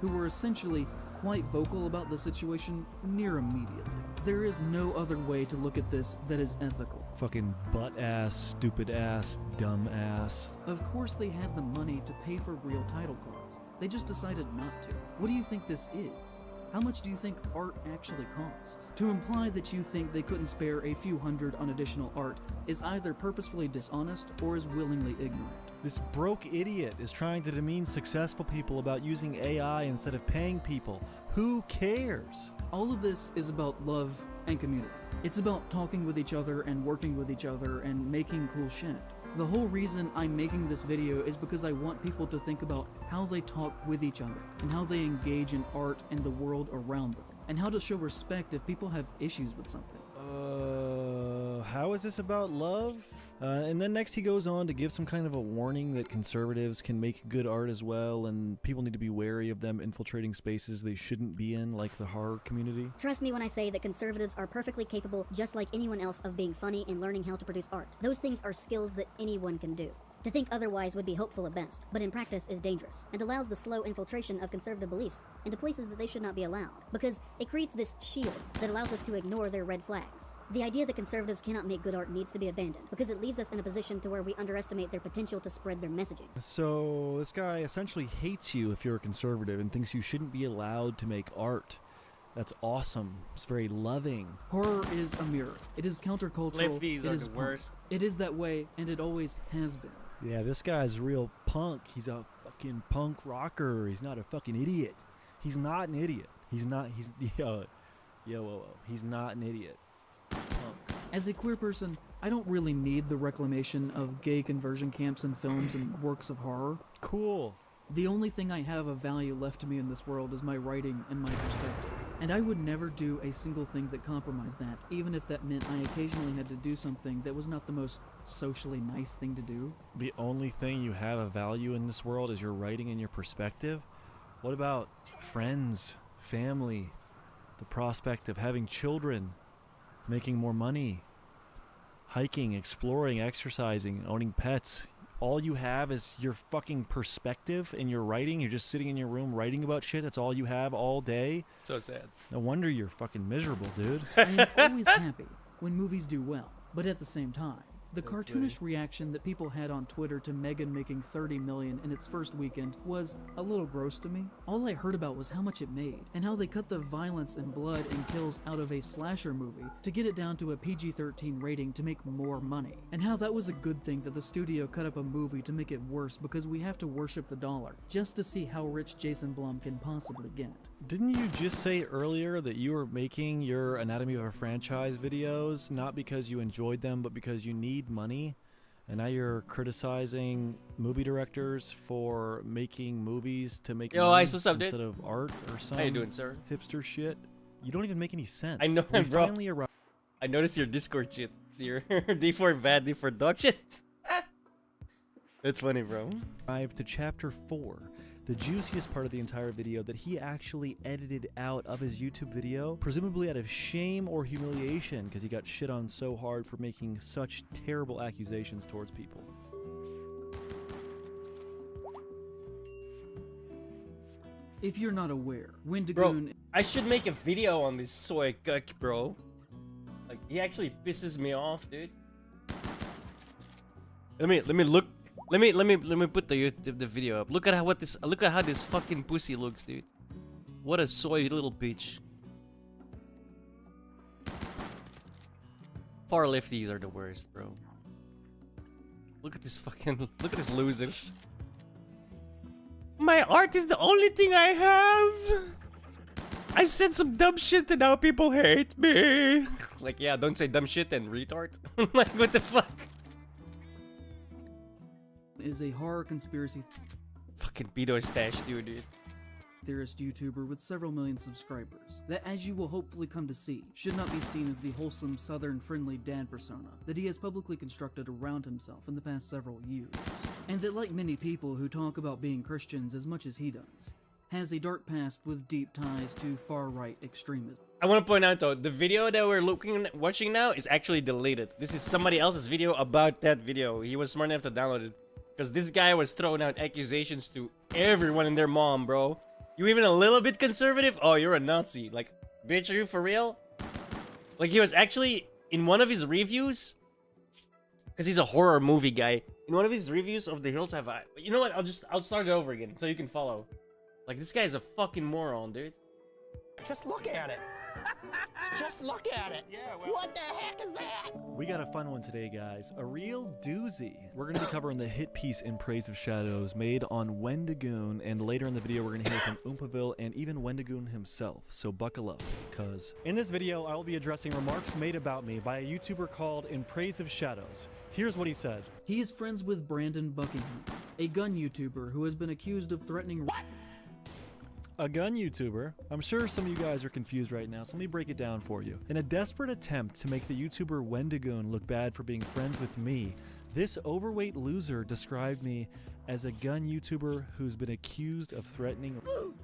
who were essentially quite vocal about the situation near immediately. There is no other way to look at this that is ethical. Fucking butt ass, stupid ass, dumb ass. Of course they had the money to pay for real title cards. They just decided not to. What do you think this is? How much do you think art actually costs? To imply that you think they couldn't spare a few hundred on additional art is either purposefully dishonest or is willingly ignorant. This broke idiot is trying to demean successful people about using AI instead of paying people. Who cares? All of this is about love and community. It's about talking with each other and working with each other and making cool shit. The whole reason I'm making this video is because I want people to think about how they talk with each other and how they engage in art and the world around them, and how to show respect if people have issues with something. How is this about love? And then next he goes on to give some kind of a warning that conservatives can make good art as well, and people need to be wary of them infiltrating spaces they shouldn't be in, like the horror community. Trust me when I say that conservatives are perfectly capable, just like anyone else, of being funny and learning how to produce art. Those things are skills that anyone can do. To think otherwise would be hopeful at best, but in practice is dangerous, and allows the slow infiltration of conservative beliefs into places that they should not be allowed, because it creates this shield that allows us to ignore their red flags. The idea that conservatives cannot make good art needs to be abandoned, because it leaves us in a position to where we underestimate their potential to spread their messaging. So this guy essentially hates you if you're a conservative and thinks you shouldn't be allowed to make art. That's awesome. It's very loving. Horror is a mirror. It is countercultural. Lefties it are is the punk. worst. It is that way, and it always has been. Yeah, this guy's real punk. He's a fucking punk rocker. He's not a fucking idiot. He's not an idiot. He's not, he's not an idiot. He's punk. As a queer person, I don't really need the reclamation of gay conversion camps in films and works of horror. Cool. The only thing I have of value left to me in this world is my writing and my perspective. And I would never do a single thing that compromised that, even if that meant I occasionally had to do something that was not the most socially nice thing to do. The only thing you have of value in this world is your writing and your perspective? What about friends, family, the prospect of having children, making more money, hiking, exploring, exercising, owning pets? All you have is your fucking perspective and your writing. You're just sitting in your room writing about shit. That's all you have all day. So sad. No wonder you're fucking miserable, dude. I am always happy when movies do well, but at the same time, the cartoonish reaction that people had on Twitter to Megan making $30 million in its first weekend was a little gross to me. All I heard about was how much it made, and how they cut the violence and blood and kills out of a slasher movie to get it down to a PG-13 rating to make more money, and how that was a good thing that the studio cut up a movie to make it worse because we have to worship the dollar, just to see how rich Jason Blum can possibly get. Didn't you just say earlier that you were making your Anatomy of a Franchise videos not because you enjoyed them, but because you need money? And now you're criticizing movie directors for making movies to make Yo, money Ice, what's up, dude? instead of art or some How you doing, sir? hipster shit? You don't even make any sense. I know, We bro. finally arrived I noticed your Discord shit. Your D for bad, D for dog shit. That's funny, bro. to chapter 4, the juiciest part of the entire video that he actually edited out of his YouTube video, presumably out of shame or humiliation because he got shit on so hard for making such terrible accusations towards people. If you're not aware, Bro, Wendigoon I should make a video on this soy cuck, bro. Like, he actually pisses me off, dude. Let me look. Let me put the video up. Look at how this fucking pussy looks, dude. What a soy little bitch. Far lefties are the worst, bro. Look at this loser. My art is the only thing I have. I said some dumb shit and now people hate me. Like, yeah, don't say dumb shit and retard. Like, what the fuck? is a horror conspiracy Fucking pedo stash, dude. theorist YouTuber with several million subscribers, that, as you will hopefully come to see, should not be seen as the wholesome, southern-friendly dad persona that he has publicly constructed around himself in the past several years. And that, like many people who talk about being Christians as much as he does, has a dark past with deep ties to far-right extremism. I want to point out though, the video that we're watching now is actually deleted. This is somebody else's video about that video. He was smart enough to download it. Because this guy was throwing out accusations to everyone and their mom, bro. You even a little bit conservative? Oh, you're a Nazi. Like, bitch, are you for real? Like, he was actually in one of his reviews, because he's a horror movie guy. In one of his reviews of The Hills Have Eyes. You know what? I'll start it over again so you can follow. Like, this guy's a fucking moron, dude. Just look at it. Just look at it. Yeah, well, what the heck is that? We got a fun one today, guys. A real doozy. We're going to be covering the hit piece In Praise of Shadows made on Wendigoon, and later in the video we're going to hear from Oompaville and even Wendigoon himself, so buckle up, cuz. In this video, I will be addressing remarks made about me by a YouTuber called In Praise of Shadows. Here's what he said. He is friends with Brandon Buckingham, a gun YouTuber who has been accused of threatening... A gun YouTuber? I'm sure some of you guys are confused right now, so let me break it down for you. In a desperate attempt to make the YouTuber Wendigoon look bad for being friends with me, this overweight loser described me as a gun YouTuber who's been accused of threatening...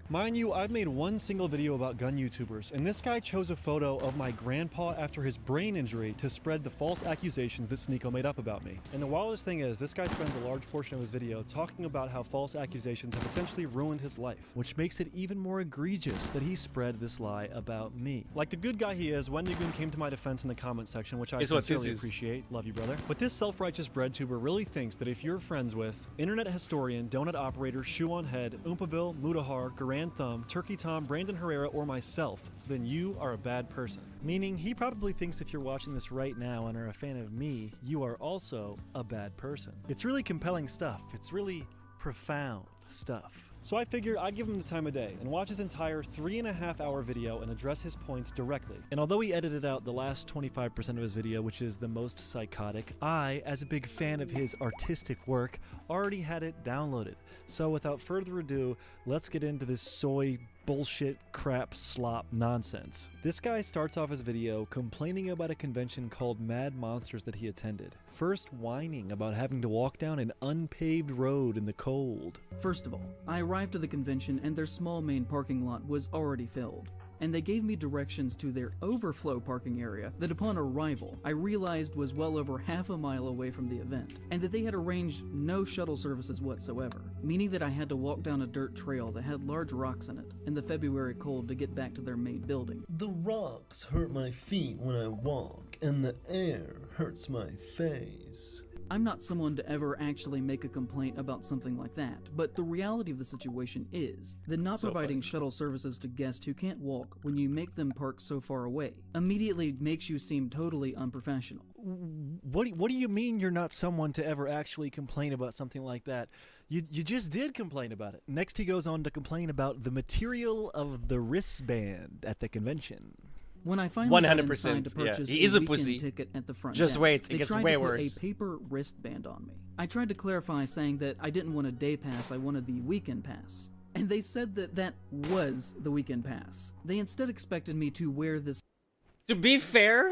Mind you, I've made one single video about gun YouTubers, and this guy chose a photo of my grandpa after his brain injury to spread the false accusations that Sneako made up about me. And the wildest thing is, this guy spends a large portion of his video talking about how false accusations have essentially ruined his life, which makes it even more egregious that he spread this lie about me. Like the good guy he is, Wendigoon came to my defense in the comment section, which I sincerely appreciate. Love you, brother. But this self-righteous breadtuber really thinks that if you're friends with Internet Historian, Donut Operator, Shoe on Head, Oompaville, Mudahar, Garand Thumb, Turkey Tom, Brandon Herrera, or myself, then you are a bad person. Meaning, he probably thinks if you're watching this right now and are a fan of me, you are also a bad person. It's really compelling stuff. It's really profound stuff. So I figured I'd give him the time of day and watch his entire 3.5-hour video and address his points directly. And although he edited out the last 25% of his video, which is the most psychotic, I, as a big fan of his artistic work, already had it downloaded. So without further ado, let's get into this soy bullshit crap slop nonsense. This guy starts off his video complaining about a convention called Mad Monsters that he attended. First whining about having to walk down an unpaved road in the cold. First of all, I arrived at the convention and their small main parking lot was already filled, and they gave me directions to their overflow parking area that upon arrival I realized was well over half a mile away from the event, and that they had arranged no shuttle services whatsoever, meaning that I had to walk down a dirt trail that had large rocks in it in the February cold to get back to their main building. The rocks hurt my feet when I walk, and the air hurts my face. I'm not someone to ever actually make a complaint about something like that, but the reality of the situation is that not providing shuttle services to guests who can't walk when you make them park so far away immediately makes you seem totally unprofessional. What do you mean you're not someone to ever actually complain about something like that? You just did complain about it. Next he goes on to complain about the material of the wristband at the convention. When I finally got 100%, inside to purchase he is a weekend pussy. ticket at the front Just desk, wait, it they gets tried way to put worse. a paper wristband on me. I tried to clarify saying that I didn't want a day pass, I wanted the weekend pass. And they said that that was the weekend pass. They instead expected me to wear this... To be fair,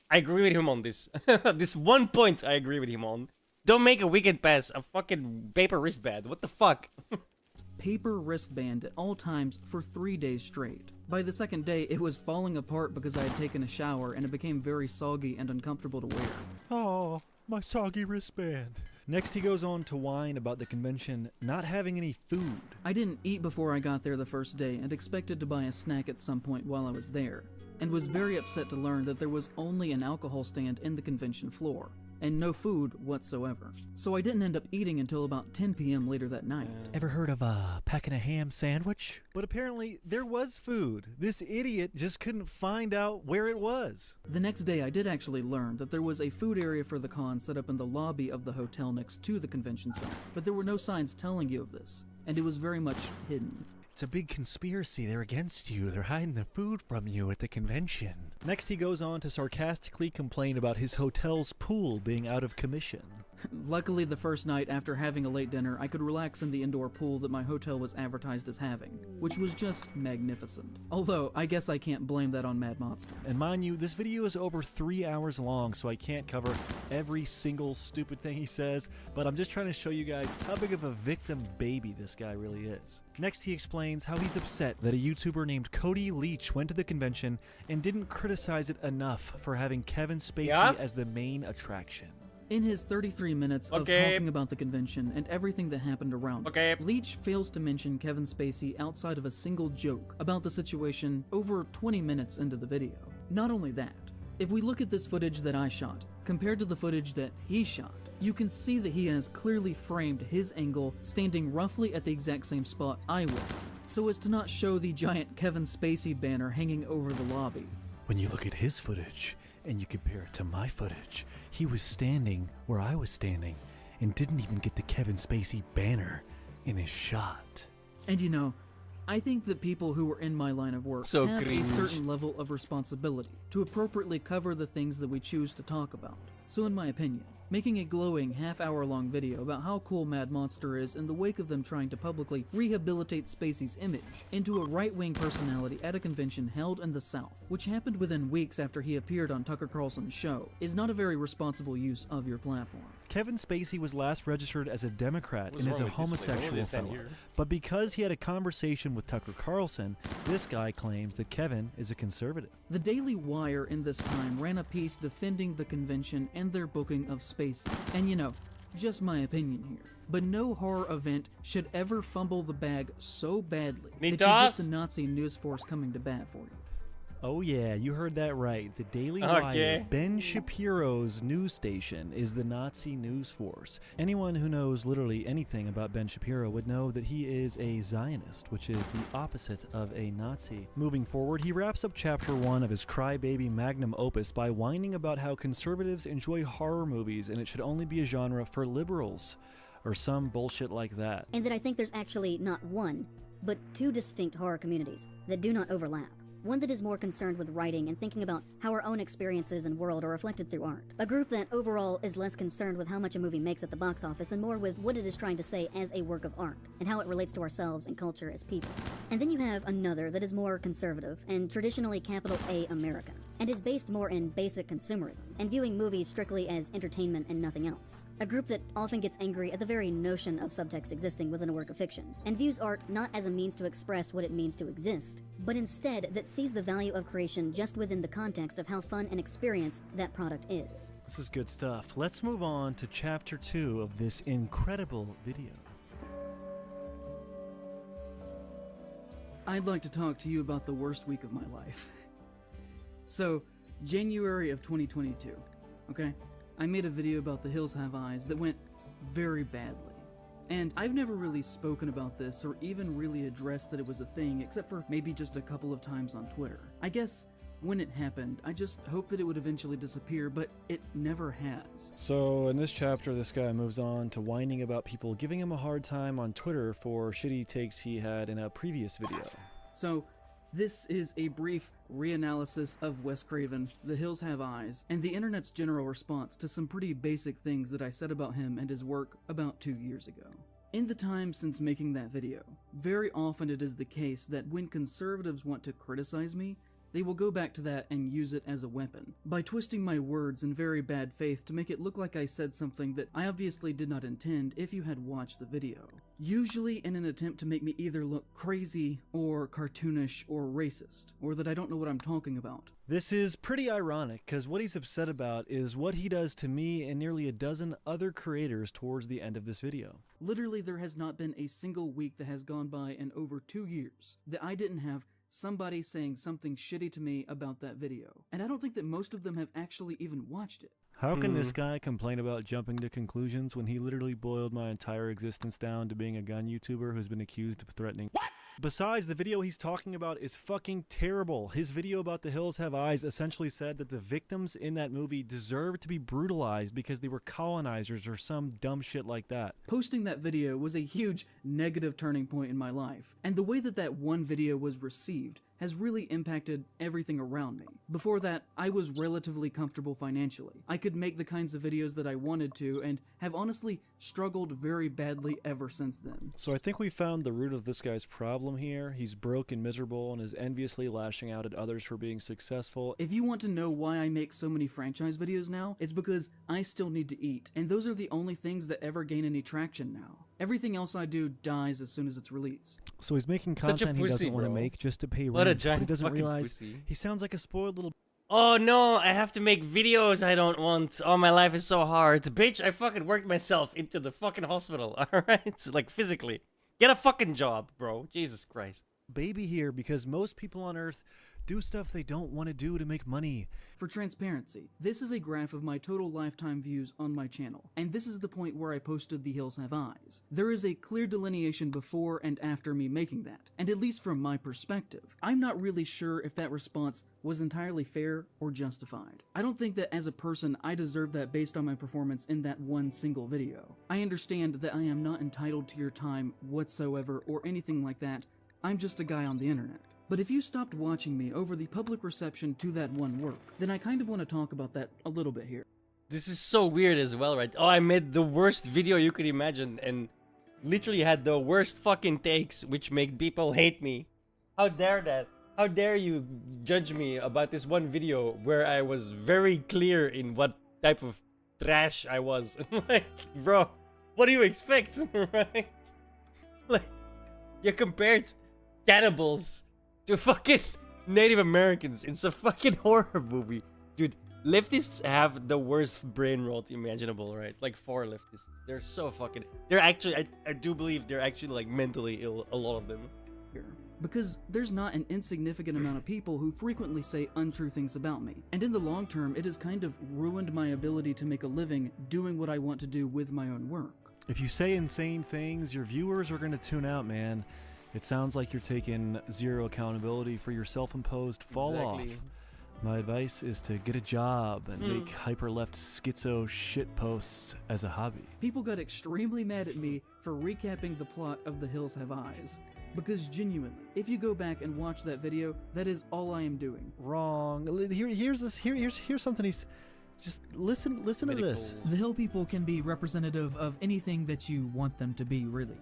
I agree with him on this. This one point I agree with him on. Don't make a weekend pass a fucking paper wristband. What the fuck? paper wristband at all times for 3 days straight. By the second day, it was falling apart because I had taken a shower and it became very soggy and uncomfortable to wear. Oh, my soggy wristband. Next he goes on to whine about the convention not having any food. I didn't eat before I got there the first day and expected to buy a snack at some point while I was there, and was very upset to learn that there was only an alcohol stand in the convention floor, and no food whatsoever. So I didn't end up eating until about 10 p.m. later that night. Ever heard of packing a ham sandwich? But apparently there was food. This idiot just couldn't find out where it was. The next day I did actually learn that there was a food area for the con set up in the lobby of the hotel next to the convention center, but there were no signs telling you of this, and it was very much hidden. It's a big conspiracy. They're against you. They're hiding the food from you at the convention. Next, he goes on to sarcastically complain about his hotel's pool being out of commission. Luckily, the first night after having a late dinner, I could relax in the indoor pool that my hotel was advertised as having, which was just magnificent. Although, I guess I can't blame that on Mad Monster. And mind you, this video is over 3 hours long, so I can't cover every single stupid thing he says, but I'm just trying to show you guys how big of a victim baby this guy really is. Next, he explains how he's upset that a YouTuber named Cody Leach went to the convention and didn't criticize it enough for having Kevin Spacey as the main attraction. In his 33 minutes of Okay. talking about the convention and everything that happened around Okay. it, Leach fails to mention Kevin Spacey outside of a single joke about the situation over 20 minutes into the video. Not only that, if we look at this footage that I shot, compared to the footage that he shot, you can see that he has clearly framed his angle standing roughly at the exact same spot I was, so as to not show the giant Kevin Spacey banner hanging over the lobby. When you look at his footage and you compare it to my footage, he was standing where I was standing and didn't even get the Kevin Spacey banner in his shot. And you know, I think that people who are in my line of work So have cringe. a certain level of responsibility to appropriately cover the things that we choose to talk about. So in my opinion, making a glowing half-hour-long video about how cool Mad Monster is in the wake of them trying to publicly rehabilitate Spacey's image into a right-wing personality at a convention held in the South, which happened within weeks after he appeared on Tucker Carlson's show, is not a very responsible use of your platform. Kevin Spacey was last registered as a Democrat and is a wrong with this homosexual way? What is that fellow. here? But because he had a conversation with Tucker Carlson, this guy claims that Kevin is a conservative. The Daily Wire in this time ran a piece defending the convention and their booking of Spacey. And you know, just my opinion here, but no horror event should ever fumble the bag so badly that you get Nitas? the Nazi news force coming to bat for you. Oh yeah, you heard that right. The Daily Okay. Wire, Ben Shapiro's news station, is the Nazi news force. Anyone who knows literally anything about Ben Shapiro would know that he is a Zionist, which is the opposite of a Nazi. Moving forward, he wraps up chapter 1 of his crybaby magnum opus by whining about how conservatives enjoy horror movies and it should only be a genre for liberals, or some bullshit like that. And that I think there's actually not one, but two distinct horror communities that do not overlap. One that is more concerned with writing and thinking about how our own experiences and world are reflected through art. A group that overall is less concerned with how much a movie makes at the box office and more with what it is trying to say as a work of art and how it relates to ourselves and culture as people. And then you have another that is more conservative and traditionally capital A American and is based more in basic consumerism and viewing movies strictly as entertainment and nothing else. A group that often gets angry at the very notion of subtext existing within a work of fiction and views art not as a means to express what it means to exist, but instead that sees the value of creation just within the context of how fun and experience that product is. This is good stuff. Let's move on to chapter 2 of this incredible video. I'd like to talk to you about the worst week of my life. So, January of 2022, okay? I made a video about The Hills Have Eyes that went very badly. And I've never really spoken about this or even really addressed that it was a thing, except for maybe just a couple of times on Twitter. I guess when it happened, I just hoped that it would eventually disappear, but it never has. So in this chapter, this guy moves on to whining about people giving him a hard time on Twitter for shitty takes he had in a previous video. So, this is a brief reanalysis of Wes Craven, The Hills Have Eyes, and the internet's general response to some pretty basic things that I said about him and his work about 2 years ago. In the time since making that video, very often it is the case that when conservatives want to criticize me, they will go back to that and use it as a weapon, by twisting my words in very bad faith to make it look like I said something that I obviously did not intend if you had watched the video. Usually in an attempt to make me either look crazy, or cartoonish, or racist, or that I don't know what I'm talking about. This is pretty ironic, because what he's upset about is what he does to me and nearly a dozen other creators towards the end of this video. Literally, there has not been a single week that has gone by in over 2 years that I didn't have somebody saying something shitty to me about that video. And I don't think that most of them have actually even watched it. How can this guy complain about jumping to conclusions when he literally boiled my entire existence down to being a gun YouTuber who's been accused of threatening? What? Besides, the video he's talking about is fucking terrible. His video about The Hills Have Eyes essentially said that the victims in that movie deserved to be brutalized because they were colonizers or some dumb shit like that. Posting that video was a huge negative turning point in my life, and the way that that one video was received has really impacted everything around me. Before that, I was relatively comfortable financially. I could make the kinds of videos that I wanted to, and have honestly struggled very badly ever since then. So I think we found the root of this guy's problem here. He's broke and miserable and is enviously lashing out at others for being successful. If you want to know why I make so many franchise videos now, it's because I still need to eat, and those are the only things that ever gain any traction now. Everything else I do dies as soon as it's released. So he's making Such a content he pussy, doesn't want to bro. make just to pay What a rent, but he giant doesn't fucking realize pussy. he sounds like a spoiled little Oh no, I have to make videos I don't want. Oh, my life is so hard. Bitch, I fucking worked myself into the fucking hospital, alright? Like, physically. Get a fucking job, bro. Jesus Christ. Baby here because most people on Earth do stuff they don't want to do to make money. For transparency, this is a graph of my total lifetime views on my channel, and this is the point where I posted The Hills Have Eyes. There is a clear delineation before and after me making that, and at least from my perspective, I'm not really sure if that response was entirely fair or justified. I don't think that as a person I deserve that based on my performance in that one single video. I understand that I am not entitled to your time whatsoever or anything like that. I'm just a guy on the internet. But if you stopped watching me over the public reception to that one work, then I kind of want to talk about that a little bit here. This is so weird as well, right? Oh, I made the worst video you could imagine and literally had the worst fucking takes, which made people hate me. How dare that? How dare you judge me about this one video where I was very clear in what type of trash I was? Like, bro, what do you expect, right? Like, you compared cannibals to fucking Native Americans. It's a fucking horror movie. Dude, leftists have the worst brain rot imaginable, right? Like, for leftists. They're so fucking... They're actually... I do believe they're actually, like, mentally ill, a lot of them. Because there's not an insignificant amount of people who frequently say untrue things about me. And in the long term, it has kind of ruined my ability to make a living doing what I want to do with my own work. If you say insane things, your viewers are going to tune out, man. It sounds like you're taking zero accountability for your self-imposed fall off. My advice is to get a job and make hyper-left schizo shit posts as a hobby. People got extremely mad at me for recapping the plot of The Hills Have Eyes. Because genuinely, if you go back and watch that video, that is all I am doing. Wrong. Here's something he's... Just listen to this. The Hill people can be representative of anything that you want them to be, really.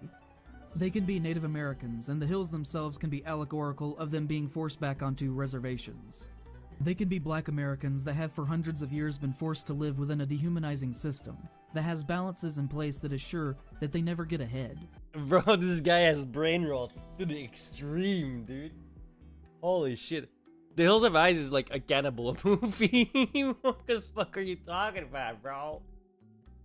They can be Native Americans, and the hills themselves can be allegorical of them being forced back onto reservations. They can be Black Americans that have for hundreds of years been forced to live within a dehumanizing system that has balances in place that assure that they never get ahead. Bro, this guy has brain rot to the extreme, dude. Holy shit. The Hills Have Eyes is like a cannibal movie. What the fuck are you talking about, bro?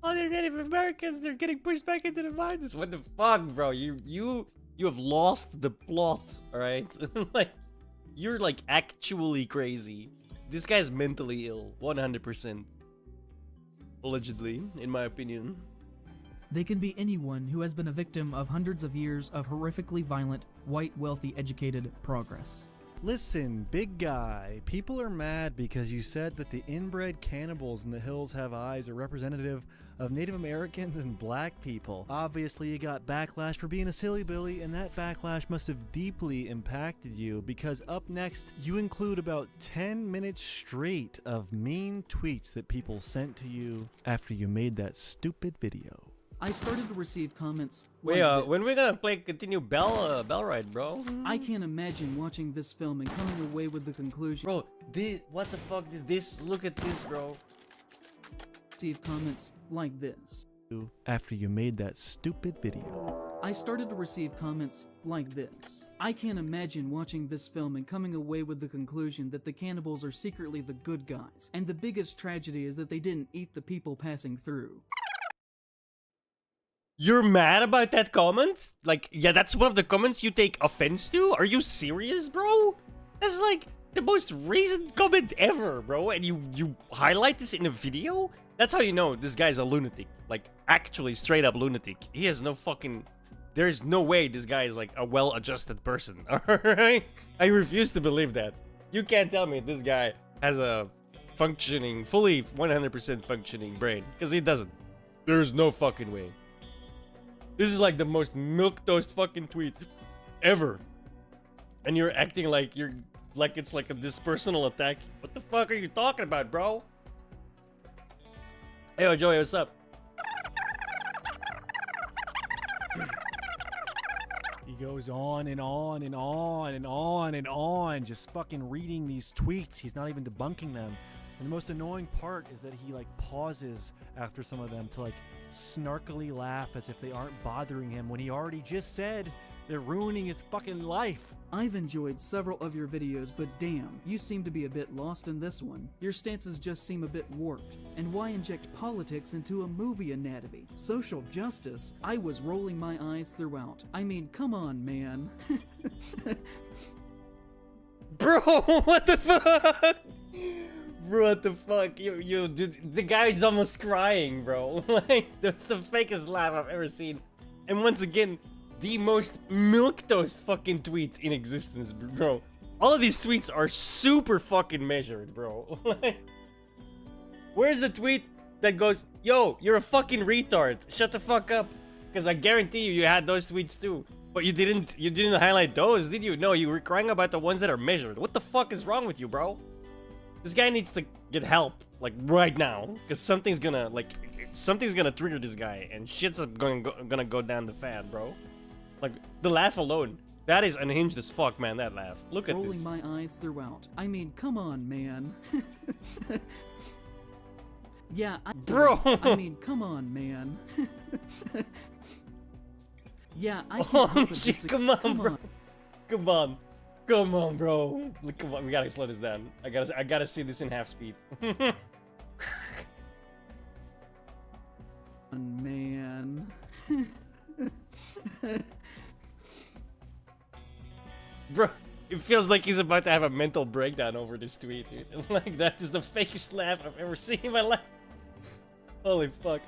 Oh, they're Native Americans. They're getting pushed back into the mines. What the fuck, bro? You have lost the plot, all right? Like, you're like actually crazy. This guy's mentally ill, 100%. Allegedly, in my opinion. They can be anyone who has been a victim of hundreds of years of horrifically violent, white, wealthy, educated progress. Listen, big guy, people are mad because you said that the inbred cannibals in The Hills Have Eyes are representative of Native Americans and Black people. Obviously, you got backlash for being a silly Billy, and that backlash must have deeply impacted you because up next, you include about 10 minutes straight of mean tweets that people sent to you after you made that stupid video. I started to receive comments Wait, like when this. we gonna continue Bell Ride, bro? I can't imagine watching this film and coming away with the conclusion. Bro, what the fuck is this? Look at this, bro. Receive comments like this. After you made that stupid video. I started to receive comments like this. I can't imagine watching this film and coming away with the conclusion that the cannibals are secretly the good guys, and the biggest tragedy is that they didn't eat the people passing through. You're mad about that comment? Like, yeah, that's one of the comments you take offense to? Are you serious, bro? That's like the most recent comment ever, bro. And you highlight this in a video? That's how you know this guy's a lunatic. Like, actually straight up lunatic. He has no fucking... There's no way this guy is like a well-adjusted person, alright? I refuse to believe that. You can't tell me this guy has a functioning, fully 100% functioning brain. Because he doesn't. There's no fucking way. This is like the most milquetoast fucking tweet ever. And you're acting like it's like this personal attack. What the fuck are you talking about, bro? Hey, yo, Joey, what's up? He goes on and on and on and on and on, just fucking reading these tweets. He's not even debunking them. And the most annoying part is that he like pauses after some of them to like snarkily laugh as if they aren't bothering him when he already just said they're ruining his fucking life. I've enjoyed several of your videos, but damn, you seem to be a bit lost in this one. Your stances just seem a bit warped. And why inject politics into a movie anatomy? Social justice? I was rolling my eyes throughout. I mean, come on, man. Bro, what the fuck? Bro, what the fuck? You, dude, the guy's almost crying, bro. Like, that's the fakest laugh I've ever seen. And once again, the most milquetoast fucking tweet in existence, bro. All of these tweets are super fucking measured, bro. Like, where's the tweet that goes, yo, you're a fucking retard, shut the fuck up? Because I guarantee you had those tweets too. But you didn't highlight those, did you? No, you were crying about the ones that are measured. What the fuck is wrong with you, bro? This guy needs to get help, like, right now. Because something's gonna trigger this guy, and shit's gonna go down the fan, bro. Like, the laugh alone. That is unhinged as fuck, man, that laugh. Look at Rolling this. my eyes throughout. I mean, come on, man. Yeah, Bro! I mean, come on, man. Yeah, I can't Oh help but shit, disagree. come on, bro. Come on. Come on, bro. Look, come on, we gotta slow this down. I gotta see this in half speed. Man. Bro, it feels like he's about to have a mental breakdown over this tweet, dude. Like, that is the fakest laugh I've ever seen in my life. Holy fuck.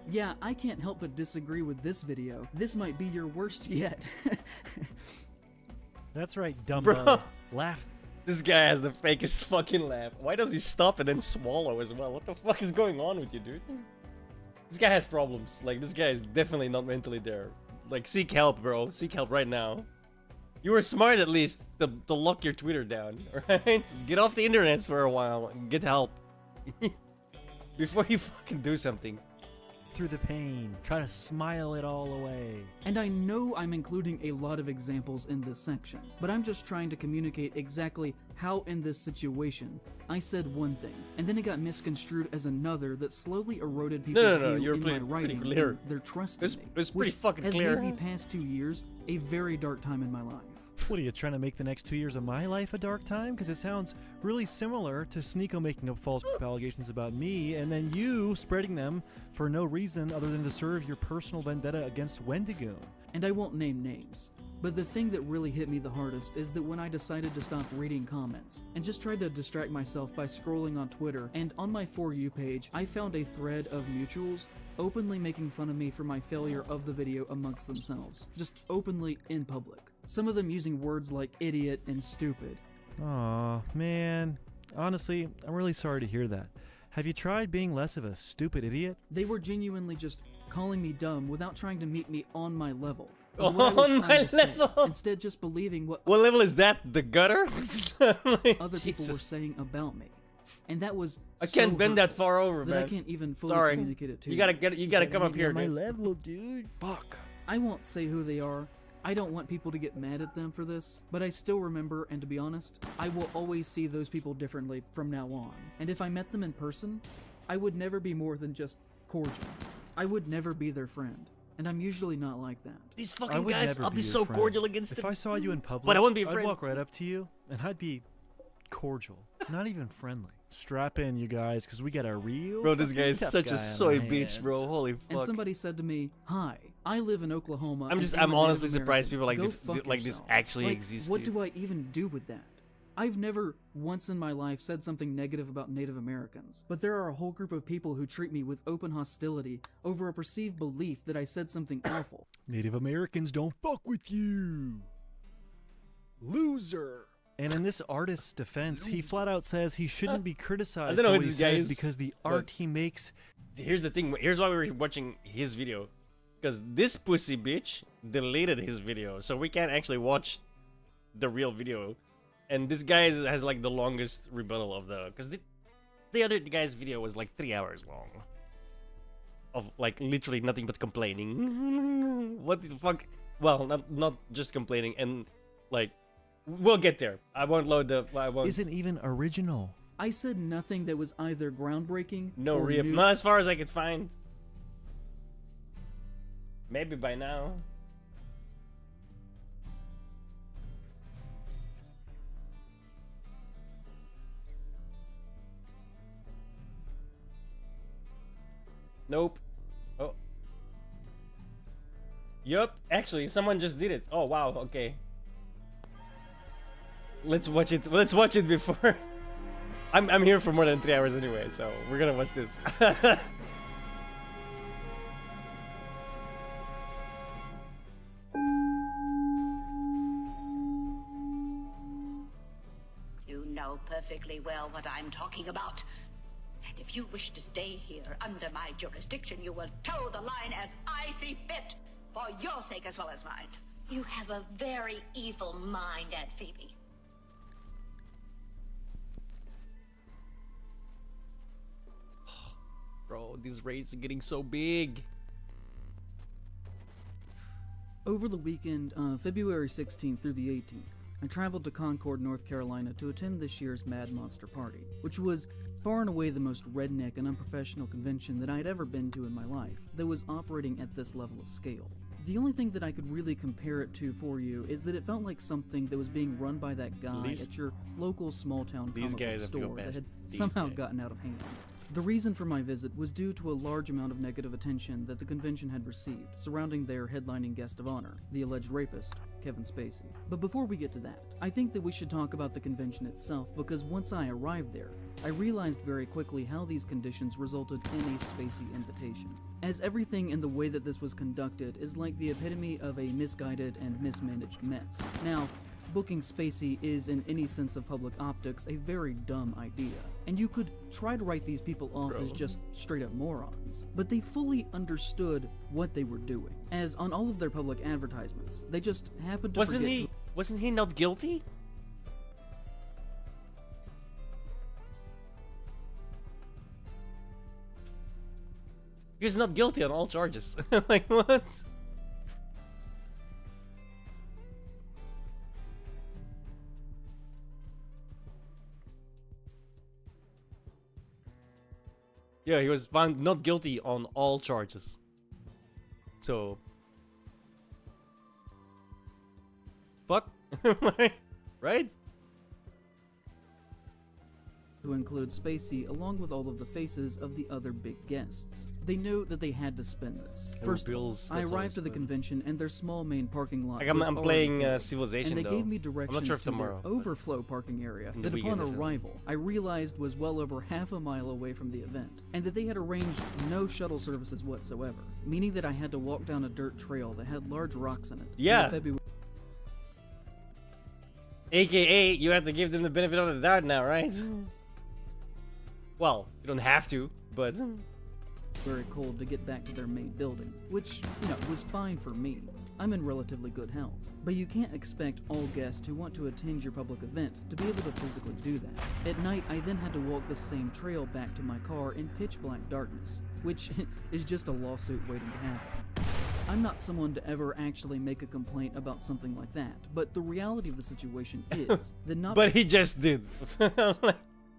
Yeah, I can't help but disagree with this video. This might be your worst yet. That's right, Dumbo. Bro. Laugh. This guy has the fakest fucking laugh. Why does he stop and then swallow as well? What the fuck is going on with you, dude? This guy has problems. Like, this guy is definitely not mentally there. Like, seek help, bro. Seek help right now. You were smart, at least, to lock your Twitter down, alright? Get off the internet for a while and get help. Before you fucking do something. Through the pain. Try to smile it all away. And I know I'm including a lot of examples in this section, but I'm just trying to communicate exactly how in this situation I said one thing, and then it got misconstrued as another that slowly eroded people's No, view you're in pretty- my pretty writing clear. and their trust It's- in me, it's pretty which fucking has clear. made the past 2 years a very dark time in my life. What are you trying to make the next 2 years of my life a dark time? Because it sounds really similar to Sneeko making up false allegations about me and then you spreading them for no reason other than to serve your personal vendetta against Wendigo. And I won't name names, but the thing that really hit me the hardest is that when I decided to stop reading comments and just tried to distract myself by scrolling on Twitter, and on my For You page, I found a thread of mutuals openly making fun of me for my failure of the video amongst themselves, just openly in public. Some of them using words like idiot and stupid. Aw, man. Honestly, I'm really sorry to hear that. Have you tried being less of a stupid idiot? They were genuinely just calling me dumb without trying to meet me on my level. On What I was my trying to say, level? instead just believing what What level is that? The gutter? Like, other people were Jesus. saying about me. And that was I so can't bend that hurtful far over, that man. I can't even fully Sorry. communicate it to You gotta come up here, my dude. level, dude. Fuck. I won't say who they are. I don't want people to get mad at them for this, but I still remember, and to be honest, I will always see those people differently from now on. And if I met them in person, I would never be more than just cordial. I would never be their friend, and I'm usually not like that. These I fucking would guys, never I'll be your so friend. cordial against If them. I saw you in public, But I wouldn't be a I'd friend. walk right up to you, and I'd be cordial, not even friendly. Strap in, you guys, because we got a real. Bro, this guy fucking is tough such guy a on soy our bitch, hands. bro. Holy fuck. And somebody said to me, "Hi, I live in Oklahoma." I'm and am a honestly Native surprised American. people like Go this- fuck like this yourself." actually Like, exist, What dude. do I even do with that? I've never once in my life said something negative about Native Americans, but there are a whole group of people who treat me with open hostility over a perceived belief that I said something awful. Native Americans don't fuck with you. Loser. And in this artist's defense, he flat out says he shouldn't be criticized I don't know for who what he this guy said is, because the but- art he makes. Here's the thing. Here's why we were watching his video. Because this pussy bitch deleted his video. So we can't actually watch the real video. And this guy has like the longest rebuttal of the... Because the other guy's video was like 3 hours long. Of like literally nothing but complaining. What the fuck? Well, not just complaining. And like... We'll get there. I won't load the... I won't... Isn't even original. I said nothing that was either groundbreaking No or rip. new. Not as far as I could find. Maybe by now. Nope. Oh. Yup. Actually, someone just did it. Oh wow. Okay. Let's watch it. Let's watch it before. I'm here for more than 3 hours anyway, so we're gonna watch this. You know perfectly well what I'm talking about. And if you wish to stay here under my jurisdiction, you will toe the line as I see fit, for your sake as well as mine. You have a very evil mind, Aunt Phoebe. Bro, these raids are getting so big. Over the weekend, February 16th through the 18th, I traveled to Concord, North Carolina to attend this year's Mad Monster Party, which was far and away the most redneck and unprofessional convention that I had ever been to in my life that was operating at this level of scale. The only thing that I could really compare it to for you is that it felt like something that was being run by that guy at your local small-town comic book store that had somehow gotten out of hand. The reason for my visit was due to a large amount of negative attention that the convention had received surrounding their headlining guest of honor, the alleged rapist, Kevin Spacey. But before we get to that, I think that we should talk about the convention itself, because once I arrived there, I realized very quickly how these conditions resulted in a Spacey invitation, as everything in the way that this was conducted is like the epitome of a misguided and mismanaged mess. Now, booking Spacey is, in any sense of public optics, a very dumb idea, and you could try to write these people off as just straight-up morons, but they fully understood what they were doing, as on all of their public advertisements, they just happened to Wasn't he not guilty? He was not guilty on all charges. Like, what? Yeah, he was found not guilty on all charges. So... fuck? Right? to include Spacey along with all of the faces of the other big guests. They know that they had to spend this. First, I arrived to the convention and their small main parking lot Like was I'm already playing filled, Civilization, and they though. gave me directions sure if to tomorrow, their overflow parking area in the that upon weekend, if it- arrival I realized was well over half a mile away from the event, and that they had arranged no shuttle services whatsoever, meaning that I had to walk down a dirt trail that had large rocks in it. Yeah. In February AKA, you have to give them the benefit of the doubt now, right? Well, you don't have to, but... very cold to get back to their main building, which, was fine for me. I'm in relatively good health. But you can't expect all guests who want to attend your public event to be able to physically do that. At night, I then had to walk the same trail back to my car in pitch black darkness, which is just a lawsuit waiting to happen. I'm not someone to ever actually make a complaint about something like that, but the reality of the situation is that not But he just did.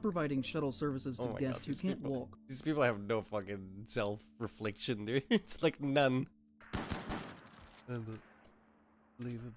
providing shuttle services to Oh my guests God, who these can't people- walk These people have no fucking self-reflection, dude. It's like none. Unbelievable.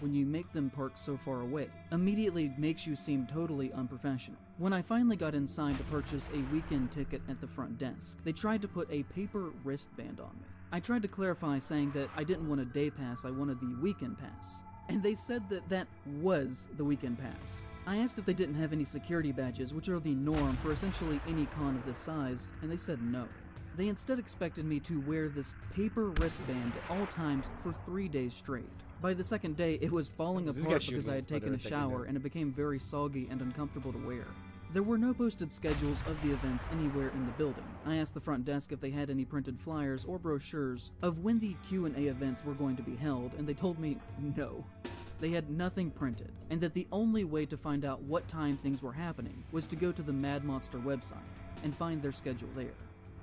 when you make them park so far away immediately makes you seem totally unprofessional. When I finally got inside to purchase a weekend ticket at the front desk, they tried to put a paper wristband on me. I tried to clarify saying that I didn't want a day pass, I wanted the weekend pass. And they said that that was the weekend pass. I asked if they didn't have any security badges, which are the norm for essentially any con of this size, and they said no. They instead expected me to wear this paper wristband at all times for 3 days straight. By the second day, it was falling This guy apart shooting because I had by the taken a second shower day. and it became very soggy and uncomfortable to wear. There were no posted schedules of the events anywhere in the building. I asked the front desk if they had any printed flyers or brochures of when the Q&A events were going to be held, and they told me no. They had nothing printed, and that the only way to find out what time things were happening was to go to the Mad Monster website and find their schedule there.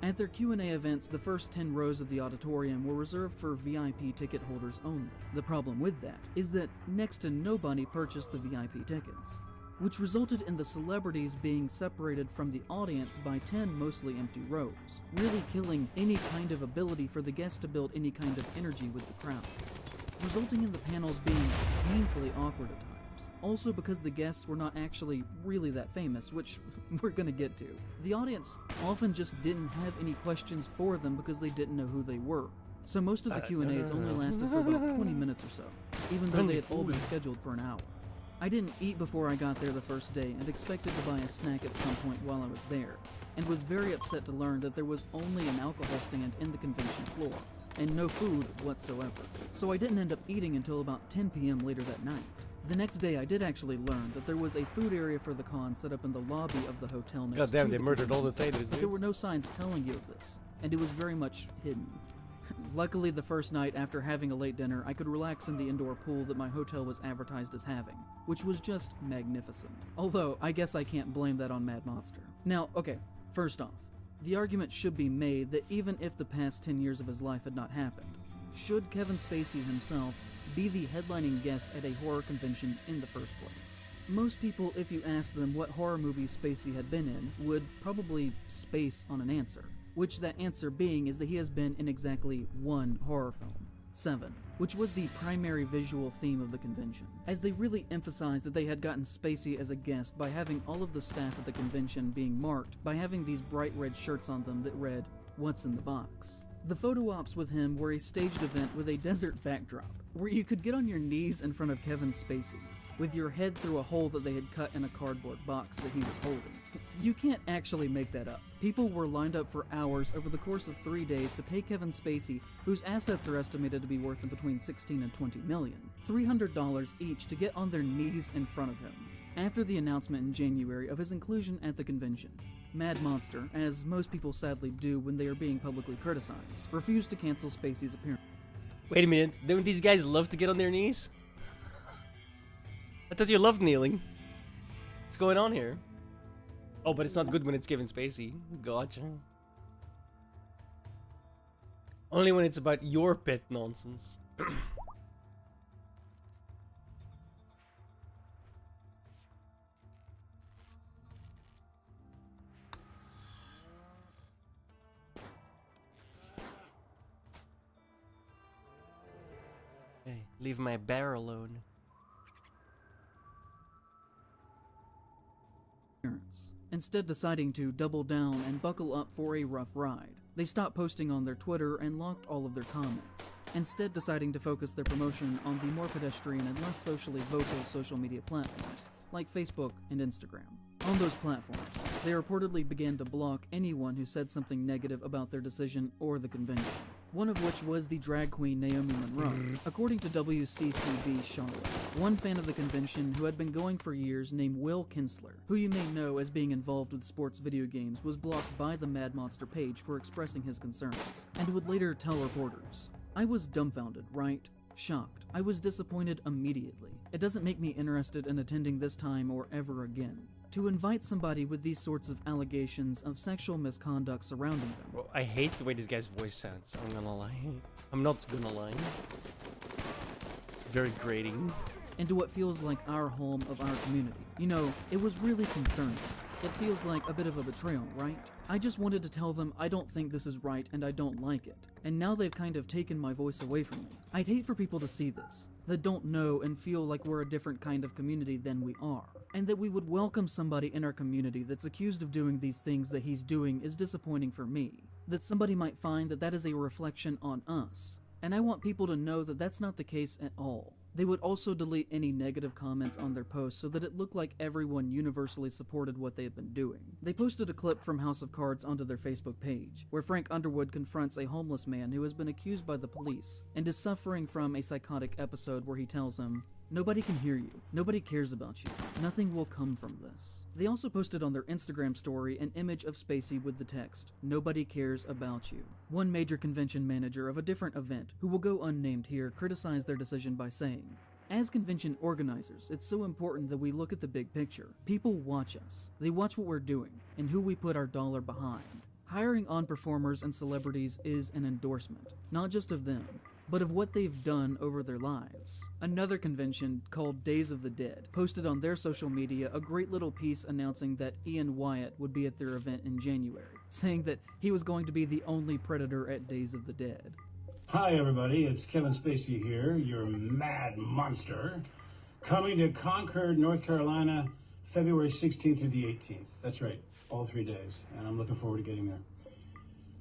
At their Q&A events, the first 10 rows of the auditorium were reserved for VIP ticket holders only. The problem with that is that next to nobody purchased the VIP tickets, which resulted in the celebrities being separated from the audience by 10 mostly empty rows, really killing any kind of ability for the guests to build any kind of energy with the crowd, resulting in the panels being painfully awkward at times. Also because the guests were not actually really that famous, which we're gonna get to. The audience often just didn't have any questions for them because they didn't know who they were. So most of the Q&As only lasted for about 20 minutes or so, even though they had all been scheduled for an hour. I didn't eat before I got there the first day and expected to buy a snack at some point while I was there, and was very upset to learn that there was only an alcohol stand in the convention floor, and no food whatsoever. So I didn't end up eating until about 10 p.m. later that night. The next day I did actually learn that there was a food area for the con set up in the lobby of the hotel next God damn, to they the murdered all the convention taters, center, but there were no signs telling you of this, and it was very much hidden. Luckily, the first night after having a late dinner, I could relax in the indoor pool that my hotel was advertised as having, which was just magnificent. Although, I guess I can't blame that on Mad Monster. Now, okay, first off, the argument should be made that even if the past 10 years of his life had not happened, should Kevin Spacey himself be the headlining guest at a horror convention in the first place? Most people, if you ask them what horror movies Spacey had been in, would probably space on an answer, which that answer being is that he has been in exactly one horror film, Seven, which was the primary visual theme of the convention, as they really emphasized that they had gotten Spacey as a guest by having all of the staff at the convention being marked by having these bright red shirts on them that read, "What's in the box?" The photo ops with him were a staged event with a desert backdrop, where you could get on your knees in front of Kevin Spacey, with your head through a hole that they had cut in a cardboard box that he was holding. You can't actually make that up. People were lined up for hours over the course of 3 days to pay Kevin Spacey, whose assets are estimated to be worth between 16 and 20 million, $300 each to get on their knees in front of him. After the announcement in January of his inclusion at the convention, Mad Monster, as most people sadly do when they are being publicly criticized, refused to cancel Spacey's appearance. Wait a minute, don't these guys love to get on their knees? I thought you loved kneeling. What's going on here? Oh, but it's not good when it's Kevin Spacey. Gotcha. Only when it's about your pet nonsense. Hey, leave my bear alone. Instead deciding to double down and buckle up for a rough ride. They stopped posting on their Twitter and locked all of their comments, instead deciding to focus their promotion on the more pedestrian and less socially vocal social media platforms, like Facebook and Instagram. On those platforms, they reportedly began to block anyone who said something negative about their decision or the convention, one of which was the drag queen Naomi Monroe, according to WCCB Charlotte. One fan of the convention who had been going for years named Will Kinsler, who you may know as being involved with sports video games, was blocked by the Mad Monster page for expressing his concerns, and would later tell reporters, "I was dumbfounded, right? Shocked. I was disappointed immediately. It doesn't make me interested in attending this time or ever again. To invite somebody with these sorts of allegations of sexual misconduct surrounding them." Well, I hate the way this guy's voice sounds, I'm gonna lie. I'm not gonna lie. It's very grating. Into what feels like our home of our community. You know, it was really concerning. It feels like a bit of a betrayal, right? I just wanted to tell them I don't think this is right and I don't like it. And now they've kind of taken my voice away from me. I'd hate for people to see this, that don't know and feel like we're a different kind of community than we are. And that we would welcome somebody in our community that's accused of doing these things that he's doing is disappointing for me. That somebody might find that that is a reflection on us. And I want people to know that that's not the case at all. They would also delete any negative comments on their posts so that it looked like everyone universally supported what they had been doing. They posted a clip from House of Cards onto their Facebook page, where Frank Underwood confronts a homeless man who has been accused by the police and is suffering from a psychotic episode where he tells him, "Nobody can hear you. Nobody cares about you. Nothing will come from this." They also posted on their Instagram story an image of Spacey with the text, "Nobody cares about you." One major convention manager of a different event, who will go unnamed here, criticized their decision by saying, "As convention organizers, it's so important that we look at the big picture. People watch us. They watch what we're doing and who we put our dollar behind. Hiring on performers and celebrities is an endorsement, not just of them, but of what they've done over their lives. Another convention, called Days of the Dead, posted on their social media a great little piece announcing that Ian Wyatt would be at their event in January, saying that he was going to be the only Predator at Days of the Dead. Hi everybody, it's Kevin Spacey here, your mad monster, coming to Concord, North Carolina, February 16th through the 18th. That's right, all 3 days, and I'm looking forward to getting there.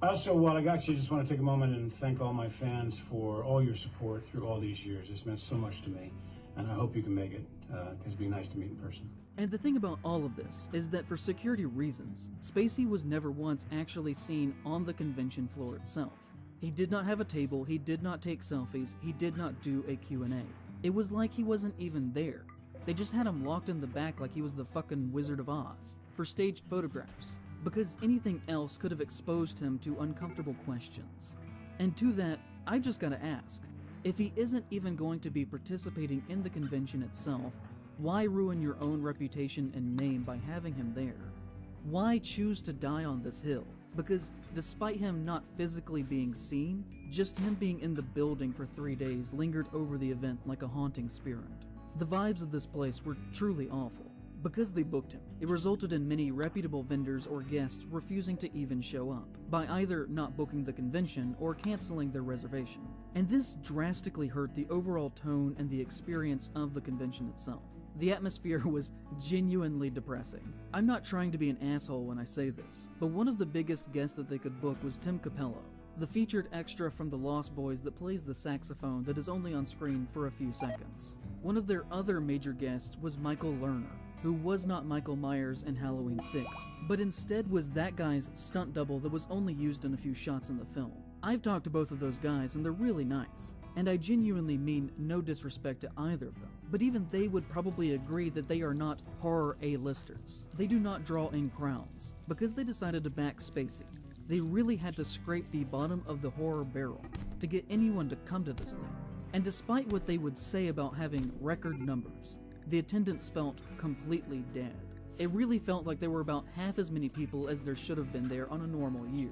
Also, while I got you, just want to take a moment and thank all my fans for all your support through all these years. It's meant so much to me, and I hope you can make it, because it'd be nice to meet in person. And the thing about all of this is that for security reasons, Spacey was never once actually seen on the convention floor itself. He did not have a table, he did not take selfies, he did not do a Q&A. It was like he wasn't even there. They just had him locked in the back like he was the fucking Wizard of Oz, for staged photographs, because anything else could have exposed him to uncomfortable questions. And to that, I just gotta ask, if he isn't even going to be participating in the convention itself, why ruin your own reputation and name by having him there? Why choose to die on this hill? Because despite him not physically being seen, just him being in the building for 3 days lingered over the event like a haunting spirit. The vibes of this place were truly awful. Because they booked him, it resulted in many reputable vendors or guests refusing to even show up, by either not booking the convention or canceling their reservation. And this drastically hurt the overall tone and the experience of the convention itself. The atmosphere was genuinely depressing. I'm not trying to be an asshole when I say this, but one of the biggest guests that they could book was Tim Capello, the featured extra from The Lost Boys that plays the saxophone that is only on screen for a few seconds. One of their other major guests was Michael Lerner, who was not Michael Myers in Halloween 6, but instead was that guy's stunt double that was only used in a few shots in the film. I've talked to both of those guys and they're really nice, and I genuinely mean no disrespect to either of them, but even they would probably agree that they are not horror A-listers. They do not draw in crowds. Because they decided to back Spacey, they really had to scrape the bottom of the horror barrel to get anyone to come to this thing. And despite what they would say about having record numbers, the attendance felt completely dead. It really felt like there were about half as many people as there should have been there on a normal year.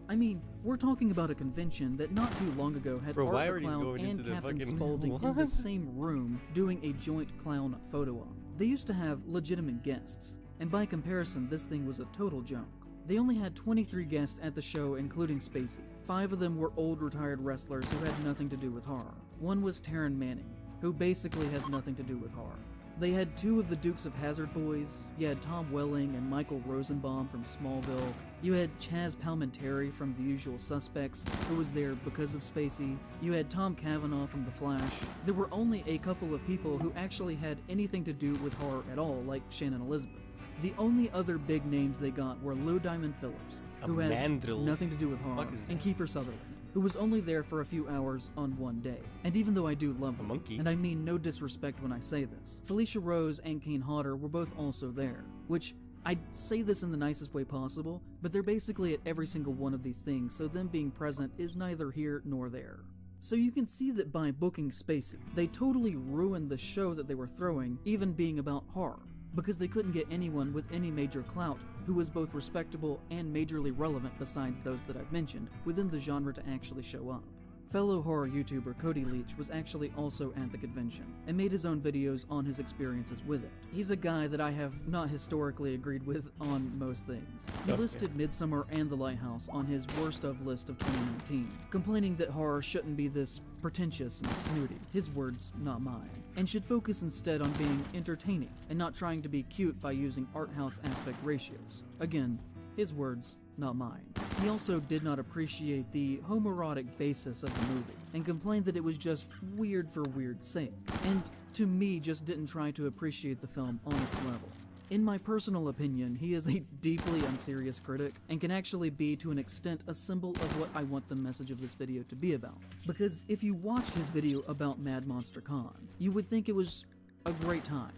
I mean, we're talking about a convention that not too long ago had Bro, why Art are the these Clown going and into the Captain fucking- Spaulding in the What? same room doing a joint clown photo op. They used to have legitimate guests, and by comparison, this thing was a total joke. They only had 23 guests at the show, including Spacey. 5 of them were old retired wrestlers who had nothing to do with horror. One was Taryn Manning, who basically has nothing to do with horror. They had 2 of the Dukes of Hazzard boys. You had Tom Welling and Michael Rosenbaum from Smallville. You had Chaz Palminteri from The Usual Suspects, who was there because of Spacey. You had Tom Cavanaugh from The Flash. There were only a couple of people who actually had anything to do with horror at all, like Shannon Elizabeth. The only other big names they got were Lou Diamond Phillips, who has mandrill. nothing to do with horror, Fuck is and that? Kiefer Sutherland, who was only there for a few hours on one day. And even though I do love them, monkey. and I mean no disrespect when I say this, Felicia Rose and Kane Hodder were both also there, which I'd say this in the nicest way possible, but they're basically at every single one of these things, so them being present is neither here nor there. So you can see that by booking Spacey, they totally ruined the show that they were throwing, even being about horror, because they couldn't get anyone with any major clout who was both respectable and majorly relevant besides those that I've mentioned within the genre to actually show up. Fellow horror YouTuber Cody Leach was actually also at the convention and made his own videos on his experiences with it. He's a guy that I have not historically agreed with on most things. He listed Midsommar and The Lighthouse on his worst of list of 2019, complaining that horror shouldn't be this pretentious and snooty, his words, not mine, and should focus instead on being entertaining and not trying to be cute by using art house aspect ratios. Again, his words, not mine. He also did not appreciate the homoerotic basis of the movie, and complained that it was just weird for weird's sake, and to me just didn't try to appreciate the film on its level. In my personal opinion, he is a deeply unserious critic, and can actually be to an extent a symbol of what I want the message of this video to be about. Because if you watched his video about Mad Monster Con, you would think it was a great time,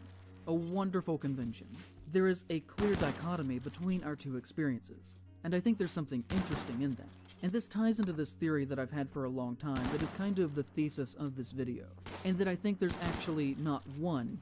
a wonderful convention. There is a clear dichotomy between our two experiences, and I think there's something interesting in that. And this ties into this theory that I've had for a long time that is kind of the thesis of this video, and that I think there's actually not one,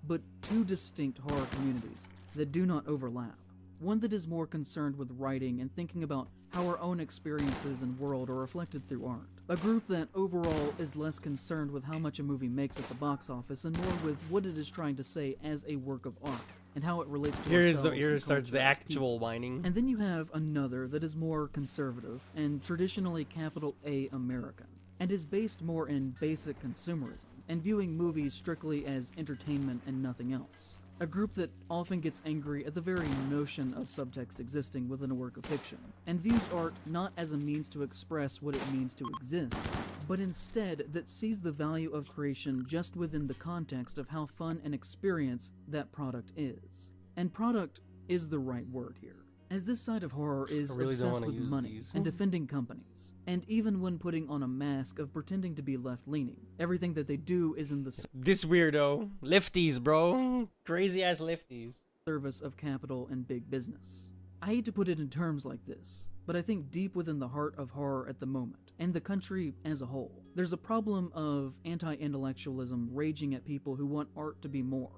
but 2 distinct horror communities that do not overlap. one that is more concerned with writing and thinking about how our own experiences and world are reflected through art. A group that overall is less concerned with how much a movie makes at the box office and more with what it is trying to say as a work of art and how it relates to ourselves Here and starts the culture as people. actual whining. And then you have another that is more conservative and traditionally capital A American, and is based more in basic consumerism and viewing movies strictly as entertainment and nothing else. A group that often gets angry at the very notion of subtext existing within a work of fiction, and views art not as a means to express what it means to exist, but instead that sees the value of creation just within the context of how fun an experience that product is. And product is the right word here, as this side of horror is I really don't obsessed wanna with use money these. and defending companies, and even when putting on a mask of pretending to be left-leaning, everything that they do is in the This weirdo. Lefties, bro. Crazy ass lefties. service of capital and big business. I hate to put it in terms like this, but I think deep within the heart of horror at the moment, and the country as a whole, there's a problem of anti-intellectualism raging at people who want art to be more,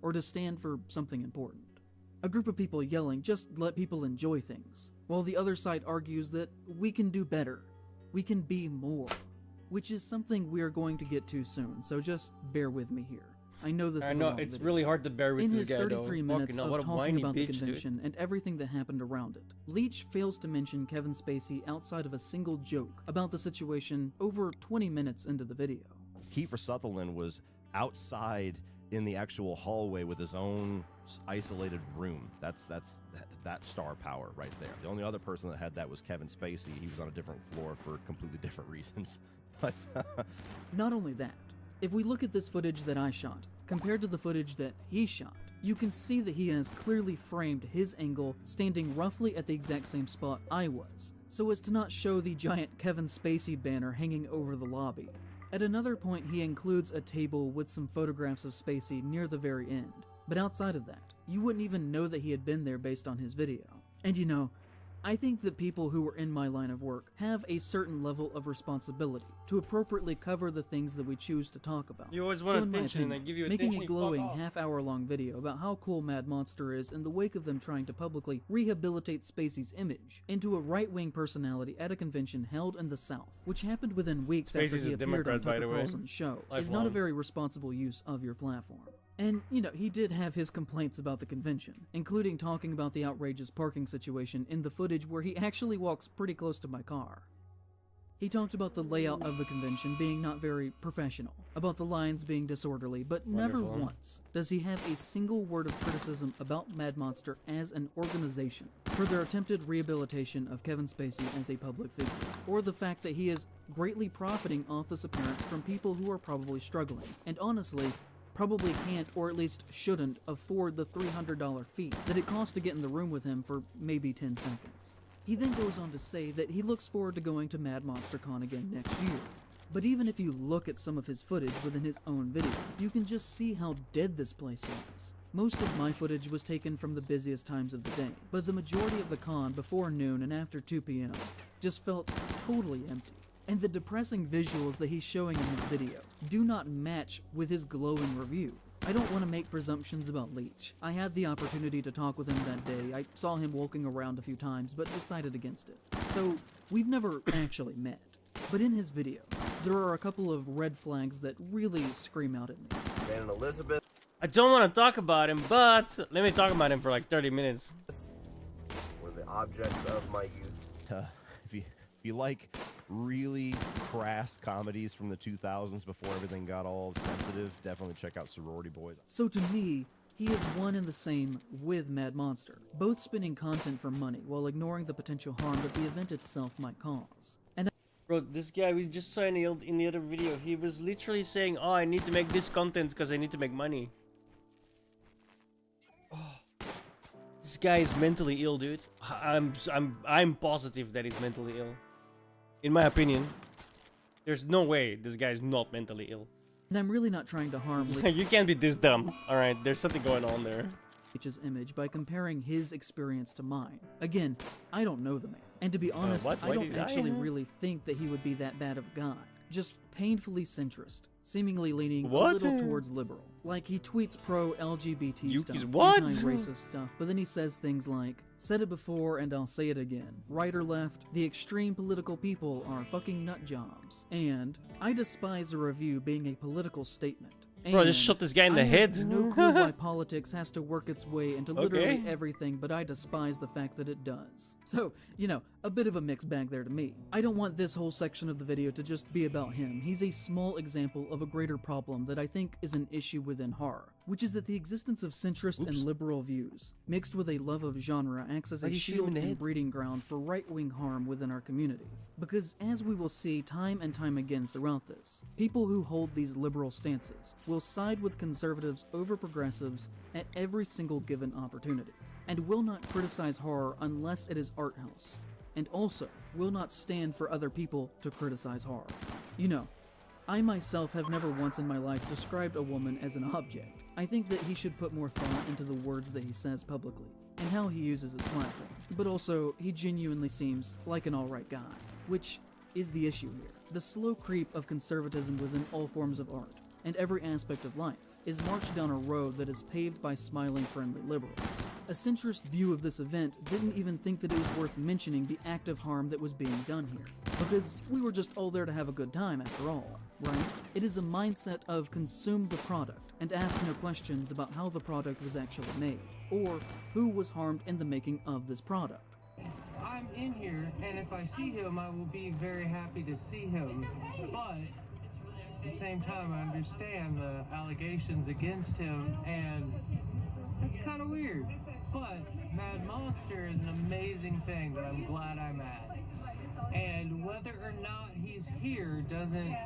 or to stand for something important. A group of people yelling, just let people enjoy things, while the other side argues that we can do better, we can be more, which is something we're going to get to soon, so just bear with me here. I know this I is a know, long it's video. really hard to bear with In this his guy, 33 though. minutes Fucking hell, what of a talking whiny about the bitch, dude. convention and everything that happened around it, Leach fails to mention Kevin Spacey outside of a single joke about the situation over 20 minutes into the video. Kiefer Sutherland was outside in the actual hallway with his own isolated room. That's that star power right there. The only other person that had that was Kevin Spacey. He was on a different floor for completely different reasons. But Not only that, if we look at this footage that I shot, compared to the footage that he shot, you can see that he has clearly framed his angle standing roughly at the exact same spot I was, so as to not show the giant Kevin Spacey banner hanging over the lobby. At another point, he includes a table with some photographs of Spacey near the very end, but outside of that, you wouldn't even know that he had been there based on his video. And you know, I think that people who are in my line of work have a certain level of responsibility to appropriately cover the things that we choose to talk about. You always So want in my attention, and opinion, they give you making attention, a you fuck glowing off. half-hour-long video about how cool Mad Monster is in the wake of them trying to publicly rehabilitate Spacey's image into a right-wing personality at a convention held in the South, which happened within weeks after Spacey's he a appeared on Democrat, by Tucker the way. Carlson's show, is not a Lifelong. very responsible use of your platform. And, you know, he did have his complaints about the convention, including talking about the outrageous parking situation in the footage where he actually walks pretty close to my car. He talked about the layout of the convention being not very professional, about the lines being disorderly, but never Wonderful. once does he have a single word of criticism about Mad Monster as an organization for their attempted rehabilitation of Kevin Spacey as a public figure, or the fact that he is greatly profiting off this appearance from people who are probably struggling, and honestly, probably can't or at least shouldn't afford the $300 fee that it costs to get in the room with him for maybe 10 seconds. He then goes on to say that he looks forward to going to Mad Monster Con again next year. But even if you look at some of his footage within his own video, you can just see how dead this place was. Most of my footage was taken from the busiest times of the day, but the majority of the con before noon and after 2 p.m. just felt totally empty. And the depressing visuals that he's showing in his video do not match with his glowing review. I don't want to make presumptions about Leach. I had the opportunity to talk with him that day. I saw him walking around a few times, but decided against it. So, we've never actually met. But in his video, there are a couple of red flags that really scream out at me. and Elizabeth I don't want to talk about him, but let me talk about him for like 30 minutes. were the objects of my youth. If you like really crass comedies from the 2000s before everything got all sensitive, definitely check out Sorority Boys. So to me, he is one and the same with Mad Monster, both spinning content for money while ignoring the potential harm that the event itself might cause. And Bro, this guy we just saw in the other video, he was literally saying, "Oh, I need to make this content because I need to make money." Oh, this guy is mentally ill, dude. I'm positive that he's mentally ill. In my opinion, there's no way this guy is not mentally ill. I'm really not trying to harm You can't be this dumb. All right, there's something going on there. Leach's image by comparing his experience to mine. Again, I don't know the man. And to be honest, what? I Why don't did I actually know? really think that he would be that bad of a guy. Just painfully centrist, seemingly leaning What? a little towards liberal. Like, he tweets pro-LGBT Yuki's stuff, what? anti-racist stuff, but then he says things like, said it before and I'll say it again. Right or left, the extreme political people are fucking nut jobs. And, I despise a review being a political statement. Bro, just And shot this guy in the I head. have no clue why politics has to work its way into literally Okay. everything, but I despise the fact that it does. So, you know, a bit of a mixed bag there to me. I don't want this whole section of the video to just be about him. He's a small example of a greater problem that I think is an issue within horror, which is that the existence of centrist and liberal views, mixed with a love of genre, acts as Why a do you shoot him shield in the and head? breeding ground for right-wing harm within our community. Because as we will see time and time again throughout this, people who hold these liberal stances will side with conservatives over progressives at every single given opportunity, and will not criticize horror unless it is art house, and also will not stand for other people to criticize horror. You know, I myself have never once in my life described a woman as an object. I think that he should put more thought into the words that he says publicly, and how he uses his platform. But also, he genuinely seems like an alright guy, which is the issue here. The slow creep of conservatism within all forms of art, and every aspect of life, is marched down a road that is paved by smiling friendly liberals. A centrist view of this event didn't even think that it was worth mentioning the active harm that was being done here, because we were just all there to have a good time after all, right? It is a mindset of consume the product and ask no questions about how the product was actually made, or who was harmed in the making of this product. I'm in here, and if I see him, I will be very happy to see him, but at the same time, I understand the allegations against him, and that's kind of weird. But Mad Monster is an amazing thing that I'm glad I'm at. And whether or not he's here doesn't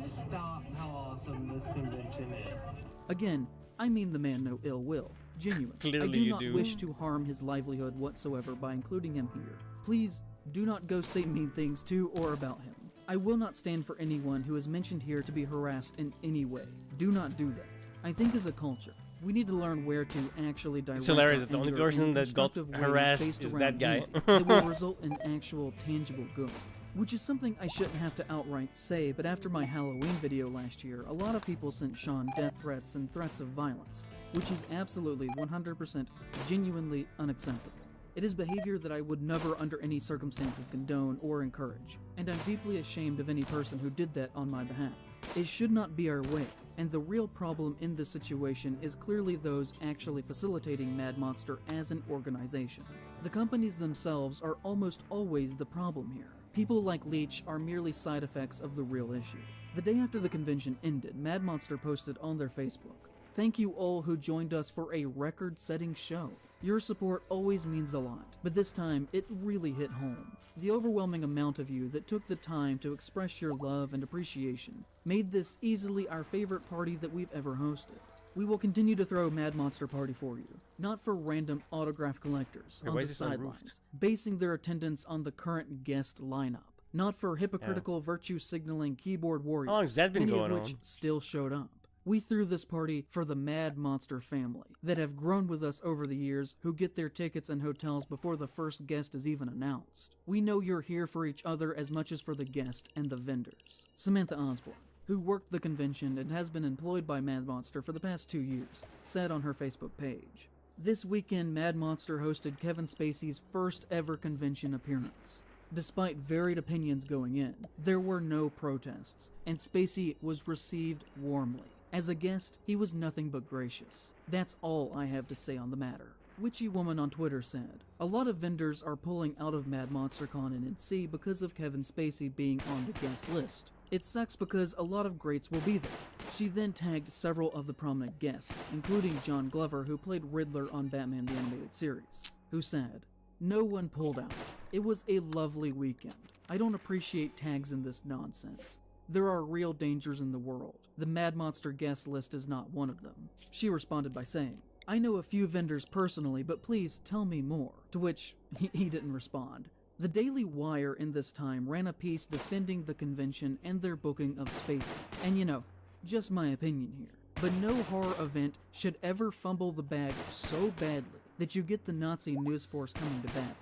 stop how awesome this convention is. Again, I mean the man no ill will. Genuine. I Clearly do you not do. wish to harm his livelihood whatsoever by including him here. Please do not go say mean things to or about him. I will not stand for anyone who is mentioned here to be harassed in any way. Do not do that. I think as a culture, we need to learn where to actually direct It's hilarious our that the only anger in person that got constructive ways harassed based is around that guy. unity that will result in actual tangible good. Which is something I shouldn't have to outright say, but after my Halloween video last year, a lot of people sent Sean death threats and threats of violence, which is absolutely 100% genuinely unacceptable. It is behavior that I would never under any circumstances condone or encourage, and I'm deeply ashamed of any person who did that on my behalf. It should not be our way, and the real problem in this situation is clearly those actually facilitating Mad Monster as an organization. The companies themselves are almost always the problem here. People like Leech are merely side effects of the real issue. The day after the convention ended, Mad Monster posted on their Facebook, "Thank you all who joined us for a record-setting show. Your support always means a lot, but this time it really hit home. The overwhelming amount of you that took the time to express your love and appreciation made this easily our favorite party that we've ever hosted. We will continue to throw Mad Monster Party for you, not for random autograph collectors Wait, on why the is this unroofed? sidelines, basing their attendance on the current guest lineup, not for hypocritical virtue-signaling keyboard warriors, How long has that been many going of which on? still showed up. We threw this party for the Mad Monster family that have grown with us over the years, who get their tickets and hotels before the first guest is even announced. We know you're here for each other as much as for the guest and the vendors." Samantha Osborne, who worked the convention and has been employed by Mad Monster for the past 2 years, said on her Facebook page, "This weekend, Mad Monster hosted Kevin Spacey's first ever convention appearance. Despite varied opinions going in, there were no protests, and Spacey was received warmly. As a guest, he was nothing but gracious. That's all I have to say on the matter." Witchy Woman on Twitter said, "A lot of vendors are pulling out of Mad Monster Con in NC because of Kevin Spacey being on the guest list. It sucks because a lot of greats will be there." She then tagged several of the prominent guests, including John Glover, who played Riddler on Batman the Animated Series, who said, "No one pulled out. It was a lovely weekend. I don't appreciate tags in this nonsense. There are real dangers in the world. The Mad Monster guest list is not one of them." She responded by saying, "I know a few vendors personally, but please tell me more," to which he didn't respond. The Daily Wire in this time ran a piece defending the convention and their booking of Spacey. And you know, just my opinion here, but no horror event should ever fumble the bag so badly that you get the Nazi news force coming to bat.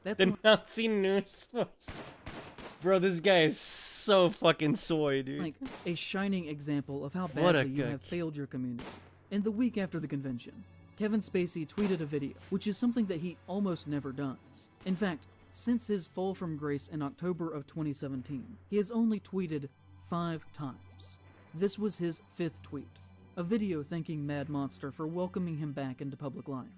That's The Nazi news force. Bro, this guy is so fucking soy, dude. Like a shining example of how What a badly you cook. have failed your community. In the week after the convention, Kevin Spacey tweeted a video, which is something that he almost never does. In fact, since his fall from grace in October of 2017, he has only tweeted 5 times. This was his 5th tweet, a video thanking Mad Monster for welcoming him back into public life,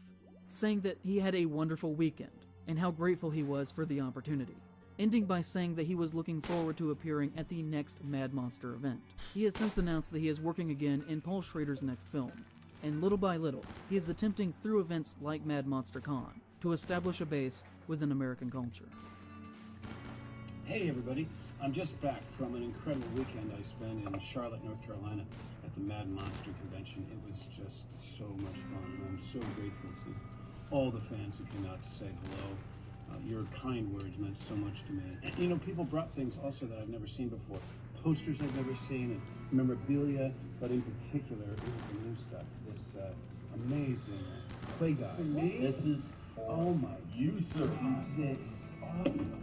saying that he had a wonderful weekend and how grateful he was for the opportunity, ending by saying that he was looking forward to appearing at the next Mad Monster event. He has since announced that he is working again in Paul Schrader's next film, and little by little, he is attempting through events like Mad Monster Con to establish a base within American culture. Hey everybody, I'm just back from an incredible weekend I spent in Charlotte, North Carolina at the Mad Monster Convention. It was just so much fun, and I'm so grateful to all the fans who came out to say hello. Your kind words meant so much to me. And you know, people brought things also that I've never seen before. Posters I've never seen, and memorabilia, but in particular, it was the new stuff. This amazing clay guy. This is for you, sir. This awesome.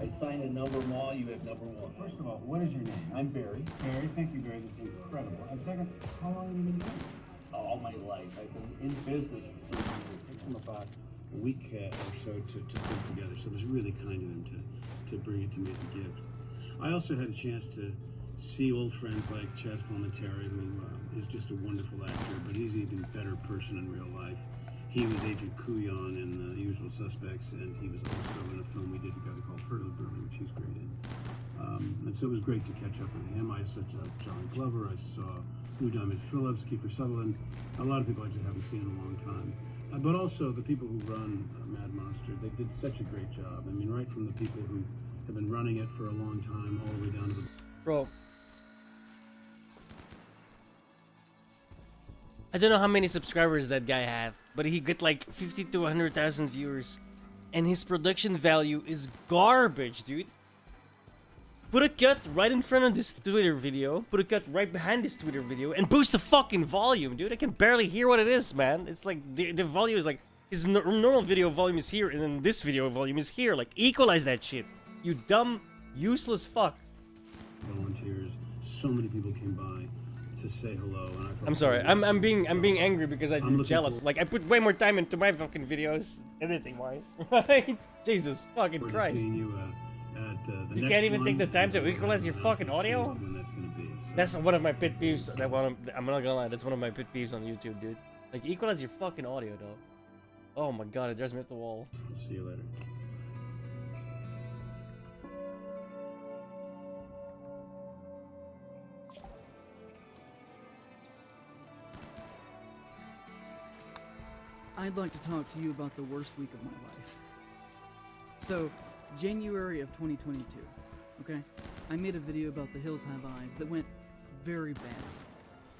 I signed a number them all. You have number 1. First of all, what is your name? I'm Barry. Barry, thank you, Barry. This is incredible. And second, how long have you been doing it? All my life. I've been in business for 30 years. It takes them about a week or so to put it together, so it was really kind of them to bring it to me as a gift. I also had a chance to see old friends like Chaz Palminteri, who is just a wonderful actor, but he's an even better person in real life. He was Agent Kuyon in Usual Suspects, and he was also in a film we did together called Hurley-Burley, which he's great in. And so it was great to catch up with him. I saw John Glover, I saw Lou Diamond Phillips, Kiefer Sutherland, a lot of people I just haven't seen in a long time. But also the people who run Mad Monster, they did such a great job. I mean, right from the people who have been running it for a long time all the way down to the... Bro. I don't know how many subscribers that guy have, but he get like 50 to 100,000 viewers, and his production value is garbage, dude. Put a cut right in front of this Twitter video, put a cut right behind this Twitter video, and boost the fucking volume, dude. I can barely hear what it is, man. It's like, the volume is like, his normal video volume is here, and then this video volume is here. Like, equalize that shit. You dumb, useless fuck. Volunteers, so many people came by to say hello, and I felt I'm sorry, I'm being angry because I'm looking jealous. forward- Like, I put way more time into my fucking videos, editing-wise, right? Jesus fucking forward to Christ. seeing you at the You next can't even one, take the time and to we'll equalize your announce fucking soon audio? when that's gonna be. So That's one of my pet peeves. I'm not gonna lie, that's one of my pet peeves on YouTube, dude. Like, equalize your fucking audio, though. Oh my god, it drives me up the wall. I'll see you later. I'd like to talk to you about the worst week of my life. So, January of 2022, okay? I made a video about The Hills Have Eyes that went very bad.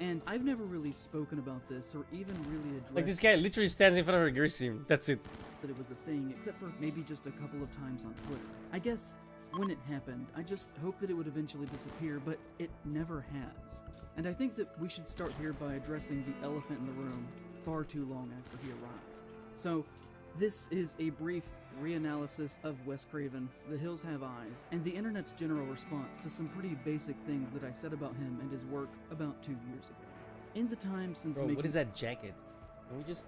And I've never really spoken about this or even really addressed Like, this guy literally stands in front of a gear scene. That's it. that it was a thing, except for maybe just a couple of times on Twitter. I guess when it happened, I just hoped that it would eventually disappear, but it never has. And I think that we should start here by addressing the elephant in the room far too long after he arrived. So, this is a brief reanalysis of Wes Craven, The Hills Have Eyes, and the internet's general response to some pretty basic things that I said about him and his work about 2 years ago. In the time since Bro, making... what is that jacket? Can we just...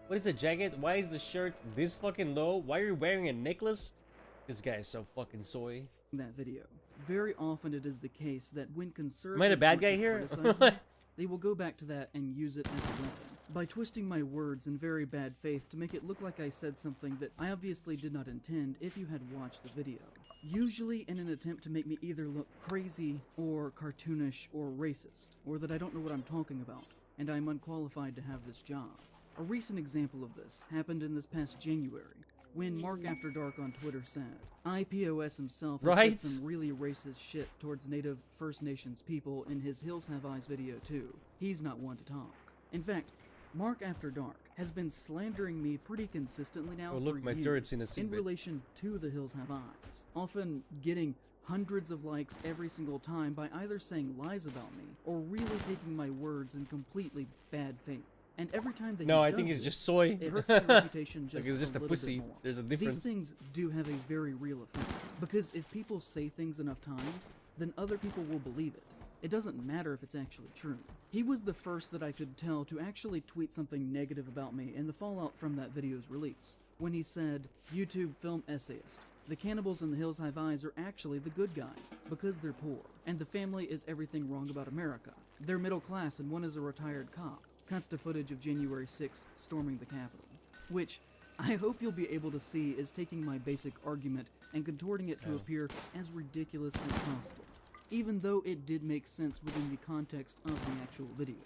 What is the jacket? Why is the shirt this fucking low? Why are you wearing a necklace? This guy is so fucking soy. that video. Very often it is the case that when conservatives Am I the bad want to guy here? criticize me, they will go back to that and use it as a weapon. By twisting my words in very bad faith to make it look like I said something that I obviously did not intend if you had watched the video. Usually in an attempt to make me either look crazy or cartoonish or racist, or that I don't know what I'm talking about, and I'm unqualified to have this job. A recent example of this happened in this past January, when Mark After Dark on Twitter said, IPOS himself has Right. said some really racist shit towards Native First Nations people in his Hills Have Eyes video too. He's not one to talk. In fact, Mark After Dark has been slandering me pretty consistently now Oh, look, for my years turret's in a seat, in bitch. relation to The Hills Have Eyes, often getting hundreds of likes every single time by either saying lies about me or really taking my words in completely bad faith. And every time that No, he I does think it's this, just soy. it hurts my reputation just Like it's just a little pussy. bit more. There's a difference. These things do have a very real effect. Because if people say things enough times, then other people will believe it. It doesn't matter if it's actually true. He was the first that I could tell to actually tweet something negative about me in the fallout from that video's release, when he said, YouTube film essayist. The cannibals in the Hills Have Eyes are actually the good guys, because they're poor, and the family is everything wrong about America. They're middle class and one is a retired cop. Cuts to footage of January 6th storming the Capitol. Which, I hope you'll be able to see is taking my basic argument and contorting it to appear as ridiculous as possible, even though it did make sense within the context of the actual video.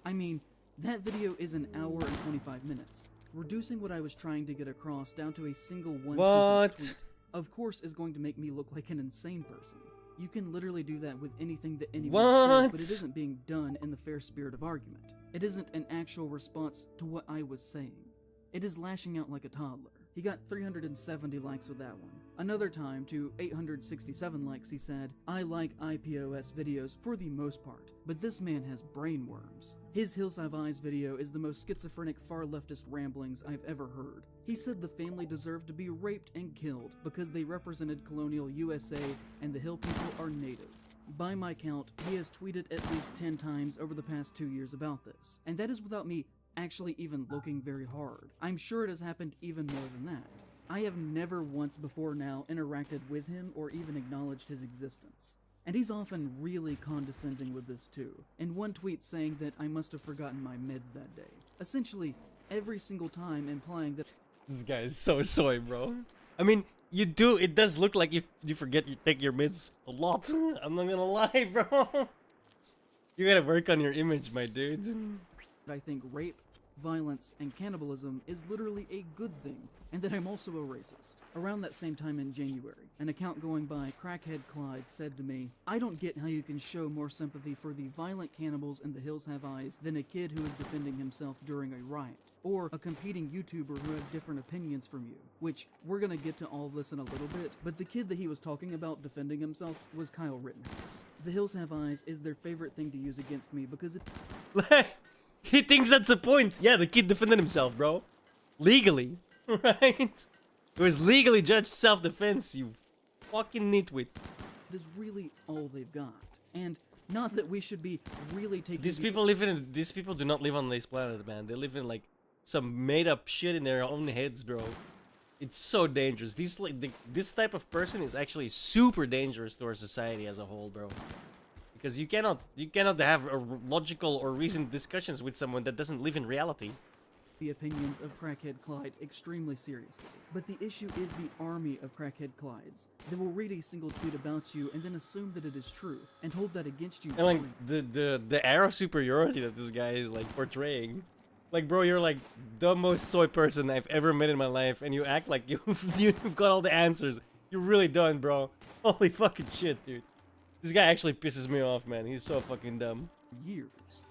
I mean, that video is an hour and 25 minutes. Reducing what I was trying to get across down to a single one-sentence tweet, of course, is going to make me look like an insane person. You can literally do that with anything that anyone says, but it isn't being done in the fair spirit of argument. It isn't an actual response to what I was saying. It is lashing out like a toddler. He got 370 likes with that one. Another time, to 867 likes, he said, I like IPOS videos for the most part, but this man has brain worms. His Hills Have Eyes video is the most schizophrenic far leftist ramblings I've ever heard. He said the family deserved to be raped and killed because they represented colonial USA and the Hill people are native. By my count, he has tweeted at least 10 times over the past 2 years about this, and that is without me actually even looking very hard. I'm sure it has happened even more than that. I have never once before now interacted with him or even acknowledged his existence. And he's often really condescending with this too, in one tweet saying that I must have forgotten my meds that day. Essentially, every single time implying that This guy is so soy, bro. I mean, you do, it does look like you forget you take your meds a lot. I'm not gonna lie, bro. You gotta work on your image, my dude. I think rape, violence, and cannibalism is literally a good thing, and that I'm also a racist. Around that same time in January, an account going by Crackhead Clyde said to me, I don't get how you can show more sympathy for the violent cannibals in the Hills Have Eyes than a kid who is defending himself during a riot, or a competing YouTuber who has different opinions from you, which we're gonna get to all this in a little bit, but the kid that he was talking about defending himself was Kyle Rittenhouse. The Hills Have Eyes is their favorite thing to use against me because it He thinks that's the point. Yeah, the kid defended himself, bro. Legally. Right? It was legally judged self-defense, you fucking nitwit. is really all they've got. And not that we should be really taking These people do not live on this planet, man. They live in like some made-up shit in their own heads, bro. It's so dangerous. This type of person is actually super dangerous to our society as a whole, bro. Because you cannot have a logical or reasoned discussions with someone that doesn't live in reality. The opinions of Crackhead Clyde extremely seriously. But the issue is the army of Crackhead Clydes. They will read a single tweet about you and then assume that it is true, and hold that against you. And like the air of superiority that this guy is like portraying. Like, bro, you're like the most soy person I've ever met in my life, and you act like you've got all the answers. You're really done, bro. Holy fucking shit, dude. This guy actually pisses me off, man. He's so fucking dumb. Years.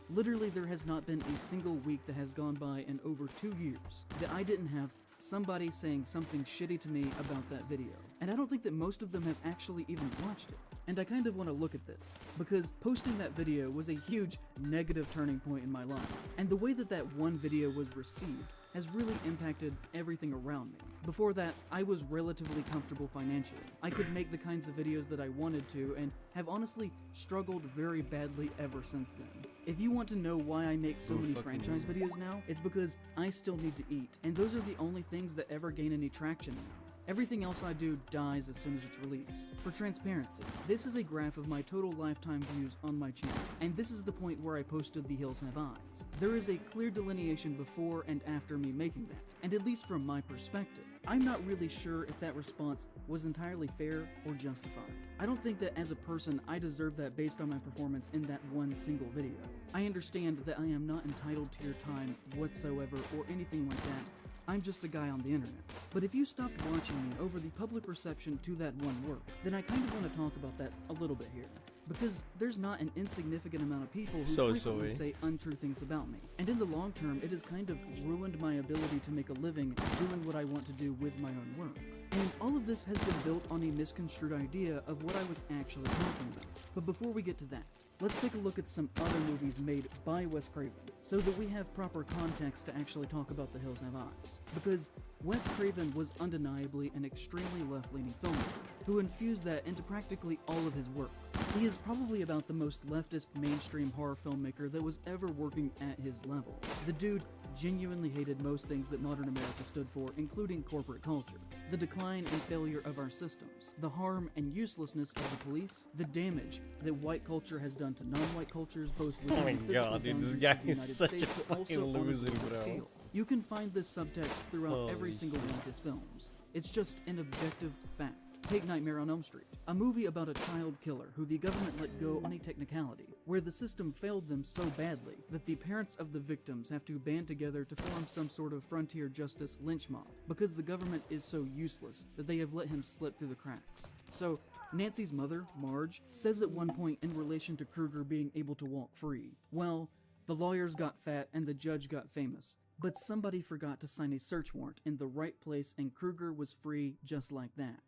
Literally, there has not been a single week that has gone by in over 2 years that I didn't have somebody saying something shitty to me about that video. And I don't think that most of them have actually even watched it. And I kind of want to look at this, because posting that video was a huge negative turning point in my life. And the way that that one video was received has really impacted everything around me. Before that, I was relatively comfortable financially. I could make the kinds of videos that I wanted to, and have honestly struggled very badly ever since then. If you want to know why I make so many franchise videos now, it's because I still need to eat, and those are the only things that ever gain any traction now. Everything else I do dies as soon as it's released. For transparency, this is a graph of my total lifetime views on my channel, and this is the point where I posted The Hills Have Eyes. There is a clear delineation before and after me making that, and at least from my perspective, I'm not really sure if that response was entirely fair or justified. I don't think that as a person I deserve that based on my performance in that one single video. I understand that I am not entitled to your time whatsoever or anything like that. I'm just a guy on the internet. But if you stopped watching me over the public reception to that one work, then I kind of want to talk about that a little bit here. Because there's not an insignificant amount of people who frequently say untrue things about me. And in the long term, it has kind of ruined my ability to make a living doing what I want to do with my own work. And all of this has been built on a misconstrued idea of what I was actually talking about. But before we get to that, let's take a look at some other movies made by Wes Craven, so that we have proper context to actually talk about The Hills Have Eyes. Because Wes Craven was undeniably an extremely left-leaning filmmaker, who infused that into practically all of his work. He is probably about the most leftist mainstream horror filmmaker that was ever working at his level. The dude genuinely hated most things that modern America stood for, including corporate culture, the decline and failure of our systems, the harm and uselessness of the police, the damage that white culture has done to non-white cultures, both within Oh my the physical god, dude, this boundaries guy of the is United such a States, but fucking also on a loser, global bro. scale. You can find this subtext throughout Holy every single one of his films. It's just an objective fact. Take Nightmare on Elm Street, a movie about a child killer who the government let go on a technicality, where the system failed them so badly that the parents of the victims have to band together to form some sort of frontier justice lynch mob, because the government is so useless that they have let him slip through the cracks. So, Nancy's mother, Marge, says at one point in relation to Krueger being able to walk free, well, the lawyers got fat and the judge got famous, but somebody forgot to sign a search warrant in the right place and Krueger was free just like that.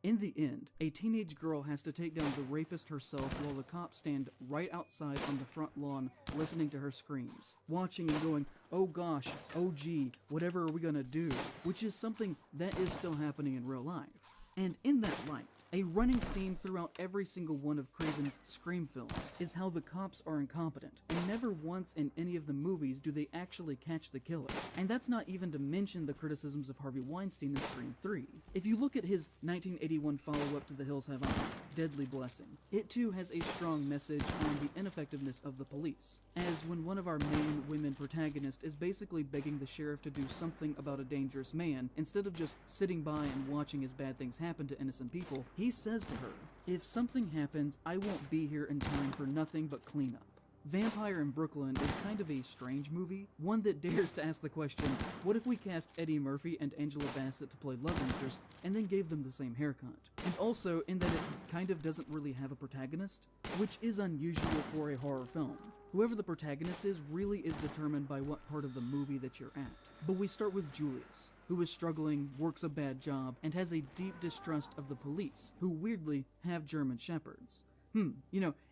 In the end, a teenage girl has to take down the rapist herself while the cops stand right outside on the front lawn listening to her screams, watching and going, oh gosh, oh gee, whatever are we gonna do? Which is something that is still happening in real life. And in that light, a running theme throughout every single one of Craven's Scream films is how the cops are incompetent, and never once in any of the movies do they actually catch the killer. And that's not even to mention the criticisms of Harvey Weinstein in Scream 3. If you look at his 1981 follow-up to The Hills Have Eyes, Deadly Blessing, it too has a strong message on the ineffectiveness of the police, as when one of our main women protagonists is basically begging the sheriff to do something about a dangerous man, instead of just sitting by and watching as bad things happen to innocent people, he says to her, if something happens, I won't be here in time for nothing but cleanup. Vampire in Brooklyn is kind of a strange movie, one that dares to ask the question, what if we cast Eddie Murphy and Angela Bassett to play love interests, and then gave them the same haircut? And also, in that it kind of doesn't really have a protagonist, which is unusual for a horror film. Whoever the protagonist is really is determined by what part of the movie that you're at. But we start with Julius, who is struggling, works a bad job, and has a deep distrust of the police, who weirdly have German Shepherds.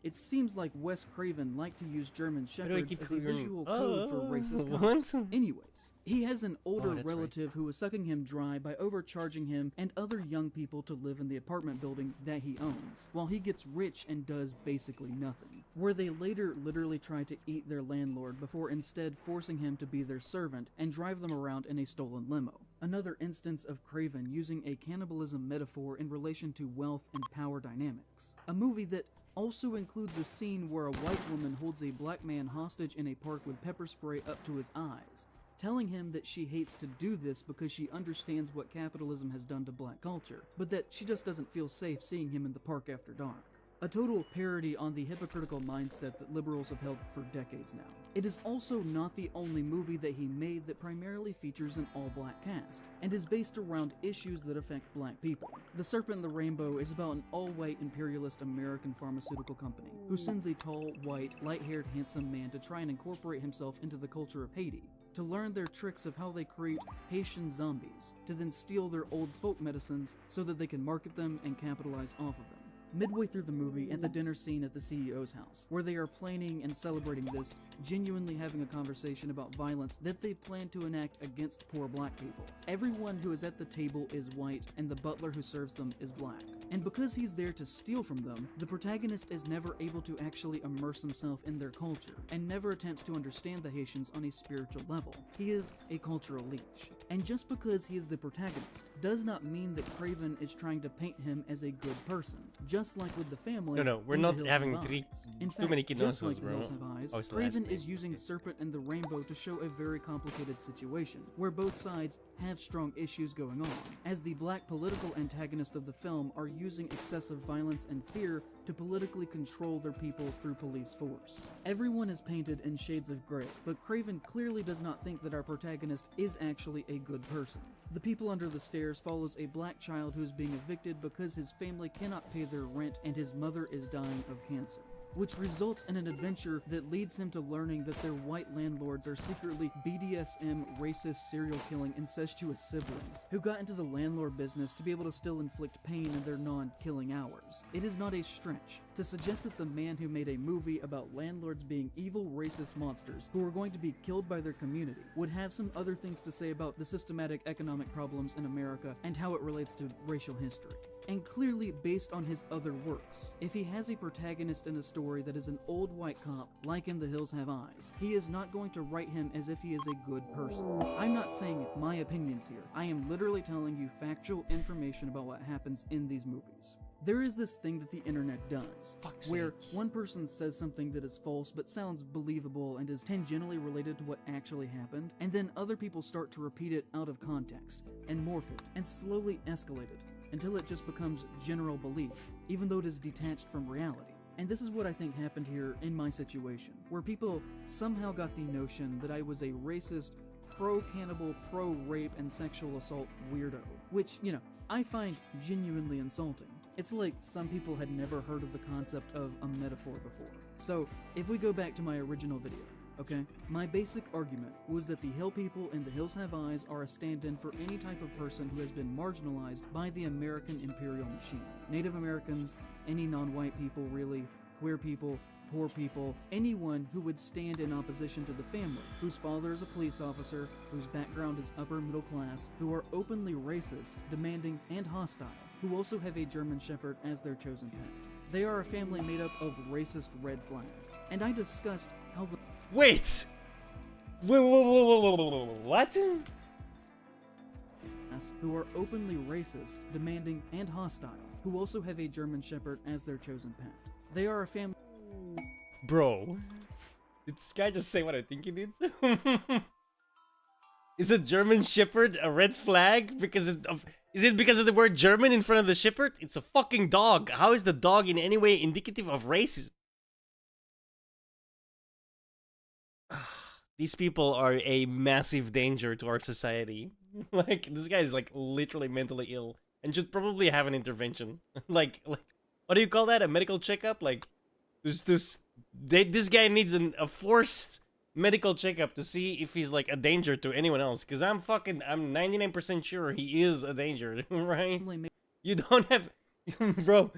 It seems like Wes Craven liked to use German Shepherds as a visual code for racist cops. Anyways, he has an older relative who is sucking him dry by overcharging him and other young people to live in the apartment building that he owns, while he gets rich and does basically nothing, where they later literally try to eat their landlord before instead forcing him to be their servant and drive them around in a stolen limo. Another instance of Craven using a cannibalism metaphor in relation to wealth and power dynamics. A movie that also includes a scene where a white woman holds a black man hostage in a park with pepper spray up to his eyes, telling him that she hates to do this because she understands what capitalism has done to black culture, but that she just doesn't feel safe seeing him in the park after dark. A total parody on the hypocritical mindset that liberals have held for decades now. It is also not the only movie that he made that primarily features an all-black cast, and is based around issues that affect black people. The Serpent and the Rainbow is about an all-white imperialist American pharmaceutical company who sends a tall, white, light-haired, handsome man to try and incorporate himself into the culture of Haiti, to learn their tricks of how they create Haitian zombies, to then steal their old folk medicines so that they can market them and capitalize off of them. Midway through the movie, at the dinner scene at the CEO's house, where they are planning and celebrating this, genuinely having a conversation about violence that they plan to enact against poor black people. Everyone who is at the table is white, and the butler who serves them is black. And because he's there to steal from them, the protagonist is never able to actually immerse himself in their culture, and never attempts to understand the Haitians on a spiritual level. He is a cultural leech. And just because he is the protagonist, does not mean that Craven is trying to paint him as a good person. Just like with the family. No, we're in not The Hills having Have three Eyes. In too fact, many just like kidnappers, The bro. Hills Have Eyes, Oh, it's the Craven last is using Serpent and the Rainbow to show a very complicated situation, where both sides have strong issues going on, as the black political antagonist of the film are using excessive violence and fear to politically control their people through police force. Everyone is painted in shades of gray, but Craven clearly does not think that our protagonist is actually a good person. The People Under the Stairs follows a black child who is being evicted because his family cannot pay their rent and his mother is dying of cancer. which results in an adventure that leads him to learning that their white landlords are secretly BDSM, racist, serial killing, incestuous siblings who got into the landlord business to be able to still inflict pain in their non-killing hours. It is not a stretch to suggest that the man who made a movie about landlords being evil, racist monsters who are going to be killed by their community would have some other things to say about the systematic economic problems in America and how it relates to racial history. And clearly based on his other works. If he has a protagonist in a story that is an old white cop, like in The Hills Have Eyes, he is not going to write him as if he is a good person. I'm not saying my opinions here. I am literally telling you factual information about what happens in these movies. There is this thing that the internet does, where one person says something that is false but sounds believable and is tangentially related to what actually happened, and then other people start to repeat it out of context, and morph it, and slowly escalate it, until it just becomes general belief, even though it is detached from reality. And this is what I think happened here in my situation, where people somehow got the notion that I was a racist, pro-cannibal, pro-rape and sexual assault weirdo, which, you know, I find genuinely insulting. It's like some people had never heard of the concept of a metaphor before. So, if we go back to my original video, okay? My basic argument was that the Hill people in The Hills Have Eyes are a stand-in for any type of person who has been marginalized by the American imperial machine. Native Americans, any non-white people really, queer people, poor people, anyone who would stand in opposition to the family, whose father is a police officer, whose background is upper middle class, who are openly racist, demanding, and hostile, who also have a German Shepherd as their chosen pet. They are a family made up of racist red flags, and I discussed how the— Wait! What? Who are openly racist, demanding, and hostile, who also have a German Shepherd as their chosen pet. They are a family— Bro, did this guy just say what I think he did? Is a German Shepherd a red flag because is it because of the word German in front of the Shepherd? It's a fucking dog. How is the dog in any way indicative of racism? These people are a massive danger to our society. Like, this guy is like literally mentally ill and should probably have an intervention. like what do you call that? A medical checkup? Like, this guy needs a forced medical checkup to see if he's like a danger to anyone else. Cause I'm 99% sure he is a danger, right? You don't have, bro.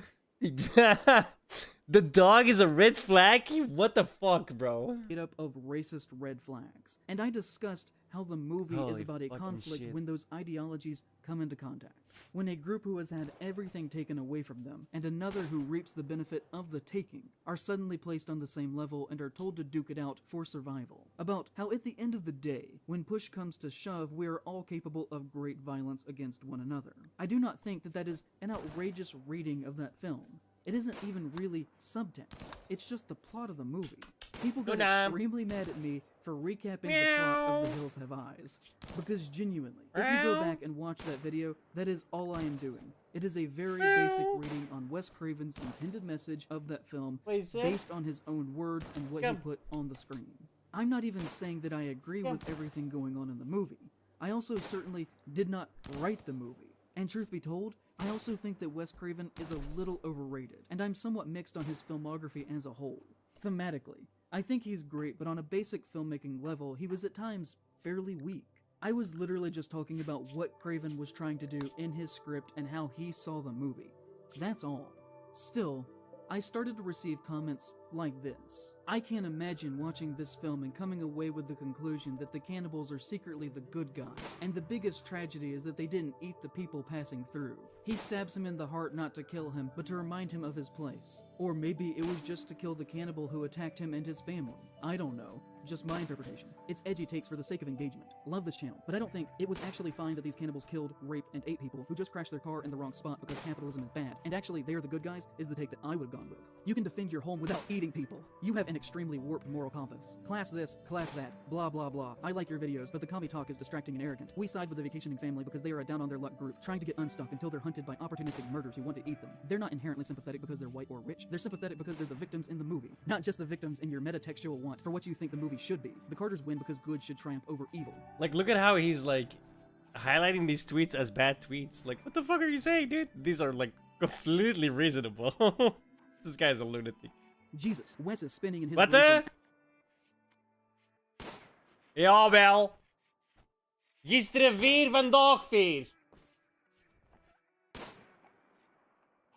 The dog is a red flag? What the fuck, bro? Made up of racist red flags. And I discussed how the movie is about a conflict when those ideologies come into contact. When a group who has had everything taken away from them, and another who reaps the benefit of the taking, are suddenly placed on the same level and are told to duke it out for survival. About how at the end of the day, when push comes to shove, we are all capable of great violence against one another. I do not think that that is an outrageous reading of that film. It isn't even really subtext. It's just the plot of the movie. People got extremely mad at me for recapping the plot of The Hills Have Eyes. Because genuinely, if you go back and watch that video, that is all I am doing. It is a very basic reading on Wes Craven's intended message of that film based on his own words and what he put on the screen. I'm not even saying that I agree with everything going on in the movie. I also certainly did not write the movie. And truth be told, I also think that Wes Craven is a little overrated, and I'm somewhat mixed on his filmography as a whole. Thematically, I think he's great, but on a basic filmmaking level, he was at times fairly weak. I was literally just talking about what Craven was trying to do in his script and how he saw the movie. That's all. Still, I started to receive comments like this. I can't imagine watching this film and coming away with the conclusion that the cannibals are secretly the good guys, and the biggest tragedy is that they didn't eat the people passing through. He stabs him in the heart not to kill him, but to remind him of his place. Or maybe it was just to kill the cannibal who attacked him and his family. I don't know. Just my interpretation. It's edgy takes for the sake of engagement. Love this channel, but I don't think it was actually fine that these cannibals killed, raped, and ate people who just crashed their car in the wrong spot because capitalism is bad, and actually they're the good guys is the take that I would have gone with. You can defend your home without eating people. You have an extremely warped moral compass. Class this, class that, blah blah blah. I like your videos, but the commie talk is distracting and arrogant. We side with the vacationing family because they are a down on their luck group, trying to get unstuck until they're hunted by opportunistic murderers who want to eat them. They're not inherently sympathetic because they're white or rich. They're sympathetic because they're the victims in the movie, not just the victims in your metatextual want for what you think the movie should be. The Carters win because good should triumph over evil. Like, look at how he's like highlighting these tweets as bad tweets. Like, what the fuck are you saying, dude? These are like completely reasonable. This guy's a lunatic. Jesus, Wes is spinning in his Wat grave Jawel. Gisteren 4, vandaag 4.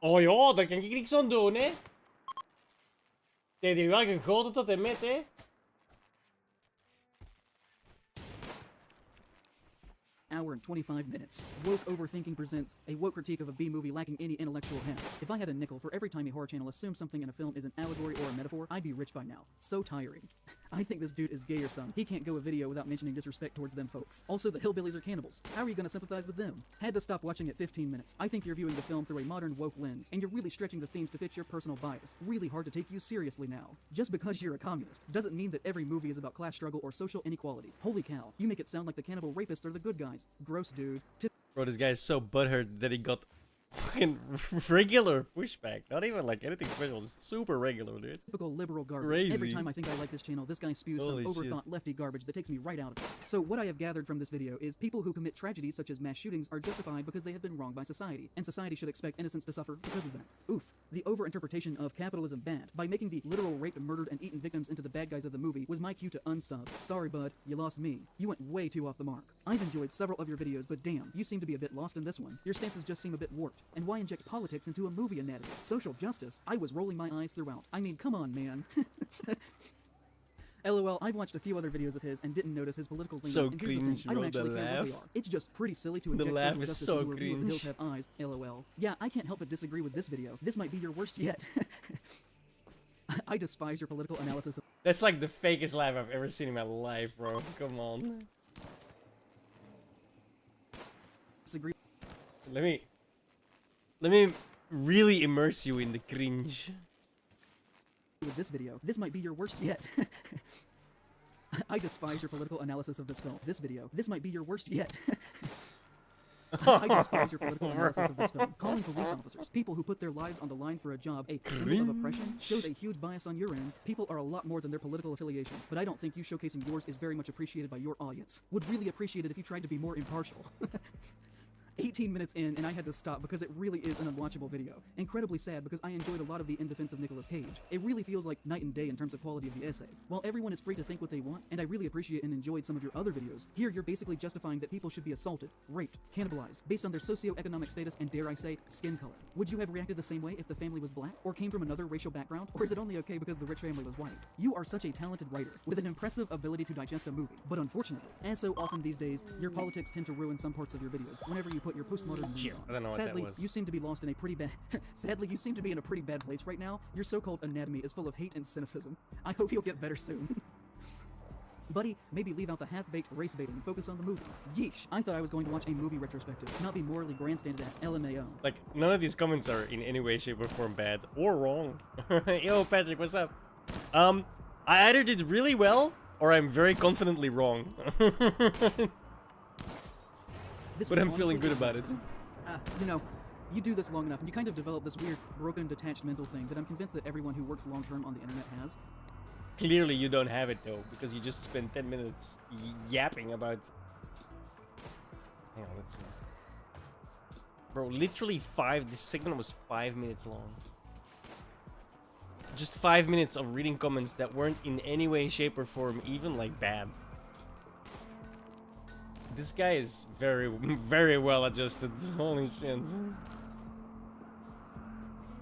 Oh ja, daar kan ik niks aan doen, hè. Het heeft hier wel gegoten tot en met, hè. hour and 25 minutes. Woke Overthinking presents a woke critique of a B-movie lacking any intellectual heft. If I had a nickel for every time a horror channel assumes something in a film is an allegory or a metaphor, I'd be rich by now. So tiring. I think this dude is gay or something. He can't go a video without mentioning disrespect towards them folks. Also, the hillbillies are cannibals. How are you gonna sympathize with them? Had to stop watching at 15 minutes. I think you're viewing the film through a modern woke lens, and you're really stretching the themes to fit your personal bias. Really hard to take you seriously now. Just because you're a communist doesn't mean that every movie is about class struggle or social inequality. Holy cow, you make it sound like the cannibal rapists are the good guys. Gross, dude. Bro, this guy is so butthurt that he got fucking regular pushback. Not even like anything special, just super regular, dude. Typical liberal garbage. Crazy. Every time I think I like this channel, this guy spews Holy some shit. overthought lefty garbage that takes me right out of it. So what I have gathered from this video is people who commit tragedies such as mass shootings are justified because they have been wronged by society, and society should expect innocents to suffer because of that. Oof. The overinterpretation of capitalism bad by making the literal raped, murdered, and eaten victims into the bad guys of the movie was my cue to unsub. Sorry, bud, you lost me. You went way too off the mark. I've enjoyed several of your videos, but damn, you seem to be a bit lost in this one. Your stances just seem a bit warped. And why inject politics into a movie anatomy? Social justice? I was rolling my eyes throughout. I mean, come on, man. LOL, I've watched a few other videos of his and didn't notice his political leanings. So And here's the thing, cringe, I don't bro, the actually care what they laugh. are. It's just pretty silly to The inject laugh social is justice so into a review of The Hills cringe. Have Eyes. LOL. Yeah, I can't help but disagree with this video. This might be your worst yet. I despise your political analysis of That's like the fakest laugh I've ever seen in my life, bro. Come on. disagree. Let me really immerse you in the cringe. With this video. This might be your worst yet. I despise your political analysis of this film. This video. This might be your worst yet. I despise your political analysis of this film. Calling police officers, people who put their lives on the line for a job, a symbol of oppression, shows a huge bias on your end. People are a lot more than their political affiliation, but I don't think you showcasing yours is very much appreciated by your audience. Would really appreciate it if you tried to be more impartial. 18 minutes in, and I had to stop because it really is an unwatchable video. Incredibly sad because I enjoyed a lot of the In Defense of Nicolas Cage. It really feels like night and day in terms of quality of the essay. While everyone is free to think what they want, and I really appreciate and enjoyed some of your other videos, here you're basically justifying that people should be assaulted, raped, cannibalized, based on their socioeconomic status and, dare I say, skin color. Would you have reacted the same way if the family was black, or came from another racial background, or is it only okay because the rich family was white? You are such a talented writer, with an impressive ability to digest a movie, but unfortunately, as so often these days, your politics tend to ruin some parts of your videos whenever you put your postmodern lens on. I don't know what that Sadly, was. you seem to be lost in a pretty bad Sadly, you seem to be in a pretty bad place right now. Your so-called anatomy is full of hate and cynicism. I hope you'll get better soon. Buddy, maybe leave out the half-baked race baiting and focus on the movie. Yeesh, I thought I was going to watch a movie retrospective, not be morally grandstanded at LMAO. Like, none of these comments are in any way, shape, or form bad or wrong. Yo, Patrick, what's up? I either did really well or I'm very confidently wrong. This But was I'm feeling honestly good about it. exhausting. You know, you do this long enough and you kind of develop this weird, broken, detached mental thing that I'm convinced that everyone who works long-term on the internet has. Clearly you don't have it though, because you just spent 10 minutes yapping about... Hang on, let's see. Bro, literally this segment was 5 minutes long. Just 5 minutes of reading comments that weren't in any way, shape, or form even like bad. This guy is very, very well adjusted. Holy shit.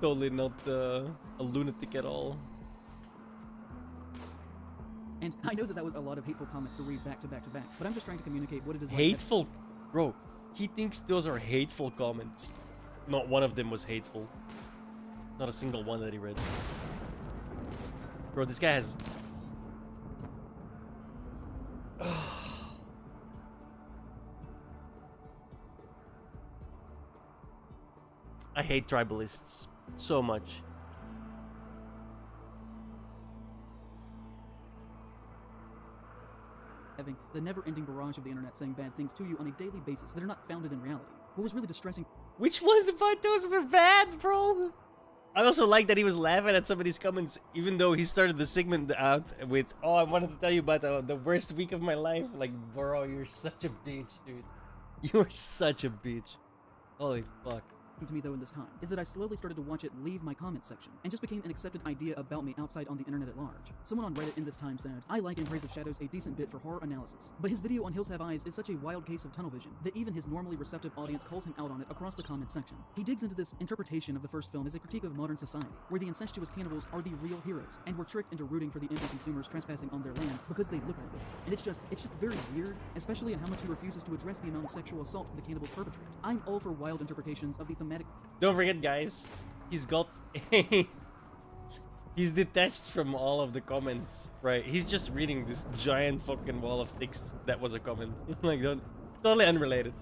Totally not a lunatic at all. And I know that that was a lot of hateful comments to read back to back to back, but I'm just trying to communicate what it is like. Hateful? Bro, he thinks those are hateful comments. Not one of them was hateful. Not a single one that he read. Bro, this guy has... I hate tribalists so much. Having the never-ending barrage of the internet saying bad things to you on a daily basis that are not founded in reality. What was really distressing... Which ones about those were bad, bro? I also like that he was laughing at some of these comments, even though he started the segment out with, "Oh, I wanted to tell you about the worst week of my life." Like, bro, you're such a bitch, dude. You're such a bitch. Holy fuck. to me though in this time is that I slowly started to watch it leave my comment section and just became an accepted idea about me outside on the internet at large. Someone on Reddit in this time said, I like In Praise of Shadows a decent bit for horror analysis, but his video on Hills Have Eyes is such a wild case of tunnel vision that even his normally receptive audience calls him out on it across the comment section. He digs into this interpretation of the first film as a critique of modern society, where the incestuous cannibals are the real heroes, and we're tricked into rooting for the empty consumers trespassing on their land because they look like this. And it's just very weird, especially in how much he refuses to address the amount of sexual assault the cannibals perpetrate. I'm all for wild interpretations of the thematic. Don't forget, guys, he's got he's detached from all of the comments, right? He's just reading this giant fucking wall of text that was a comment. Like, totally unrelated.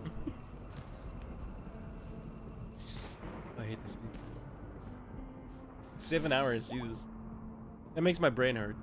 I hate this video. 7 hours, Jesus. That makes my brain hurt.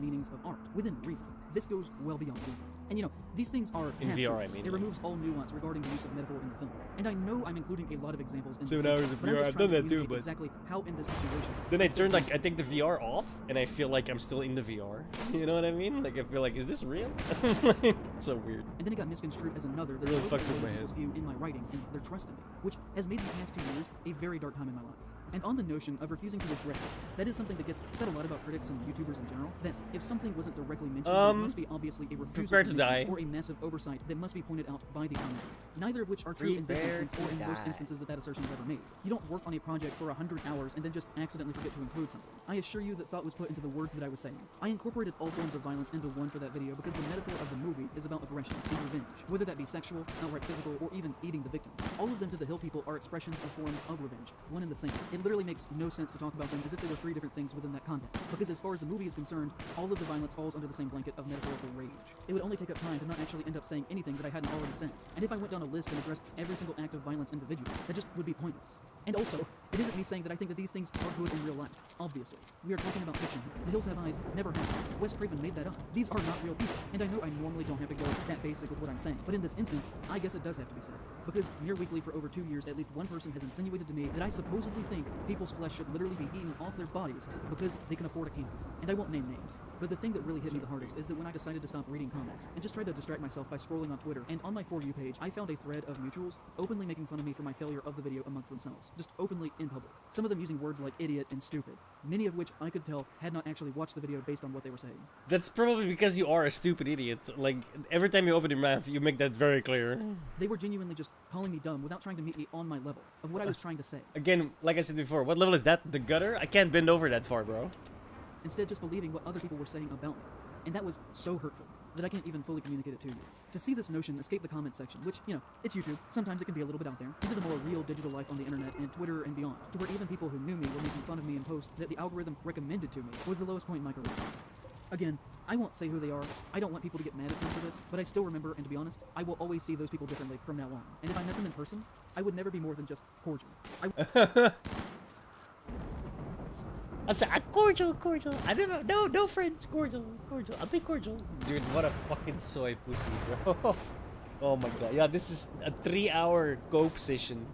Meanings of art within reason. This goes well beyond reason. And you know, these things are in VR, I mean. It removes all nuance regarding the use of metaphor in the film. And I know I'm including a lot of examples in 7 this hours of VR, I've done that too, but exactly how in this situation. Then I turned I take the VR off and I feel like I'm still in the VR. You know what I mean? Like I feel like, is this real? It's so weird. And then it got misconstrued as another that really fucks with my people's view in my writing and their trust in me, which has made the past 2 years a very dark time in my life. And on the notion of refusing to address it, that is something that gets said a lot about critics and YouTubers in general, that if something wasn't directly mentioned, then it must be obviously a refusal to mention or a massive oversight that must be pointed out by the commenter. Neither of which are true in this instance or in most instances that assertion is ever made. You don't work on a project for 100 hours and then just accidentally forget to include something. I assure you that thought was put into the words that I was saying. I incorporated all forms of violence into one for that video because the metaphor of the movie is about aggression and revenge, whether that be sexual, outright physical, or even eating the victims. All of them to the Hill people are expressions of forms of revenge, one and the same. It literally makes no sense to talk about them as if they were 3 different things within that context, because as far as the movie is concerned, all of the violence falls under the same blanket of metaphorical rage. It would only take up time to not actually end up saying anything that I hadn't already said, and if I went down a list and addressed every single act of violence individually, that just would be pointless. And also, it isn't me saying that I think that these things are good in real life. Obviously, we are talking about fiction here. The Hills Have Eyes never happened. Wes Craven made that up. These are not real people, and I know I normally don't have to go that basic with what I'm saying, but in this instance, I guess it does have to be said, because near weekly for over 2 years, at least one person has insinuated to me that I supposedly think people's flesh should literally be eaten off their bodies because they can afford a cannibal. And I won't name names, but the thing that really hit me the hardest is that when I decided to stop reading comments and just tried to distract myself by scrolling on Twitter, and on my For You page, I found a thread of mutuals openly making fun of me for my failure of the video amongst themselves, just openly in public. Some of them using words like idiot and stupid, many of which I could tell had not actually watched the video based on what they were saying. That's probably because you are a stupid idiot. Like, every time you open your mouth, you make that very clear. They were genuinely just calling me dumb without trying to meet me on my level of what I was trying to say. Again, like I said before, what level is that? The gutter? I can't bend over that far, bro. Instead, just believing what other people were saying about me. And that was so hurtful that I can't even fully communicate it to you. To see this notion escape the comment section, which, you know, it's YouTube, sometimes it can be a little bit out there, into the more real digital life on the internet and Twitter and beyond, to where even people who knew me were making fun of me in posts that the algorithm recommended to me, was the lowest point in my career. Again, I won't say who they are. I don't want people to get mad at me for this, but I still remember, and to be honest, I will always see those people differently from now on. And if I met them in person, I would never be more than just cordial. I said, cordial. I don't know, no friends, cordial. I'll be cordial. Dude, what a fucking soy pussy, bro. Oh my god. Yeah, this is a 3-hour cope session.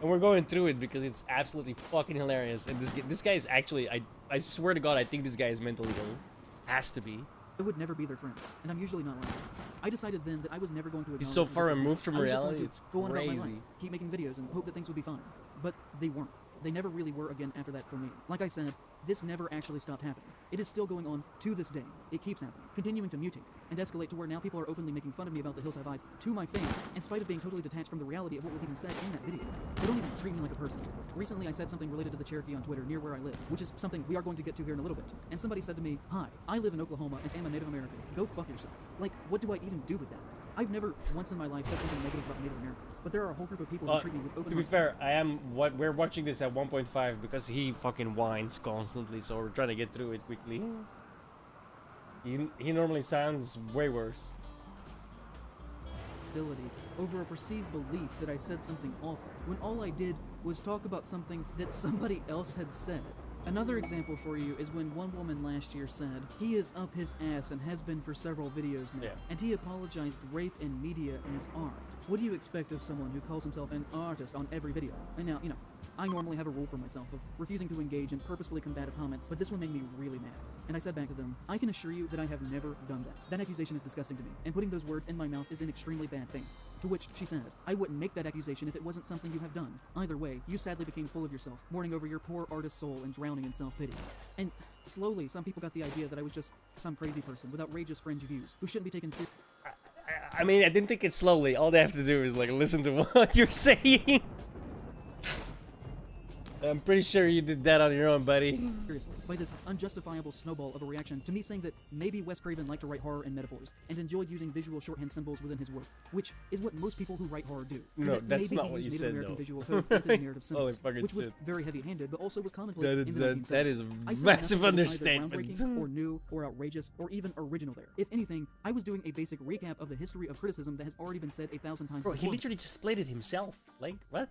And we're going through it because it's absolutely fucking hilarious. And this guy is actually, I swear to god, I think this guy is mentally ill. Has to be. I would never be their friend, and I'm usually not like that. I decided then that I was never going to. He's so far removed from reality, it's go on about my crazy. life, keep making videos, and hope that things would be fine. But they weren't. They never really were again after that for me. Like I said, this never actually stopped happening. It is still going on to this day. It keeps happening, continuing to mutate and escalate to where now people are openly making fun of me about the Hills Have Eyes to my face, in spite of being totally detached from the reality of what was even said in that video. They don't even treat me like a person. Recently, I said something related to the Cherokee on Twitter near where I live, which is something we are going to get to here in a little bit. And somebody said to me, "Hi, I live in Oklahoma and am a Native American. Go fuck yourself." Like, what do I even do with that? I've never once in my life said something negative about Native Americans, but there are a whole group of people who treat me with open To be fair, we're watching this at 1.5 because he fucking whines constantly, so we're trying to get through it quickly. He normally sounds way worse. Hostility over a perceived belief that I said something awful, when all I did was talk about something that somebody else had said. Another example for you is when one woman last year said, "He is up his ass and has been for several videos now, and he apologized rape in media as art." what do you expect of someone who calls himself an artist on every video? And now, I normally have a rule for myself of refusing to engage in purposefully combative comments, but this one made me really mad. And I said back to them, I can assure you that I have never done that. That accusation is disgusting to me, and putting those words in my mouth is an extremely bad thing. To which she said, I wouldn't make that accusation if it wasn't something you have done. Either way, you sadly became full of yourself, mourning over your poor artist soul and drowning in self-pity. And slowly, some people got the idea that I was just some crazy person with outrageous fringe views who shouldn't be taken seriously. I mean, I didn't think it slowly. All they have to do is like listen to what you're saying. I'm pretty sure you did that on your own, buddy. Seriously, by this unjustifiable snowball of a reaction to me saying that maybe Wes Craven liked to write horror and metaphors and enjoyed using visual shorthand symbols within his work, which is what most people who write horror do. No, and that's maybe not he what used you Native said, American though. visual codes instead of narrative symbols, fucking which was shit. very heavy-handed, but also was commonplace That in is- the 1970s. that is I said massive nothing that was either understatement. groundbreaking or new or outrageous or even original there. If anything, I was doing a basic recap of the history of criticism that has already been said 1,000 times Bro, he before. literally just played it himself. Like, what?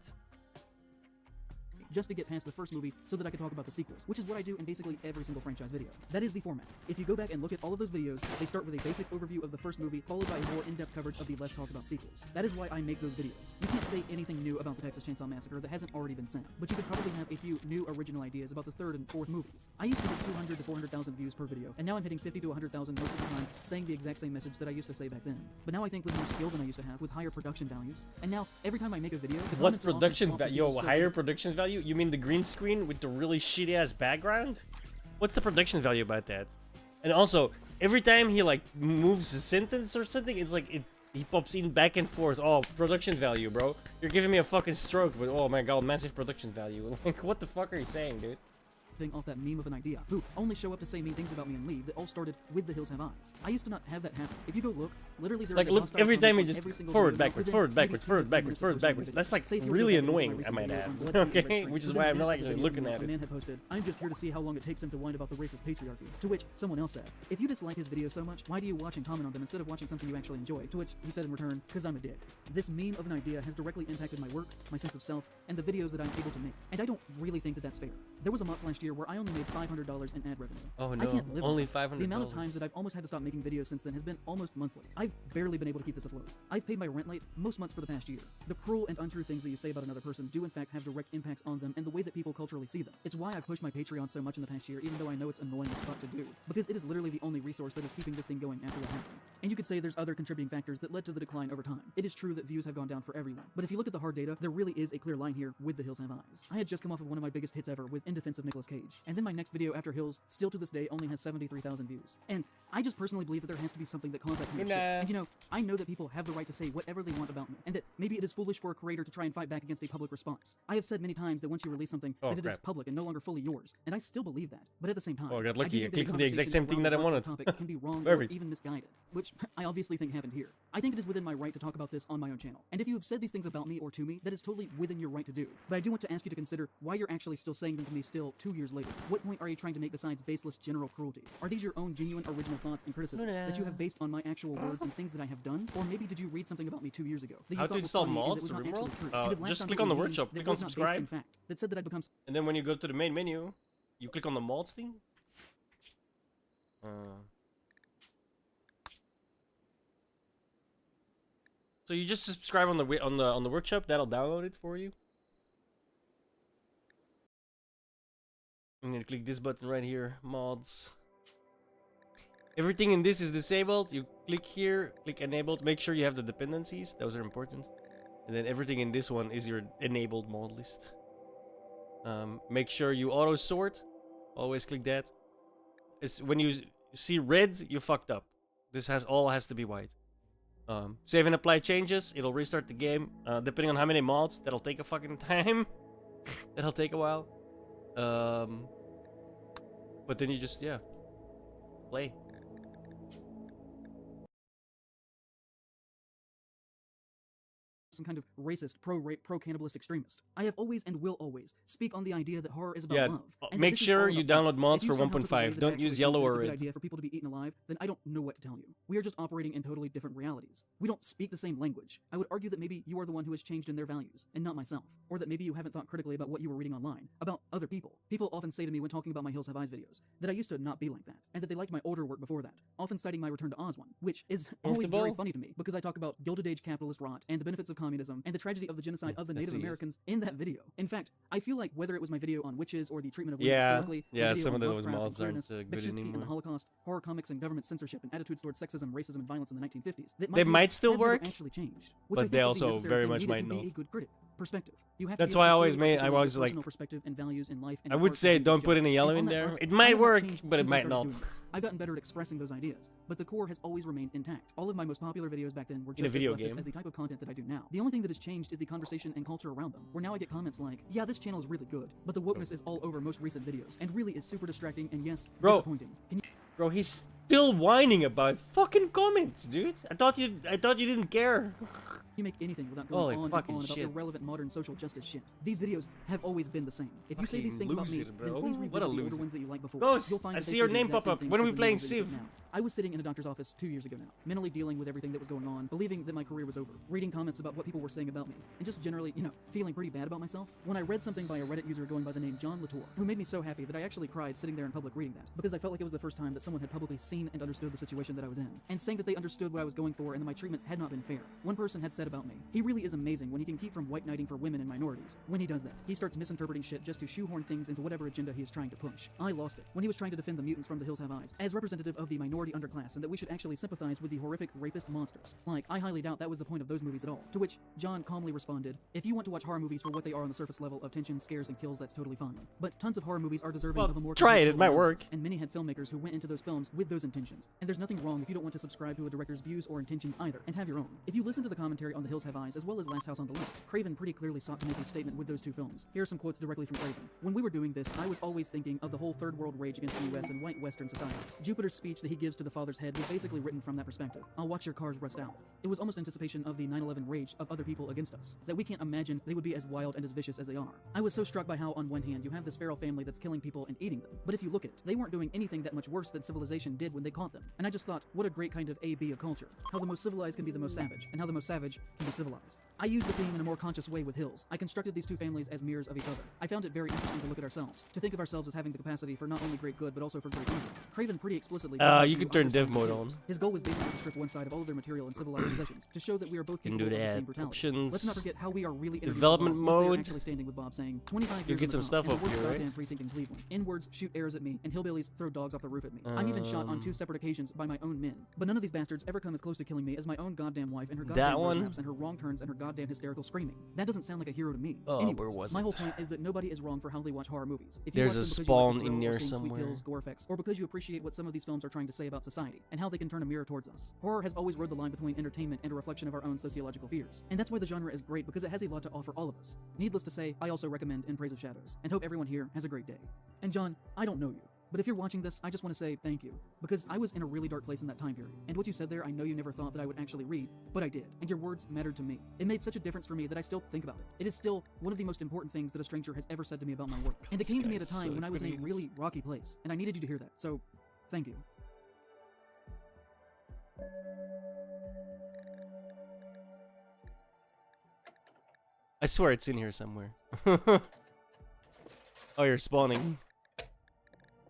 Just to get past the first movie so that I could talk about the sequels, which is what I do in basically every single franchise video. That is the format. If you go back and look at all of those videos, they start with a basic overview of the first movie, followed by a more in-depth coverage of the less talked about sequels. That is why I make those videos. You can't say anything new about the Texas Chainsaw Massacre that hasn't already been said, but you could probably have a few new original ideas about the third and fourth movies. I used to get 200 to 400,000 views per video, and now I'm hitting 50 to 100,000 most of the time, saying the exact same message that I used to say back then. But now I think with more skill than I used to have, with higher production values, and now every time I make a video, the What comments are often production soft and value? Yo, people still higher production value? You mean the green screen with the really shitty ass background? What's the production value about that? And also, every time he like moves a sentence or something, it's like he pops in back and forth. Oh, production value, bro. You're giving me a fucking stroke, but oh my god, massive production value. Like, what the fuck are you saying, dude? thing off that meme of an idea, who only show up to say mean things about me and leave, that all started with The Hills Have Eyes. I used to not have that happen. If you go look, literally there's Like, a look, hostile every time comment he on just every single forward, video backwards, within forward, maybe backwards, 2 to forward, 3 backwards, minutes of forward, posting backwards. the That's like video. Say if you really look at my annoying, I recent might video add. on what's Okay, restraint, which is within why the I'm not video actually on looking a at it. man had posted, I'm just here to see how long it takes him to whine about the racist patriarchy. To which someone else said, if you dislike his videos so much, why do you watch and comment on them instead of watching something you actually enjoy? To which he said in return, because I'm a dick. This meme of an idea has directly impacted my work, my sense of self, and the videos that I'm able to make. And I don't really think that that's fair. There was a month last year where I only made $500 in ad revenue. Oh I no, can't live only on that. The amount of $500. times that I've almost had to stop making videos since then has been almost monthly. I've barely been able to keep this afloat. I've paid my rent late most months for the past year. The cruel and untrue things that you say about another person do in fact have direct impacts on them and the way that people culturally see them. It's why I've pushed my Patreon so much in the past year, even though I know it's annoying as fuck to do. Because it is literally the only resource that is keeping this thing going after what happened. And you could say there's other contributing factors that led to the decline over time. It is true that views have gone down for everyone. But if you look at the hard data, there really is a clear line here with The Hills Have Eyes. I had just come off of one of my biggest hits ever with In Defense of Nicolas Cage. And then my next video after Hills, still to this day, only has 73,000 views. And I just personally believe that there has to be something that caused that kind of shit. And you know, I know that people have the right to say whatever they want about me, and that maybe it is foolish for a creator to try and fight back against a public response. I have said many times that once you release something, Oh, that it is crap. public and no longer fully yours, and I still believe that. But at the same time, Oh, I got I do lucky. I think that a clicked on the exact conversation same thing around that I a wanted. topic can be wrong or Perfect. even misguided, which I obviously think happened here. I think it is within my right to talk about this on my own channel. And if you have said these things about me or to me, that is totally within your right to do. But I do want to ask you to consider why you're actually still saying them to me still 2 years later. What point are you trying to make besides baseless general cruelty? Are these your own genuine original thoughts and criticisms that you have based on my actual words and things that I have done? Or maybe did you read something about me 2 years ago that you How thought to was install funny and that mods was to not actually RimWorld? true? And have latched Just onto click a on the meme workshop, that click on was not based in subscribe. fact, that said that I'd become And then when you go to the main menu, you click on the mods thing. So you just subscribe on the workshop. That'll download it for you. And then click this button right here, mods. Everything in this is disabled. You click here, click enabled. Make sure you have the dependencies. Those are important. And then everything in this one is your enabled mod list. Make sure you auto sort. Always click that. It's when you see red, you fucked up. This has to be white. Save and apply changes. It'll restart the game. Depending on how many mods, that'll take a fucking time. That'll take a while. But then you just play. some kind of racist, pro-rape, pro-cannibalist extremist. I have always and will always speak on the idea that horror is about Yeah, love. and that make this is sure all you about download love. mods If you for somehow took away 1.5. that Don't actually use think yellow that or it's a good red. idea for people to be eaten alive, then I don't know what to tell you. We are just operating in totally different realities. We don't speak the same language. I would argue that maybe you are the one who has changed in their values, and not myself. Or that maybe you haven't thought critically about what you were reading online, about other people. People often say to me when talking about my Hills Have Eyes videos, that I used to not be like that, and that they liked my older work before that, often citing my Return to Oz one, which is always very Comfortable? funny to me, because I talk about Gilded Age capitalist rot, and the benefits of communism, and the tragedy of the genocide of the Native That's easy. Americans in that video. In fact, I feel like whether it was my video on witches or the treatment of women Yeah, historically, my yeah, video some on of those Lovecraft and mods aren't queerness, good Beksinski and the anymore. Holocaust, horror comics and government censorship and attitudes towards sexism, racism, and violence in the 1950s, that my They views might still have never work, actually changed, which but I think they is the also necessary very thing much needed might to be not. a good critic. Perspective. You have That's to be why I able to always clearly made- I articulate was your like- personal perspective and values in life and I in would art say and don't music. put any yellow And in on that there. front, It I might have not work, changed but it since I might started not. doing this. I've gotten better at expressing those ideas, but the core has always remained intact. All of my most popular videos back then were In a just video as leftist game. as the type of content that I do now. The only thing that has changed is the conversation and culture around them, where now I get comments like, yeah, this channel is really good, but the wokeness is all over most recent videos, and really is super distracting and yes, Bro. disappointing. Can you Bro, he's still whining about fucking comments, dude. I thought you didn't care. You make anything without Holy going on fucking and on about shit. irrelevant modern social justice shit. These videos have always been the same. If you say these Fucking things about me, loser, bro. then please What revisit a the older loser. ones that you liked before. Ghost, You'll find I that see they your the name exact pop same up. things When are as we the playing videos that you get Civ? now. I was sitting in a doctor's office 2 years ago now, mentally dealing with everything that was going on, believing that my career was over, reading comments about what people were saying about me, and just generally, feeling pretty bad about myself, when I read something by a Reddit user going by the name John Latour, who made me so happy that I actually cried sitting there in public reading that, because I felt like it was the first time that someone had publicly seen and understood the situation that I was in, and saying that they understood what I was going for and that my treatment had not been fair. One person had said about me, he really is amazing when he can keep from white knighting for women and minorities. When he does that, he starts misinterpreting shit just to shoehorn things into whatever agenda he is trying to push. I lost it when he was trying to defend the mutants from The Hills Have Eyes as representative of the minority underclass, and that we should actually sympathize with the horrific rapist monsters. Like, I highly doubt that was the point of those movies at all. To which John calmly responded, if you want to watch horror movies for what they are on the surface level of tension, scares, and kills, that's totally fine. But tons of horror movies are deserving Well, of a more try it, it contextual might analysis, work. and many had filmmakers who went into those films with those intentions. And there's nothing wrong if you don't want to subscribe to a director's views or intentions either, and have your own. If you listen to the commentary on The Hills Have Eyes as well as Last House on the Left, Craven pretty clearly sought to make a statement with those two films. Here are some quotes directly from Craven. When we were doing this, I was always thinking of the whole third world rage against the US and white Western society. Jupiter's speech that he gives to the father's head was basically written from that perspective. I'll watch your cars rust out. It was almost anticipation of the 9/11 rage of other people against us, that we can't imagine they would be as wild and as vicious as they are. I was so struck by how, on one hand, you have this feral family that's killing people and eating them, but if you look at it, they weren't doing anything that much worse than civilization did when they caught them. And I just thought, what a great kind of A-B of culture. How the most civilized can be the most savage, and how the most savage can be civilized. I used the theme in a more conscious way with Hills. I constructed these two families as mirrors of each other. I found it very interesting to look at ourselves, to think of ourselves as having the capacity for not only great good, but also for great evil. Craven pretty explicitly You can turn dev mode on. His goal was basically to strip one side of all of their material and civilized possessions, to show that we are both Can capable do of the that. same brutality. Options. Let's not forget how we are really introduced Development to Bob once they are mode. actually standing with Bob saying, 25 You'll years get on some the stuff top, up in the worst here, right? goddamn precinct in Cleveland. N-words shoot arrows at me, and hillbillies throw dogs off the roof at me. I'm even shot on 2 separate occasions by my own men. But none of these bastards ever come as close to killing me as my own goddamn wife and her That goddamn one? snaps and her wrong turns and her goddamn hysterical screaming. That doesn't sound like a hero to me. Oh, Anyways, where was my it? whole point is that nobody is wrong for how they watch horror movies. If you There's watch a them because you spawn like the in thrill there or seeing sweet somewhere. kills, gore effects, or because you appreciate what some of these films are trying to say about society and how they can turn a mirror towards us. Horror has always rode the line between entertainment and a reflection of our own sociological fears. And that's why the genre is great, because it has a lot to offer all of us. Needless to say, I also recommend In Praise of Shadows, and hope everyone here has a great day. And John, I don't know you, but if you're watching this, I just want to say thank you, because I was in a really dark place in that time period. And what you said there, I know you never thought that I would actually read, but I did, and your words mattered to me. It made such a difference for me that I still think about it. It is still one of the most important things that a stranger has ever said to me about my work. And it came to me at a time when I was in a really rocky place, and I needed you to hear that, so thank you. I swear it's in here somewhere. Oh, you're spawning.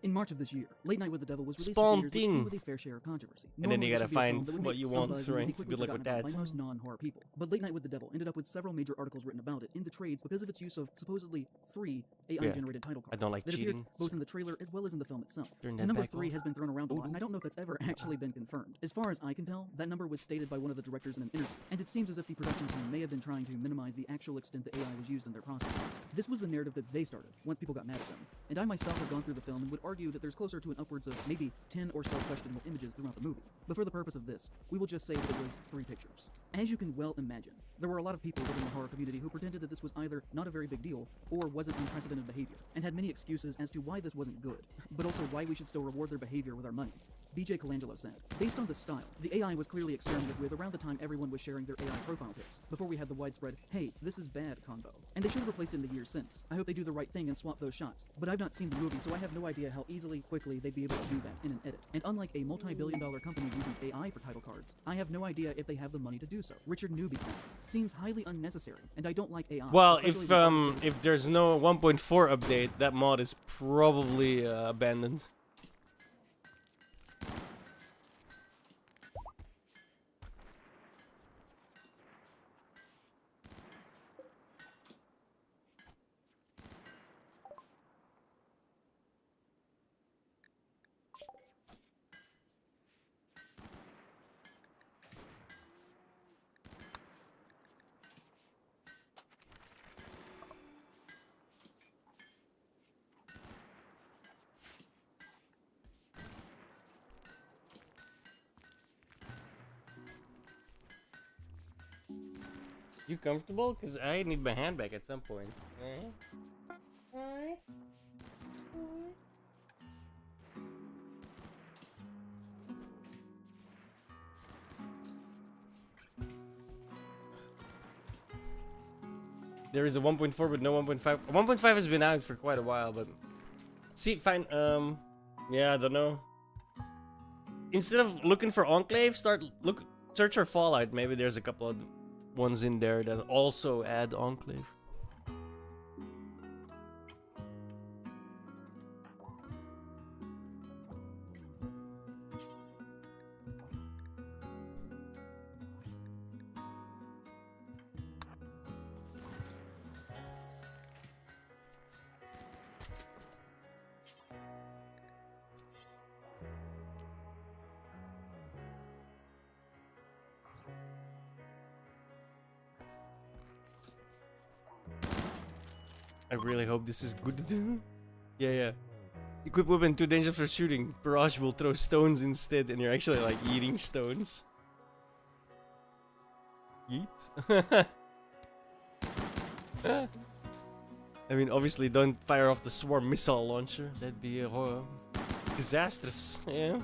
In March of this year, Late Night with the Devil was released Spawn to theaters, which thing. came with a fair share of controversy. And then you Normally, this gotta would be a film find that would what make you some want, buzz and would be right? quickly Good luck with forgotten about that. by most non-horror people. But Late Night with the Devil ended up with several major articles written about it in the trades because of its use of supposedly 3 AI-generated title cards I don't like that appeared cheating. both in the trailer as well as in the film itself. Turn The that number back 3 on. has been thrown around a lot, and I don't know if that's ever actually been confirmed. As far as I can tell, that number was stated by one of the directors in an interview, and it seems as if the production team may have been trying to minimize the actual extent that AI was used in their process. This was the narrative that they started, once people got mad at them. And I myself have gone through the film and would argue that there's closer to an upwards of maybe 10 or so questionable images throughout the movie. But for the purpose of this, we will just say that it was 3 pictures. As you can well imagine, there were a lot of people within the horror community who pretended that this was either not a very big deal or wasn't unprecedented behavior, and had many excuses as to why this wasn't good, but also why we should still reward their behavior with our money. BJ Colangelo said, based on the style, the AI was clearly experimented with around the time everyone was sharing their AI profile pics, before we had the widespread, hey, this is bad convo. And they should have replaced it in the years since. I hope they do the right thing and swap those shots. But I've not seen the movie, so I have no idea how easily, quickly they'd be able to do that in an edit. And unlike a multi-billion-dollar company using AI for title cards, I have no idea if they have the money to do so. Richard Newby said, seems highly unnecessary, and I don't like AI. Well, especially if there's no 1.4 update, that mod is probably abandoned. You comfortable? Cause I need my hand back at some point. There is a 1.4 but no 1.5. 1.5 has been out for quite a while, but see, fine. Yeah, I don't know. Instead of looking for Enclave, search for Fallout. Maybe there's a couple of ones in there that also add Enclave. I really hope this is good. Yeah. Equip weapon too dangerous for shooting. Barrage will throw stones instead, and you're actually like eating stones. Yeet. I mean, obviously, don't fire off the swarm missile launcher. That'd be disastrous. Yeah.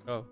Oh.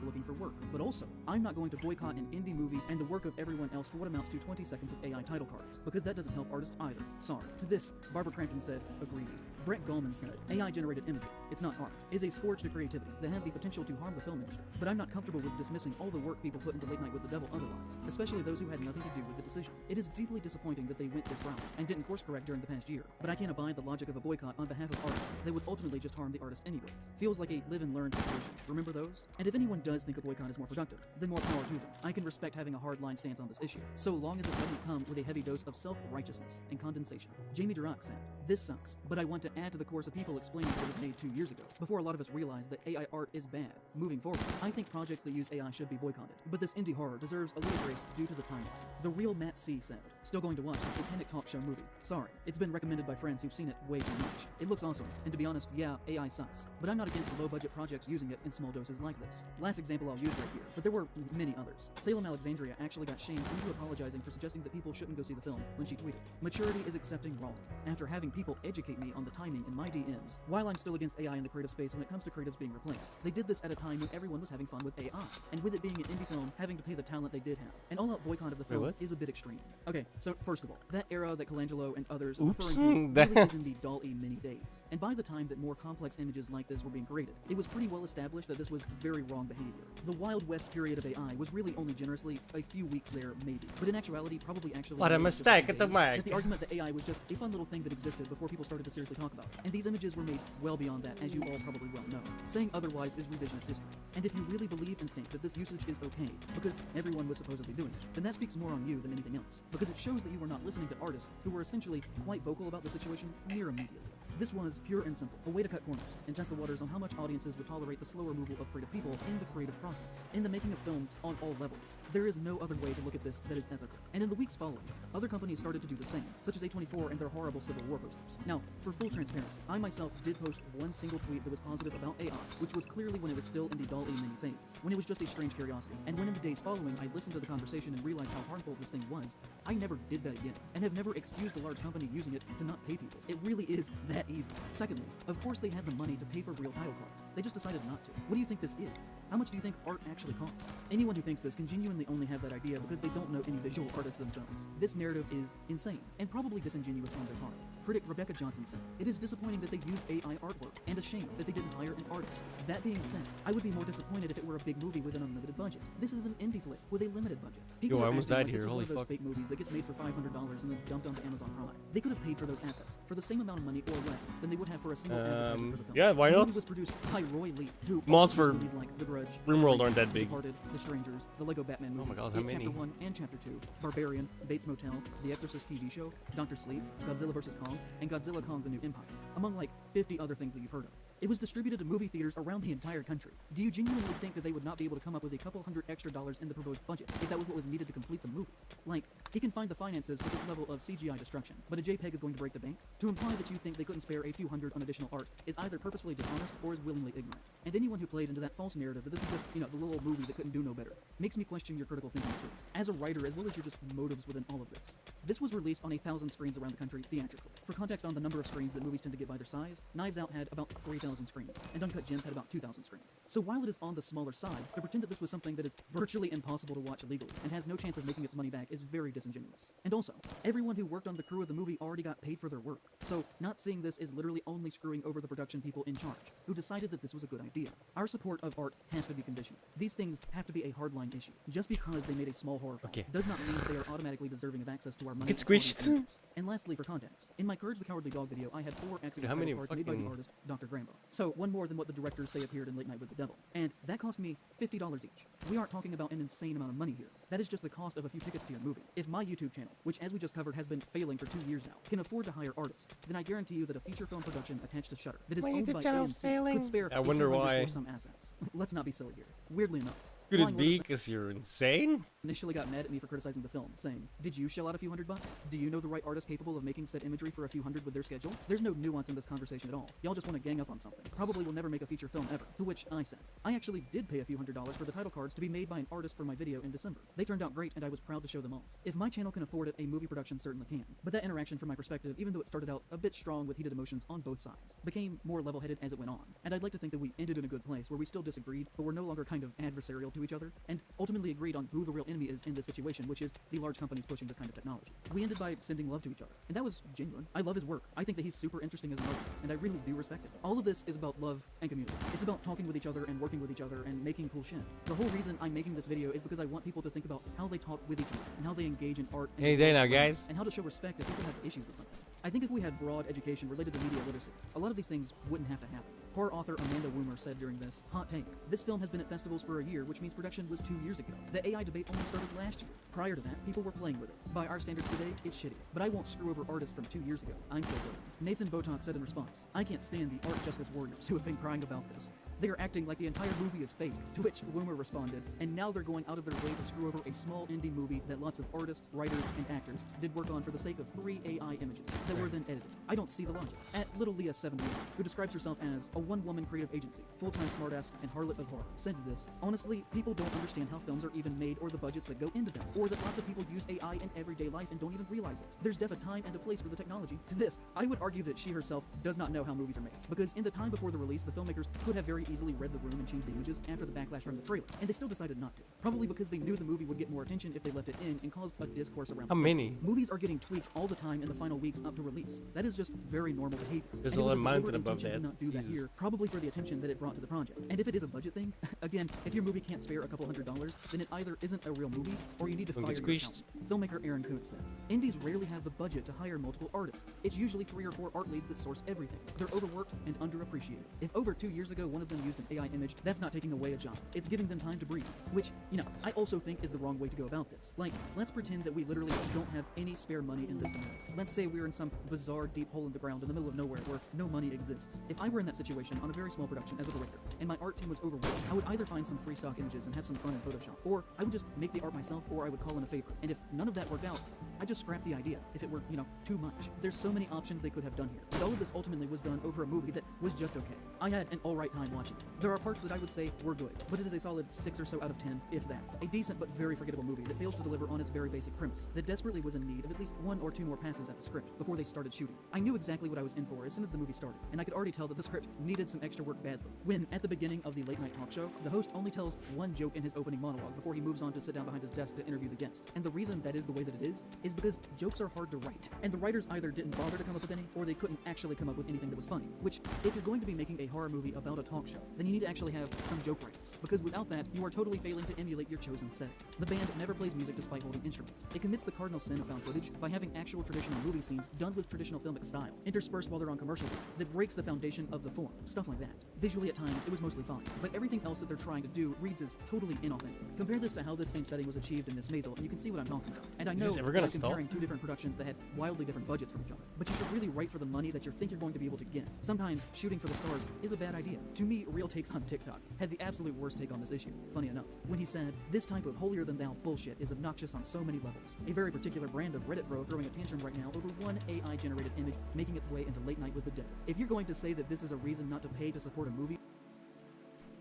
Looking for work, but also, I'm not going to boycott an indie movie and the work of everyone else for what amounts to 20 seconds of AI title cards, because that doesn't help artists either. Sorry. To this, Barbara Crampton said, agreed. Brett Gallman said, AI-generated imagery, it's not art, is a scourge to creativity that has the potential to harm the film industry. But I'm not comfortable with dismissing all the work people put into Late Night with the Devil otherwise, especially those who had nothing to do with the decision. It is deeply disappointing that they went this route and didn't course correct during the past year, but I can't abide the logic of a boycott on behalf of artists that would ultimately just harm the artist anyways. Feels like a live and learn situation. Remember those? And if anyone does think a boycott is more productive, then more power to them. I can respect having a hard line stance on this issue, so long as it doesn't come with a heavy dose of self-righteousness and condensation. Jamie Durack said, this sucks, but I want to add to the course of people explaining what was made 2 years ago, before a lot of us realized that AI art is bad. Moving forward, I think projects that use AI should be boycotted, but this indie horror deserves a little grace due to the timeline. The real Matt C said, still going to watch the Satanic Talk Show movie. Sorry, it's been recommended by friends who've seen it way too much. It looks awesome, and to be honest, yeah, AI sucks, but I'm not against low-budget projects using it in small doses like this. Last example I'll use right here, but there were many others. Salem Alexandria actually got shamed into apologizing for suggesting that people shouldn't go see the film when she tweeted, maturity is accepting wrong. After having people educate me on the timing in my DMs, while I'm still against AI in the creative space when it comes to creatives being replaced, they did this at a time when everyone was having fun with AI, and with it being an indie film, having to pay the talent they did have. An all-out boycott of the film is a bit extreme. Okay, so first of all, that era that Colangelo and others are referring to really is in the DALL-E mini days, and by the time that more complex images like this were being created, it was pretty well established that this was very wrong behavior. The Wild West period of AI was really only generously a few weeks there, maybe, but in actuality, probably actually what a mistake at the mic. That the argument that AI was just a fun little thing that existed before people started to seriously talk about it. And these images were made well beyond that, as you all probably well know. Saying otherwise is revisionist history. And if you really believe and think that this usage is okay, because everyone was supposedly doing it, then that speaks more on you than anything else, because it shows that you were not listening to artists who were essentially quite vocal about the situation near immediately. This was, pure and simple, a way to cut corners and test the waters on how much audiences would tolerate the slow removal of creative people in the creative process, in the making of films on all levels. There is no other way to look at this that is ethical. And in the weeks following, other companies started to do the same, such as A24 and their horrible Civil War posters. Now, for full transparency, I myself did post one single tweet that was positive about AI, which was clearly when it was still in the DALL-E mini phase, when it was just a strange curiosity. And when in the days following I listened to the conversation and realized how harmful this thing was, I never did that again, and have never excused a large company using it to not pay people. It really is that easy. Secondly, of course they had the money to pay for real title cards. They just decided not to. What do you think this is? How much do you think art actually costs? Anyone who thinks this can genuinely only have that idea because they don't know any visual artists themselves. This narrative is insane, and probably disingenuous on their part. Critic Rebecca Johnson said, "It is disappointing that they used AI artwork, and a shame that they didn't hire an artist. That being said, I would be more disappointed if it were a big movie with an unlimited budget. This is an indie flick with a limited budget. People Yo, I are almost acting died like here. this was Holy one of those fuck. fake movies that gets made for $500 and then dumped onto Amazon Prime. They could have paid for those assets for the same amount of money or less than they would have for a single advertisement for the film. yeah, why The not? movie was produced by Roy Lee, who Mods also for produced movies like The Grudge, RimWorld The aren't that The big. Departed, The Strangers, the Lego Batman movie, Oh my God, how It many? Chapter 1 and Chapter 2, Barbarian, Bates Motel, The Exorcist TV show, Dr. Sleep, Godzilla vs. Kong, and Godzilla Kong the New Empire, among like 50 other things that you've heard of. It was distributed to movie theaters around the entire country. Do you genuinely think that they would not be able to come up with a couple $100 extra in the proposed budget if that was what was needed to complete the movie? Like, he can find the finances for this level of CGI destruction, but a JPEG is going to break the bank? To imply that you think they couldn't spare a few hundred on additional art is either purposefully dishonest or is willingly ignorant. And anyone who played into that false narrative that this was just, the little old movie that couldn't do no better, makes me question your critical thinking skills, as a writer as well as your just motives within all of this. This was released on 1,000 screens around the country theatrically. For context on the number of screens that movies tend to get by their size, Knives Out had about 3,000 screens, and Uncut Gems had about 2,000 screens. So while it is on the smaller side, to pretend that this was something that is virtually impossible to watch legally and has no chance of making its money back is very disingenuous. And also, everyone who worked on the crew of the movie already got paid for their work. So not seeing this is literally only screwing over the production people in charge, who decided that this was a good idea. Our support of art has to be conditional. These things have to be a hardline issue. Just because they made a small horror film does not mean that they are automatically deserving of access to our money. Get squished. And lastly, for context, in my Courage the Cowardly Dog video, I had 4 excellent how many title cards made by the fucking- artist Dr. Grambo. So one more than what the directors say appeared in Late Night with the Devil. And that cost me $50 each. We aren't talking about an insane amount of money here. That is just the cost of a few tickets to your movie. If my YouTube channel, which as we just covered has been failing for 2 years now, can afford to hire artists, then I guarantee you that a feature film production attached to Shudder that is My owned YouTube by channel's AMC failing. could spare I wonder 1,500 why. or some assets. Let's not be silly here. Weirdly enough, Could Flying it be Lotus because you're insane? initially got mad at me for criticizing the film, saying, "Did you shell out a few $100? Do you know the right artist capable of making said imagery for a few hundred with their schedule?" There's no nuance in this conversation at all. Y'all just want to gang up on something. Probably will never make a feature film ever. To which I said, I actually did pay a few $100s for the title cards to be made by an artist for my video in December. They turned out great and I was proud to show them off. If my channel can afford it, a movie production certainly can. But that interaction from my perspective, even though it started out a bit strong with heated emotions on both sides, became more level-headed as it went on. And I'd like to think that we ended in a good place where we still disagreed, but we're no longer kind of adversarial to each other, and ultimately agreed on who the real enemy is in this situation, which is the large companies pushing this kind of technology. We ended by sending love to each other, and that was genuine. I love his work. I think that he's super interesting as an artist, and I really do respect it. All of this is about love and community. It's about talking with each other and working with each other and making cool shit. The whole reason I'm making this video is because I want people to think about how they talk with each other and how they engage in art and Any day now, develop guys. and how to show respect if people have issues with something. I think if we had broad education related to media literacy, a lot of these things wouldn't have to happen. Horror author Amanda Woomer said during this hot take, "This film has been at festivals for a year, which means production was 2 years ago. The AI debate only started last year. Prior to that, people were playing with it. By our standards today, it's shitty. But I won't screw over artists from 2 years ago. I'm still building." Nathan Botok said in response, "I can't stand the art justice warriors who have been crying about this. They are acting like the entire movie is fake." To which Woomer responded, "And now they're going out of their way to screw over a small indie movie that lots of artists, writers, and actors did work on for the sake of 3 AI images that were then edited. I don't see the logic." At Little Leah 78, who describes herself as a one-woman creative agency, full-time smartass, and harlot of horror, said this, "Honestly, people don't understand how films are even made or the budgets that go into them, or that lots of people use AI in everyday life and don't even realize it. There's a time and a place for the technology." To this, I would argue that she herself does not know how movies are made, because in the time before the release, the filmmakers could have very easily read the room and changed the images after the backlash from the trailer, and they still decided not to. Probably because they knew the movie would get more attention if they left it in and caused a discourse around How the film. many? Movies are getting tweaked all the time in the final weeks up to release. That is just very normal behavior. There's And a it was lot mounted deliberate above intention that. to not do that Jesus. here, probably for the attention that it brought to the project. And if it is a budget thing, again, if your movie can't spare a couple $100s, then it either isn't a real movie or you need to Don't fire get your squished. accountant. Filmmaker Aaron Kuntz said, "Indies rarely have the budget to hire multiple artists. It's usually 3 or 4 art leads that source everything. They're overworked and underappreciated. If over 2 years ago one of them them used an AI image, that's not taking away a job. It's giving them time to breathe. Which, you know, I also think is the wrong way to go about this. Like, let's pretend that we literally don't have any spare money in this scenario. Let's say we're in some bizarre deep hole in the ground in the middle of nowhere where no money exists. If I were in that situation on a very small production as a director, and my art team was overwhelmed, I would either find some free stock images and have some fun in Photoshop, or I would just make the art myself, or I would call in a favor. And if none of that worked out, I'd just scrap the idea if it were, you know, too much. There's so many options they could have done here. And all of this ultimately was done over a movie that was just okay. I had an alright time watching it. There are parts that I would say were good, but it is a solid 6 or so out of 10, if that. A decent but very forgettable movie that fails to deliver on its very basic premise, that desperately was in need of at least 1 or 2 more passes at the script before they started shooting. I knew exactly what I was in for as soon as the movie started, and I could already tell that the script needed some extra work badly. When, at the beginning of the late night talk show, the host only tells one joke in his opening monologue before he moves on to sit down behind his desk to interview the guest. And the reason that is the way that it is because jokes are hard to write, and the writers either didn't bother to come up with any, or they couldn't actually come up with anything that was funny. Which, if you're going to be making a horror movie about a talk show, then you need to actually have some joke writers, because without that, you are totally failing to emulate your chosen setting. The band never plays music despite holding instruments. It commits the cardinal sin of found footage by having actual traditional movie scenes done with traditional filmic style, interspersed while they're on commercial break, that breaks the foundation of the form, stuff like that. Visually at times, it was mostly fine, but everything else that they're trying to do reads as totally inauthentic. Compare this to how this same setting was achieved in Miss Maisel, and you can see what I'm talking about. And I know Is this ever that gonna I'm stop? comparing 2 different productions that had wildly different budgets from each other, but you should really write for the money that you think you're going to be able to get. Sometimes shooting for the stars is a bad idea. To me, Real Takes on TikTok had the absolute worst take on this issue, funny enough, when he said, "This type of holier-than-thou bullshit is obnoxious on so many levels. A very particular brand of Reddit bro throwing a tantrum right now over one AI-generated image making its way into Late Night with the Devil. If you're going to say that this is a reason not to pay to support a movie..."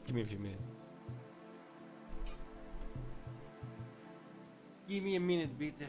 Give me a few minutes. Give me a minute, bitte.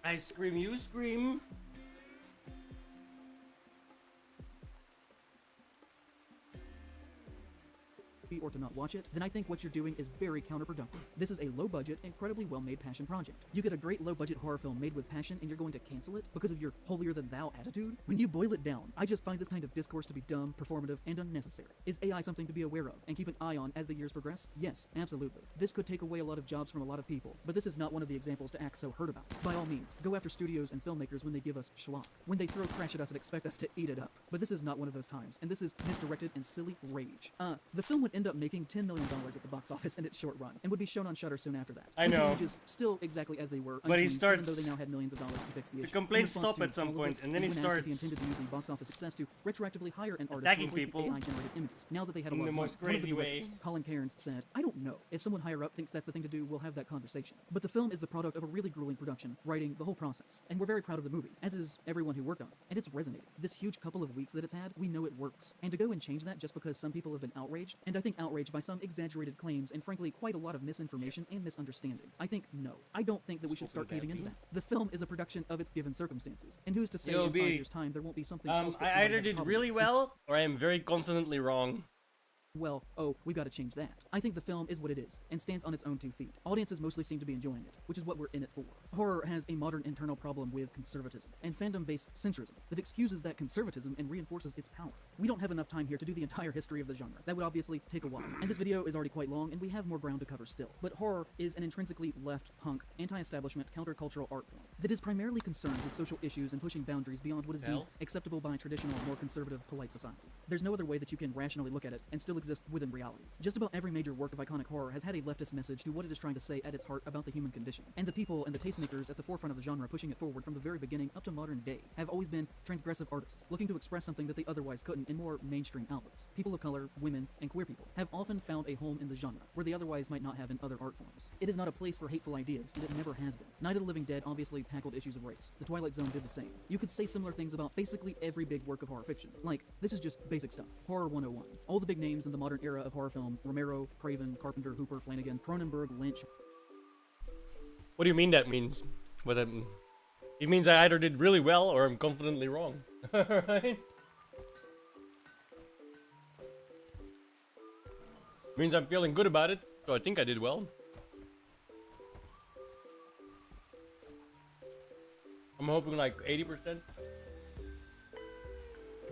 I scream, you scream. or to not watch it, then I think what you're doing is very counterproductive. This is a low-budget, incredibly well-made passion project. You get a great low-budget horror film made with passion and you're going to cancel it because of your holier-than-thou attitude? When you boil it down, I just find this kind of discourse to be dumb, performative, and unnecessary. Is AI something to be aware of and keep an eye on as the years progress? Yes, absolutely. This could take away a lot of jobs from a lot of people, but this is not one of the examples to act so hurt about. By all means, go after studios and filmmakers when they give us schlock, when they throw trash at us and expect us to eat it up. But this is not one of those times, and this is misdirected and silly rage. The film would end up making $10 million at the box office in its short run, and would be shown on Shudder soon after that. I know. Which is still exactly as they were, but he even starts. though they now had millions of dollars to fix the issue. The complaints stop at some point, and then he when asked starts if he intended to use the box office success to retroactively hire an artist attacking to replace people the AI-generated images. Now that they had a in lot the of most money, one of the crazy way. directors, Colin Cairns, said, "I don't know. If someone higher up thinks that's the thing to do, we'll have that conversation." But the film is the product of a really grueling production, writing, the whole process, and we're very proud of the movie, as is everyone who worked on it. And it's resonated. This huge couple of weeks that it's had, we know it works. And to go and change that just because some people have been outraged, and I think outraged by some exaggerated claims and frankly quite a lot of misinformation and misunderstanding, I think no. I don't think that we should start caving into that. The film is a production of its given circumstances, and who's to say in 5 years' time there won't be something else that I somebody either has a did problem really with. well, or I am very confidently wrong. Well, oh, we've got to change that. I think the film is what it is, and stands on its own 2 feet. Audiences mostly seem to be enjoying it, which is what we're in it for. Horror has a modern internal problem with conservatism, and fandom-based centrism, that excuses that conservatism and reinforces its power. We don't have enough time here to do the entire history of the genre. That would obviously take a while, and this video is already quite long, and we have more ground to cover still. But horror is an intrinsically left, punk, anti-establishment, countercultural art form that is primarily concerned with social issues and pushing boundaries beyond what is deemed acceptable by traditional, more conservative, polite society. There's no other way that you can rationally look at it and still exist within reality. Just about every major work of iconic horror has had a leftist message to what it is trying to say at its heart about the human condition. And the people and the tastemakers at the forefront of the genre pushing it forward from the very beginning up to modern day have always been transgressive artists, looking to express something that they otherwise couldn't in more mainstream outlets. People of color, women, and queer people have often found a home in the genre, where they otherwise might not have in other art forms. It is not a place for hateful ideas, and it never has been. Night of the Living Dead obviously tackled issues of race. The Twilight Zone did the same. You could say similar things about basically every big work of horror fiction. Like, this is just basic stuff. Horror 101. All the big names in the modern era of horror film, Romero, Craven, Carpenter, Hooper, Flanagan, Cronenberg, Lynch. What do you mean that means? What it means I either did really well or I'm confidently wrong. Right? Means I'm feeling good about it, so I think I did well. I'm hoping like 80%.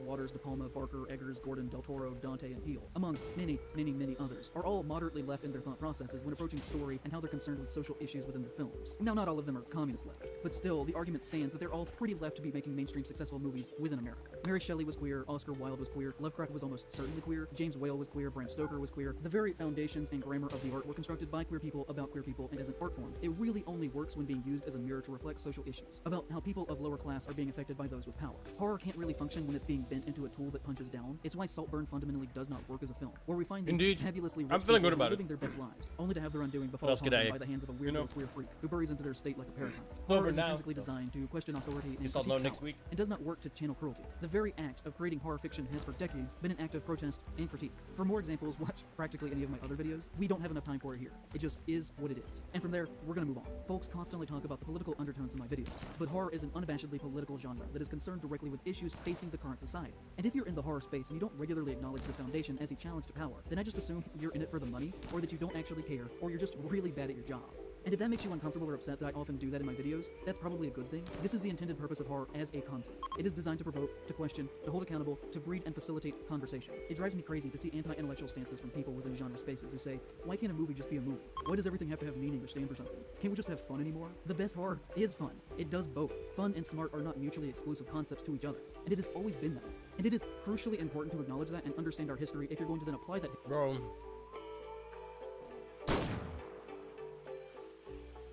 Waters, De Palma, Barker, Eggers, Gordon, Del Toro, Dante, and Peele, among many, many, many others, are all moderately left in their thought processes when approaching story and how they're concerned with social issues within their films. Now, not all of them are communist left, but still, the argument stands that they're all pretty left to be making mainstream successful movies within America. Mary Shelley was queer, Oscar Wilde was queer, Lovecraft was almost certainly queer, James Whale was queer, Bram Stoker was queer. The very foundations and grammar of the art were constructed by queer people, about queer people, and as an art form. It really only works when being used as a mirror to reflect social issues, about how people of lower class are being affected by those with power. Horror can't really function when it's being bent into a tool that punches down. It's why Saltburn fundamentally does not work as a film, where we find these fabulously rich I'm feeling people good about living it. their best lives, only to have their undoing befall else upon could them I- by the hands of a weird little queer freak who buries into their state like a parasite. Over Horror is now. intrinsically designed to question authority and Guess I'll critique know next power, week. and does not work to channel cruelty. The very act of creating horror fiction has for decades been an act of protest and critique. For more examples, watch practically any of my other videos. We don't have enough time for it here. It just is what it is. And from there, we're gonna move on. Folks constantly talk about the political undertones in my videos, but horror is an unabashedly political genre that is concerned directly with issues facing the current society. And if you're in the horror space and you don't regularly acknowledge this foundation as a challenge to power, then I just assume you're in it for the money, or that you don't actually care, or you're just really bad at your job. And if that makes you uncomfortable or upset that I often do that in my videos, that's probably a good thing. This is the intended purpose of horror as a concept. It is designed to provoke, to question, to hold accountable, to breed and facilitate conversation. It drives me crazy to see anti-intellectual stances from people within genre spaces who say, why can't a movie just be a movie? Why does everything have to have meaning or stand for something? Can't we just have fun anymore? The best horror is fun. It does both. Fun and smart are not mutually exclusive concepts to each other, and it has always been that. And it is crucially important to acknowledge that and understand our history if you're going to then apply that. Bro.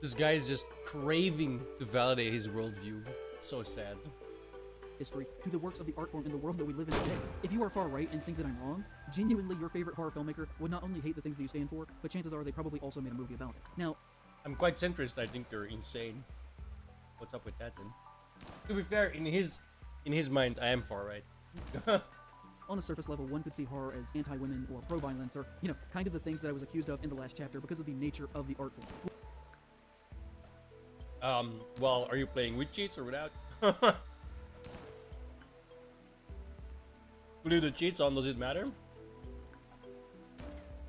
This guy is just craving to validate his worldview. So sad. History to the works of the art form in the world that we live in today. If you are far right and think that I'm wrong, genuinely your favorite horror filmmaker would not only hate the things that you stand for, but chances are they probably also made a movie about it. Now, I'm quite centrist. I think you're insane. What's up with that then? To be fair, in his mind, I am far right. on a surface level, one could see horror as anti-women or pro-violence or, kind of the things that I was accused of in the last chapter because of the nature of the art form. Well, are you playing with cheats or without? With the cheats on, does it matter?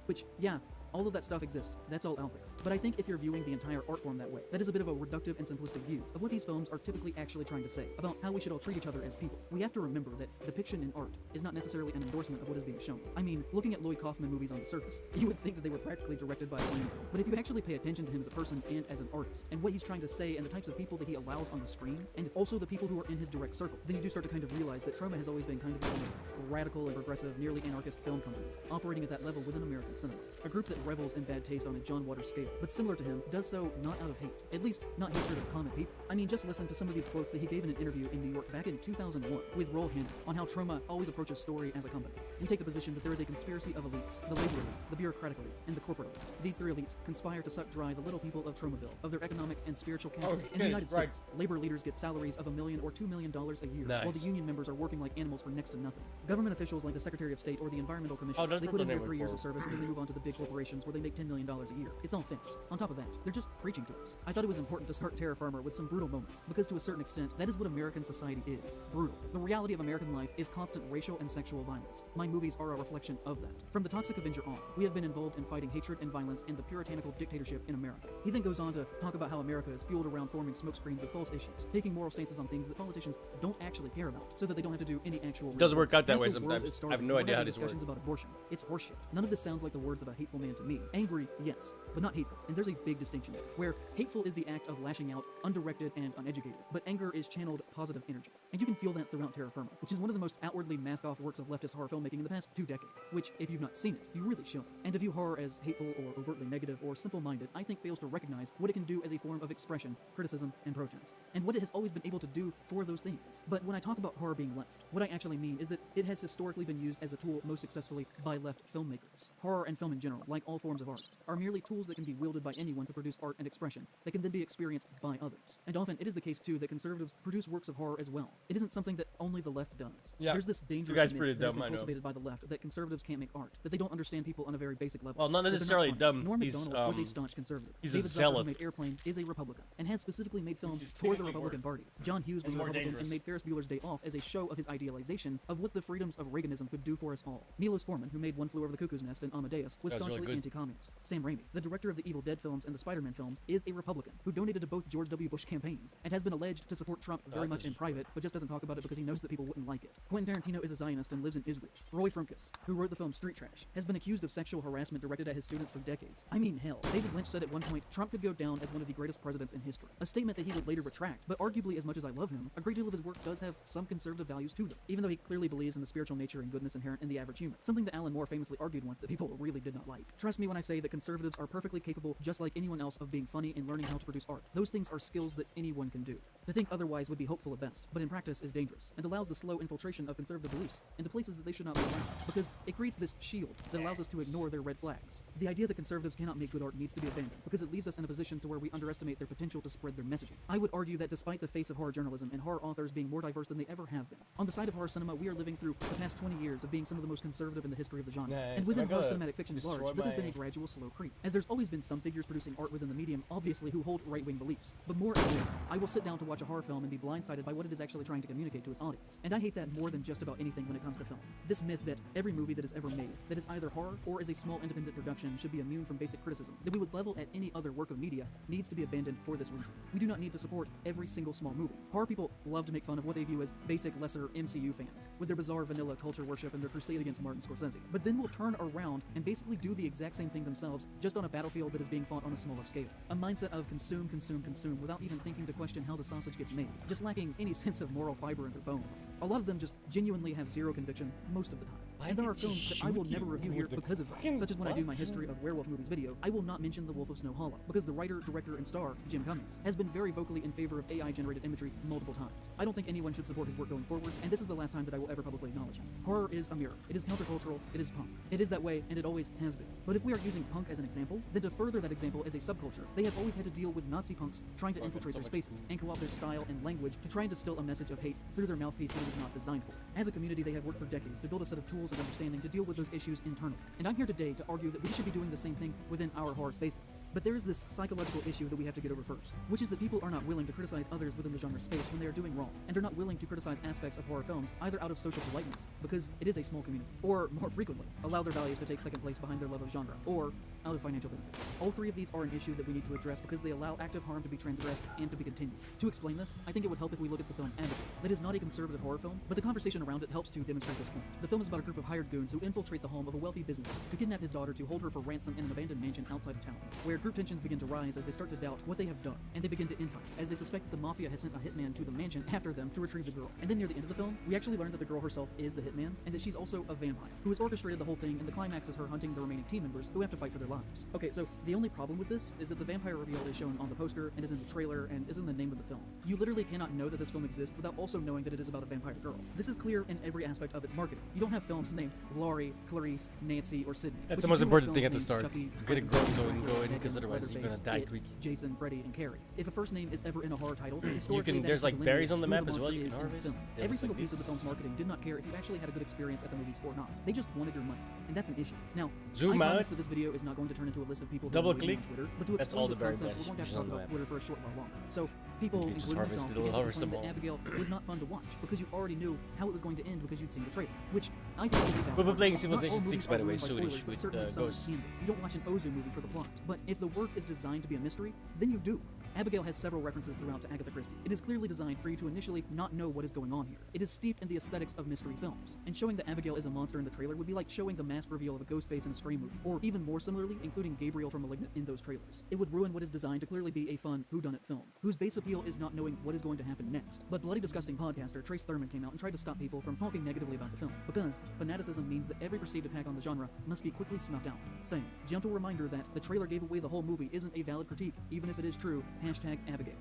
Which, yeah, all of that stuff exists. That's all out there. But I think if you're viewing the entire art form that way, that is a bit of a reductive and simplistic view of what these films are typically actually trying to say about how we should all treat each other as people. We have to remember that depiction in art is not necessarily an endorsement of what is being shown. I mean, looking at Lloyd Kaufman movies on the surface, you would think that they were practically directed by a Wayans. But if you actually pay attention to him as a person and as an artist, and what he's trying to say and the types of people that he allows on the screen, and also the people who are in his direct circle, then you do start to kind of realize that Troma has always been kind of one of the most radical and progressive, nearly anarchist film companies, operating at that level within American cinema. A group that revels in bad taste on a John Waters scale, but similar to him, does so not out of hate, at least not hatred of common people. I mean, just listen to some of these quotes that he gave in an interview in New York back in 2001 with Roll Hannon on how Troma always approaches story as a company. We take the position that there is a conspiracy of elites, the labor elite, the bureaucratic elite, and the corporate elite. These three elites conspire to suck dry the little people of Tromaville, of their economic and spiritual capital. In the United States, labor leaders get salaries of $1 million or $2 million a year, while the union members are working like animals for next to nothing. Government officials like the Secretary of State or the Environmental Commission, they put in their 3 years of service and then they move on to the big corporations where they make $10 million a year. It's all fakes. On top of that, they're just preaching to us. I thought it was important to start Terra Firma with some brutal moments, because to a certain extent, that is what American society is. Brutal. The reality of American life is constant racial and sexual violence. My movies are a reflection of that. From The Toxic Avenger on, we have been involved in fighting hatred and violence and the puritanical dictatorship in America. He then goes on to talk about how America is fueled around forming smokescreens of false issues, taking moral stances on things that politicians don't actually care about, so that they don't have to do any actual. It doesn't work out that way sometimes. I have no idea how this works. Discussions about abortion. It's horseshit. None of this sounds like the words of a hateful man to me. Angry, yes, but not hateful. And there's a big distinction there, where hateful is the act of lashing out, undirected and uneducated, but anger is channeled positive energy. And you can feel that throughout Terra Firma, which is one of the most outwardly mask-off works of leftist horror filmmaking in the past 2 decades, which, if you've not seen it, you really should. And to view horror as hateful or overtly negative or simple-minded, I think fails to recognize what it can do as a form of expression, criticism, and protest, and what it has always been able to do for those things. But when I talk about horror being left, what I actually mean is that it has historically been used as a tool most successfully by left filmmakers. Horror and film in general, like all forms of art, are merely tools that can be wielded by anyone to produce art and expression that can then be experienced by others. And often it is the case too that conservatives produce works of horror as well. It isn't something that only the left does. Yeah. There's this dangerous myth that has been cultivated by the left that conservatives can't make art, that they don't understand people on a very basic level. Well, not necessarily dumb. Norm Macdonald was a staunch conservative. He's David a Zucker, zealot. who made Airplane, is a Republican and has specifically made films for the Republican Party. John Hughes was a Republican and made Ferris Bueller's Day Off as a show of his idealization of what the freedoms of Reaganism could do for us all. Milos Forman, who made One Flew Over the Cuckoo's Nest and Amadeus, was staunchly really anti-communist. Sam Raimi, the director of the Evil Dead films and the Spider-Man films, is a Republican who donated to both George W. Bush campaigns and has been alleged to support Trump very much in private, but just doesn't talk about it because he knows that people wouldn't like it. Quentin Tarantino is a Zionist and lives in Israel. Roy Frumkes, who wrote the film Street Trash, has been accused of sexual harassment directed at his students for decades. I mean, hell, David Lynch said at one point, Trump could go down as one of the greatest presidents in history. A statement that he would later retract, but arguably as much as I love him, a great deal of his work does have some conservative values to them, even though he clearly believes in the spiritual nature and goodness inherent in the average human, something that Alan Moore famously argued once that people really did not like. Trust me when I say that conservatives are perfectly capable, just like anyone else, of being funny and learning how to produce art. Those things are skills that anyone can do. To think otherwise would be hopeful at best, but in practice is dangerous, and allows the slow infiltration of conservative beliefs into places that they should not be allowed, because it creates this shield that allows us to ignore their red flags. The idea that conservatives cannot make good art needs to be abandoned, because it leaves us in a position to where we underestimate their potential to spread their messaging. I would argue that despite the face of horror journalism and horror authors being more diverse than they ever have been, on the side of horror cinema, we are living through the past 20 years of being some of the most conservative in the history of the genre. And within horror cinematic fiction at large, this has been a gradual, slow creep, as there's always been some figures producing art within the medium, obviously, who hold right-wing beliefs. But more and more, I will sit down to watch a horror film and be blindsided by what it is actually trying to communicate to its audience. And I hate that more than just about anything when it comes to film. This myth that every movie that is ever made, that is either horror or is a small independent production, should be immune from basic criticism, that we would level at any other work of media, needs to be abandoned for this reason. We do not need to support every single small movie. Horror people love to make fun of what they view as basic, lesser MCU fans, with their bizarre vanilla culture worship and their crusade against Martin Scorsese. But then we'll turn around and basically do the exact same thing themselves, just on a battlefield that is being fought on a smaller scale. A mindset of consume, consume, consume, without even thinking to question how the sausage gets made, just lacking any sense of moral fiber in their bones. A lot of them just genuinely have zero conviction most of the time. And there are films that I will never review here because of that, such as when I do my history of werewolf movies video, I will not mention The Wolf of Snow Hollow, because the writer, director, and star, Jim Cummings, has been very vocally in favor of AI-generated imagery multiple times. I don't think anyone should support his work going forwards, and this is the last time that I will ever publicly acknowledge him. Horror is a mirror. It is countercultural. It is punk. It is that way, and it always has been. But if we are using punk as an example, then to further that example as a subculture, they have always had to deal with Nazi punks trying to infiltrate their spaces and co-opt their style and language to try and distill a message of hate through their mouthpiece that it was not designed for. As a community, they have worked for decades to build a set of tools levels of understanding to deal with those issues internally. And I'm here today to argue that we should be doing the same thing within our horror spaces. But there is this psychological issue that we have to get over first, which is that people are not willing to criticize others within the genre space when they are doing wrong, and are not willing to criticize aspects of horror films either out of social politeness, because it is a small community, or more frequently, allow their values to take second place behind their love of genre, or out of financial benefit. All three of these are an issue that we need to address because they allow active harm to be transgressed and to be continued. To explain this, I think it would help if we look at the film Abigail. That is not a conservative horror film, but the conversation around it helps to demonstrate this point. The film is about a group of hired goons who infiltrate the home of a wealthy businessman to kidnap his daughter to hold her for ransom in an abandoned mansion outside of town, where group tensions begin to rise as they start to doubt what they have done, and they begin to infight as they suspect that the mafia has sent a hitman to the mansion after them to retrieve the girl. And then near the end of the film, we actually learn that the girl herself is the hitman, and that she's also a vampire, who has orchestrated the whole thing, and the climax is her hunting the remaining team members who have to fight for their lives. Okay, so the only problem with this is that the vampire reveal is shown on the poster, and is in the trailer, and is in the name of the film. You literally cannot know that this film exists without also knowing that it is about a vampire girl. This is clear in every aspect of its marketing. You don't have films named Laurie, Clarice, Nancy, or Sydney. That's but the you most do have important thing films at the named start. Chucky, You gotta Frankenstein, go in, Megan, because otherwise you're gonna Leatherface, die It, quick. Jason, Freddy, and Carrie. If a first name is ever in a horror title, historically can- that there's is to like delineate berries on the who map as monster well you is can in the harvest. film. They Every look single like piece of the film's this. marketing did not care if you actually had a good experience at the movies or not. They just wanted your money, and that's an issue. Now, Zoom I promise out. that this video is not going to turn into a list of people who Double are waiting click. on Twitter, but to That's explain all this the berry concept, bash we're going to have to just talk on the about map. Twitter for a short while longer. So, people, You can just including harvest myself, it, it'll began to harvest complain them that all. Abigail was not fun to watch because you already knew how it was going to end because you'd seen the trailer, which I think is a valid We'll be playing argument. Not all Civilization movies 6, by are the way, ruined soonish spoilers, but with, certainly some Ghosts. can be. You don't watch an Ozu movie for the plot, but if the work is designed to be a mystery, then you do. Abigail has several references throughout to Agatha Christie. It is clearly designed for you to initially not know what is going on here. It is steeped in the aesthetics of mystery films, and showing that Abigail is a monster in the trailer would be like showing the mask reveal of a ghost face in a Scream movie, or even more similarly, including Gabriel from Malignant in those trailers. It would ruin what is designed to clearly be a fun whodunit film, whose base appeal is not knowing what is going to happen next. But Bloody Disgusting podcaster Trace Thurman came out and tried to stop people from talking negatively about the film, because fanaticism means that every perceived attack on the genre must be quickly snuffed out, saying, gentle reminder that the trailer gave away the whole movie isn't a valid critique, even if it is true, #Abigail.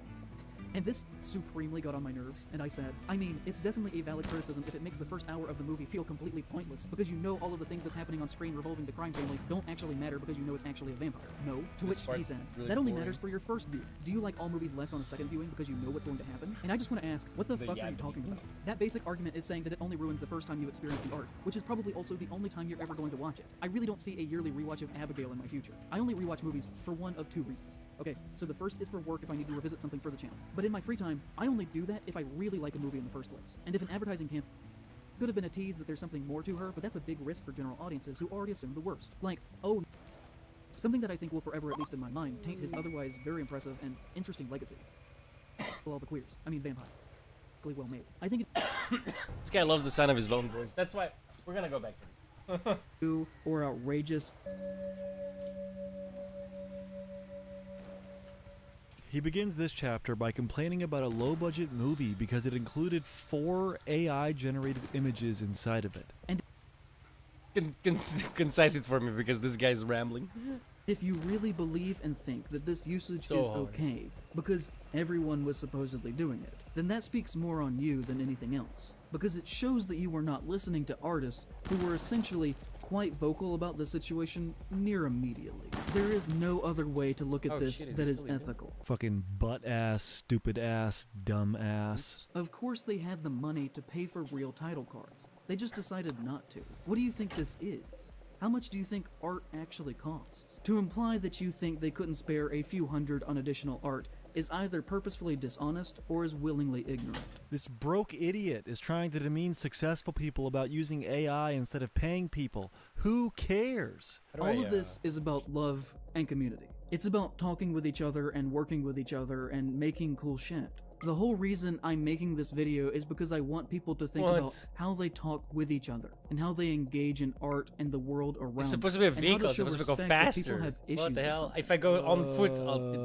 And this supremely got on my nerves, and I said, I mean, it's definitely a valid criticism if it makes the first hour of the movie feel completely pointless, because you know all of the things that's happening on screen revolving the crime family don't actually matter because you know it's actually a vampire. No. To which he said, really that only boring. matters for your first view. Do you like all movies less on a second viewing because you know what's going to happen? And I just want to ask, what the fuck are you talking about? That basic argument is saying that it only ruins the first time you experience the art, which is probably also the only time you're ever going to watch it. I really don't see a yearly rewatch of Abigail in my future. I only rewatch movies for one of two reasons. Okay, so the first is for work if I need to revisit something for the channel. But in my free time, I only do that if I really like a movie in the first place. And if an advertising campaign could have been a tease that there's something more to her, but that's a big risk for general audiences who already assume the worst. Like, oh, something that I think will forever, at least in my mind, taint his otherwise very impressive and interesting legacy. Well, all the queers. I mean, vampire. Well made. I think This guy loves the sound of his own voice. That's why we're gonna go back to this. new or outrageous. He begins this chapter by complaining about a low-budget movie because it included 4 AI-generated images inside of it. And Concise it for me because this guy's rambling. if you really believe and think that this usage So is hard. okay because everyone was supposedly doing it, then that speaks more on you than anything else. Because it shows that you were not listening to artists who were essentially quite vocal about the situation near immediately. There is no other way to look at Oh, this shit, is that he is still in here? ethical. Fucking butt-ass, stupid-ass, dumb-ass. Of course they had the money to pay for real title cards. They just decided not to. What do you think this is? How much do you think art actually costs? To imply that you think they couldn't spare a few hundred on additional art is either purposefully dishonest or is willingly ignorant. This broke idiot is trying to demean successful people about using AI instead of paying people. Who cares? All of this is about love and community. It's about talking with each other and working with each other and making cool shit. The whole reason I'm making this video is because I want people to think What? about how they talk with each other and how they engage in art and the world around. It's supposed to be a and how vehicle. to It's show supposed to go respect that people faster. have issues What the with hell? something. If I go on foot,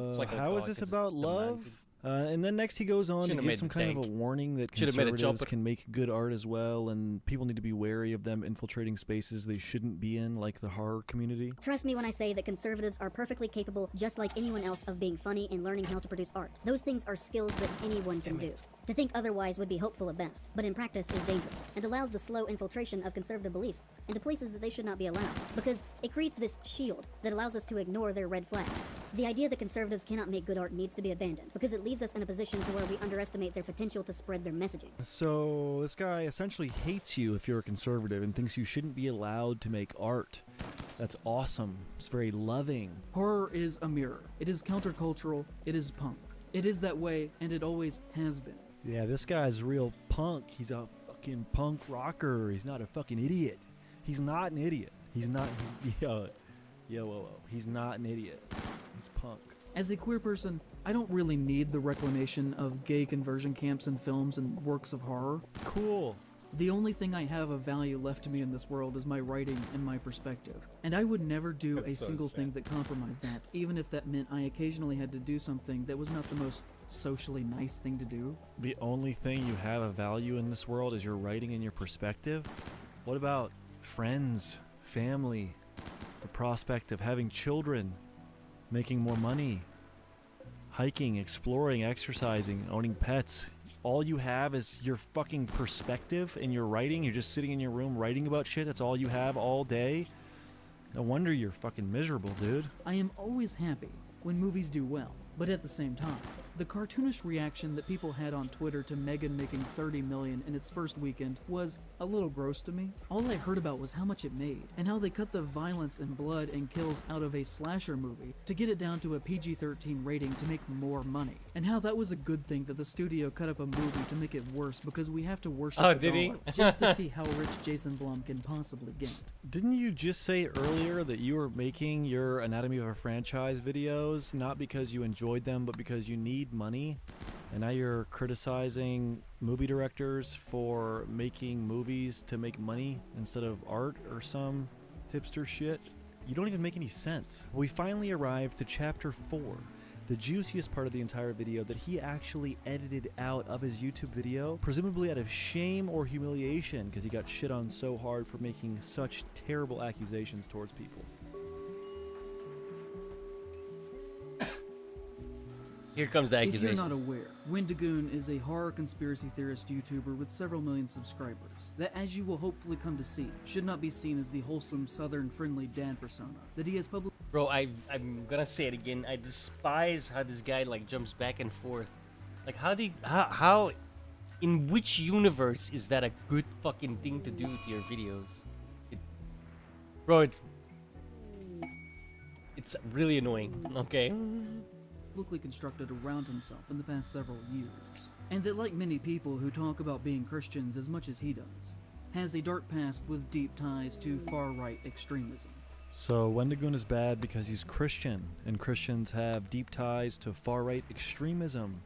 it's like How is this about love? And then next he goes on to Should've give made some a kind of a tank. warning that Should've made a conservatives chopper. can make good art as well, and people need to be wary of them infiltrating spaces they shouldn't be in, like the horror community. Trust me when I say that conservatives are perfectly capable, just like anyone else, of being funny and learning how to produce art. Those things are skills that anyone can do. To think otherwise would be hopeful at best, but in practice is dangerous, and allows the slow infiltration of conservative beliefs into places that they should not be allowed, because it creates this shield that allows us to ignore their red flags. The idea that conservatives cannot make good art needs to be abandoned, because it leaves us in a position to where we underestimate their potential to spread their messaging. So this guy essentially hates you if you're a conservative and thinks you shouldn't be allowed to make art. That's awesome. It's very loving. Horror is a mirror. It is countercultural. It is punk. It is that way, and it always has been. Yeah, this guy's real punk. He's a fucking punk rocker. He's not a fucking idiot. He's not an idiot. He's not. He's not an idiot. He's punk. As a queer person, I don't really need the reclamation of gay conversion camps in films and works of horror. Cool. The only thing I have of value left to me in this world is my writing and my perspective. And I would never do a single thing that compromised that, even if that meant I occasionally had to do something that was not the most socially nice thing to do. The only thing you have of value in this world is your writing and your perspective? What about friends, family, the prospect of having children, making more money, hiking, exploring, exercising, owning pets? All you have is your fucking perspective and your writing. You're just sitting in your room writing about shit. That's all you have all day. No wonder you're fucking miserable, dude. I am always happy when movies do well, but at the same time, the cartoonish reaction that people had on Twitter to Megan making 30 million in its first weekend was a little gross to me. All I heard about was how much it made, and how they cut the violence and blood and kills out of a slasher movie to get it down to a PG-13 rating to make more money, and how that was a good thing that the studio cut up a movie to make it worse because we have to worship the dollar just to see how rich Jason Blum can possibly get. Didn't you just say earlier that you were making your Anatomy of a Franchise videos not because you enjoyed them, but because you need money? And now you're criticizing movie directors for making movies to make money instead of art or some hipster shit? You don't even make any sense. We finally arrived to chapter 4, the juiciest part of the entire video that he actually edited out of his YouTube video, presumably out of shame or humiliation because he got shit on so hard for making such terrible accusations towards people. Here comes the accusation. If you're not aware, Wendigoon is a horror conspiracy theorist YouTuber with several million subscribers that, as you will hopefully come to see, should not be seen as the wholesome, southern, friendly dad persona that he has publicly. Bro, I'm gonna say it again. I despise how this guy like jumps back and forth. Like, how in which universe is that a good fucking thing to do to your videos? Bro, it's really annoying. Okay. Publicly constructed around himself in the past several years, and that, like many people who talk about being Christians as much as he does, has a dark past with deep ties to far-right extremism. So Wendigoon is bad because he's Christian, and Christians have deep ties to far-right extremism.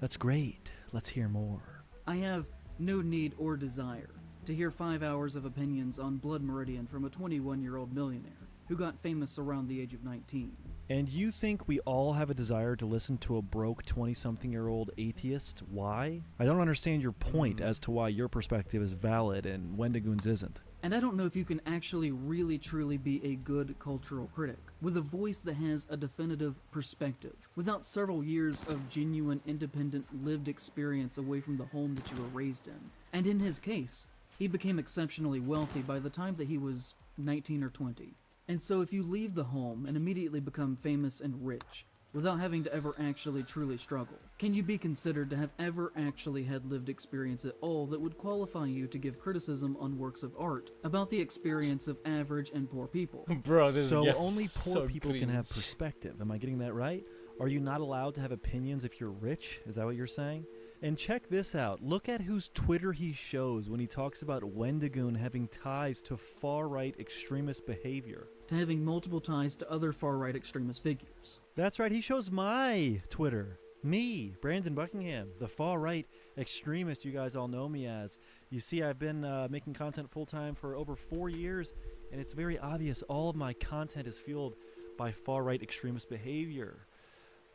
That's great. Let's hear more. I have no need or desire to hear 5 hours of opinions on Blood Meridian from a 21-year-old millionaire who got famous around the age of 19. And you think we all have a desire to listen to a broke 20-something-year-old atheist? Why? I don't understand your point as to why your perspective is valid and Wendigoon's isn't. And I don't know if you can actually really truly be a good cultural critic with a voice that has a definitive perspective without several years of genuine, independent, lived experience away from the home that you were raised in. And in his case, he became exceptionally wealthy by the time that he was 19 or 20. And so if you leave the home and immediately become famous and rich, without having to ever actually truly struggle, can you be considered to have ever actually had lived experience at all that would qualify you to give criticism on works of art about the experience of average and poor people? Bro, this so is only poor so people cringe. can have perspective. Am I getting that right? Are you not allowed to have opinions if you're rich? Is that what you're saying? And check this out. Look at whose Twitter he shows when he talks about Wendigoon having ties to far-right extremist behavior. To having multiple ties to other far-right extremist figures. That's right, he shows my Twitter. Me, Brandon Buckingham, the far-right extremist you guys all know me as. You see, I've been making content full-time for over 4 years, and it's very obvious all of my content is fueled by far-right extremist behavior.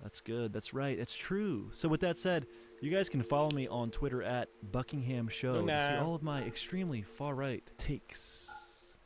That's good, that's right, it's true. So with that said, you guys can follow me on Twitter at Buckingham Show to see all of my extremely far-right takes.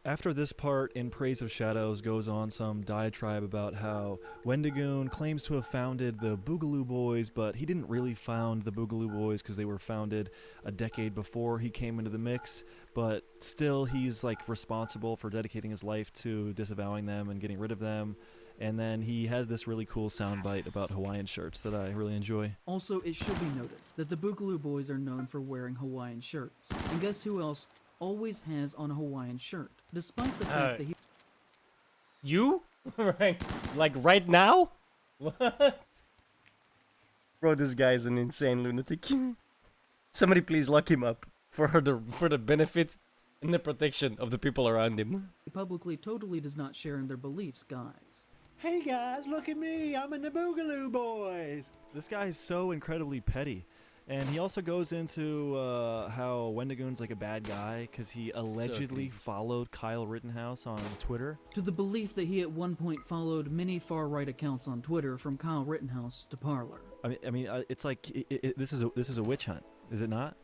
After this part in Praise of Shadows goes on some diatribe about how Wendigoon claims to have founded the Boogaloo Boys, but he didn't really found the Boogaloo Boys because they were founded a decade before he came into the mix, but still he's like responsible for dedicating his life to disavowing them and getting rid of them. And then he has this really cool soundbite about Hawaiian shirts that I really enjoy. Also, it should be noted that the Boogaloo Boys are known for wearing Hawaiian shirts. And guess who else always has on a Hawaiian shirt, despite the fact that he... You? Right? Like right now? What? Bro, this guy is an insane lunatic. Somebody please lock him up for the benefit and the protection of the people around him. publicly totally does not share in their beliefs, guys. Hey guys, look at me, I'm in the Boogaloo Boys! This guy is so incredibly petty. And he also goes into how Wendigoon's like a bad guy because he allegedly followed Kyle Rittenhouse on Twitter. To the belief that he at one point followed many far-right accounts on Twitter, from Kyle Rittenhouse to Parler. I mean, it's like this is a witch hunt, is it not?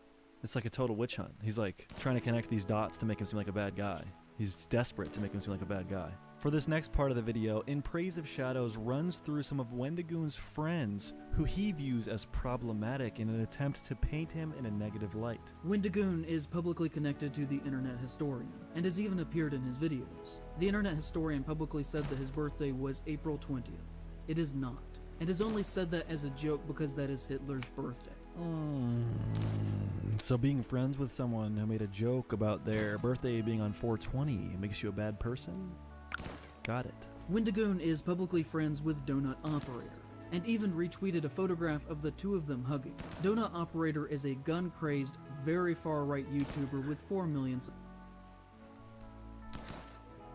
It's like a total witch hunt. He's like trying to connect these dots to make him seem like a bad guy. He's desperate to make him seem like a bad guy. For this next part of the video, In Praise of Shadows runs through some of Wendigoon's friends who he views as problematic in an attempt to paint him in a negative light. Wendigoon is publicly connected to the Internet Historian, and has even appeared in his videos. The Internet Historian publicly said that his birthday was April 20th. It is not, and has only said that as a joke because that is Hitler's birthday. So being friends with someone who made a joke about their birthday being on 420 makes you a bad person? Got it. Wendigoon is publicly friends with Donut Operator, and even retweeted a photograph of the two of them hugging. Donut Operator is a gun-crazed, very far-right YouTuber with 4 million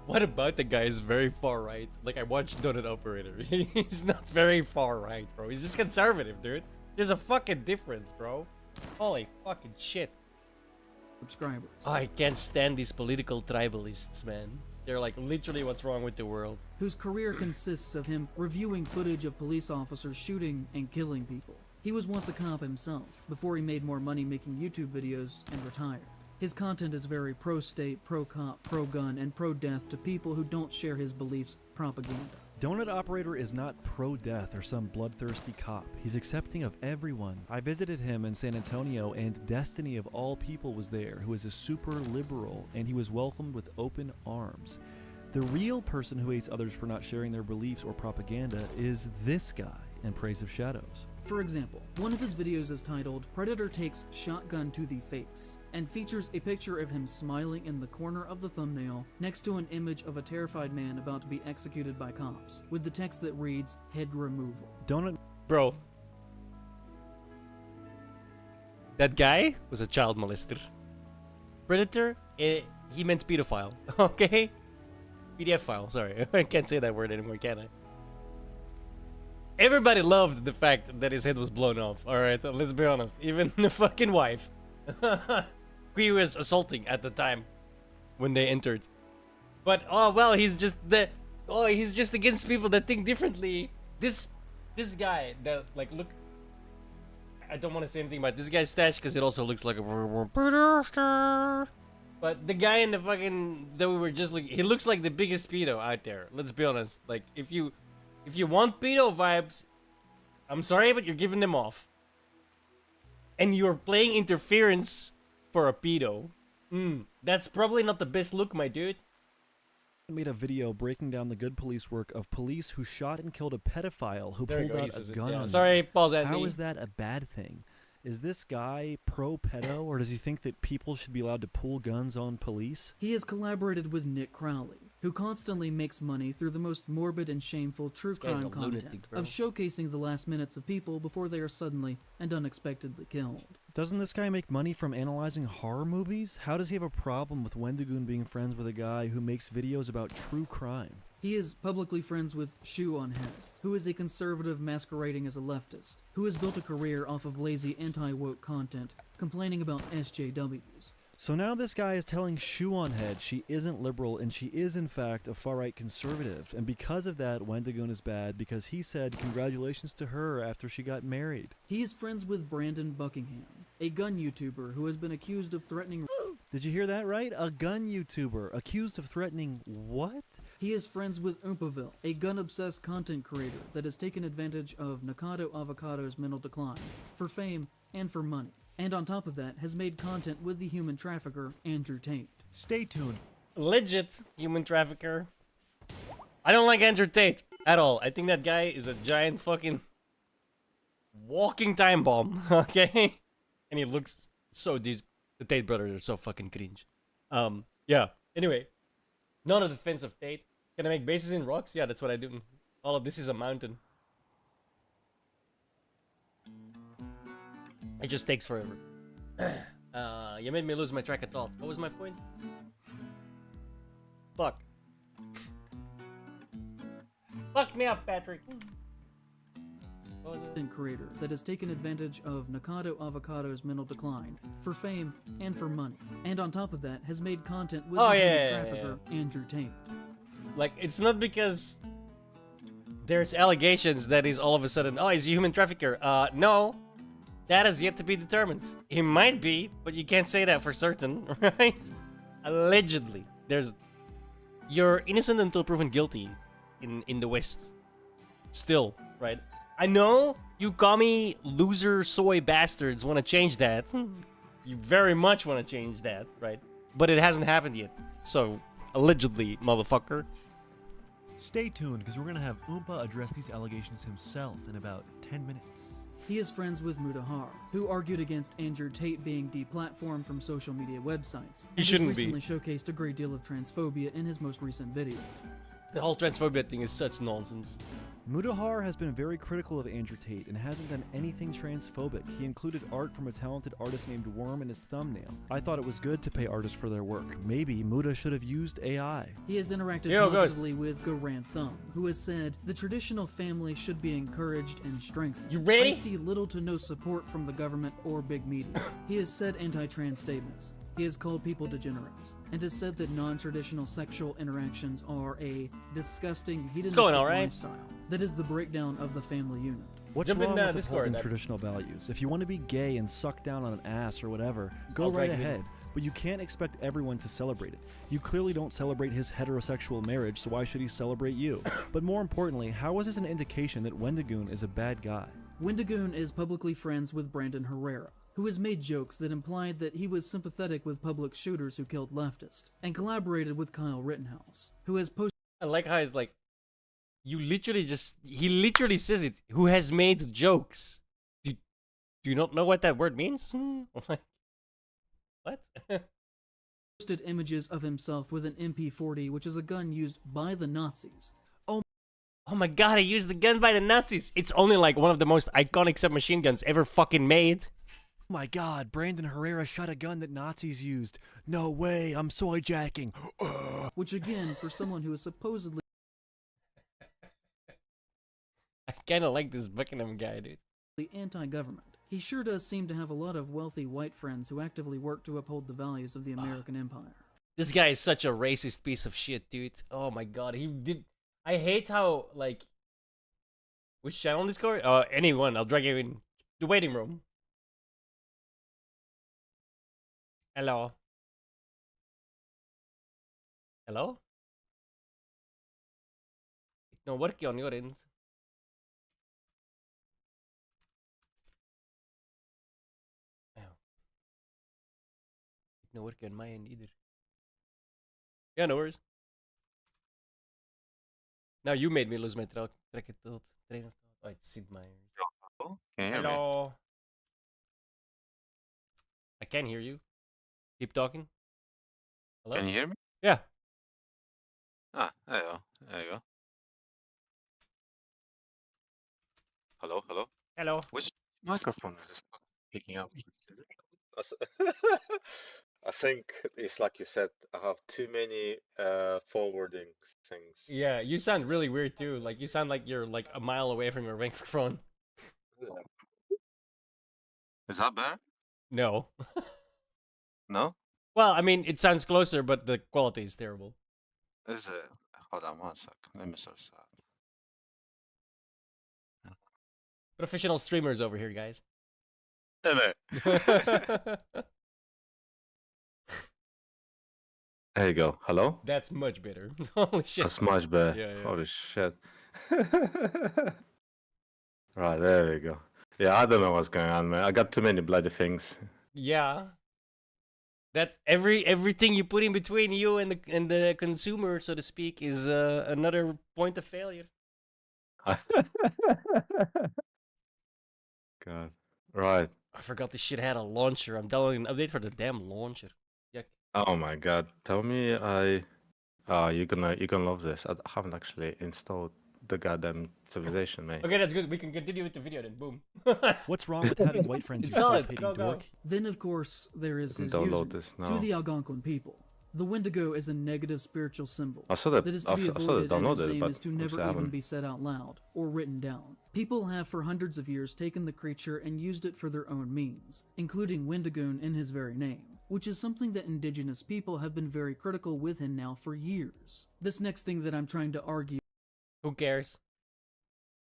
What about the guy is very far right? Like, I watched Donut Operator. He's not very far right, bro. He's just conservative, dude. There's a fucking difference, bro. Holy fucking shit. subscribers. I can't stand these political tribalists, man. They're like literally what's wrong with the world. Whose career consists of him reviewing footage of police officers shooting and killing people. He was once a cop himself, before he made more money making YouTube videos and retired. His content is very pro-state, pro-cop, pro-gun, and pro-death to people who don't share his beliefs propaganda. Donut Operator is not pro-death or some bloodthirsty cop. He's accepting of everyone. I visited him in San Antonio, and Destiny of all people was there, who is a super liberal, and he was welcomed with open arms. The real person who hates others for not sharing their beliefs or propaganda is this guy in Praise of Shadows. For example, one of his videos is titled Predator Takes Shotgun to the Face, and features a picture of him smiling in the corner of the thumbnail next to an image of a terrified man about to be executed by cops, with the text that reads, "Head removal." Donut... Bro. That guy was a child molester. Predator, he meant pedophile, okay? PDF file, sorry. I can't say that word anymore, can I? Everybody loved the fact that his head was blown off, alright? Let's be honest. Even the fucking wife. He was assaulting at the time when they entered. But, oh, well, he's just against people that think differently. This guy, that, like, look... I don't want to say anything about this guy's stash because it also looks like a... But the guy in the fucking... that we were just looking... he looks like the biggest pedo out there. Let's be honest. Like, if you want pedo vibes, I'm sorry, but you're giving them off. And you're playing interference for a pedo. That's probably not the best look, my dude. Made a video breaking down the good police work of police who shot and killed a pedophile who pulled out a gun on Sorry, them. pause, Andy. How is that a bad thing? Is this guy pro-pedo, or does he think that people should be allowed to pull guns on police? He has collaborated with Nick Crowley, who constantly makes money through the most morbid and shameful true crime content of showcasing the last minutes of people before they are suddenly and unexpectedly killed. Doesn't this guy make money from analyzing horror movies? How does he have a problem with Wendigoon being friends with a guy who makes videos about true crime? He is publicly friends with Shoe on Head, who is a conservative masquerading as a leftist, who has built a career off of lazy anti-woke content, complaining about SJWs. So now this guy is telling Shoe on Head she isn't liberal and she is in fact a far-right conservative, and because of that Wendigoon is bad because he said congratulations to her after she got married. He is friends with Brandon Buckingham, a gun YouTuber who has been accused of threatening Did you hear that right? A gun YouTuber accused of threatening what? He is friends with Oompaville, a gun-obsessed content creator that has taken advantage of Nakado Avocado's mental decline for fame and for money. And on top of that, has made content with the human trafficker, Andrew Tate. Stay tuned. Legit human trafficker. I don't like Andrew Tate at all. I think that guy is a giant fucking walking time bomb, okay? And he looks so The Tate brothers are so fucking cringe. Yeah. Anyway, not a defense of Tate. Can I make bases in rocks? Yeah, that's what I do. All of this is a mountain. It just takes forever. You made me lose my track of thought. What was my point? Fuck. Fuck me up, Patrick. Content creator that has taken advantage of Nakado Avocado's mental decline for fame and for money. And on top of that, has made content with the human trafficker, Andrew Tate. Like, it's not because there's allegations that he's all of a sudden, oh, he's a human trafficker. No, that has yet to be determined. He might be, but you can't say that for certain, right? Allegedly. You're innocent until proven guilty in the West. Still, right? I know you commie loser soy bastards want to change that. You very much want to change that, right? But it hasn't happened yet. So, allegedly, motherfucker. Stay tuned, because we're going to have Oompa address these allegations himself in about 10 minutes. He is friends with Mutahar, who argued against Andrew Tate being deplatformed from social media websites. He shouldn't be. He recently showcased a great deal of transphobia in his most recent video. The whole transphobia thing is such nonsense. Mutahar has been very critical of Andrew Tate and hasn't done anything transphobic. He included art from a talented artist named Worm in his thumbnail. I thought it was good to pay artists for their work. Maybe Muta should have used AI. He has interacted positively with Goran Thumb, who has said, the traditional family should be encouraged and strengthened. You ready? I see little to no support from the government or big media. He has said anti-trans statements. He has called people degenerates, and has said that non-traditional sexual interactions are a disgusting, hedonistic lifestyle. That is the breakdown of the family unit. What's wrong with upholding traditional values? If you want to be gay and suck down on an ass or whatever, go right ahead. But you can't expect everyone to celebrate it. You clearly don't celebrate his heterosexual marriage, so why should he celebrate you? But more importantly, how is this an indication that Wendigoon is a bad guy? Wendigoon is publicly friends with Brandon Herrera, who has made jokes that implied that he was sympathetic with public shooters who killed leftists, and collaborated with Kyle Rittenhouse, who has posted— I like how he's like, he literally says it, who has made jokes. Do you not know what that word means? Like, what? posted images of himself with an MP40, which is a gun used by the Nazis. Oh my god, he used the gun by the Nazis! It's only like one of the most iconic submachine guns ever fucking made. Oh my god, Brandon Herrera shot a gun that Nazis used. No way, I'm soy jacking. Which again, for someone who is supposedly I kinda like this Buckingham guy, dude. anti-government. He sure does seem to have a lot of wealthy white friends who actively work to uphold the values of the American empire. This guy is such a racist piece of shit, dude. Oh my god, I hate how, like... Which channel on Discord? Anyone, I'll drag you in the waiting room. Hello? Hello? It's not working on your end. Oh. It's not working on my end either. Yeah, no worries. Now you made me lose my train of thought. Oh, it's Sid Meier's. Hello? Can you hear me? Hello? I can hear you. Keep talking. Hello? Can you hear me? Yeah. Ah, there you go. There you go. Hello, hello. Hello. Which microphone is this picking up? I think it's like you said, I have too many forwarding things. Yeah, you sound really weird too. Like, you sound like you're like a mile away from your microphone. Is that better? No. No? Well, I mean, it sounds closer, but the quality is terrible. Is it? Hold on one sec. Let me search that. Professional streamers over here, guys. Hello. There you go. Hello? That's much better. Holy shit. That's much better. Yeah, yeah. Holy shit. Right, there we go. Yeah, I don't know what's going on, man. I got too many bloody things. Yeah. That everything you put in between you and the consumer, so to speak, is another point of failure. God. Right. I forgot this shit had a launcher. I'm downloading an update for the damn launcher. Yuck. Oh my god. Tell me you're gonna love this. I haven't actually installed the goddamn civilization, mate. Okay, that's good. We can continue with the video then. Boom. What's wrong with having white friends? You Install it. self-hating Go, go. dork? Then, of course, there is his Download username. this To now. the Algonquin people, the Wendigo is a negative spiritual symbol I saw that- that is to be I saw that avoided, and his downloaded, name but is to obviously never I even haven't. be said out loud or written down. People have for hundreds of years taken the creature and used it for their own means, including Wendigoon in his very name, which is something that indigenous people have been very critical with him now for years. This next thing that I'm trying to argue. Who cares?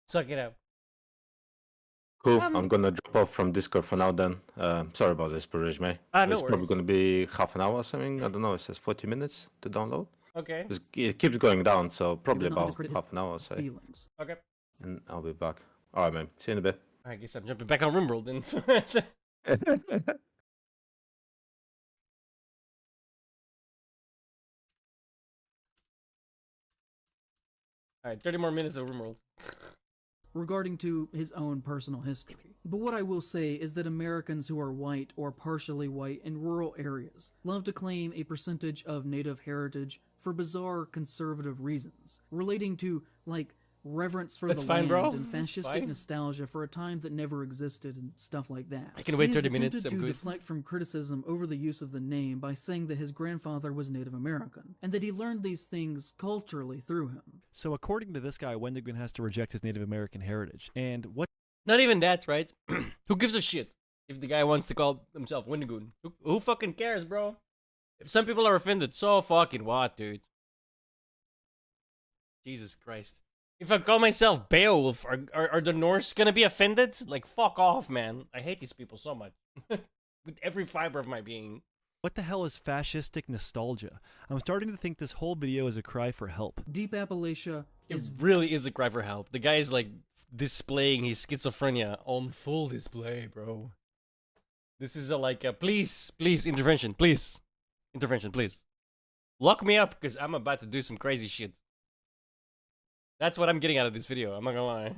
Suck it up. Cool. I'm gonna drop off from Discord for now then. Sorry about this, Parij, mate. No It's probably worries. gonna be half an hour or something. I don't know. It says 40 minutes to download. Okay. It keeps going down, so probably will not about discredit half an hour, I'll his say. feelings. Okay. And I'll be back. Alright, man. See you in a bit. I guess I'm jumping back on Rimworld then. Alright, 30 more minutes of Rimworld. Regarding to his own personal history. But what I will say is that Americans who are white or partially white in rural areas love to claim a percentage of native heritage for bizarre conservative reasons, relating to, like, reverence for That's the fine, land bro. and fascistic Fine. nostalgia for a time that never existed and stuff like that. I can wait He has 30 minutes, attempted I'm to good. deflect from criticism over the use of the name by saying that his grandfather was Native American, and that he learned these things culturally through him. So according to this guy, Wendigoon has to reject his Native American heritage. And what? Not even that, right? Who gives a shit if the guy wants to call himself Wendigoon? Who fucking cares, bro? If some people are offended, so fucking what, dude? Jesus Christ. If I call myself Beowulf, are the Norse gonna be offended? Like, fuck off, man. I hate these people so much. With every fiber of my being. What the hell is fascistic nostalgia? I'm starting to think this whole video is a cry for help. Deep Appalachia It really is a cry for help. The guy is like displaying his schizophrenia on full display, bro. This is a please, intervention, please. Intervention, please. Lock me up, because I'm about to do some crazy shit. That's what I'm getting out of this video, I'm not gonna lie.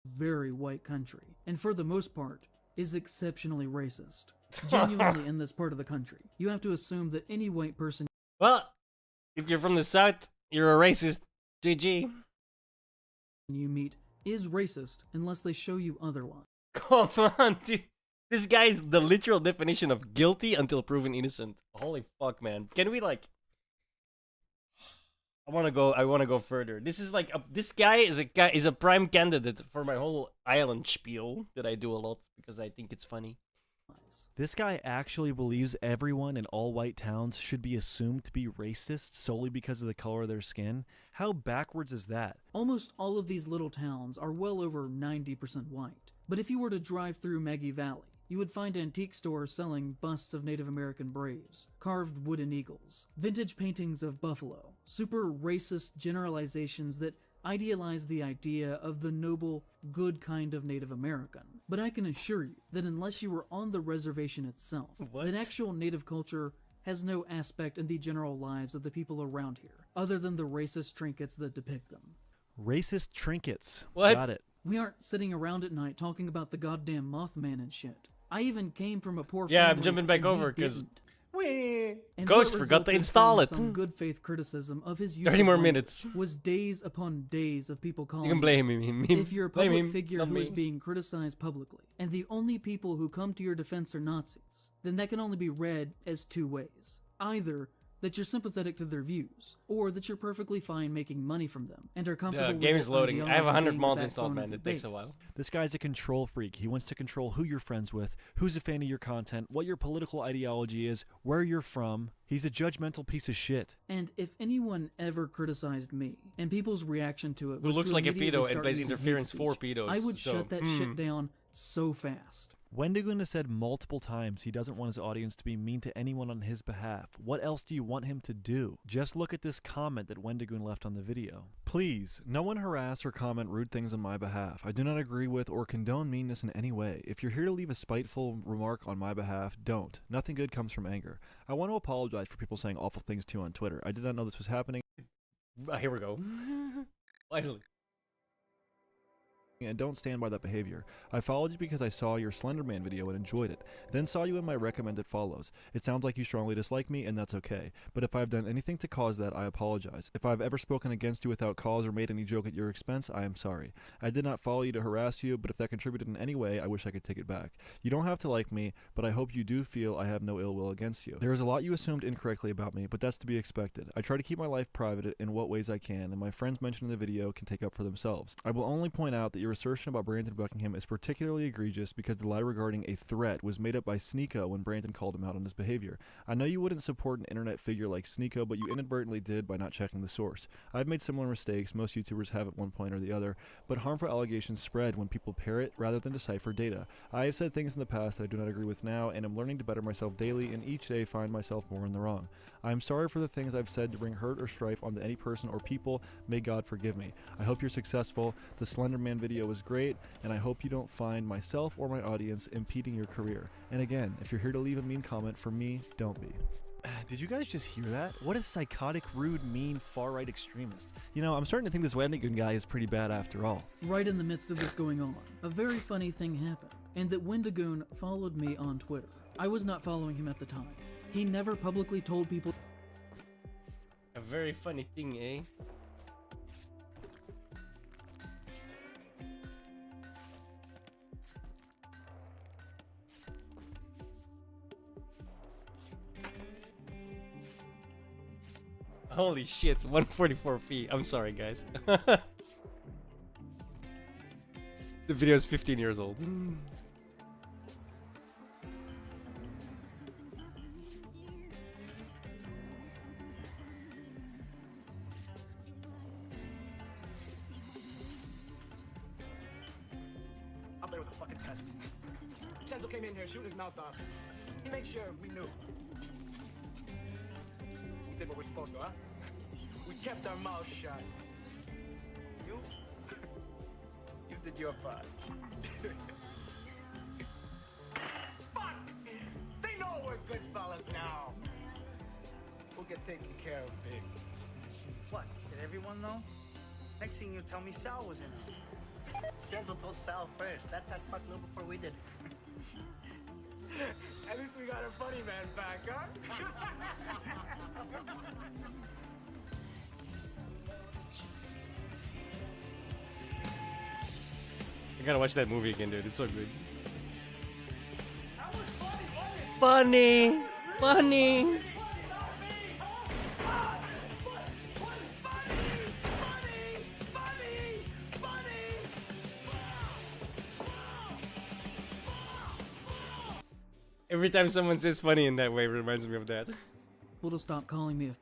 Very white country, and for the most part, is exceptionally racist. Genuinely in this part of the country, you have to assume that any white person Well, if you're from the South, you're a racist. GG. you meet is racist unless they show you otherwise. Come on, dude. This guy is the literal definition of guilty until proven innocent. Holy fuck, man. Can we I want to go further. This is this guy is a prime candidate for my whole island spiel that I do a lot because I think it's funny. This guy actually believes everyone in all white towns should be assumed to be racist solely because of the color of their skin. How backwards is that? Almost all of these little towns are well over 90% white. But if you were to drive through Maggie Valley, you would find antique stores selling busts of Native American braves, carved wooden eagles, vintage paintings of buffalo, super racist generalizations that idealize the idea of the noble, good kind of Native American. But I can assure you that unless you were on the reservation itself, that actual Native culture has no aspect in the general lives of the people around here, other than the racist trinkets that depict them. Racist trinkets. What? Got it. We aren't sitting around at night talking about the goddamn Mothman and shit. I even came from a poor Yeah, I'm family, jumping back and he over because didn't. And Ghost what forgot to resulted install from it. Some good faith criticism of his use 30 of more language minutes. was days upon days of people calling You can blame him. if you're a Blame public him, figure not who is me. being criticized publicly, and the only people who come to your defense are Nazis, then that can only be read as two ways. Either that you're sympathetic to their views, or that you're perfectly fine making money from them, and are comfortable with game is their loading. I have ideology 100 being mods the installed, backbone man. of It the takes a base. while. This guy's a control freak. He wants to control who you're friends with, who's a fan of your content, what your political ideology is, where you're from. He's a judgmental piece of shit. And if anyone ever criticized me, and people's reaction to it Who was looks to like a immediately pedo and start plays using hate interference for speech, pedos, I would so, shut that shit down so fast. Wendigoon has said multiple times he doesn't want his audience to be mean to anyone on his behalf. What else do you want him to do? Just look at this comment that Wendigoon left on the video. Please, no one harass or comment rude things on my behalf. I do not agree with or condone meanness in any way. If you're here to leave a spiteful remark on my behalf, don't. Nothing good comes from anger. I want to apologize for people saying awful things to you on Twitter. I did not know this was happening. Here we go. Finally. And don't stand by that behavior. I followed you because I saw your Slenderman video and enjoyed it, then saw you in my recommended follows. It sounds like you strongly dislike me, and that's okay. But if I've done anything to cause that, I apologize. If I've ever spoken against you without cause or made any joke at your expense, I am sorry. I did not follow you to harass you, but if that contributed in any way, I wish I could take it back. You don't have to like me, but I hope you do feel I have no ill will against you. There is a lot you assumed incorrectly about me, but that's to be expected. I try to keep my life private in what ways I can, and my friends mentioned in the video can take up for themselves. I will only point out that your assertion about Brandon Buckingham is particularly egregious because the lie regarding a threat was made up by Sneeko when Brandon called him out on his behavior. I know you wouldn't support an internet figure like Sneeko, but you inadvertently did by not checking the source. I've made similar mistakes, most YouTubers have at one point or the other, but harmful allegations spread when people parrot rather than decipher data. I have said things in the past that I do not agree with now, and am learning to better myself daily, and each day find myself more in the wrong. I am sorry for the things I've said to bring hurt or strife onto any person or people. May God forgive me. I hope you're successful. The Slenderman video was great, and I hope you don't find myself or my audience impeding your career. And again, if you're here to leave a mean comment, for me, don't be. Did you guys just hear that? What a psychotic, rude, mean, far-right extremist. You know, I'm starting to think this Wendigoon guy is pretty bad after all. Right in the midst of this going on, a very funny thing happened, and that Wendigoon followed me on Twitter. I was not following him at the time. He never publicly told people. A very funny thing, eh? Holy shit, 144p. I'm sorry, guys. The video is 15 years old. Up there was a fucking test. Chenzo came in here shooting his mouth off. He made sure we knew. We did what we're supposed to, huh? We kept our mouths shut. You? You did your part. Fuck! They know we're good fellas now. We'll get taken care of, big. What? Did everyone know? Next thing you tell me, Sal was in it. Denzel told Sal first. That fucked a little before we did. At least we got our funny man back, huh? I gotta watch that movie again, dude. It's so good. Funny! Funny! Every time someone says funny in that way, it reminds me of that. People to stop calling me a.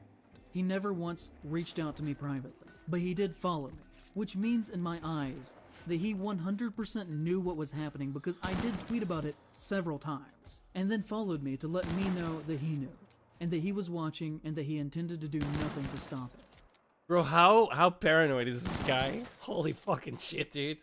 He never once reached out to me privately, but he did follow me, which means in my eyes that he 100% knew what was happening because I did tweet about it several times, and then followed me to let me know that he knew, and that he was watching, and that he intended to do nothing to stop it. Bro, how paranoid is this guy? Holy fucking shit, dude.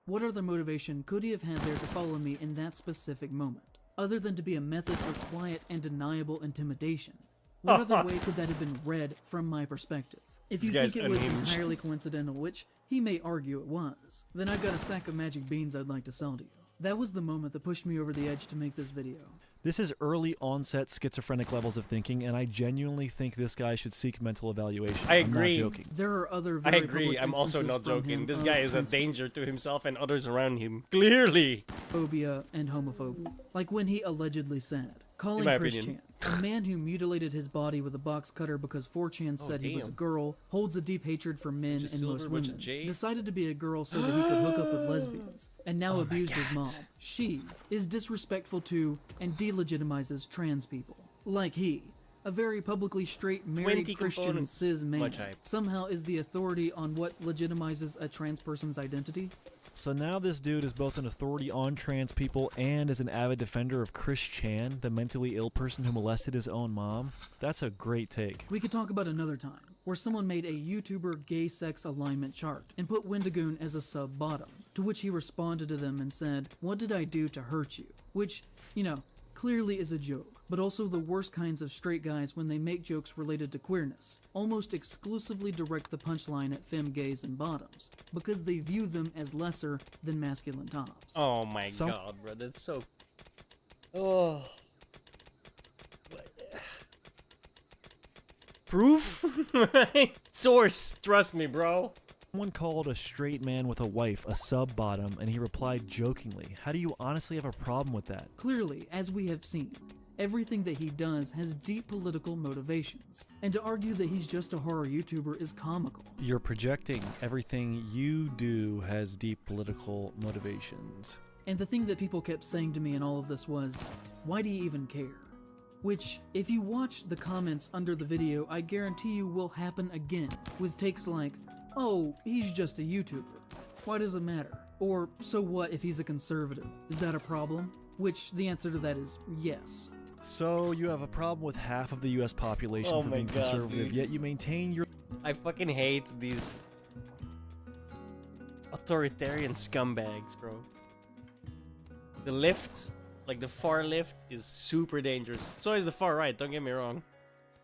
What other motivation could he have had there to follow me in that specific moment, other than to be a method of quiet and deniable intimidation? What other way could that have been read from my perspective? If you think it was entirely coincidental, which he may argue it was, then I've got a sack of magic beans I'd like to sell to you. That was the moment that pushed me over the edge to make this video. This is early onset schizophrenic levels of thinking, and I genuinely think this guy should seek mental evaluation. I agree. I'm not joking. There are other I very agree. public I'm also instances not from joking. him This of guy is a danger to himself and others around him. Clearly. Phobia and homophobia. Like when he allegedly said, calling my Chris opinion. Chan, a man who mutilated his body with a box cutter because 4chan said he was a damn. girl, holds a deep hatred for men Bunch of and silver, most bunch of women, J. decided to be a girl so that he could hook up with lesbians, and now abused his mom. She is disrespectful to and delegitimizes trans people. Like he, a very publicly straight, married 20 Christian components. cis man, Much hype. somehow is the authority on what legitimizes a trans person's identity. So now this dude is both an authority on trans people and is an avid defender of Chris Chan, the mentally ill person who molested his own mom. That's a great take. We could talk about another time where someone made a YouTuber gay sex alignment chart and put Wendigoon as a sub-bottom, to which he responded to them and said, "What did I do to hurt you?" Which, you know, clearly is a joke, but also the worst kinds of straight guys when they make jokes related to queerness, almost exclusively direct the punchline at femme gays and bottoms, because they view them as lesser than masculine tops. Oh my god, bro, that's so... Oh... Proof? Source, trust me, bro. Someone called a straight man with a wife a sub-bottom, and he replied jokingly, "How do you honestly have a problem with that?" Clearly, as we have seen, everything that he does has deep political motivations, and to argue that he's just a horror YouTuber is comical. You're projecting. Everything you do has deep political motivations. And the thing that people kept saying to me in all of this was, why do you even care? Which, if you watch the comments under the video, I guarantee you will happen again, with takes like, "Oh, he's just a YouTuber. Why does it matter?" Or, "So what if he's a conservative? Is that a problem?" Which, the answer to that is yes. So you have a problem with half of the US population Oh for my being God, conservative, dude. yet you maintain your... I fucking hate these authoritarian scumbags, bro. The left, like the far left, is super dangerous. So is the far right, don't get me wrong.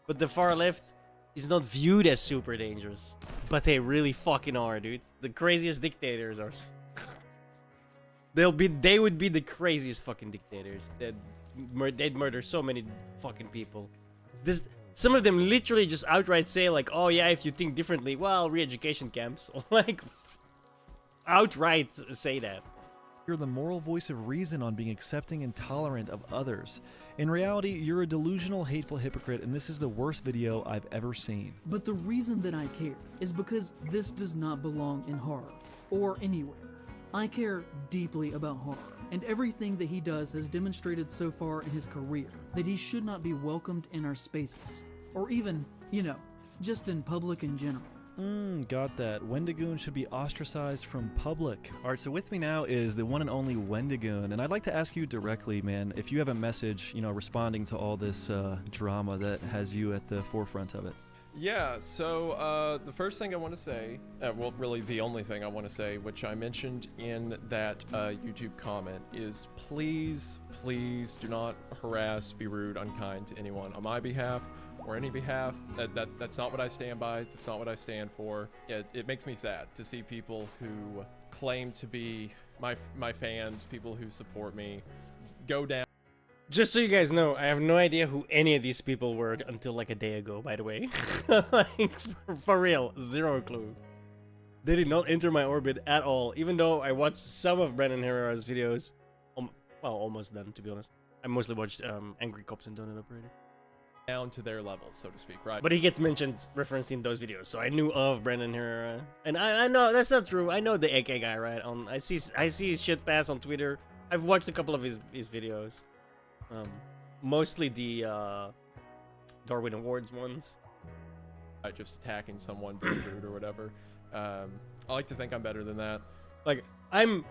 But the far left is not viewed as super dangerous. But they really fucking are, dude. The craziest dictators are... They would be the craziest fucking dictators. They'd murder so many fucking people. Some of them literally just outright say like, "Oh yeah, if you think differently, well, re-education camps." Like, outright say that. You're the moral voice of reason on being accepting and tolerant of others. In reality, you're a delusional, hateful hypocrite, and this is the worst video I've ever seen. But the reason that I care is because this does not belong in horror, or anywhere. I care deeply about horror, and everything that he does has demonstrated so far in his career that he should not be welcomed in our spaces, or even, you know, just in public in general. Got that. Wendigoon should be ostracized from public. Alright, so with me now is the one and only Wendigoon, and I'd like to ask you directly, man, if you have a message, you know, responding to all this drama that has you at the forefront of it. Yeah, so the first thing I want to say, well, really the only thing I want to say, which I mentioned in that YouTube comment, is please, please do not harass, be rude, unkind to anyone on my behalf or any behalf. That's not what I stand by. That's not what I stand for. It makes me sad to see people who claim to be my fans, people who support me, go down. Just so you guys know, I have no idea who any of these people were until like a day ago, by the way. Like, for real, zero clue. They did not enter my orbit at all, even though I watched some of Brandon Herrera's videos. Well, almost done, to be honest. I mostly watched Angry Cops and Donut Operator. Down to their level, so to speak, right? But he gets mentioned, referenced in those videos, so I knew of Brandon Herrera. And I know, that's not true. I know the AK guy, right? I see his shit pass on Twitter. I've watched a couple of his videos. Mostly the Darwin Awards ones. Just attacking someone, being rude or whatever. I like to think I'm better than that. Like, I'm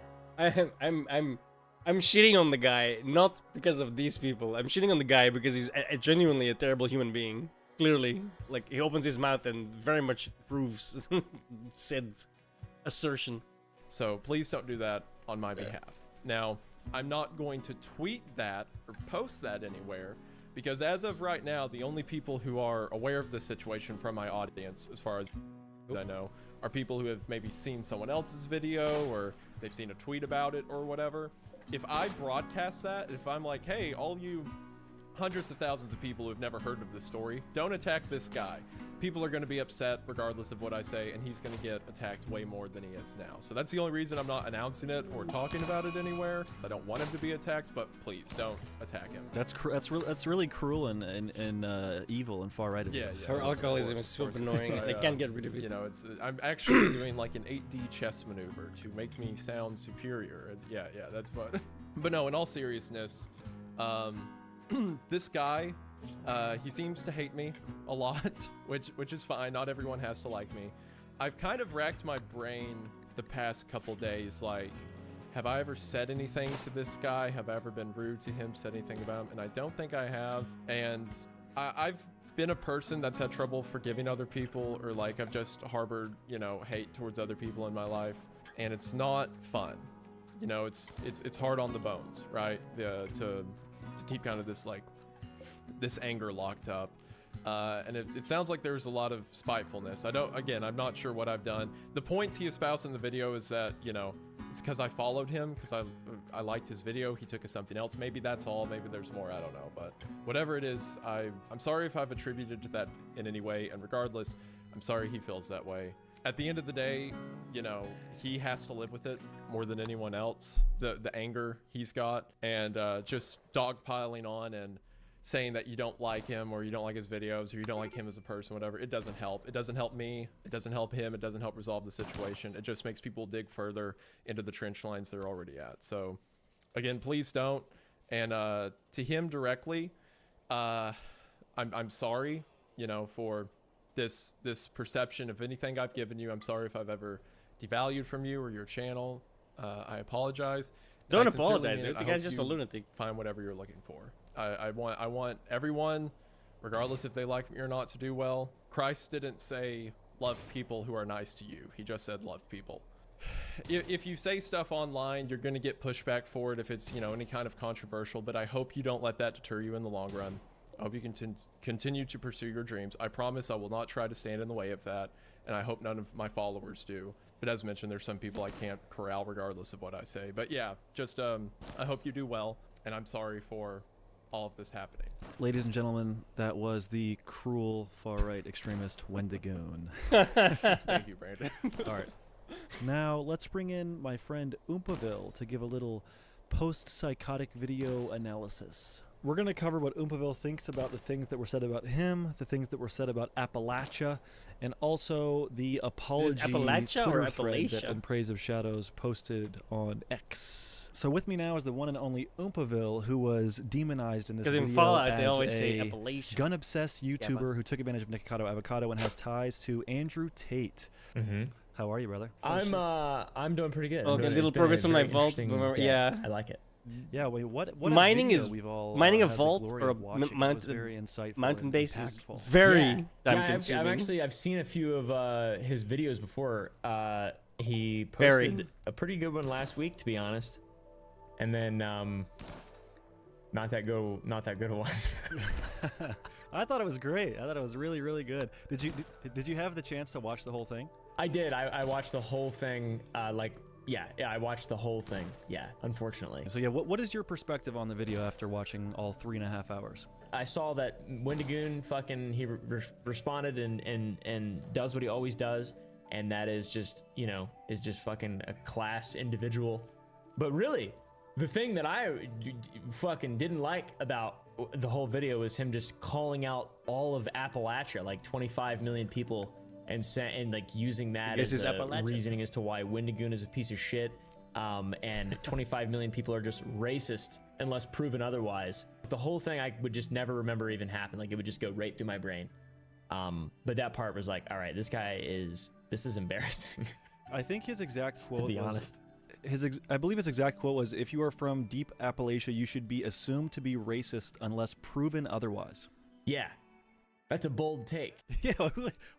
shitting on the guy not because of these people. I'm shitting on the guy because he's genuinely a terrible human being. Clearly, like, he opens his mouth and very much proves said assertion. So please don't do that on my behalf. Now, I'm not going to tweet that or post that anywhere, because as of right now, the only people who are aware of this situation from my audience, as far as I know, are people who have maybe seen someone else's video or they've seen a tweet about it or whatever. If I broadcast that, if I'm like, hey, all you hundreds of thousands of people who have never heard of this story, don't attack this guy. People are going to be upset regardless of what I say, and he's going to get attacked way more than he is now. So that's the only reason I'm not announcing it or talking about it anywhere, because I don't want him to be attacked, but please don't attack him. That's really cruel and evil and far right of you. Yeah. Her alcoholism is super annoying. They can't get rid of it. You know, I'm actually doing like an 8D chess maneuver to make me sound superior. And yeah, that's what. But no, in all seriousness, this guy, he seems to hate me a lot, which is fine. Not everyone has to like me. I've kind of racked my brain the past couple days, like, have I ever said anything to this guy? Have I ever been rude to him, said anything about him? And I don't think I have. And I've been a person that's had trouble forgiving other people, or like I've just harbored, you know, hate towards other people in my life, and it's not fun. You know, it's hard on the bones, right? To keep kind of this anger locked up. And it sounds like there's a lot of spitefulness. I'm not sure what I've done. The points he espoused in the video is that, you know, it's because I followed him, because I liked his video. He took us something else. Maybe that's all. Maybe there's more. I don't know. But whatever it is, I'm sorry if I've attributed to that in any way. And regardless, I'm sorry he feels that way. At the end of the day, you know, he has to live with it more than anyone else. The anger he's got, and just dogpiling on and saying that you don't like him, or you don't like his videos, or you don't like him as a person, whatever, it doesn't help. It doesn't help me. It doesn't help him. It doesn't help resolve the situation. It just makes people dig further into the trench lines they're already at. So again, please don't. And to him directly, I'm sorry, you know, for this perception of anything I've given you. I'm sorry if I've ever devalued from you or your channel. I apologize. Don't apologize, dude. The guy's just a lunatic. Find whatever you're looking for. I want everyone, regardless if they like me or not, to do well. Christ didn't say love people who are nice to you. He just said love people. If you say stuff online, you're going to get pushback for it if it's, you know, any kind of controversial, but I hope you don't let that deter you in the long run. I hope you can continue to pursue your dreams. I promise I will not try to stand in the way of that, and I hope none of my followers do. But as mentioned, there's some people I can't corral regardless of what I say. But yeah, just I hope you do well, and I'm sorry for all of this happening. Ladies and gentlemen, that was the cruel far-right extremist Wendigoon. Thank you, Brandon. All right. Now, let's bring in my friend Oompaville to give a little post-psychotic video analysis. We're going to cover what Oompaville thinks about the things that were said about him, the things that were said about Appalachia, and also the apology Twitter thread that In Praise of Shadows posted on X. So with me now is the one and only Oompaville, who was demonized in this video in Fallout, as they always a say Appalachia. gun-obsessed YouTuber who took advantage of Nikocado Avocado and has ties to Andrew Tate. Mm-hmm. How are you, brother? I'm doing pretty good. Okay, little progress on my vault. Yeah, I like it. Yeah, wait, what mining is we've all, mining a had the vault glory or a of watching. It was very insightful mountain and base is impactful. very time consuming. I've seen a few of his videos before. He posted a pretty good one last week, to be honest, and then not that good a one. I thought it was great. I thought it was really, really good. Did you have the chance to watch the whole thing? I did. I watched the whole thing. Yeah, I watched the whole thing. Yeah, unfortunately. So yeah, what is your perspective on the video after watching all 3.5 hours? I saw that Wendigoon he responded and does what he always does, and that is just, you know, is just fucking a class individual. But really, the thing that I fucking didn't like about the whole video is him just calling out all of Appalachia, like 25 million people, and like using that as a reasoning as to why Wendigoon is a piece of shit, and 25 million people are just racist unless proven otherwise. The whole thing I would just never remember even happened. Like, it would just go right through my brain. But that part was like, all right, this is embarrassing. I think his exact quote, to be honest, I believe his exact quote was, "If you are from deep Appalachia, you should be assumed to be racist unless proven otherwise." Yeah, that's a bold take. Yeah,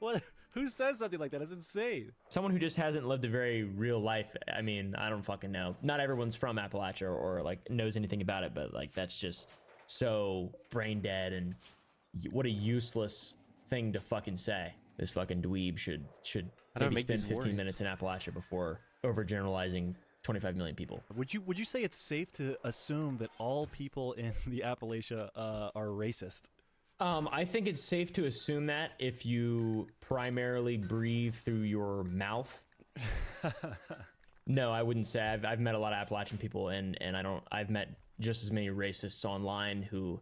what? Who says something like that? It's insane. Someone who just hasn't lived a very real life. I mean, I don't fucking know. Not everyone's from Appalachia or like knows anything about it, but like that's just so brain dead, and what a useless thing to fucking say. This fucking dweeb should maybe spend 15 minutes in Appalachia before overgeneralizing 25 million people. Would you say it's safe to assume that all people in the Appalachia are racist? I think it's safe to assume that if you primarily breathe through your mouth. No, I wouldn't say. I've met a lot of Appalachian people, and I've met just as many racists online who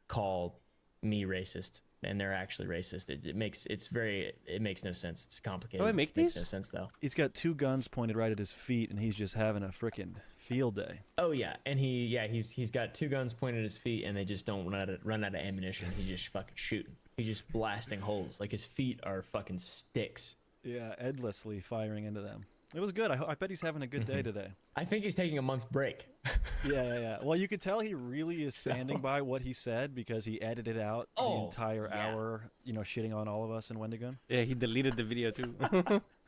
call me racist, and they're actually racist. It makes no sense. It's complicated. Oh, it makes no sense though. He's got 2 guns pointed right at his feet, and he's just having a frickin' field day. Oh yeah, and he's got 2 guns pointed at his feet, and they just don't run out of ammunition. He's just fucking shooting. He's just blasting holes. Like, his feet are fucking sticks. Yeah, endlessly firing into them. It was good. I bet he's having a good day today. I think he's taking a month break. Yeah. Well, you could tell he really is standing by what he said because he edited out the entire hour, shitting on all of us in Wendigoon. Yeah, he deleted the video too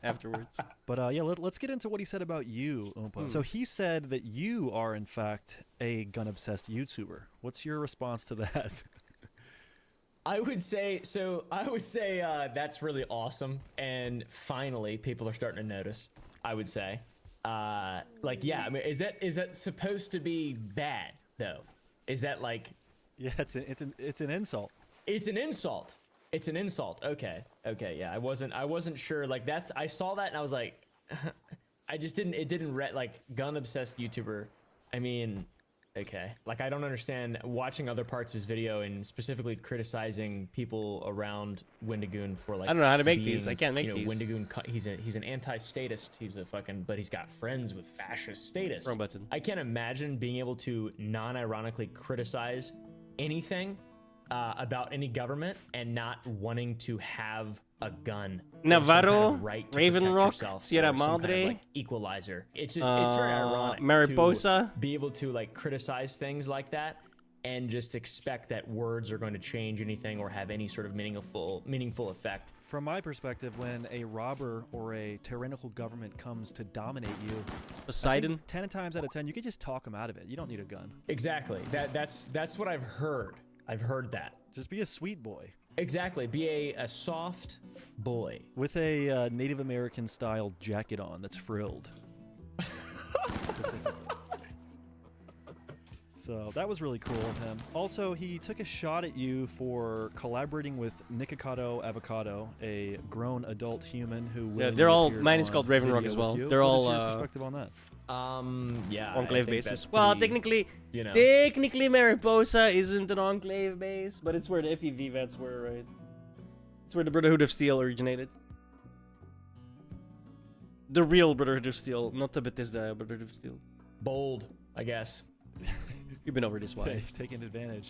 afterwards. But let's get into what he said about you, Oompa. So he said that you are, in fact, a gun-obsessed YouTuber. What's your response to that? I would say that's really awesome, and finally people are starting to notice. I would say, I mean, is that supposed to be bad though? Is that like? Yeah, it's an insult. It's an insult. It's an insult. Okay, yeah. I wasn't sure. Like I saw that and I was like, it didn't read like gun obsessed YouTuber. I mean. Okay. Like, I don't understand watching other parts of his video and specifically criticizing people around Wendigoon for like. I don't know how to make these. I can't make these. Wendigoon, he's an anti-statist. But he's got friends with fascist statists. Wrong button. I can't imagine being able to non-ironically criticize anything about any government and not wanting to have a gun. Navarro, right to Raven Rock, yourself, Sierra or some Madre, kind of, like, equalizer. It's very ironic. Mariposa. To be able to like criticize things like that and just expect that words are going to change anything or have any sort of meaningful effect. From my perspective, when a robber or a tyrannical government comes to dominate you, Poseidon, 10 times out of 10, you can just talk them out of it. You don't need a gun. Exactly. That's what I've heard. I've heard that. Just be a sweet boy. Exactly. Be a soft boy. With a Native American style jacket on that's frilled. So that was really cool of him. Also, he took a shot at you for collaborating with Nikocado Avocado, a grown adult human who they're all. Mine is called Raven Rock as well. They're all. What's your perspective on that? Yeah. Enclave basis. Well, technically, technically Mariposa isn't an enclave base, but it's where the FEV vets were, right? It's where the Brotherhood of Steel originated. The real Brotherhood of Steel, not the Bethesda Brotherhood of Steel. Bold, I guess. You've been over this one. Hey, taking advantage.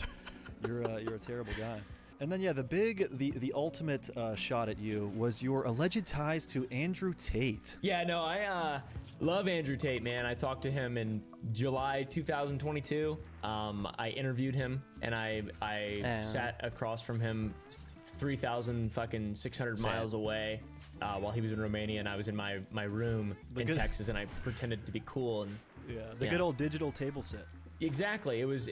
You're a terrible guy. And then the ultimate shot at you was your alleged ties to Andrew Tate. Yeah, no, I love Andrew Tate, man. I talked to him in July 2022. I interviewed him and I sat across from him 3,600 miles away while he was in Romania, and I was in my room in Texas, and I pretended to be cool and good old digital table sit. Exactly. It was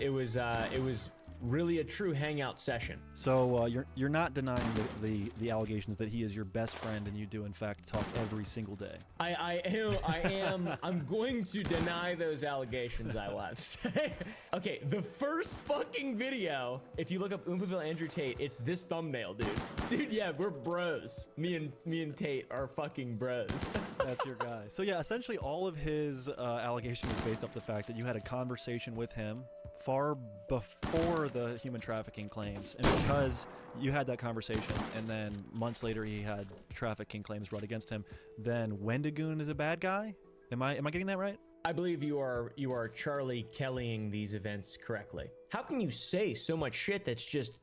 really a true hangout session. So you're not denying the allegations that he is your best friend and you do in fact talk every single day. I am. I'm going to deny those allegations. I want to say. Okay, the first fucking video. If you look up Oompaville Andrew Tate, it's this thumbnail, dude. Dude, yeah, we're bros. Me and Tate are fucking bros. That's your guy. So yeah, essentially all of his allegations is based off the fact that you had a conversation with him far before the human trafficking claims, and because you had that conversation and then months later he had trafficking claims brought against him, then Wendigoon is a bad guy? Am I getting that right? I believe you are Charlie Kellying these events correctly. How can you say so much shit that's just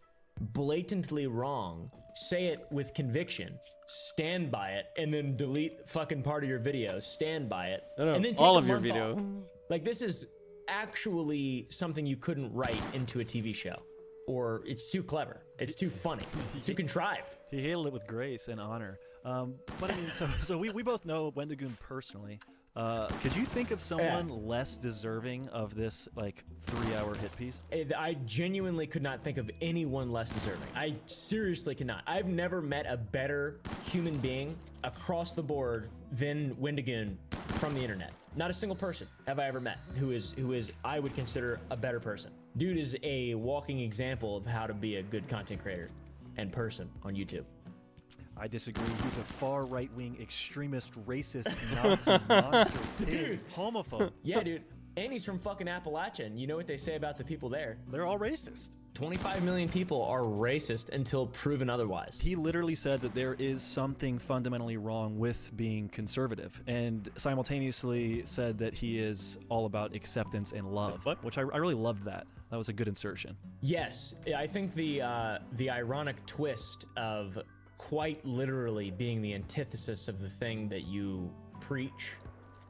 blatantly wrong, say it with conviction, stand by it, and then delete fucking part of your video, stand by it, and then take all a of your month video. off? Like, this is actually something you couldn't write into a TV show, or it's too clever, it's too funny, too contrived. He handled it with grace and honor. But I mean, so we both know Wendigoon personally. Could you think of someone less deserving of this like 3-hour hit piece? I genuinely could not think of anyone less deserving. I seriously cannot. I've never met a better human being across the board than Wendigoon from the internet. Not a single person have I ever met who is I would consider a better person. Dude is a walking example of how to be a good content creator and person on YouTube. I disagree. He's a far right-wing extremist, racist, Nazi monster, pig, homophobe. Yeah, dude. And he's from fucking Appalachia. And you know what they say about the people there? They're all racist. 25 million people are racist until proven otherwise. He literally said that there is something fundamentally wrong with being conservative, and simultaneously said that he is all about acceptance and love, which I really loved that. That was a good insertion. Yes, I think the ironic twist of quite literally being the antithesis of the thing that you preach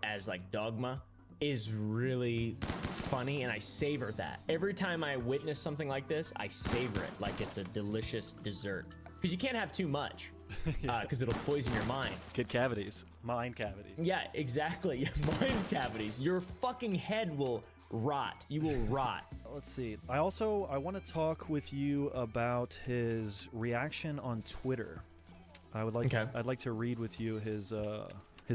as like dogma is really funny, and I savor that. Every time I witness something like this, I savor it like it's a delicious dessert. Because you can't have too much, because it'll poison your mind. Get cavities. Mind cavities. Yeah, exactly. Mind cavities. Your fucking head will rot. You will rot. Let's see. I want to talk with you about his reaction on Twitter. I'd like to read with you his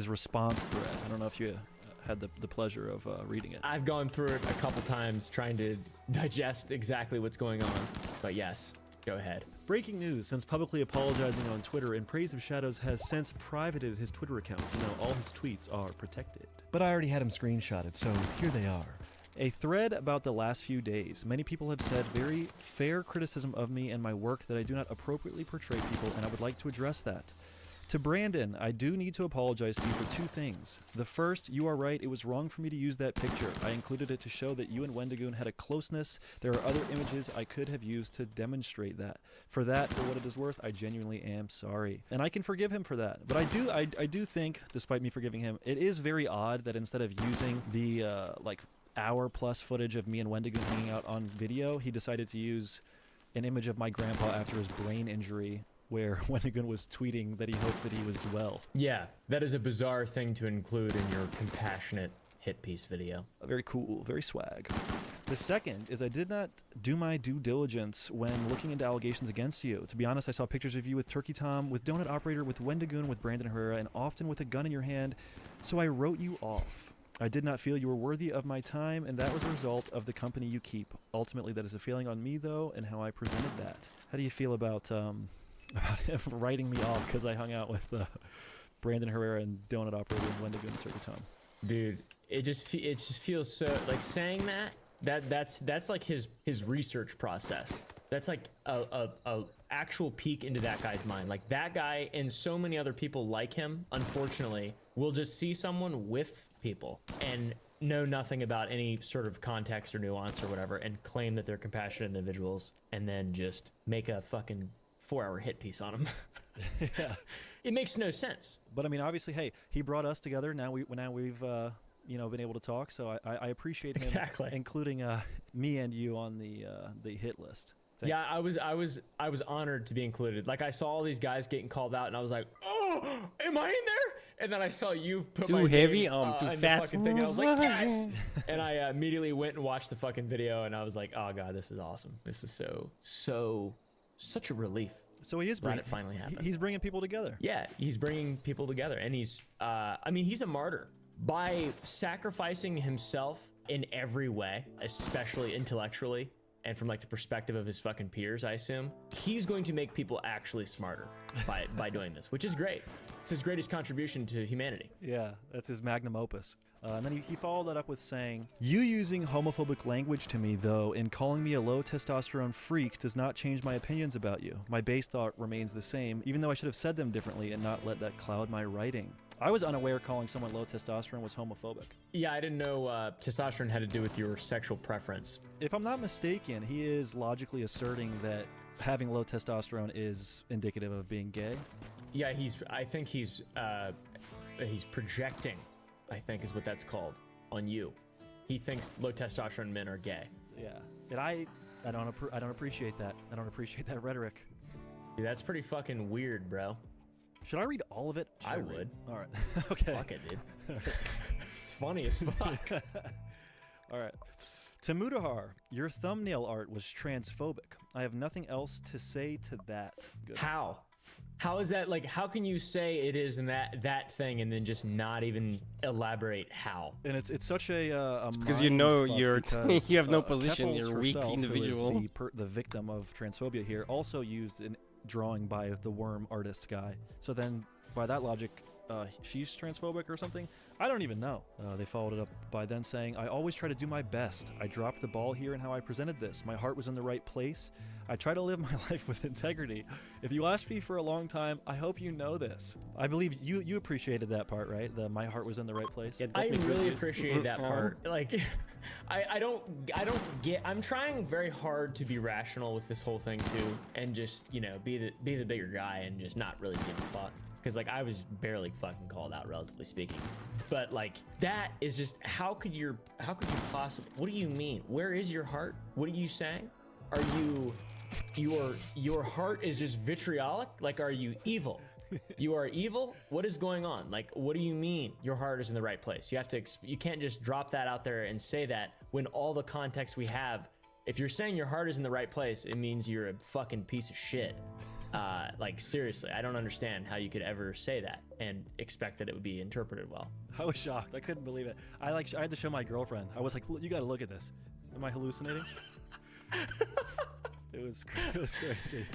response thread. I don't know if you had the pleasure of reading it. I've gone through it a couple times trying to digest exactly what's going on. But yes, go ahead. Breaking news: since publicly apologizing on Twitter, In Praise of Shadows has since privated his Twitter account, so now all his tweets are protected. But I already had him screenshotted, so here they are. A thread about the last few days. Many people have said very fair criticism of me and my work that I do not appropriately portray people, and I would like to address that. To Brandon, I do need to apologize to you for two things. The first, you are right, it was wrong for me to use that picture. I included it to show that you and Wendigoon had a closeness. There are other images I could have used to demonstrate that. For that, for what it is worth, I genuinely am sorry. And I can forgive him for that. But I do think, despite me forgiving him, it is very odd that instead of using the, hour-plus footage of me and Wendigoon hanging out on video, he decided to use an image of my grandpa after his brain injury, where Wendigoon was tweeting that he hoped that he was well. Yeah, that is a bizarre thing to include in your compassionate hit piece video. Very cool, very swag. The second is I did not do my due diligence when looking into allegations against you. To be honest, I saw pictures of you with Turkey Tom, with Donut Operator, with Wendigoon, with Brandon Herrera, and often with a gun in your hand, so I wrote you off. I did not feel you were worthy of my time, and that was a result of the company you keep. Ultimately, that is a failing on me, though, and how I presented that. How do you feel about him writing me off because I hung out with Brandon Herrera and Donut Operator and Wendigoon and Turkey Tom? Dude, it just feels so like saying that's like his research process. That's like a actual peek into that guy's mind. Like that guy and so many other people like him, unfortunately, will just see someone with people and know nothing about any sort of context or nuance or whatever and claim that they're compassionate individuals and then just make a fucking 4-hour hit piece on them. Yeah. It makes no sense. But I mean, obviously, hey, he brought us together. Now we've been able to talk. So I appreciate him including me and you on the hit list. Yeah, I was honored to be included. Like I saw all these guys getting called out, and I was like, "Oh, am I in there?" And then I saw you put my heavy, name, too in fat. the fucking thing, and I was like, "Yes!" And I immediately went and watched the fucking video, and I was like, "Oh god, this is awesome. This is such a relief." So he is glad it finally happened. He's bringing people together. Yeah, he's bringing people together, and he's he's a martyr by sacrificing himself in every way, especially intellectually. And from like the perspective of his fucking peers, I assume, he's going to make people actually smarter by doing this, which is great. It's his greatest contribution to humanity. Yeah, that's his magnum opus. And then he followed that up with saying, "You using homophobic language to me, though, and calling me a low testosterone freak does not change my opinions about you. My base thought remains the same, even though I should have said them differently and not let that cloud my writing." I was unaware calling someone low testosterone was homophobic. Yeah, I didn't know testosterone had to do with your sexual preference. If I'm not mistaken, he is logically asserting that having low testosterone is indicative of being gay. Yeah, I think he's projecting, I think is what that's called, on you. He thinks low testosterone men are gay. Yeah, and I don't appreciate that. I don't appreciate that rhetoric. Dude, that's pretty fucking weird, bro. Should I read all of it? I would. All right. Okay. Fuck it, dude. It's funny as fuck. All right. To Mudahar, your thumbnail art was transphobic. I have nothing else to say to that. Good. How? How is that, like, how can you say it is in that thing and then just not even elaborate how? And it's such a because you know you have no position. Keffals You're a weak herself, individual. Who is the victim of transphobia here, also used an drawing by the worm artist guy. So then, by that logic, she's transphobic or something. I don't even know. They followed it up by then saying, I always try to do my best. I dropped the ball here in how I presented this. My heart was in the right place. I try to live my life with integrity. If you watched me for a long time, I hope you know this. I believe you appreciated that part, right? The my heart was in the right place. I really appreciate that part. Like, I don't get. I'm trying very hard to be rational with this whole thing too, and just be the bigger guy and just not really give a fuck. Because like I was barely fucking called out, relatively speaking. But like that is just how could you possibly? What do you mean? Where is your heart? What are you saying? Are you your heart is just vitriolic? Like, are you evil? You are evil? What is going on? Like, what do you mean your heart is in the right place? You have to, you can't just drop that out there and say that when all the context we have, if you're saying your heart is in the right place, it means you're a fucking piece of shit. Like, seriously, I don't understand how you could ever say that and expect that it would be interpreted well. I was shocked. I couldn't believe it. I had to show my girlfriend. I was like, you got to look at this. Am I hallucinating? It was crazy.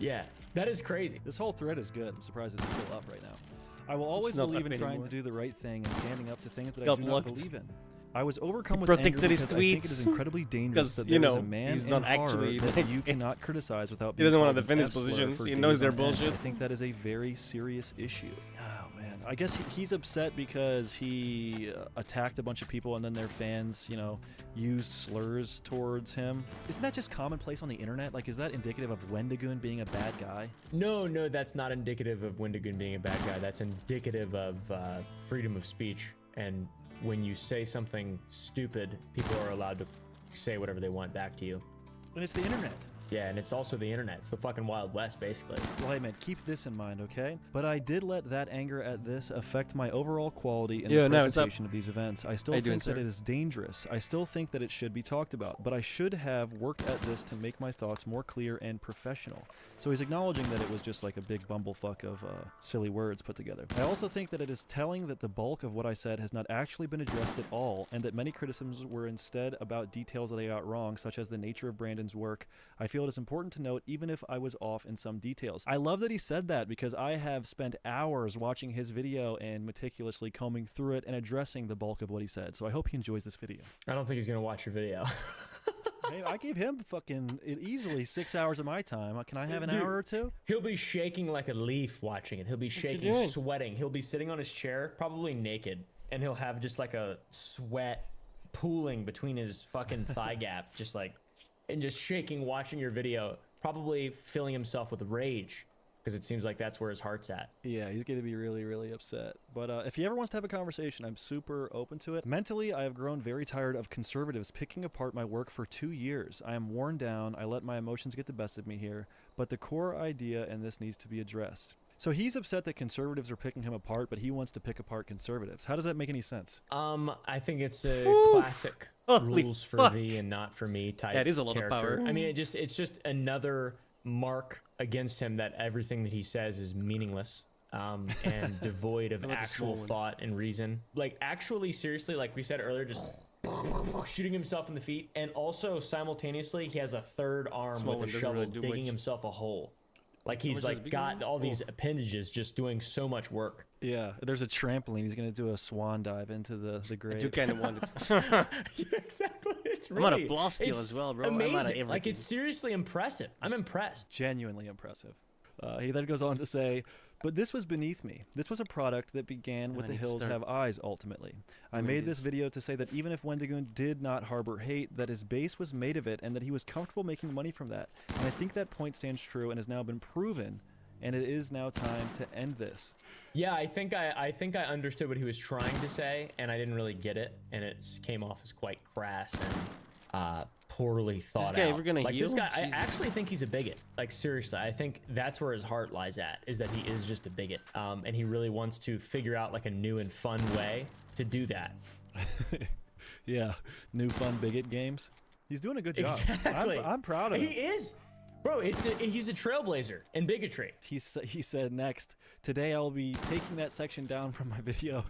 Yeah, that is crazy. This whole thread is good. I'm surprised it's still up right now. I will always believe in trying to do the right thing and standing up to things that I do not believe in. I was overcome with anger because I think it is incredibly dangerous that there is a man he's in not horror actually, that you cannot criticize without being he doesn't want to called defend an his F-slur positions. for He days knows they're on end. bullshit. I think that is a very serious issue. Oh man, I guess he's upset because he attacked a bunch of people and then their fans, used slurs towards him. Isn't that just commonplace on the internet? Like, is that indicative of Wendigoon being a bad guy? No, that's not indicative of Wendigoon being a bad guy. That's indicative of freedom of speech. And when you say something stupid, people are allowed to say whatever they want back to you. And it's the internet. Yeah, and it's also the internet. It's the fucking Wild West, basically. Well, hey, man, keep this in mind, okay? But I did let that anger at this affect my overall quality in the presentation of these events. I still think that it is dangerous. I still think that it should be talked about. But I should have worked at this to make my thoughts more clear and professional. So he's acknowledging that it was just like a big bumblefuck of silly words put together. I also think that it is telling that the bulk of what I said has not actually been addressed at all, and that many criticisms were instead about details that I got wrong, such as the nature of Brandon's work. I feel it is important to note, even if I was off in some details. I love that he said that, because I have spent hours watching his video and meticulously combing through it and addressing the bulk of what he said. So I hope he enjoys this video. I don't think he's gonna watch your video. Hey, I gave him fucking easily 6 hours of my time. Can I have an hour or two? He'll be shaking like a leaf watching it. He'll be shaking, sweating. He'll be sitting on his chair, probably naked, and he'll have just like a sweat pooling between his fucking thigh gap, just like, and just shaking, watching your video, probably filling himself with rage, because it seems like that's where his heart's at. Yeah, he's going to be really, really upset. But if he ever wants to have a conversation, I'm super open to it. Mentally, I have grown very tired of conservatives picking apart my work for 2 years. I am worn down. I let my emotions get the best of me here. But the core idea in this needs to be addressed. So he's upset that conservatives are picking him apart, but he wants to pick apart conservatives. How does that make any sense? I think it's a classic rules for thee and not for me type. That is a lot of character. power. I mean, it's just another mark against him that everything that he says is meaningless and devoid of actual thought and reason. Like, actually, seriously, like we said earlier, just shooting himself in the feet, and also simultaneously he has a third arm with a shovel digging himself a hole. Like, he's like got all these appendages just doing so much work. Yeah, there's a trampoline. He's gonna do a swan dive into the grave. I do kind of want it. Yeah, exactly. It's really, I'm on a blast deal as well, bro. Amazing. I'm out of everything. Like, it's seriously impressive. I'm impressed. Genuinely impressive. He then goes on to say, but this was beneath me. This was a product that began with The Hills Have Eyes, ultimately. I made this video to say that even if Wendigoon did not harbor hate, that his base was made of it and that he was comfortable making money from that. And I think that point stands true and has now been proven, and it is now time to end this. Yeah, I think I understood what he was trying to say, and I didn't really get it, and it came off as quite crass and poorly thought out. This guy ever gonna like, heal? this guy, I Jesus. actually think he's a bigot. Like, seriously, I think that's where his heart lies at, is that he is just a bigot. And he really wants to figure out like a new and fun way to do that. Yeah, new fun bigot games. He's doing a good job. Exactly. I'm proud of him. He is. Bro, he's a trailblazer in bigotry. He said next, today I'll be taking that section down from my video.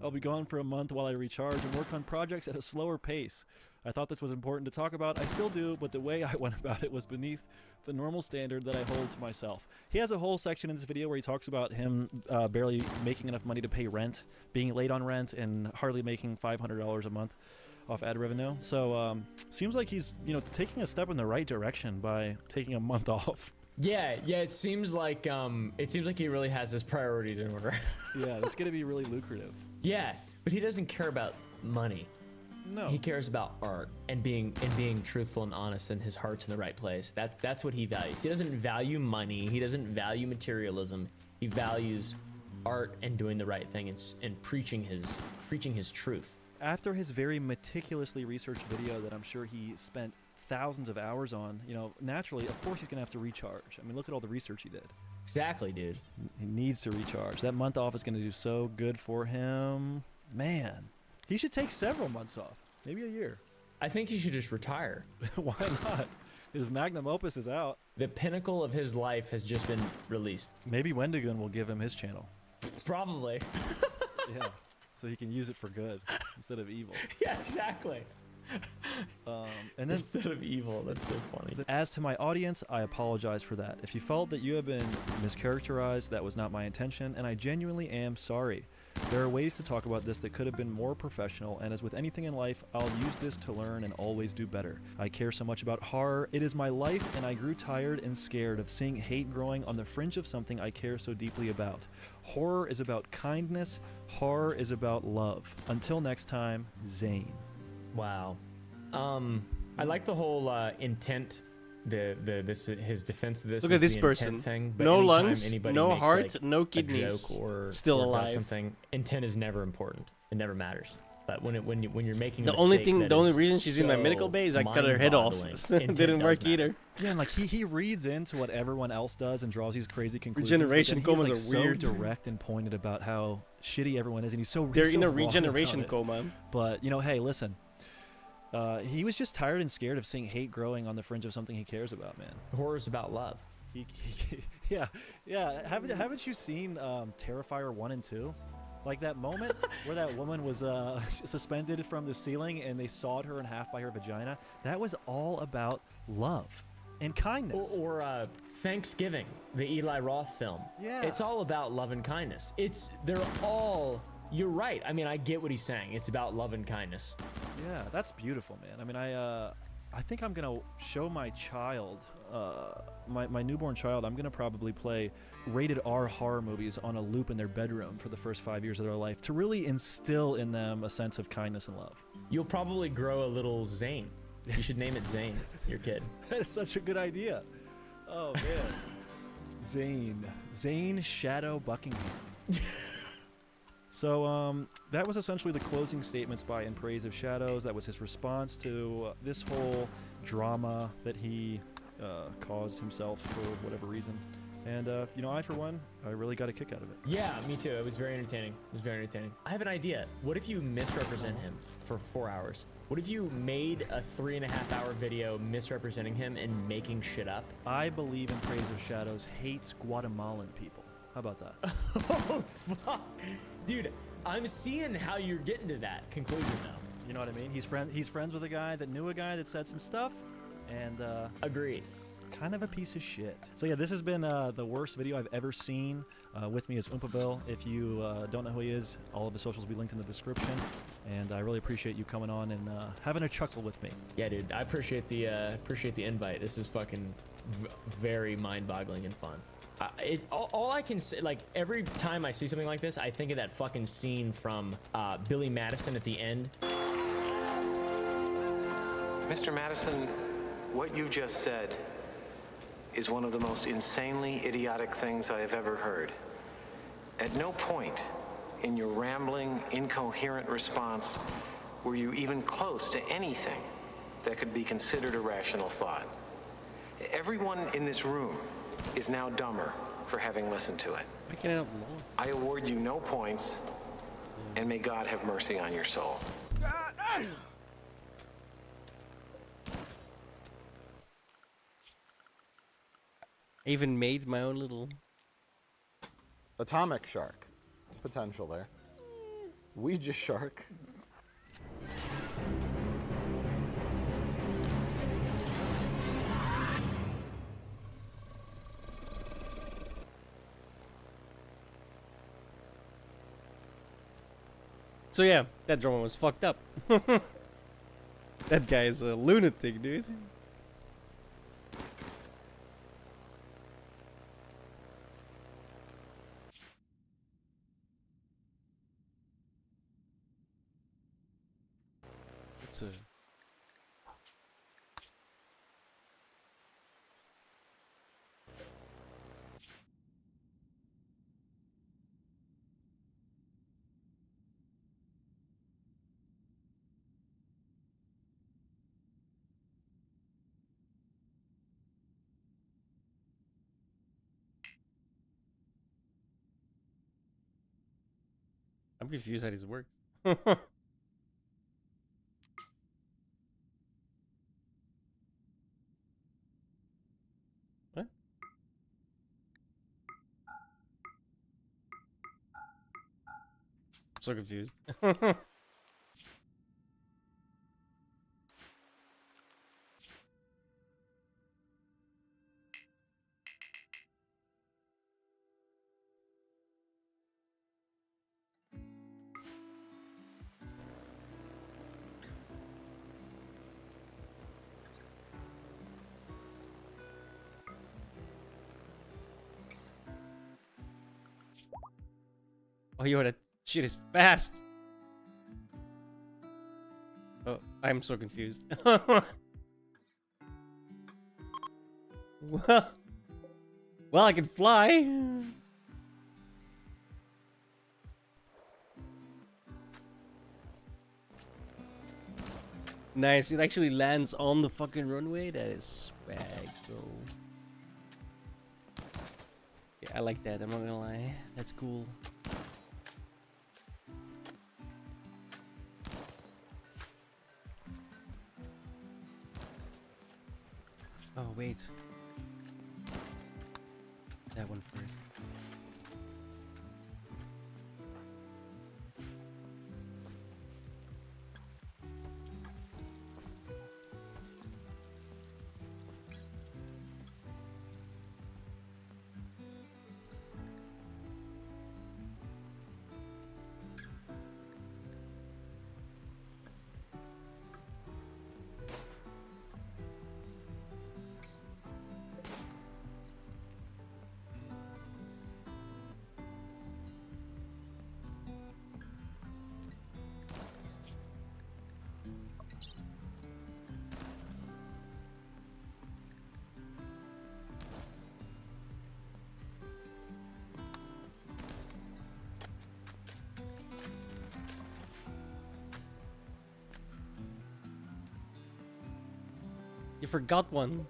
I'll be gone for a month while I recharge and work on projects at a slower pace. I thought this was important to talk about. I still do, but the way I went about it was beneath the normal standard that I hold to myself. He has a whole section in this video where he talks about him barely making enough money to pay rent, being late on rent, and hardly making $500 a month off ad revenue. So seems like he's, you know, taking a step in the right direction by taking a month off. Yeah, it seems like he really has his priorities in order. Yeah, that's gonna be really lucrative. Yeah, but he doesn't care about money. No. He cares about art and being truthful and honest, and his heart's in the right place. That's what he values. He doesn't value money. He doesn't value materialism. He values art and doing the right thing and preaching his truth. After his very meticulously researched video that I'm sure he spent thousands of hours on, you know, naturally, of course he's gonna have to recharge. I mean, look at all the research he did. Exactly, dude. He needs to recharge. That month off is gonna do so good for him. Man, he should take several months off, maybe a year. I think he should just retire. Why not? His magnum opus is out. The pinnacle of his life has just been released. Maybe Wendigoon will give him his channel. Probably. Yeah, so he can use it for good instead of evil. Yeah, exactly. And then instead of evil, that's so funny. As to my audience, I apologize for that. If you felt that you have been mischaracterized, that was not my intention, and I genuinely am sorry. There are ways to talk about this that could have been more professional, and as with anything in life, I'll use this to learn and always do better. I care so much about horror. It is my life, and I grew tired and scared of seeing hate growing on the fringe of something I care so deeply about. Horror is about kindness. Horror is about love. Until next time, Zane. Wow. I like the whole intent, his defense of this. Look at this person. Thing, no anytime lungs, anybody no makes, heart, like, no a kidneys. joke or Still or does alive. Something, intent is never important. It never matters. But when you're making The only reason she's in my medical bay is I cut her head off. It didn't work either. Yeah, and like he reads into what everyone else does and draws these crazy conclusions. Regeneration but then comas he's, are like, weird. So direct and pointed about how shitty everyone is, and he's so They're so in a wrong regeneration about it. coma. But you know, hey, listen. He was just tired and scared of seeing hate growing on the fringe of something he cares about, man. Horror's about love. Yeah. Haven't you seen Terrifier 1 and 2? Like that moment where that woman was suspended from the ceiling and they sawed her in half by her vagina? That was all about love and kindness. Or Thanksgiving, the Eli Roth film. Yeah. It's all about love and kindness. You're right. I mean, I get what he's saying. It's about love and kindness. Yeah, that's beautiful, man. I mean, I think I'm gonna show my child, my newborn child, I'm gonna probably play rated R horror movies on a loop in their bedroom for the first 5 years of their life to really instill in them a sense of kindness and love. You'll probably grow a little Zane. You should name it Zane, your kid. That is such a good idea. Oh man, Zane Shadow Buckingham. So that was essentially the closing statements by In Praise of Shadows. That was his response to this whole drama that he caused himself for whatever reason. And, you know, I, for one, I really got a kick out of it. Yeah, me too. It was very entertaining. I have an idea. What if you misrepresent him for 4 hours? What if you made a 3.5-hour video misrepresenting him and making shit up? I believe In Praise of Shadows hates Guatemalan people. How about that? Oh, fuck. Dude, I'm seeing how you're getting to that conclusion, though. You know what I mean? He's friends with a guy that knew a guy that said some stuff, and agreed. Kind of a piece of shit. So yeah, this has been the worst video I've ever seen. With me is Oompaville. If you don't know who he is, all of his socials will be linked in the description. And I really appreciate you coming on and having a chuckle with me. Yeah, dude, I appreciate the invite. This is fucking very mind-boggling and fun. All I can say, like, every time I see something like this, I think of that fucking scene from Billy Madison at the end. Mr. Madison, what you just said is one of the most insanely idiotic things I have ever heard. At no point in your rambling, incoherent response were you even close to anything that could be considered a rational thought. Everyone in this room is now dumber for having listened to it. I award you no points, and may God have mercy on your soul. I even made my own little Atomic Shark potential there. Ouija Shark. So yeah, that drama was fucked up. That guy is a lunatic, dude. It's a... I'm confused how this works. What? I'm so confused. Oh, yo, that shit is fast. Oh, I'm so confused. Well, I can fly. Nice, it actually lands on the fucking runway. That is swag, bro. Yeah, I like that, I'm not gonna lie. That's cool. Oh, wait. That one first. You forgot one.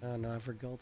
Oh no, I forgot.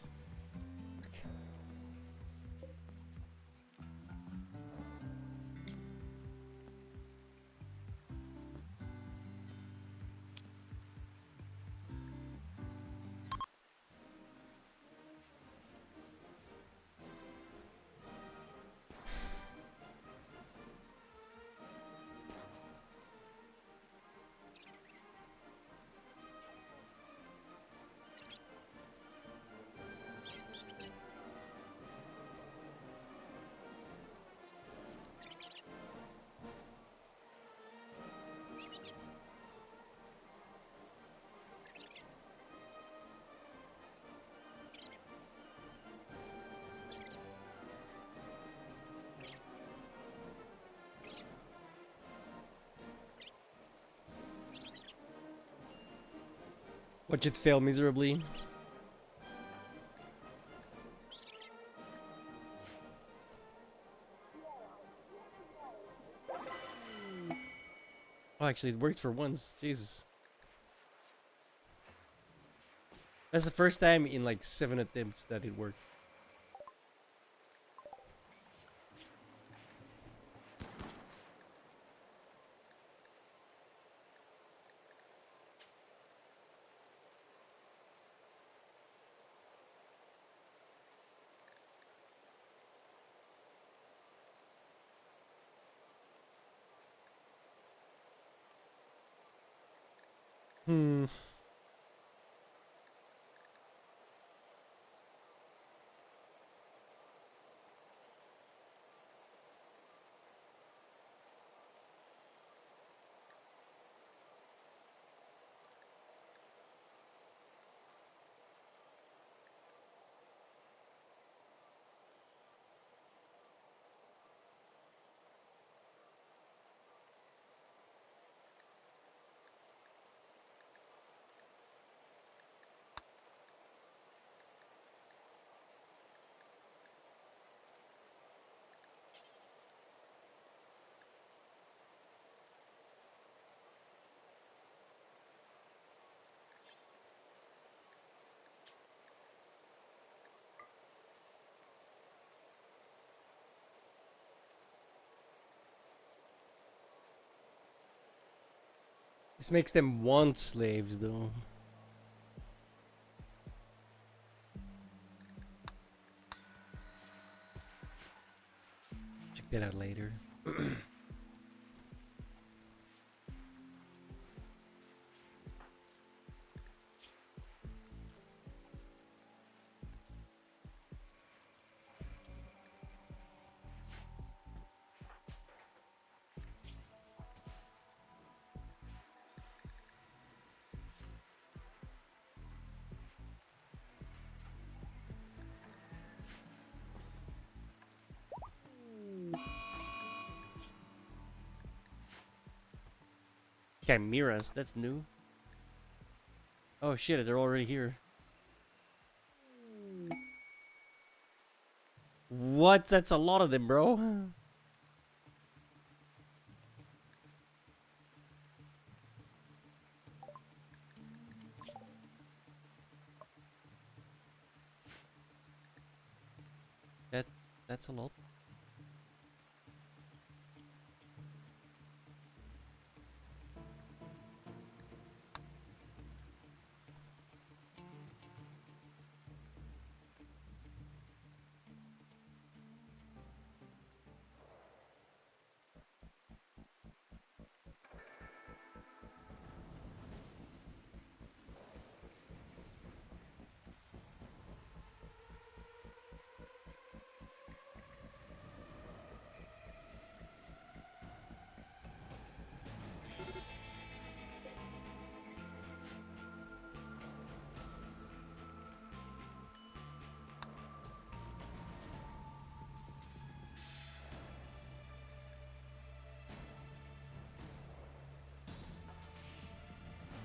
Watch it fail miserably. Oh, actually, it worked for once. Jesus. That's the first time in like 7 attempts that it worked. Hmm. This makes them want slaves, though. Check that out later. Chimeras, that's new. Oh shit, they're already here. What? That's a lot of them, bro. That's a lot.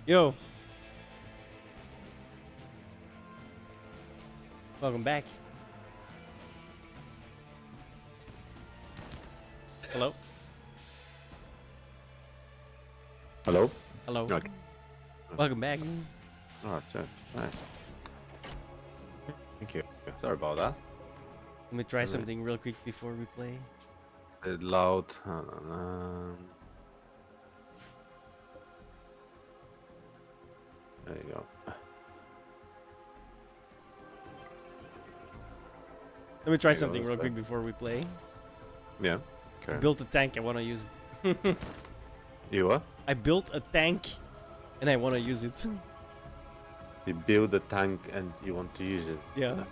Yo. Welcome back. Hello? Hello? Hello. Okay. Welcome back. Oh, sure. Nice. Thank you. Sorry about that. Let me try something real quick before we play. A bit loud. There you go. Let me try something real quick before we play. Yeah. I Okay. built a tank, I want to use it. You what? I built a tank and I want to use it. You build a tank and you want to use it. Yeah.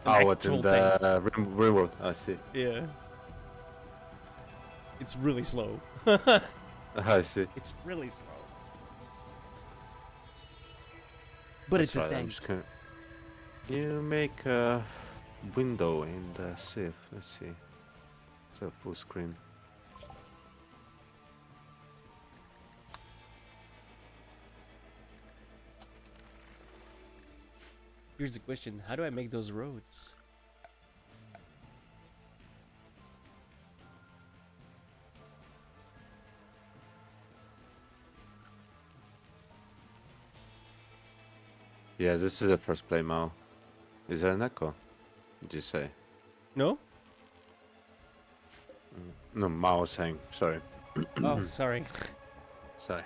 Oh, what actual in the Rimworld? I see. Yeah. It's really slow. I see. It's really slow. But That's it's a right, I'm tank. just gonna... You make a window in the Civ. Let's see. It's a full screen. Here's the question, how do I make those roads? Yeah, this is the first play, Mao. Is there an echo? Did you say? No? No, Mao was saying. Sorry. Oh, sorry. Sorry.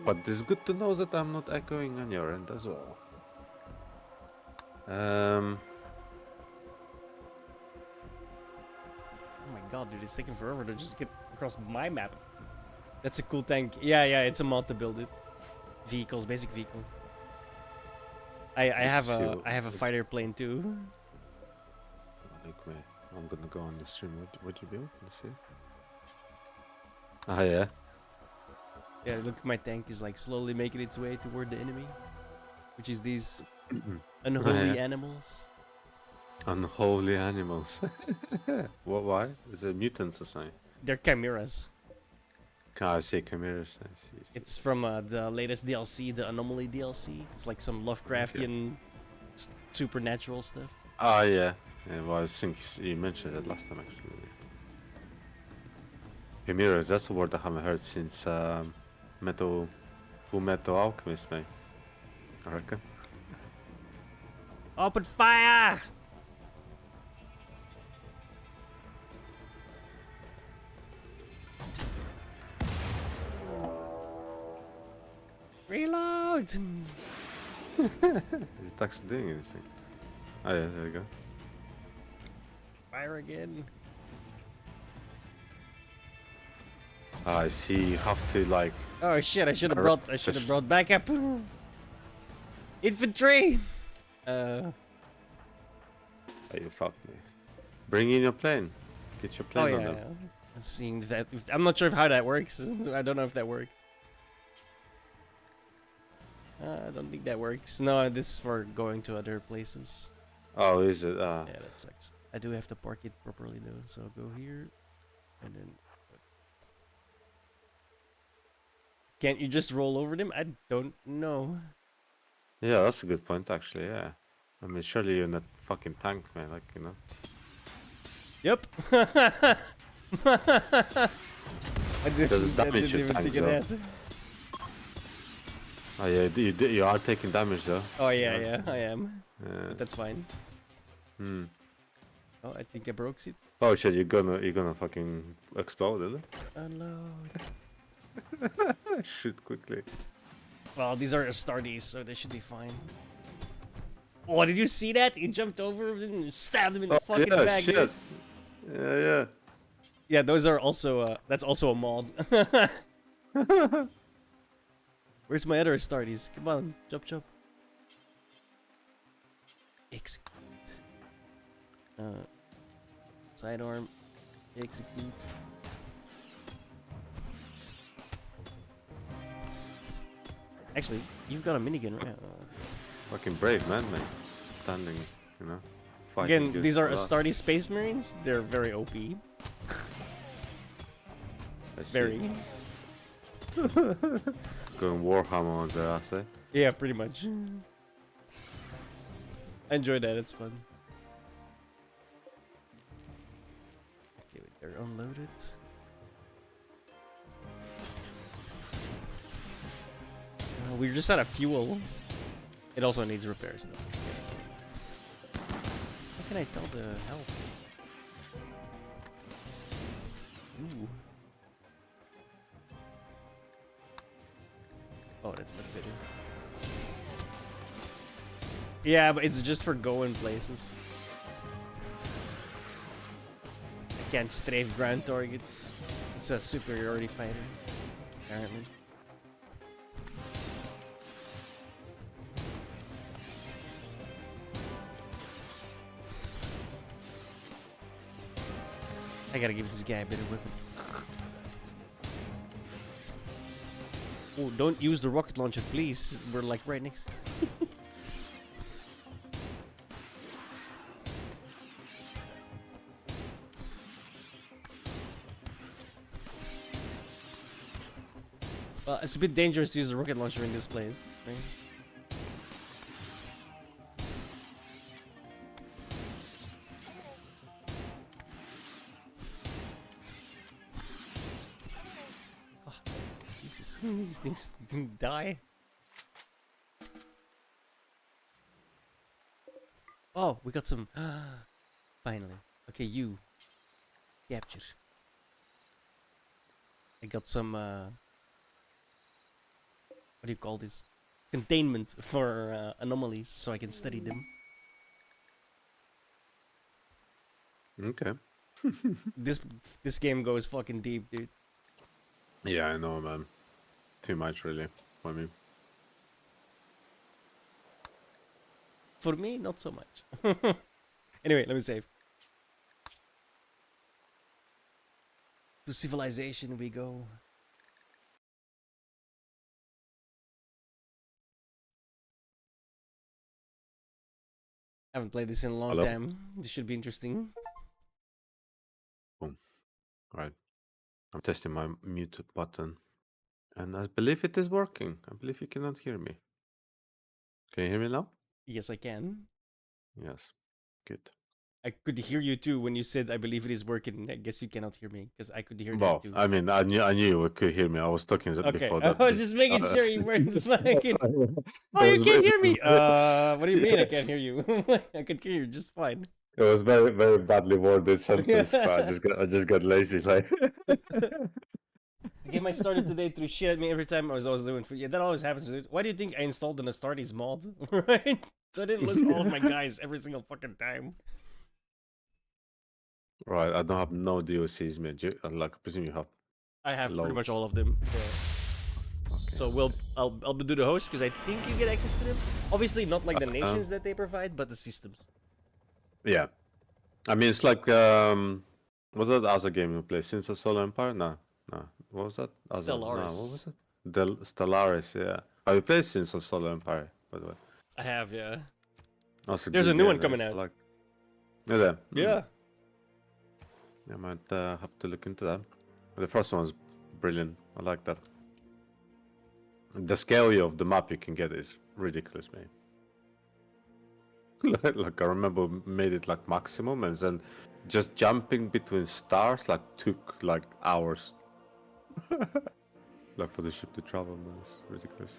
But it's good to know that I'm not echoing on your end as well. Oh my god, dude, it's taking forever to just get across my map. That's a cool tank. Yeah, it's a mod to build it. Vehicles, basic vehicles. I have a fighter plane too. Look, mate. I'm gonna go on the stream. What you build? Let's see. Ah, yeah. Yeah, look, my tank is like slowly making its way toward the enemy, which is these unholy animals. Unholy animals. What? Why? Is it mutants or something? They're chimeras. I see chimeras. I see. It's from the latest DLC, the Anomaly DLC. It's like some Lovecraftian supernatural stuff. Ah, yeah. Yeah, well, I think you mentioned it last time, actually. Chimeras, that's a word I haven't heard since Full Metal Alchemist, mate. I reckon. Open fire! Reload! Is it actually doing anything? Oh yeah, there we go. Fire again. I see. You have to like. Oh shit! I should have brought backup. Infantry. Oh, you fucked me. Bring in your plane. Get your plane on them. I'm seeing that. I'm not sure how that works. I don't know if that works. I don't think that works. No, this is for going to other places. Oh, is it? Yeah, that sucks. I do have to park it properly though, so I'll go here, and then. Can't you just roll over them? I don't know. Yeah, that's a good point, actually. Yeah, I mean, surely you're not fucking tank, man. Like, you know. Yep. I didn't even take an answer. Oh yeah, you are taking damage though. Oh yeah, I am. Yeah. But that's fine. Hmm. Oh, I think I broke it. Oh shit, you're gonna fucking explode, is it? Unload. Shoot quickly. Well, these are Astartes, so they should be fine. Oh, did you see that? He jumped over and stabbed him in the fucking back. Shit. Dude. Yeah. Yeah, those are also that's also a mod. Where's my other Astartes? Come on, jump. Execute. Sidearm. Execute. Actually, you've got a minigun, right? Fucking brave man, mate. Standing, you know. Fighting. Again, these are Astartes Space Marines. They're very OP. Very. Going Warhammer on their ass, eh? Yeah, pretty much. I enjoy that. It's fun. Okay, wait, they're unloaded. We're just out of fuel. It also needs repairs though. How can I tell the health? Ooh. Oh, that's much better. Yeah, but it's just for going places. I can't strafe ground targets. It's a superiority fighter, apparently. I gotta give this guy a better weapon. Oh, don't use the rocket launcher, please. We're like right next. Well, it's a bit dangerous to use a rocket launcher in this place, right? These things didn't die. Oh, we got some. Finally. Okay, you. Capture. I got some. What do you call this? Containment for anomalies, so I can study them. Okay. This game goes fucking deep, dude. Yeah, I know, man. Too much, really, for me. For me, not so much. Anyway, let me save. To civilization we go. Haven't played this in a long Hello? time. This should be interesting. Boom. Right. I'm testing my mute button. And I believe it is working. I believe you cannot hear me. Can you hear me now? Yes, I can. Yes. Good. I could hear you too when you said I believe it is working. I guess you cannot hear me because I could hear Well, you too. I mean, I knew you could hear me. I was talking Okay, before I that. was just making sure you weren't fucking. Oh, It you was can't very- hear me. What do you mean I can't hear you? I could hear you just fine. It was very, very badly worded sentence. So I just got lazy. Like, The game I started today threw shit at me every time I was always doing. Yeah, that always happens. Dude. Why do you think I installed an Astartes mod? Right? So I didn't lose all of my guys every single fucking time. right, I don't have no DLCs, man. Like, I presume you have. I have pretty much loads. all of them. Yeah. So I'll do the host because I think you get access to them. Obviously not like the nations that they provide, but the systems. Yeah, I mean, it's like what's that other game you play? Sins of Solar Empire? No. What was that? No, what Stellaris. was it? Stellaris. Yeah. Have you played Sins of Solar Empire? By the way. I have, yeah. That's There's good a new game, one coming it's out. Like, is there? Yeah. I might have to look into that. The first one's brilliant. I like that. The scale of the map you can get is ridiculous, man. Like I remember made it like maximum, and then just jumping between stars like took like hours. Like for the ship to travel, man, it's ridiculous.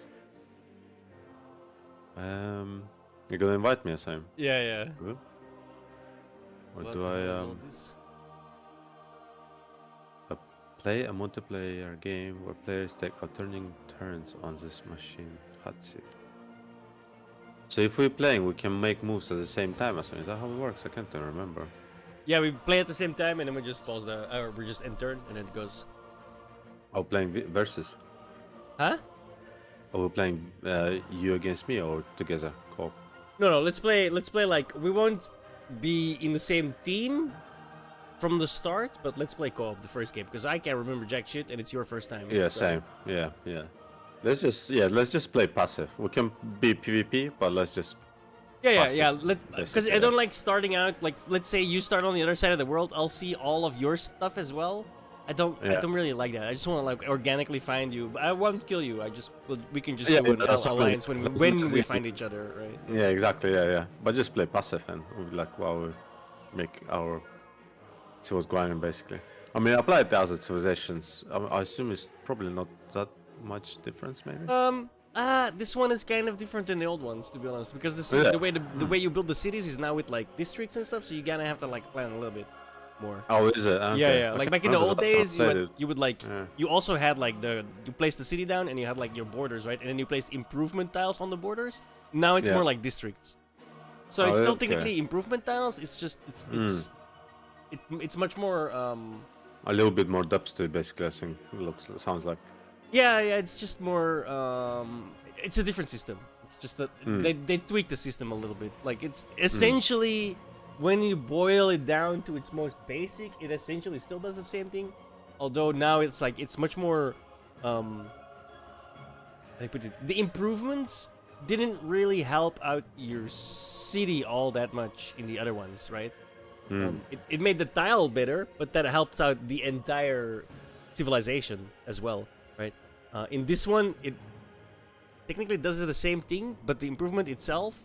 You're gonna invite me, Sam? Yeah. Good. Or What do the I hell is all this? play a multiplayer game where players take alternating turns on this machine? Hatsi. So if we're playing, we can make moves at the same time. Is that how it works? I can't even remember. Yeah, we play at the same time and then we just pause or we just end turn and then it goes. Oh, playing versus. Huh? Are we playing you against me or together? Co-op? No, let's play like we won't be in the same team from the start, but let's play co-op the first game because I can't remember jack shit and it's your first time. Yeah, so. same. Yeah. Let's just play passive. We can be PvP, but let's just. Yeah. Because Basically, I don't like starting out like let's say you start on the other side of the world. I'll see all of your stuff as well. I don't really like that. I just want to like organically find you. But I won't kill you. We can just do an alliance when we find each other, right? Yeah, exactly. Yeah. But just play passive and we'll be like, wow, we make our. See what's going on basically. I mean, I played the other civilizations. I assume it's probably not that much difference, maybe. This one is kind of different than the old ones, to be honest, because the way you build the cities is now with like districts and stuff, so you gotta have to like plan a little bit more. Oh, is it? Okay. Yeah. Like back in the old days, you would like Yeah. you also had like you placed the city down and you had like your borders, right? And then you placed improvement tiles on the borders. Now it's Yeah. more like districts. So Oh, it's still okay. technically improvement tiles. It's just it's much more A little bit more depth to it, basically. I think sounds like. Yeah, it's just more. It's a different system. It's just that they tweak the system a little bit. Like it's essentially when you boil it down to its most basic, it essentially still does the same thing. Although now it's like it's much more. I put it. The improvements didn't really help out your city all that much in the other ones, right? It made the tile better, but that helps out the entire civilization as well, right? In this one, it technically does the same thing, but the improvement itself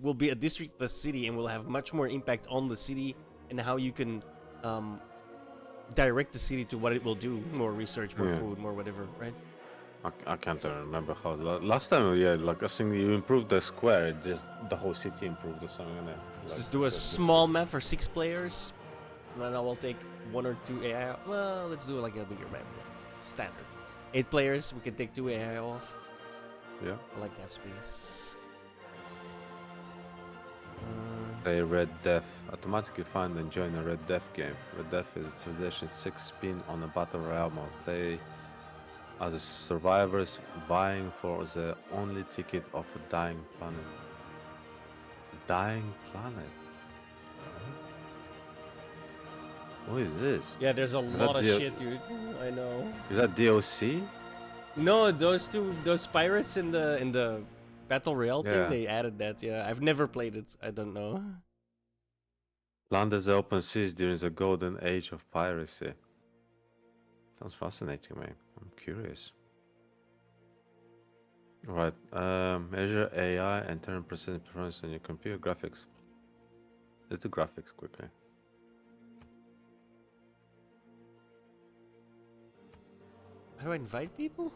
will be a district plus city and will have much more impact on the city and how you can direct the city to what it will do. More research, more food, more whatever, right? I can't even remember how last time. Yeah, like I think you improved the square. It just the whole city improved or something. Like, Let's just do a small map for 6 players. And then I will take 1 or 2 AI. Well, let's do like a bigger map. Standard. 8 players. We can take 2 AI off. Yeah. I like that space. Play Red Death. Automatically find and join a Red Death game. Red Death is a Civilization 6 spin on a Battle Royale mode. Play as the survivors vying for the only ticket of a dying planet. A dying planet? What is this? Yeah, there's a Is lot that of D- shit, dude. I know. Is that DLC? No, those pirates in the battle royale Yeah. thing, they added that. Yeah, I've never played it. I don't know. Landed the open seas during the golden age of piracy. Sounds fascinating, man. I'm curious. Alright, measure AI and turn percent performance on your computer graphics. Let's do graphics quickly. How do I invite people?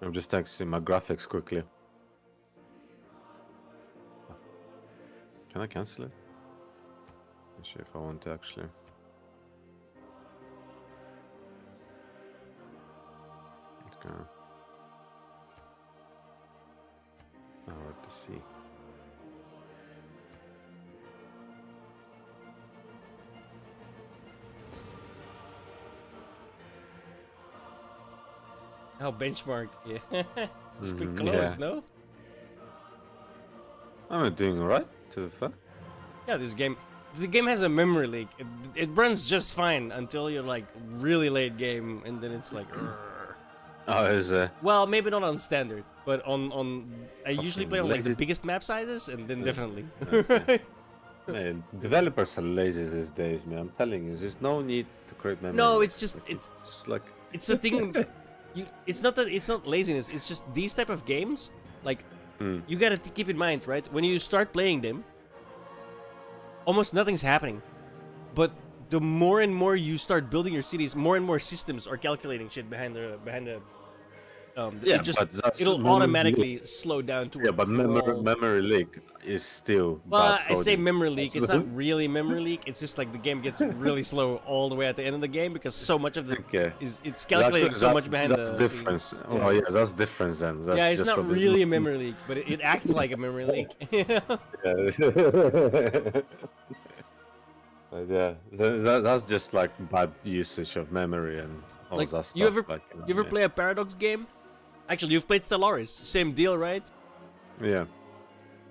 I'm just texting my graphics quickly. Can I cancel it? Let's see if I want to actually. It's gonna. Oh, what to see. Oh, benchmark. Yeah. It's Mhm, close, yeah. no? I'm doing alright, to be fair. Yeah, this game. The game has a memory leak. It runs just fine until you're like really late game, and then it's like. Oh, is it? Well, maybe not on standard, but on I usually play on like the lazy- biggest map sizes, and then definitely. Man, developers are lazy these days, man. I'm telling you, there's no need to create memory. No, it's just it's just like it's a thing. It's not that it's not laziness. It's just these type of games. Like you gotta keep in mind, right? When you start playing them, almost nothing's happening. But the more and more you start building your cities, more and more systems are calculating shit behind the. Yeah, it just, but that's it'll memory automatically leak. slow down to Yeah, a but crawl. memory leak is still. Well, bad I say coding. memory leak. It's not really memory leak. It's just like the game gets really slow all the way at the end of the game because so much of the Okay. it's calculating so much behind that's the difference. scenes. Oh yeah, that's difference then. That's Yeah, it's just not a bit- really a memory leak, but it acts like a memory leak. Yeah. But yeah, that's just like bad usage of memory and all Like that stuff. you ever like, you ever yeah. play a Paradox game? Actually, you've played Stellaris. Same deal, right? Yeah.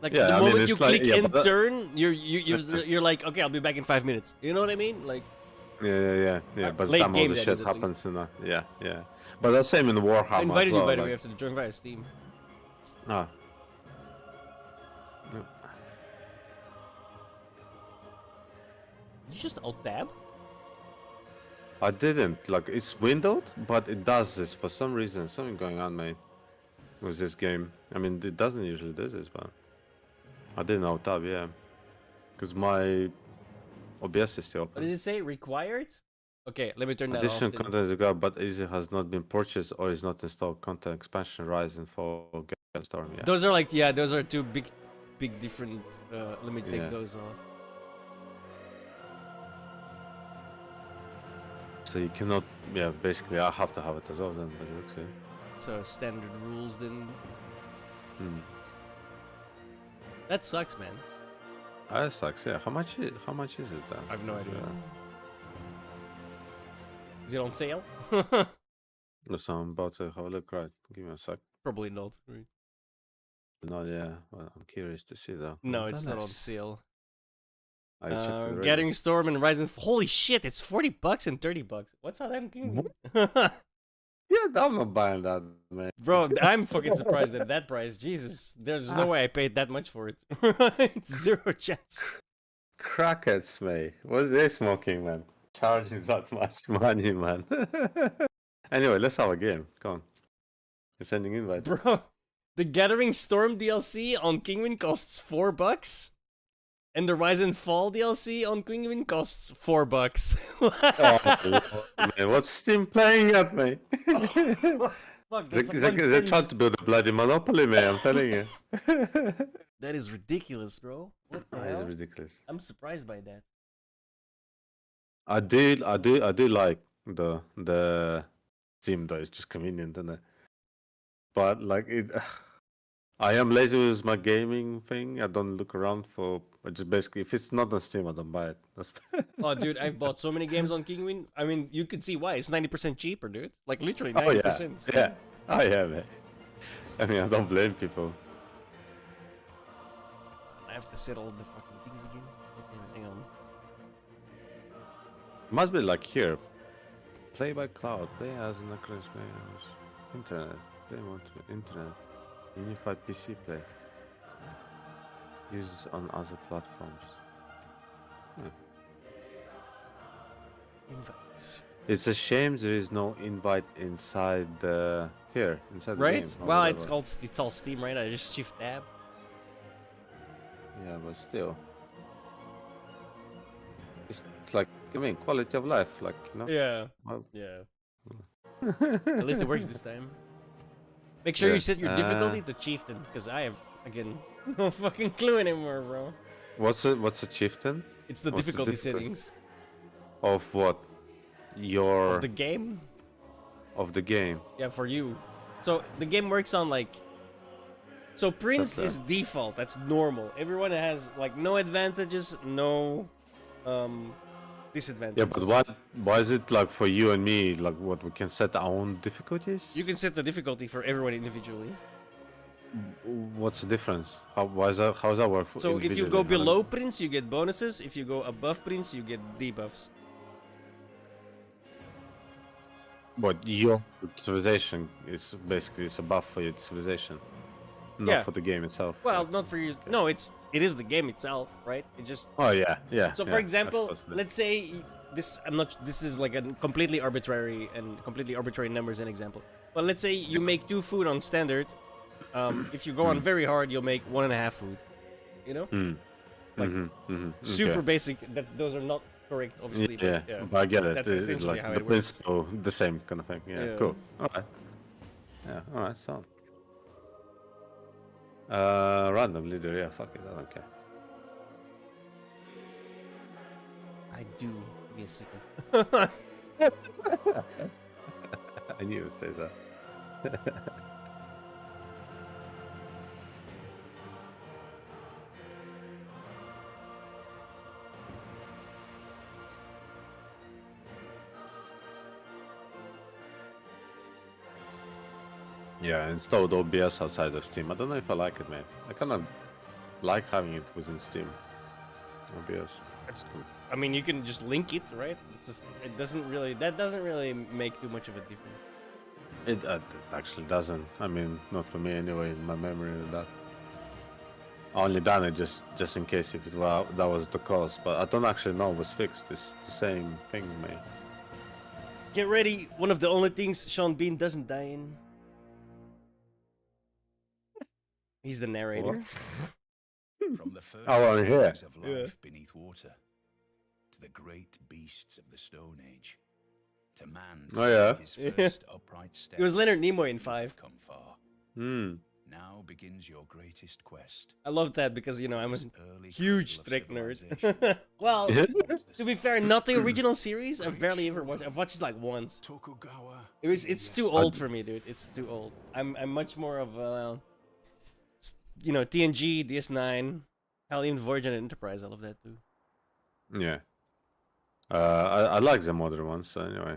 Like Yeah, the I mean, moment it's you like- click yeah, in but that- turn, you're like, okay, I'll be back in 5 minutes. You know what I mean? Like Yeah. But late some game of the that shit is, at least. happens in that. Yeah. But the same in the Warhammer. I invited as you well, by the like- way after the join via Steam. Ah. No. Did you just alt tab? I didn't. Like, it's windowed, but it does this for some reason. Something going on, mate, with this game. I mean, it doesn't usually do this, but I didn't alt tab, yeah. Because my OBS is still What open. did it say? Required? Okay, let me turn that off. Additional then. content is good, but easy has not been purchased or is not installed. Content expansion, Rise and Fall, Storm, yeah. Those are like those are two big different. Let me take Yeah. those off. So you cannot, yeah, basically I have to have it as well then, but it looks, yeah. So standard rules then. Hmm. That sucks, man. That sucks, yeah. How much is it then? I have no Is, idea. Is it on sale? Listen, I'm about to have a look, right? Give me a sec. Probably not. Right? No, yeah. Well, I'm curious to see though. No, Oh, it's not on nice. sale. I checked it already. Gathering Storm and Rise and Holy shit! It's $40 and $30. What's that? Yeah, I'm not buying that, man. Bro, I'm fucking surprised at that price. Jesus, there's no way I paid that much for it. It's zero chance. Crackheads, mate. What's they smoking, man? Charging that much money, man. Anyway, let's have a game. Come on. You're sending invite. Bro, the Gathering Storm DLC on Kingwin costs $4, and the Rise and Fall DLC on Kingwin costs $4. Oh, man, what's Steam playing at, mate? Fuck, They're that's like trying to build a bloody monopoly, man. I'm telling you. That is ridiculous, bro. What the That hell? is ridiculous. I'm surprised by that. I do like the theme though. It's just convenient, isn't it? But like it, I am lazy with my gaming thing. I don't look around for. I just basically, if it's not on Steam, I don't buy it. That's Oh, dude, I've bought so many games on Kinguin. I mean, you can see why. It's 90% cheaper, dude. Like, literally 90%. Oh, yeah. Oh, yeah, man. I mean, I don't blame people. I have to set all the fucking things again. Hang on. Must be like here. Play by cloud. Play as an Acronis games. Internet. Play more to internet. Unified PC play. Uses on other platforms. Invites. It's a shame there is no invite inside the here inside the Right? game. or Well, whatever. it's all Steam, right? I just shift tab. Yeah, but still, it's like, I mean, quality of life, like, you know. Yeah. Well, Yeah. At least it works this time. Make sure Yeah, you set your difficulty to Chieftain, because I have, again, no fucking clue anymore, bro. What's a chieftain? It's the What's difficulty difficulty? settings Of what? Your of the game. of the game. Yeah, for you. So the game works on like. So Prince That's, is default. That's normal. Everyone has like no advantages, no disadvantages. Yeah, but why is it like for you and me? Like, what, we can set our own difficulties? You can set the difficulty for everyone individually. What's the difference? How is that work? For So if you individually? go How do- below Prince, you get bonuses. If you go above Prince, you get debuffs. But your civilization is basically it's a buff for your civilization, not Yeah. for the game itself. Well, not for you. No, it is the game itself, right? It just. Oh yeah, yeah. So yeah, for I example, suppose that- let's say this. This is like a completely arbitrary numbers and example. But let's say you make 2 food on standard. If you go on very hard, you'll make 1.5 food. You know. Like super okay. basic. Those are not correct, obviously. Yeah, But, but I get it. That's It's essentially like how the it works. principle, the same kind of thing. Yeah, Yeah. cool. All right. Yeah, all right. So. Random leader. Yeah, fuck it. I don't care. I do. Give me a second. I knew you would say that. Yeah, I installed OBS outside of Steam. I don't know if I like it, man. I kind of like having it within Steam. OBS. I mean, you can just link it, right? It's just, it doesn't really. That doesn't really make too much of a difference. It actually doesn't. I mean, not for me anyway. In my memory of that. I only done it just in case if that was the cause, but I don't actually know it was fixed. It's the same thing, mate. Get ready. One of the only things Sean Bean doesn't die in. He's the narrator. From the first I wanna hear. things of life beneath water, to the great beasts of the Stone Age, to man Oh, yeah. his first upright steps. It was Leonard Nimoy in 5. Come far. Now begins your greatest quest. I love that because, you know, I'm a Early huge cradle of Trek nerd. civilization. Well, to be fair, not the original series. I've barely ever watched. I've watched it like once. Tokugawa. It's too old for me, dude. It's too old. I'm much more of you know, TNG, DS9, hell, even Voyager and Enterprise. I love that too. Yeah. I like the modern ones. So anyway,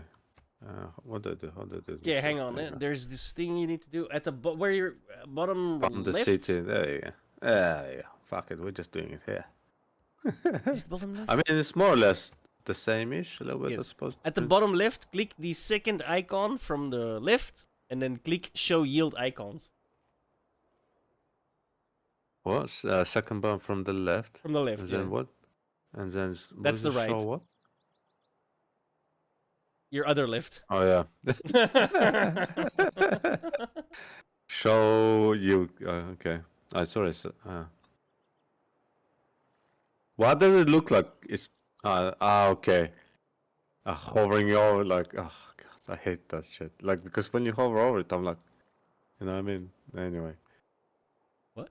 what do I do? How do I do? Okay, hang on. There's this thing you need to do at the where you're bottom Found the left. city. There you go. There you go. Fuck it. We're just doing it here. Is it bottom left? I mean, it's more or less the same-ish, a little bit, Yes. I suppose. At the bottom left, click the second icon from the left, and then click Show Yield Icons. What? Second button from the left. From the left, And then yeah. what? And then That's the right. Show what? Your other left. Oh yeah. Show you. Okay. Sorry. What does it look like? It's okay. Hovering over like, oh god, I hate that shit. Like, because when you hover over it, I'm like, you know what I mean? Anyway. What?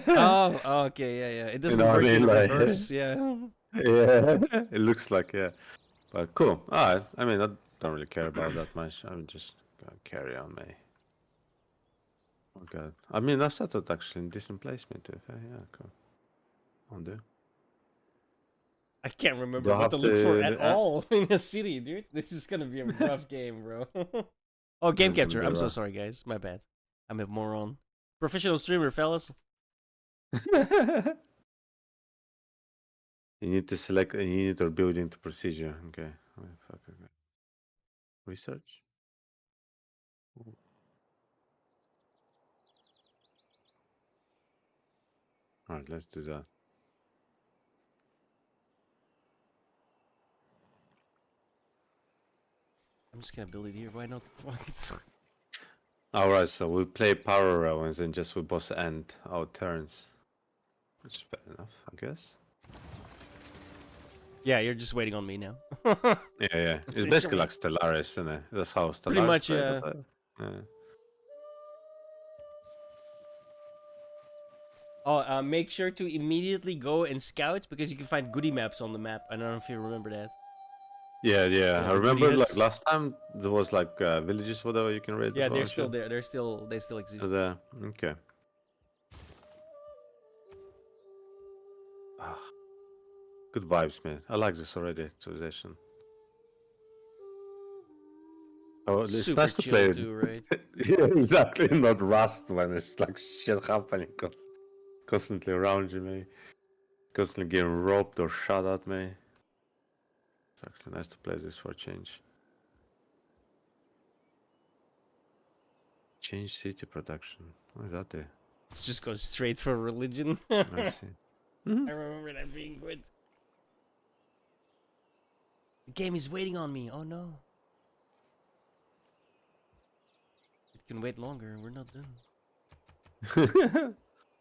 Oh, okay, yeah. It doesn't know what work I mean? in Like, reverse, yeah. Yeah, it looks like, yeah. But cool. Alright. I mean, I don't really care about that much. I'm just gonna carry on, mate. Oh god. I mean, I started actually in decent placement. To be fair. Yeah, cool. I'll do. I can't remember Do I what have to look for to- at all in a city, dude. This is gonna be a rough game, bro. Oh, game It's gonna capture. be I'm so rough. sorry, guys. My bad. I'm a moron. Professional streamer, fellas. You need to select a unit or building to procedure. Okay. Oh, fuck, okay. Research. Alright, let's do that. I'm just gonna build it here. Why not? Fuck it. Alright, so we play power rounds and just we both end our turns. Which is fair enough, I guess. Yeah, you're just waiting on me now. Yeah. It's basically like Stellaris, isn't it? That's how Stellaris Pretty much, plays, yeah. yeah. Oh, make sure to immediately go and scout because you can find goodie maps on the map. I don't know if you remember that. Yeah. I goodie remember like hits. last time there was like villages, whatever you can raid. Yeah, as well, they're and still shit. there. They still exist. Still there. Okay. Ah, good vibes, man. I like this already. Civilization. Oh, it's Super nice to chill play. too, right? Yeah, exactly. Not Rust when it's like shit happening constantly around you, man. Constantly getting robbed or shot at me. It's actually nice to play this for a change. Change city production. What is that there? Let's just go straight for religion. I I see. remember that being good. The game is waiting on me. Oh no. It can wait longer. We're not done.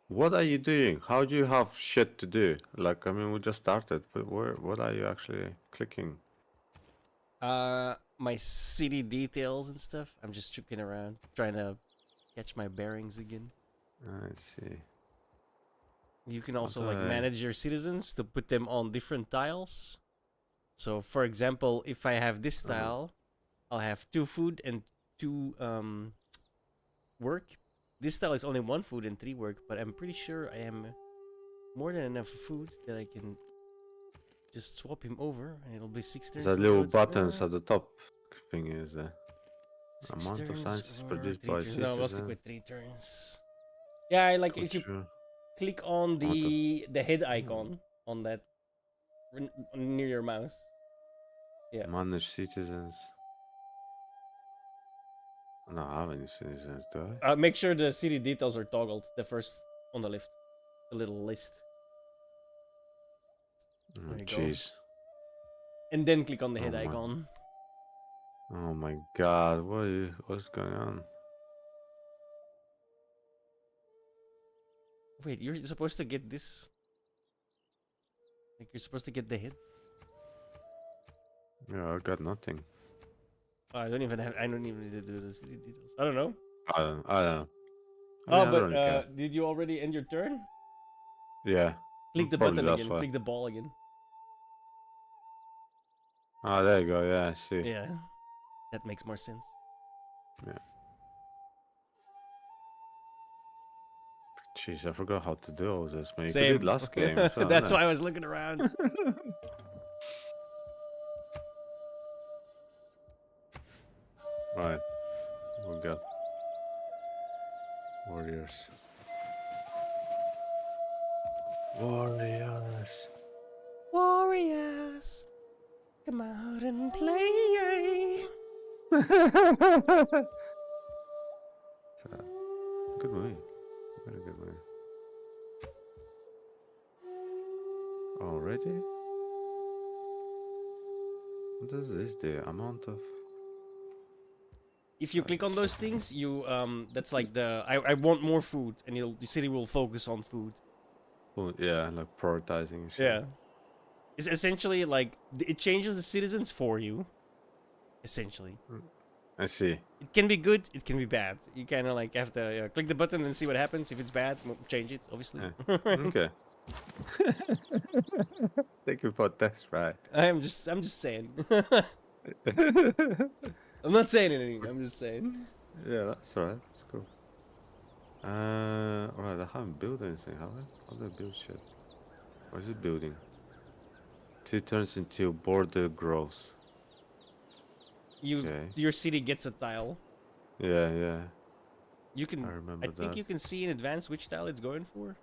What are you doing? How do you have shit to do? Like, I mean, we just started, but what are you actually clicking? My city details and stuff. I'm just checking around, trying to catch my bearings again. I see. You can also like Okay. manage your citizens to put them on different tiles. So, for example, if I have this tile, I'll have 2 food and 2 work. This tile is only 1 food and 3 work, but I'm pretty sure I am more than enough food that I can just swap him over, and it'll be 6 turns. The in a little row. buttons at the top thing is there. 6 Amount of turns sciences or produced 3 by turns. No, we'll stick citizen. with 3 turns. Yeah, I like if you Culture. click on the head icon on that near your mouse. Yeah. Manage citizens. I don't have any citizens, do I? Make sure the city details are toggled. The first on the left, the little list. Oh, There you go. jeez. And then click on the head Oh my- icon. Oh my god, what's going on? Wait, you're supposed to get this. Like you're supposed to get the head. Yeah, I got nothing. I don't even need to do the city details. I don't know. I don't know. I Oh, mean, I but don't really care. did you already end your turn? Yeah. Click the Probably button that's again. why. Click the ball again. Ah, there you go. Yeah, I see. Yeah, that makes more sense. Yeah. Jeez, I forgot how to do all this, man. You Same. did last game. as well, That's innit? why I was looking around. Right. We got warriors. Warriors. Warriors, come out and play. Good movie. Very good movie. Already? What does this do? Amount of... If you click on those things, you that's like the I want more food, and the city will focus on food. Oh, yeah, like prioritizing. and shit. Yeah, it's essentially like it changes the citizens for you. Essentially, I see. it can be good, it can be bad. You kind of like have to click the button and see what happens. If it's bad, we'll change it, obviously. Yeah. Okay. Thank you for that, right? I'm just saying. I'm not saying anything. I'm just saying. Yeah, that's alright. That's cool. Alright, I haven't built anything, have I? How do I build shit? What is it building? 2 turns until border grows. Your city gets a tile. Yeah, yeah. You can. I remember think that. you can see in advance which tile it's going for.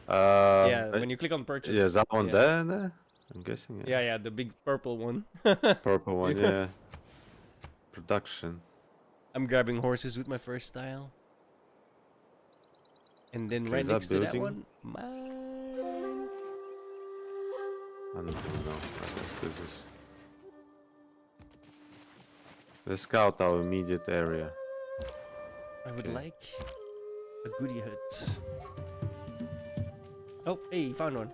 Yeah, when you click on purchase. Yeah, is that one yeah. there? I'm guessing. Yeah, yeah, the big purple one. Purple one, yeah. Production. I'm grabbing horses with my first tile. And then Okay, right is that next to that building? one, mine. I don't even know. Let's do this. Let's scout our immediate area. I would Okay. like a goodie hut. Oh, hey, you found one.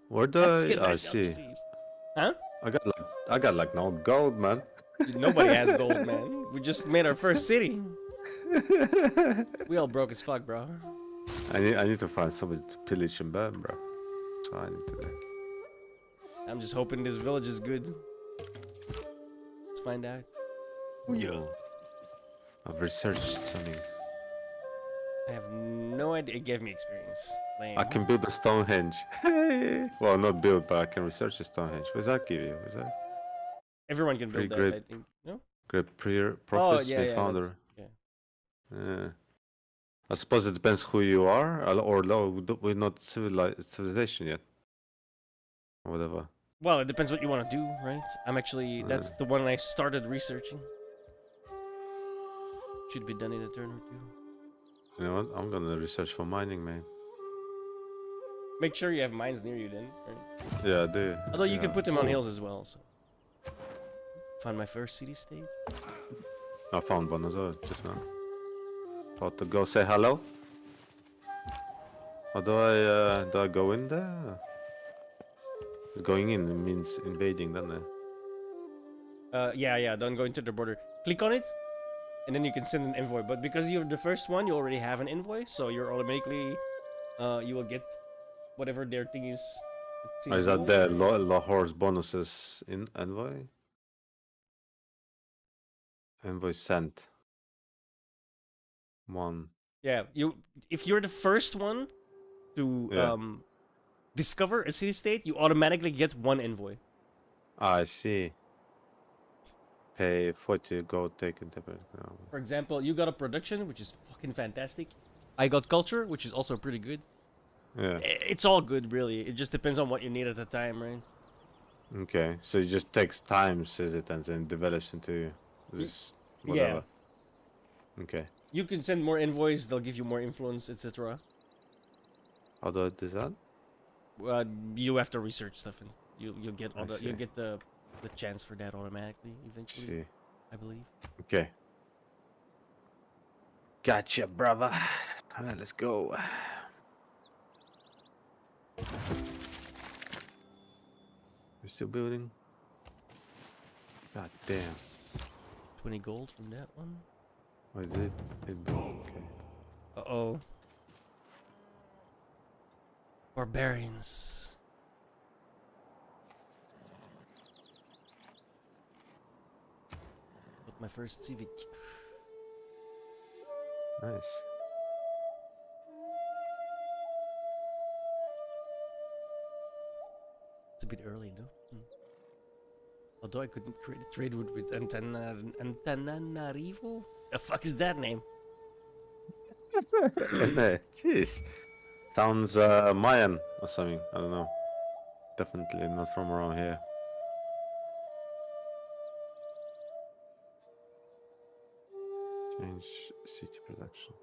Where do That's I? good, I right, see. LPC. Huh? I got like no gold, man. Nobody has gold, man. We just made our first city. We all broke as fuck, bro. I need to find somebody to pillage and burn, bro. So I need to do. I'm just hoping this village is good. Let's find out. Yeah. I've researched something. I have no idea. It gave me experience. Lame. I can build a Stonehenge. Well, not build, but I can research a Stonehenge. What does that give you? Is that Everyone can build that, great, I think. No? great Oh, prophets yeah, been yeah. founder? Yeah. I suppose it depends who you are, or no, we're not civilization yet. Or whatever. Well, it depends what you want to do, right? I'm actually. That's the one I started researching. Should be done in a turn or two. You know what? I'm gonna research for mining, man. Make sure you have mines near you then. Right? Yeah, I do. Although you can Yeah. put them on hills as well. So. Find my first city-state. I found one as well just now. Thought to go say hello. How do I go in there? Going in means invading, doesn't it? Yeah, don't go into the border. Click on it, and then you can send an envoy. But because you're the first one, you already have an envoy, so you're automatically, you will get whatever their thing is. Oh, is that the Lahore's bonuses in envoy? Envoy sent. 1. Yeah, if you're the first one to Yeah. discover a city-state, you automatically get 1 envoy. I see. Pay 40 gold taken. For example, you got a production, which is fucking fantastic. I got culture, which is also pretty good. Yeah. It's all good, really. It just depends on what you need at the time, right? Okay, so it just takes time, says it, and then develops into this whatever. Okay. You can send more envoys, they'll give you more influence, etc. How do I do that? You have to research stuff, and you'll get all I you'll see. get the chance for that automatically eventually. See. I believe. Okay. Gotcha, brother. Alright, let's go. We're still building. God damn. 20 gold from that one. What is it? Okay. Uh-oh. Barbarians. Got my first civic. Nice. It's a bit early, no? Although I couldn't create a trade with Antananarivo? The fuck is that name? Jeez. Sounds Mayan or something. I don't know. Definitely not from around here. Change city production.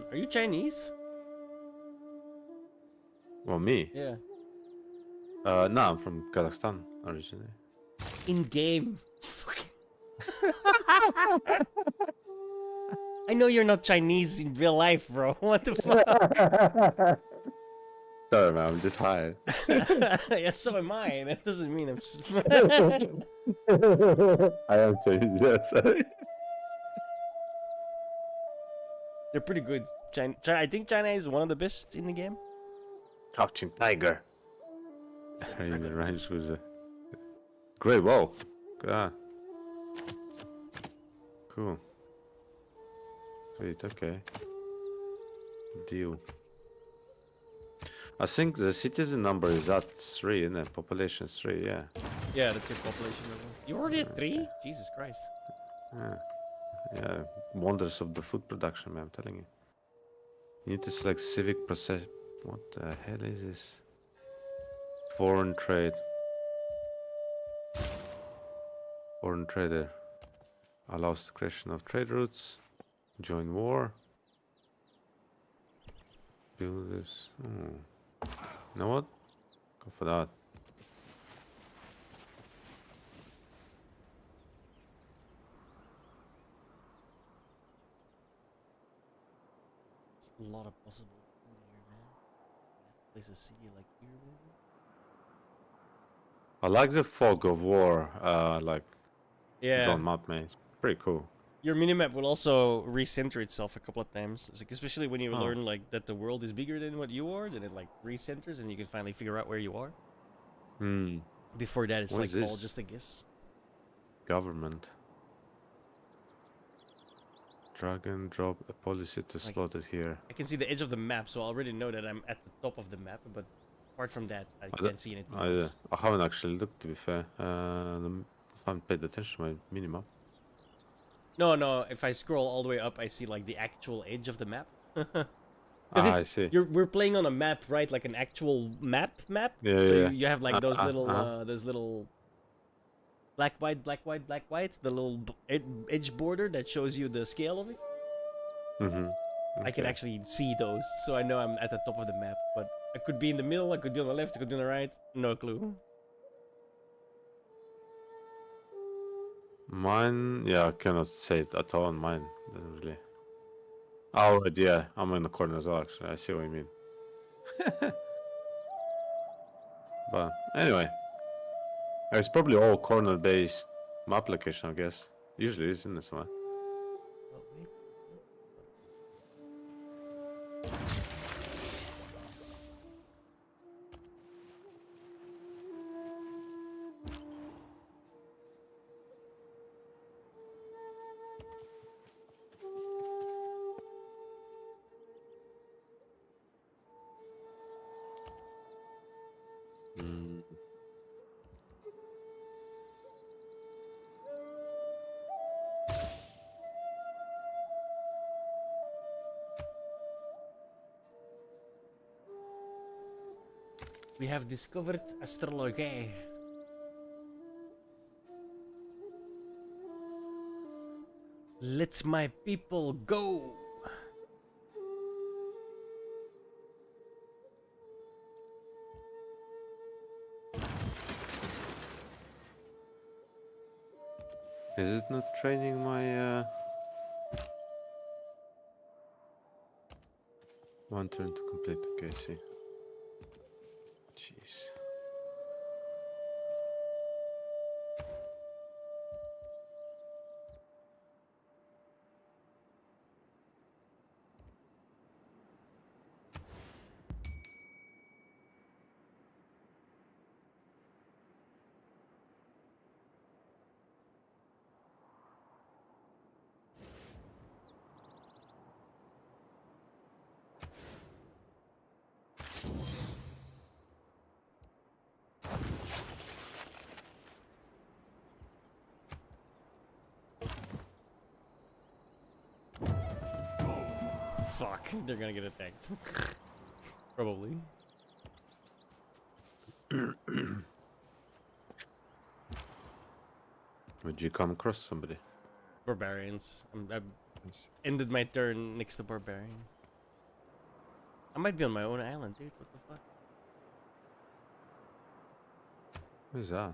Are you Chinese? Well, me? Yeah. No, I'm from Kazakhstan originally. In game. I know you're not Chinese in real life, bro. What the fuck? Sorry, man, I'm just high. Yeah, so am I. That doesn't mean I'm. I am Chinese, yes. They're pretty good. I think China is one of the best in the game. Crouching Tiger. The range was a great wall. Ah. Cool. Wait, okay. Deal. I think the citizen number is at 3, isn't it? Population is 3, yeah. Yeah, that's your population level. You already at 3? Jesus Christ. Yeah. Yeah, wonders of the food production, man, I'm telling you. You need to select civic process. What the hell is this? Foreign trade. Foreign trader. Allows the creation of trade routes. Join war. Do this. You know what? Go for that. There's a lot of possible food here, man. Place a city like here, maybe? I like the fog of war, like Yeah. John map, man. It's pretty cool. Your minimap will also recenter itself a couple of times. It's like, especially when you Oh. learn like that the world is bigger than what you are, then it like recenters and you can finally figure out where you are. Hmm. Before that, it's What like is all this? just a guess. Government. Drag and drop a policy to Like- slot it here. I can see the edge of the map, so I already know that I'm at the top of the map. But apart from that, I don't- can't see anything else. I haven't actually looked, to be fair. I haven't paid attention to my minimap. No. If I scroll all the way up, I see like the actual edge of the map. Because I see. we're playing on a map, right? Like an actual map. Yeah, So yeah. you have like those Uh-huh. little black white. The little edge border that shows you the scale of it. Mm-hmm. I can actually see those, so I know I'm at the top of the map. But I could be in the middle, I could be on the left, I could be on the right. No clue. Mine, yeah, I cannot say it at all on mine. Doesn't really. Oh, right, yeah, I'm in the corner as well, actually. I see what you mean. But anyway, it's probably all corner-based map location, I guess. Usually it is in this one. Mm. We have discovered astrology. Let my people go. Is it not training my one turn to complete? Okay, see. Jeez. Fuck, they're gonna get attacked. Probably. Would you come across somebody? Barbarians. I ended my turn next to barbarian. I might be on my own island, dude. What the fuck? Who's that?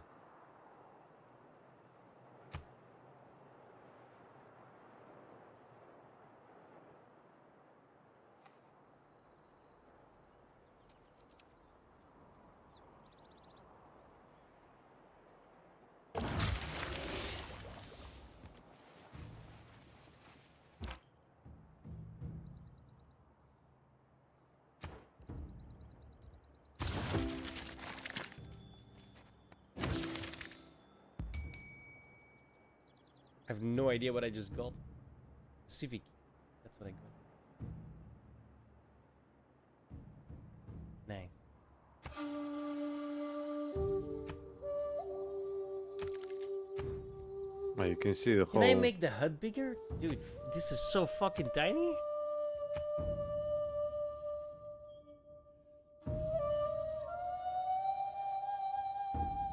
I have no idea what I just got. Civic. That's Oh, you can see the Can whole. I make the HUD bigger? Dude, this is so fucking tiny.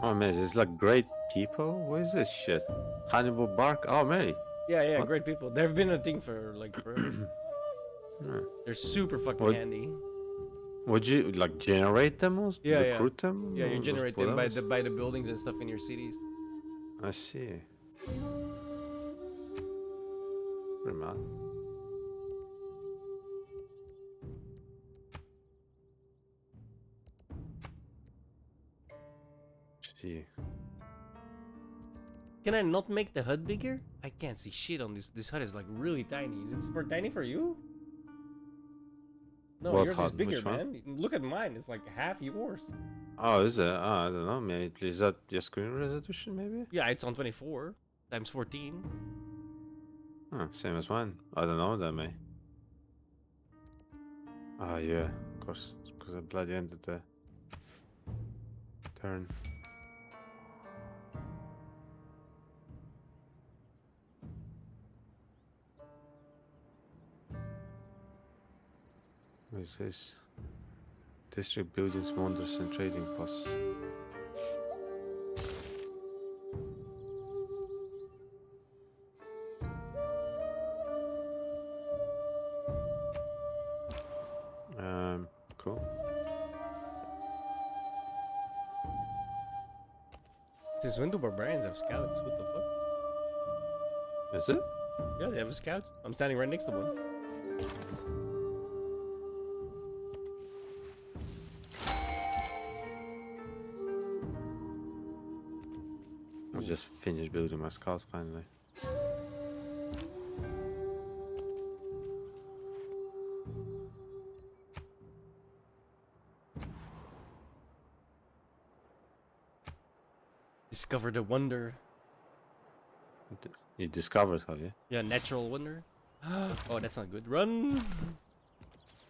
Oh man, it's like great people. What is this shit? Hannibal Bark. Oh man. Yeah, What? great people. They've been a thing for like forever. Yeah. They're super fucking What- handy. Would you like generate them or Yeah, recruit them? Yeah, you or generate them by whatever? the buildings and stuff in your cities. I see. Pretty much. See. Can I not make the HUD bigger? I can't see shit on this. This HUD is like really tiny. Is it for tiny for you? No, What yours is HUD? bigger, Which one? man. Look at mine. It's like half yours. Oh, is it? Oh, I don't know. Maybe is that your screen resolution? Maybe. Yeah, it's on 24 times 14. Oh, same as mine. I don't know that may. Ah, yeah, of course, because I bloody ended the turn. What is this? District buildings, wonders, and trading posts. Cool. Since when do barbarians have scouts? What the fuck? Is it? Yeah, they have a scout. I'm standing right next to one. I just finished building my scout finally. Discovered a wonder. You discovered, have you? Yeah, natural wonder. Oh, that's not good. Run!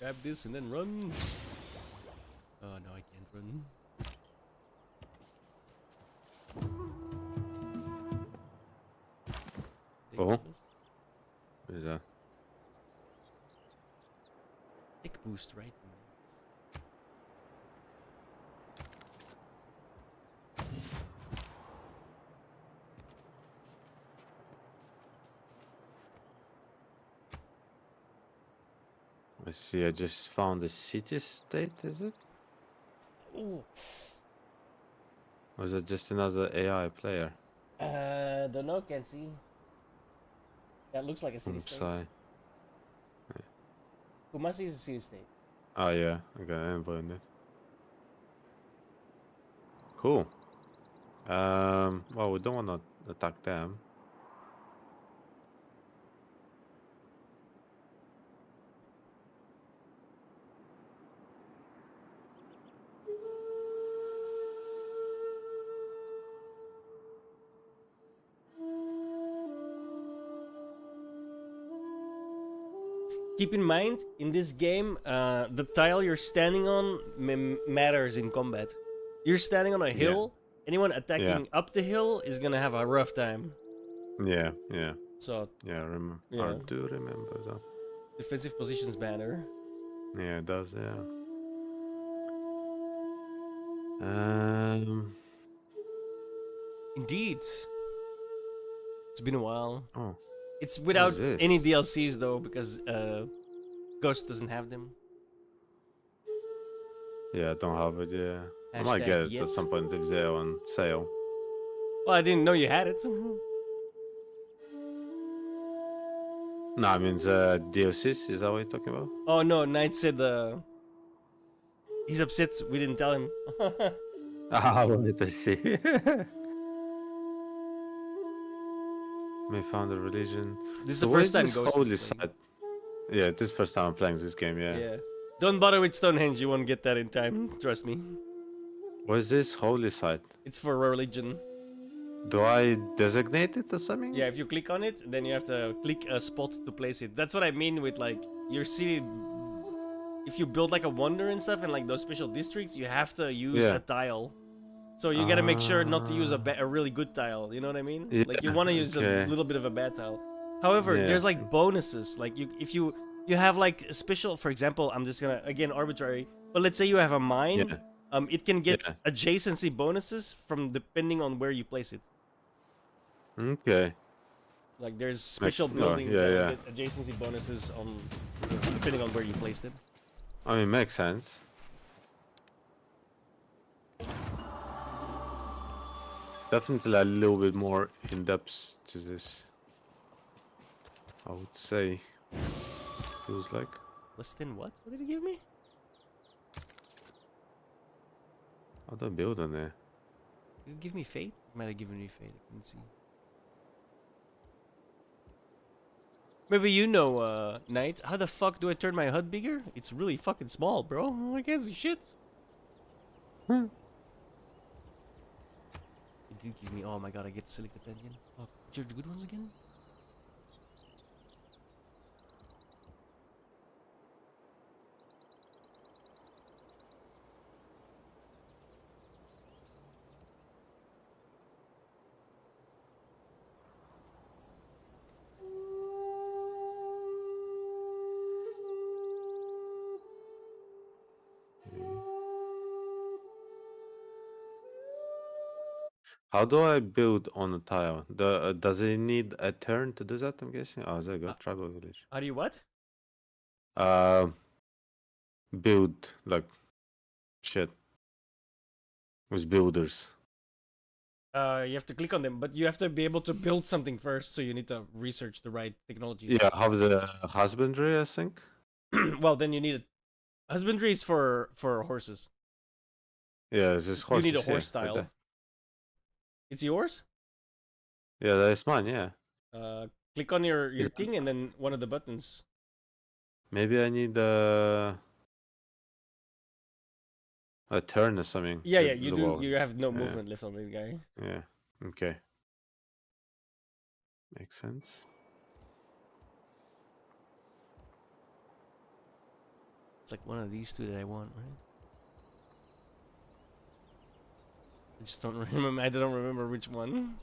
Grab this and then run. Oh, no, I can't run. Oh. What is that? Tick boost, right? I see, I just found a city state, is it? Ooh. Or is it just another AI player? Don't know, can't see. That looks like a city state. Side. Kumasi is a city state. Oh yeah, okay, I invited it. Cool. Well, we don't want to attack them. Keep in mind, in this game, the tile you're standing on matters in combat. You're standing on a hill. Anyone attacking up the hill is gonna have a rough time. Yeah, yeah. So yeah, I remember. yeah. I do remember that. Defensive positions matter. Yeah, it does. Yeah. Indeed. It's been a while. Oh. It's without is this? any DLCs though, because Ghost doesn't have them. Yeah, I don't have it. Yeah, I might get it Hashtag at some point if they're on sale. Well, I didn't know you had it. No, I mean the DLCs. Is that what you're talking about? Oh no, Knight said he's upset we didn't tell him. I wanted to see. May found a religion. This is So the what first time this Ghost holy is playing. site? Yeah, this is the first time I'm playing this game. Yeah. Yeah. Don't bother with Stonehenge, you won't get that in time. Trust me. What is this holy site? It's for religion. Do I designate it or something? Yeah, if you click on it, then you have to click a spot to place it. That's what I mean with like your city. If you build like a wonder and stuff in like those special districts, you have to use Yeah. a tile. So you gotta make sure not to use a really good tile. You know what I mean? Yeah, Like you want to use a little bit of a bad tile. However, Yeah. there's like bonuses. Like if you have like a special, for example, I'm just gonna again arbitrary. But let's say you have a mine. Yeah. It can get adjacency bonuses from depending on where you place it. Okay. Like there's special oh, buildings yeah, that yeah. get adjacency bonuses on depending on where you placed it. I mean, makes sense. Definitely a little bit more in depth to this, I would say. Feels like. Less than what? What did he give me? How do I build on there? Did it give me fate? It might have given me fate. I couldn't see. Maybe you know, Knight. How the fuck do I turn my HUD bigger? It's really fucking small, bro. I can't see shit. It did give me. Oh my god, I get to select the Pantheon. Oh, which are the good ones again? How do I build on a tile? Does it need a turn to do that? I'm guessing. Oh, there you go. Tribal village. How do you what? Build like shit with builders. You have to click on them, but you have to be able to build something first, so you need to research the right technologies. Yeah, how the husbandry, I think. Well, then you need a husbandry is for horses. Yeah, it's just horses. You need a yeah, horse like style. that. It's yours? Yeah, that is mine. Yeah. Click on your thing and then one of the buttons. Maybe I need a turn or something. Yeah, to yeah, you the do. wall. You have no Yeah. movement left on the guy. Yeah. Okay. Makes sense. It's like one of these two that I want, right? I just don't remember. I don't remember which one.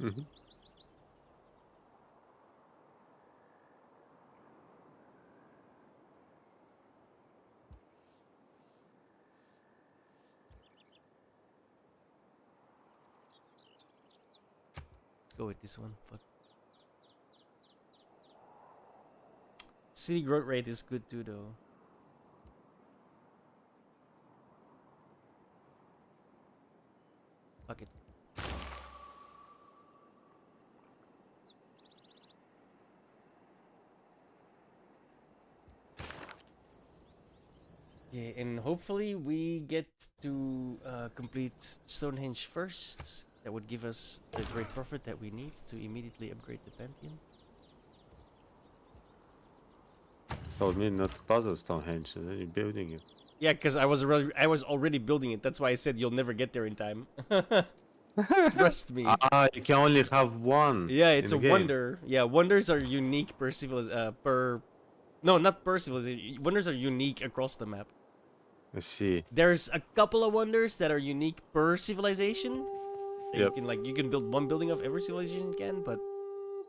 Mm-hmm. Let's go with this one. Fuck. City growth rate is good too, though. Fuck it. Yeah, and hopefully we get to complete Stonehenge first. That would give us the great profit that we need to immediately upgrade the Pantheon. Told me not to puzzle Stonehenge, and then you're building it. Yeah, because I was already building it. That's why I said you'll never get there in time. Trust me. You can only have one. Yeah, it's in a the game. wonder. Yeah, wonders are unique no, not per civilization. Wonders are unique across the map. I see. There's a couple of wonders that are unique per civilization. Yep. You can build one building of every civilization you can, but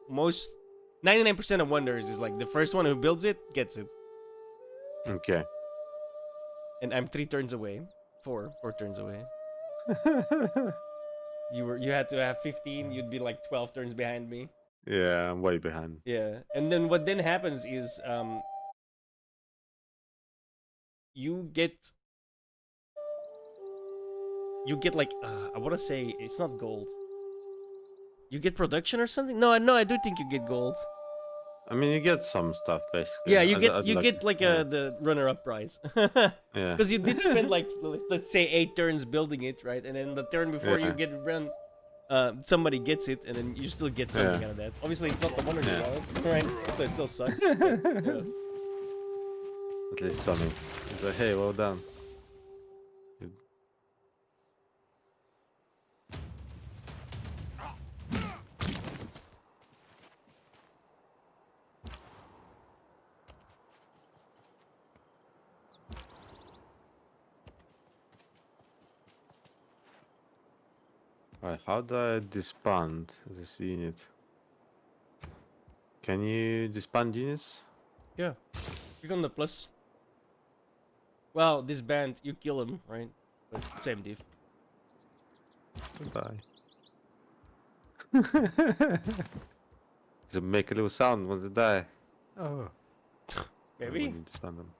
99% of wonders is like the first one who builds it gets it. Okay. And I'm 3 turns away. 4 turns away. You had to have 15, you'd be like 12 turns behind me. Yeah, I'm way behind. Yeah. And then what then happens is you get like I want to say it's not gold. You get production or something? No, I do think you get gold. I mean, you get some stuff basically. Yeah, you I'd get like the runner-up prize. Yeah. Because you did spend like let's say 8 turns building it, right? And then the turn before you Yeah. get run, somebody gets it, and then you still get something Yeah. out of that. Obviously, it's not the wonder Yeah. right? So it still sucks. but, yeah. At least something. It's like, hey, well done. Right, how do I disband this unit? Can you disband units? Yeah. Click on the plus. Well, this band, you kill him, right? But same diff. Goodbye. Does it make a little sound when they die? Oh. Maybe. When you disband them.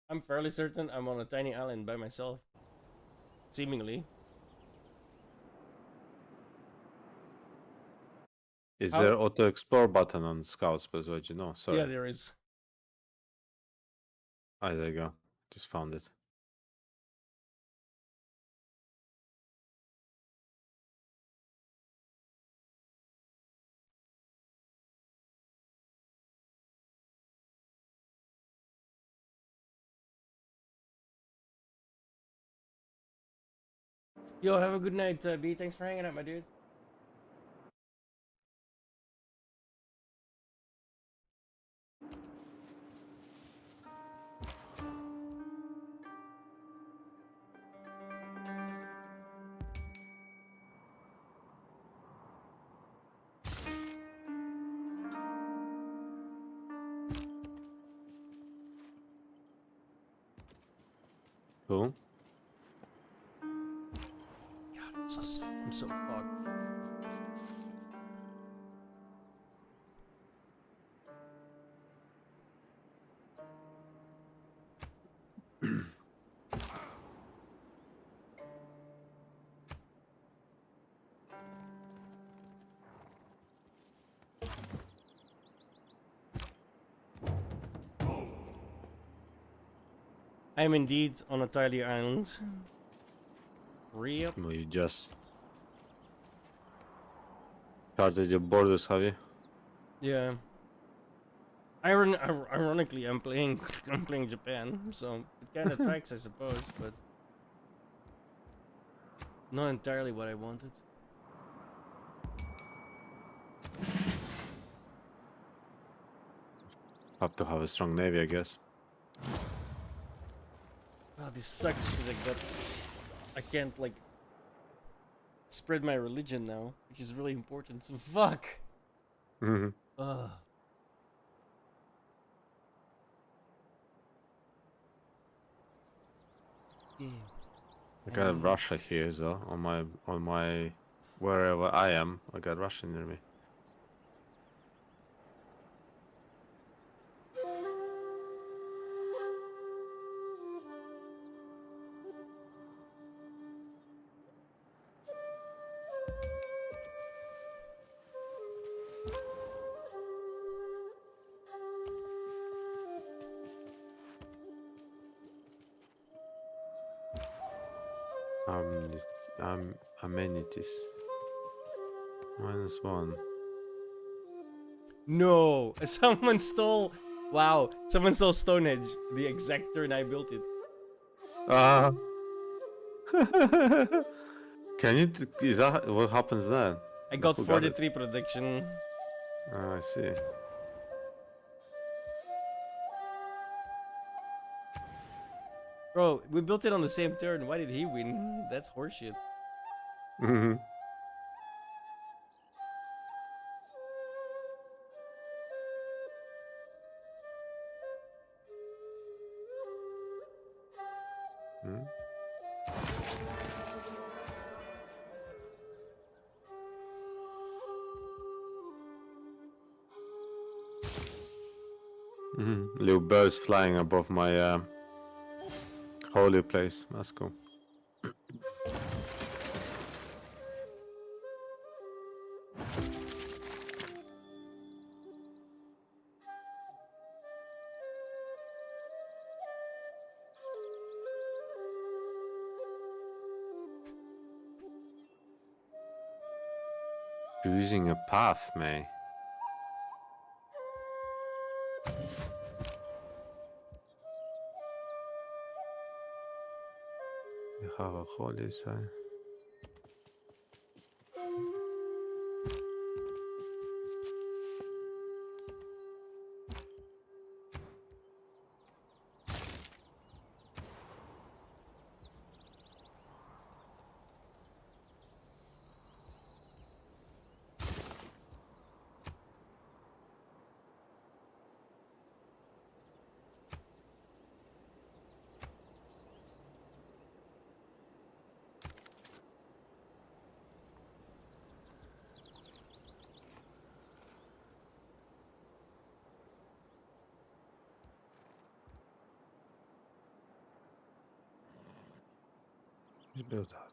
I'm fairly certain I'm on a tiny island by myself. Seemingly. Is How- there auto explore button on scouts? But what you know? Sorry. Yeah, there is. Ah, there you go. Just found it. Yo, have a good night, B. Thanks for hanging out, my dude. Cool. God, I'm so fucked. I am indeed on a tiny island. Rip. Well, you just started your borders, have you? Yeah. Ironically, I'm playing Japan, so it kind of tracks, I suppose, but not entirely what I wanted. Have to have a strong navy, I guess. Oh, this sucks because I can't like spread my religion now, which is really important. So fuck. Mhm. Ugh. I got Russia here, though. On my wherever I am, I got Russia near me. Amenities. -1. No, someone stole. Wow, someone stole Stonehenge, the exact turn I built it. Ah. Can you? Is that what happens then? I got Who it? 43 production. Oh, I see. Bro, we built it on the same turn. Why did he win? That's horseshit. Mhm. Hmm? Little birds flying above my holy place. That's cool. Choosing a path, May. You have a holy sign. It's built out.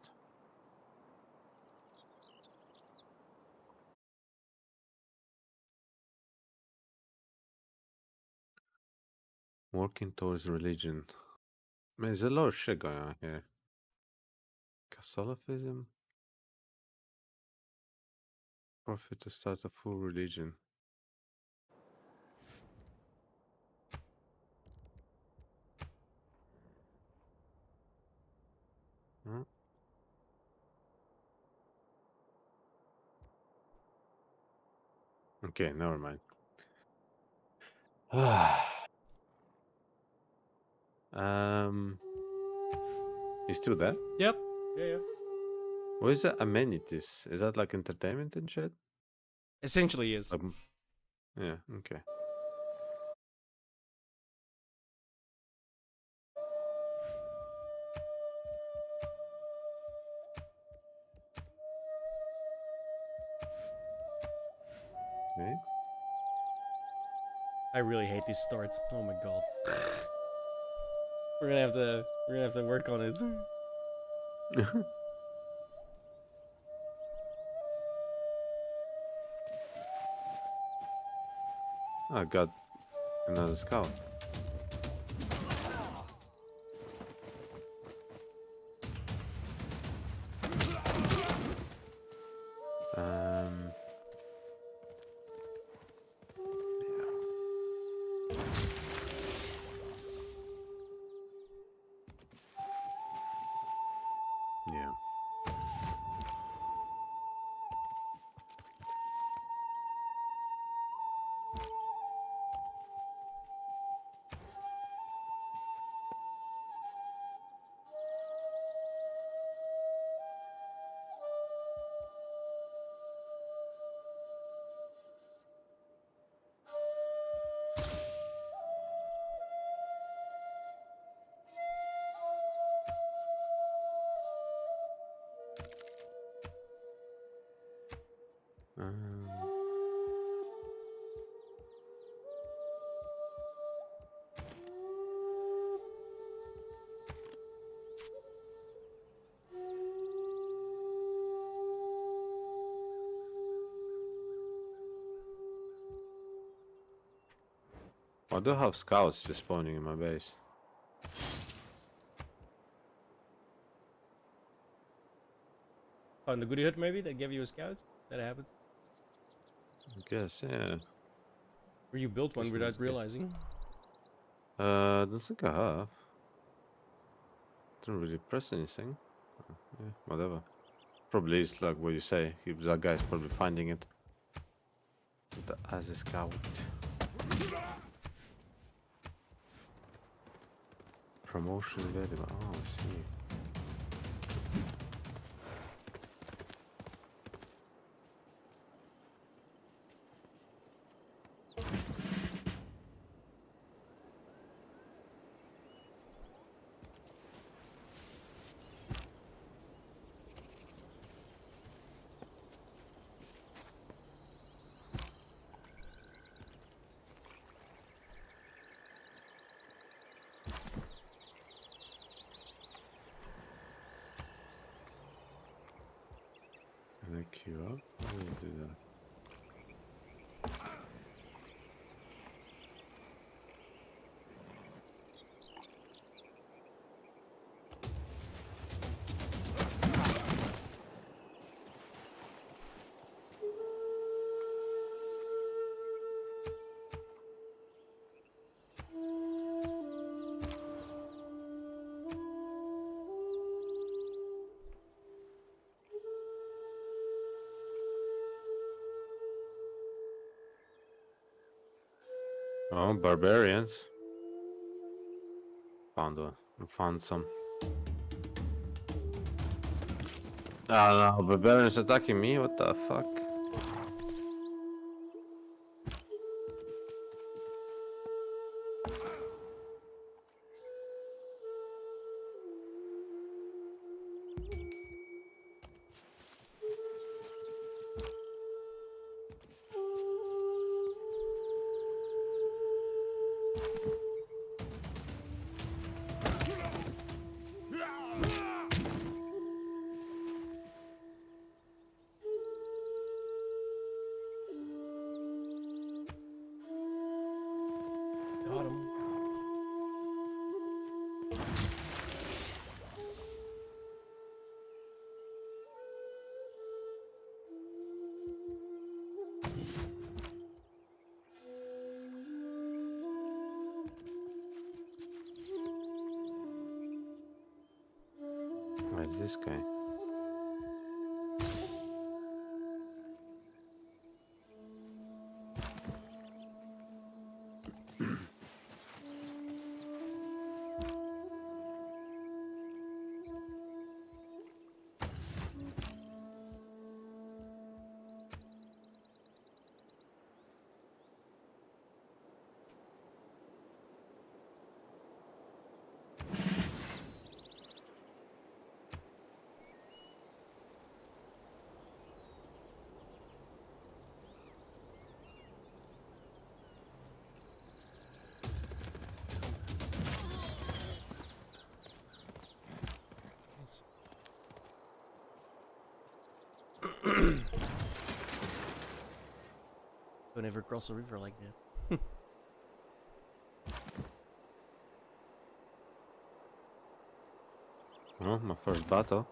Working towards religion. Man, there's a lot of shit going on here. Catholicism. Profit to start a full religion. Huh? Okay, never mind. You still there? Yep. Yeah. What is that amenities? Is that like entertainment and shit? Essentially is. Yeah, okay. Okay. I really hate these starts. Oh my god. We're gonna have to work on it. I got another scout. Yeah. I do have scouts just spawning in my base. Found the goody hut maybe that gave you a scout? That happened? I guess, yeah. Or you built one without realizing? Don't think I have. Didn't really press anything. Yeah, whatever. Probably is like what you say. That guy's probably finding it. As a scout. Promotion available. Oh, I see. Can I queue up? How do I do that? Oh, barbarians. Found some. Ah, no, barbarians attacking me? What the fuck? Got him. Where's this guy? Don't ever cross a river like that. Oh, my first battle.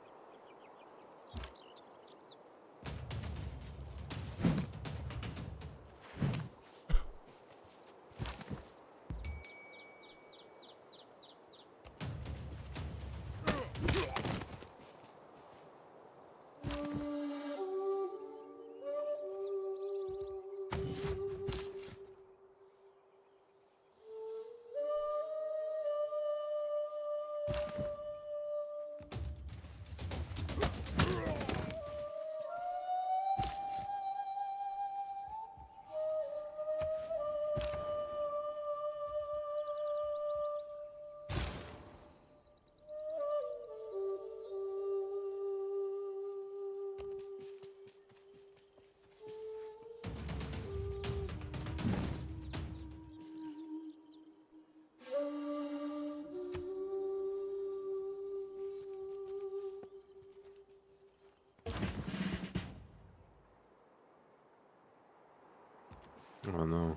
Oh no.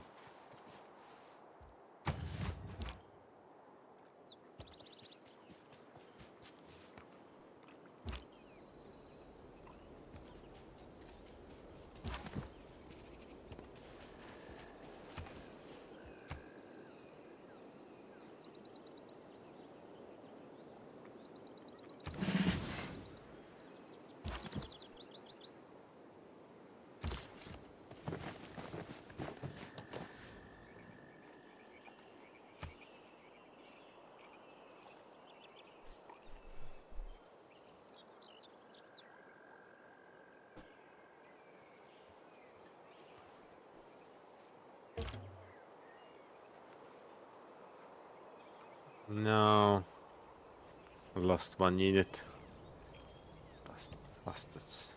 No. I lost 1 unit. Bastards.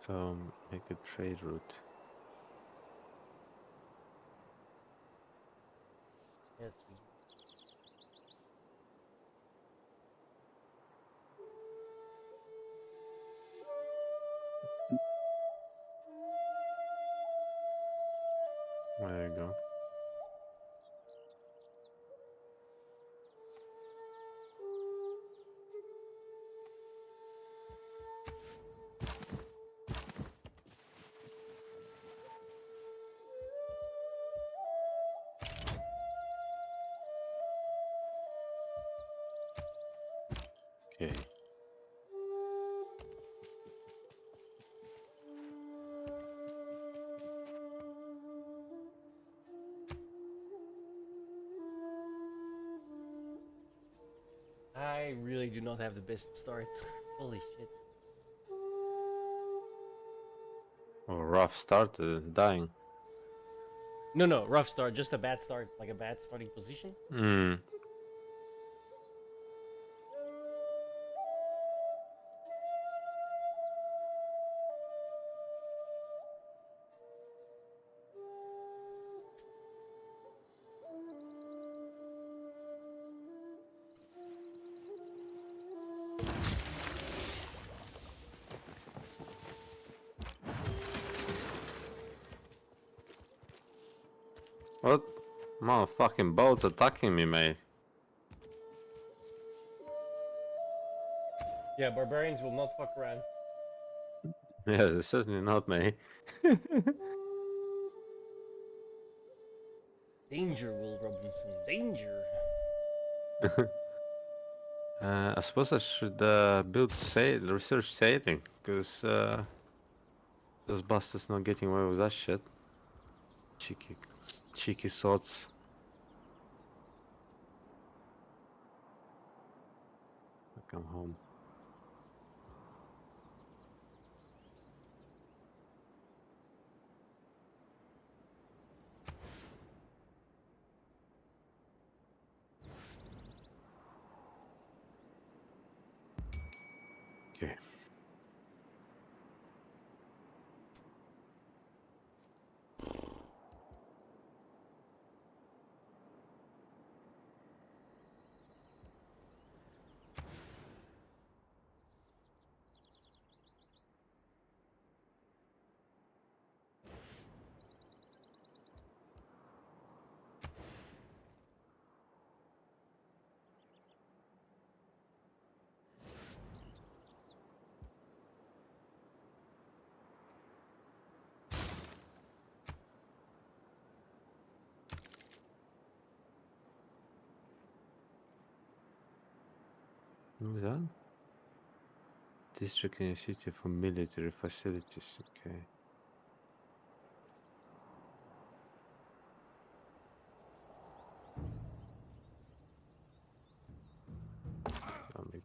So, make a trade route. Yes. There you go. Okay. I really do not have the best start. Holy shit. Oh, rough start, dying. No, rough start. Just a bad start. Like a bad starting position. Hmm. Motherfucking boats attacking me, mate. Yeah, barbarians will not fuck around. Yeah, certainly not, mate. Danger, Will Robinson. Danger. I suppose I should build research sailing, because those bastards not getting away with that shit. Cheeky sots. Come home. Okay. What was that? District in a city for military facilities. Okay. That'll be good.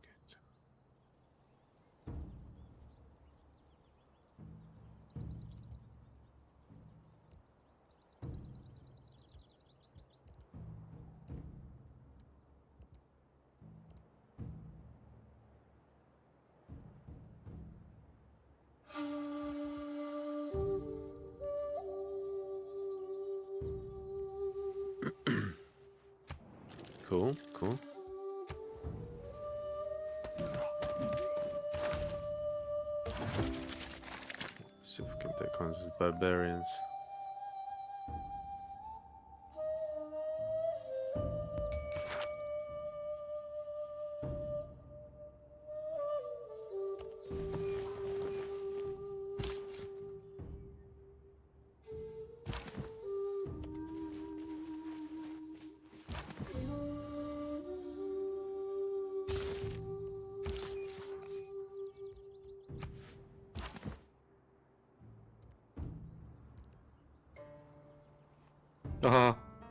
Cool, cool. See if we can take on these barbarians.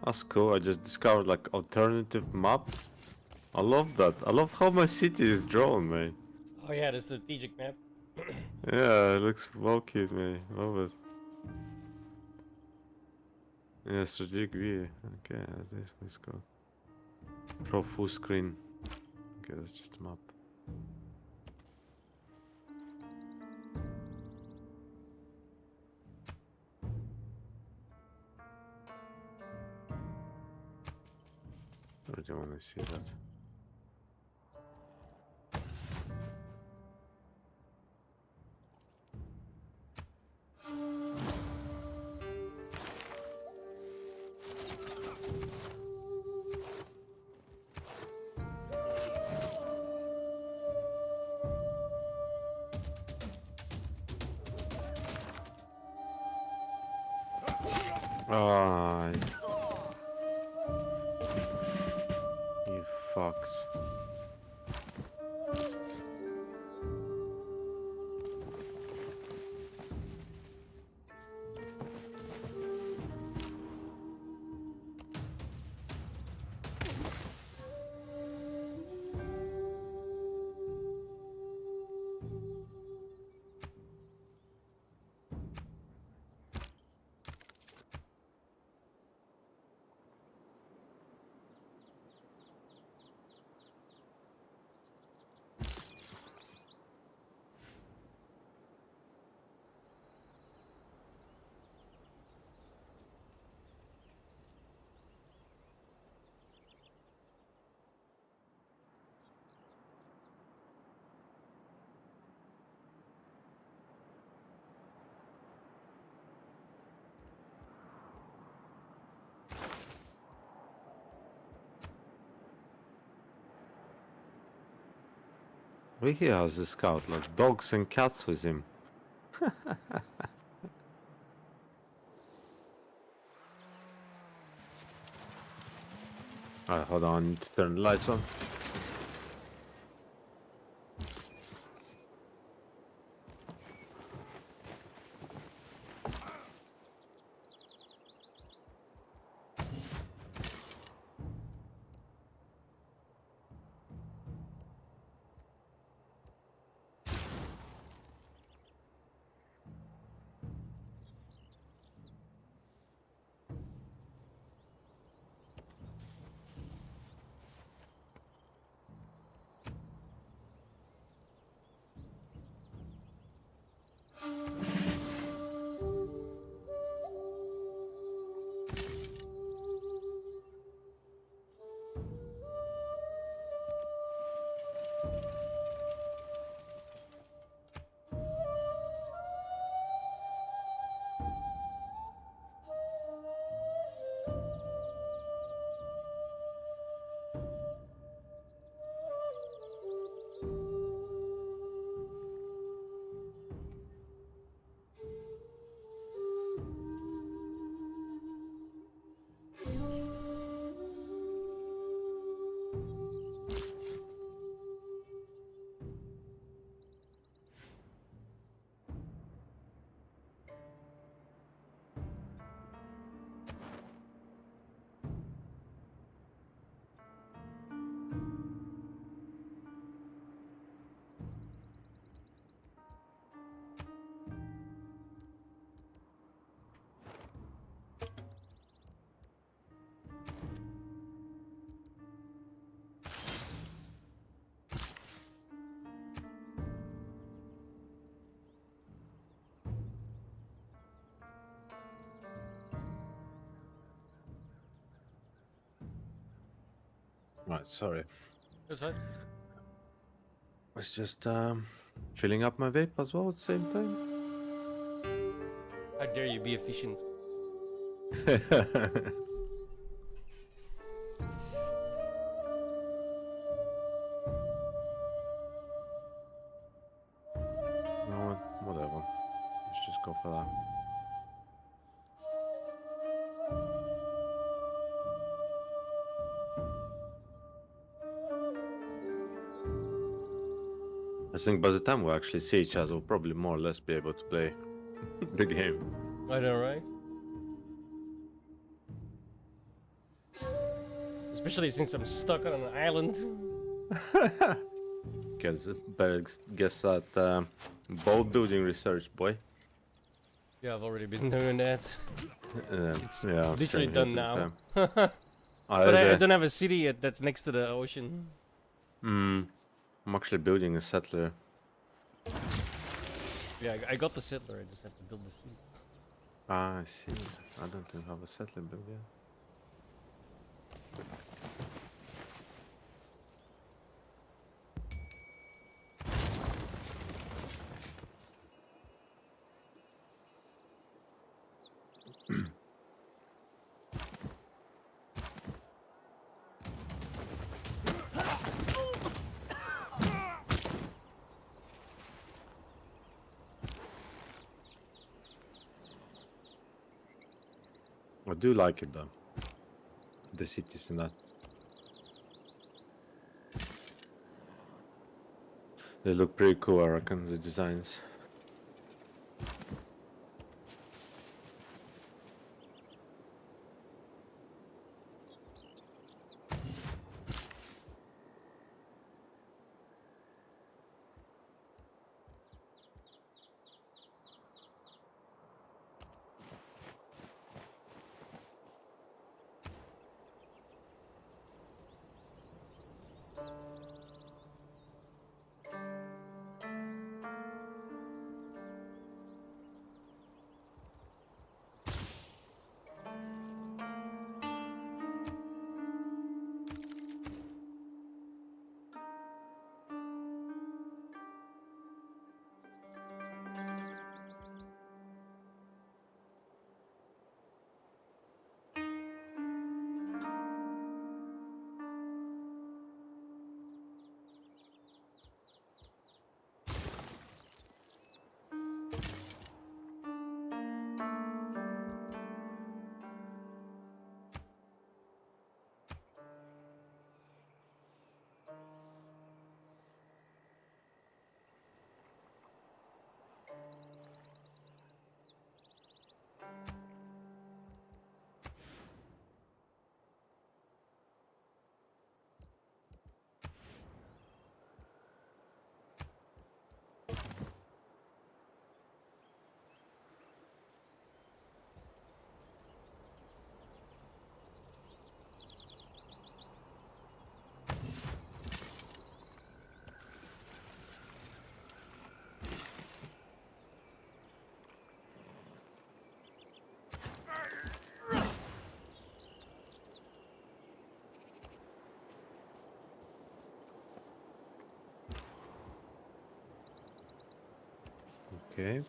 That's cool. I just discovered like alternative map. I love that. I love how my city is drawn, man. Oh yeah, the strategic map. Yeah, it looks well cute, man. Love it. Yeah, strategic view. Okay, this is cool. Pro full screen. Okay, that's just a map. I don't want to see that. Ah, you fucks. But he has a scout, like dogs and cats with him. Alright, hold on, I need to turn the lights on. Right, sorry. That's fine. I was just filling up my vape as well at the same time. How dare you be efficient? No, whatever. Let's just go for that. I think by the time we actually see each other, we'll probably more or less be able to play the game. I know, right? Especially since I'm stuck on an island. Better guess that boat building research, boy. Yeah, I've already been doing that. It's yeah, literally same here, done to be now. fair. But I don't have a city yet that's next to the ocean. I'm actually building a settler. Yeah, I got the settler, I just have to build the city. Ah, I see. I don't even have a settler build yet. I do like it though. The cities and that. They look pretty cool, I reckon, the designs. Okay.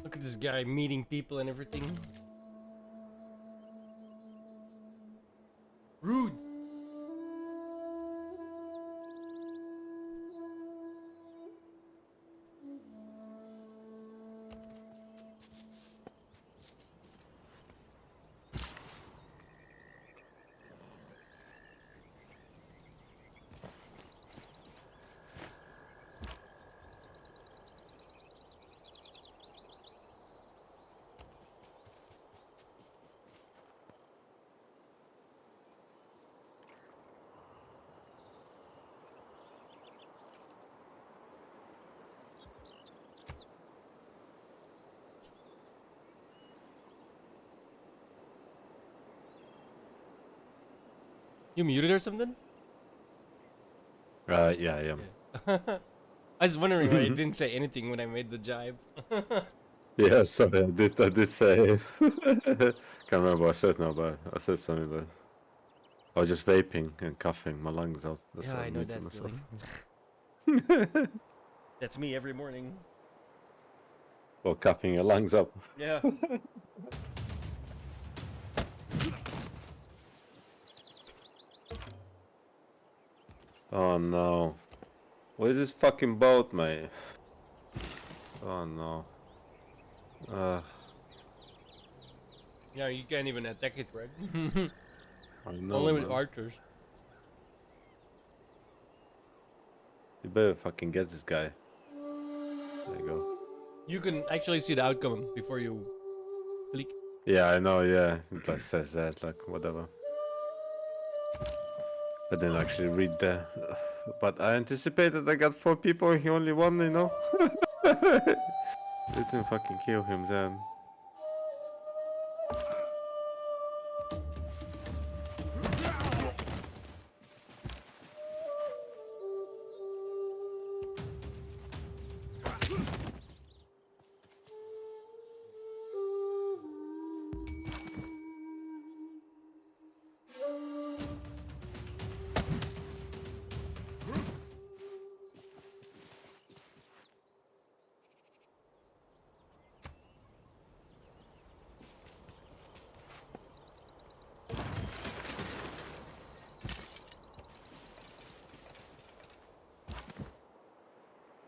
Look at this guy meeting people and everything. Rude. You muted or something? Yeah, I am. I was wondering why I didn't say anything when I made the jibe. Yeah, sorry, I did say. Can't remember what I said now, but I said something that I was just vaping and coughing my lungs out. That's Yeah, why I know muted that myself. feeling. That's me every morning. Or coughing your lungs up. Yeah. Oh no. What is this fucking boat, mate? Oh no. Yeah, you can't even attack it, right? I know, Only with man. archers. You better fucking get this guy. There you go. You can actually see the outcome before you click. Yeah, I know, yeah. It like says that, like, whatever. I didn't actually read the... But I anticipated I got 4 people, he only won, you know? Didn't fucking kill him then.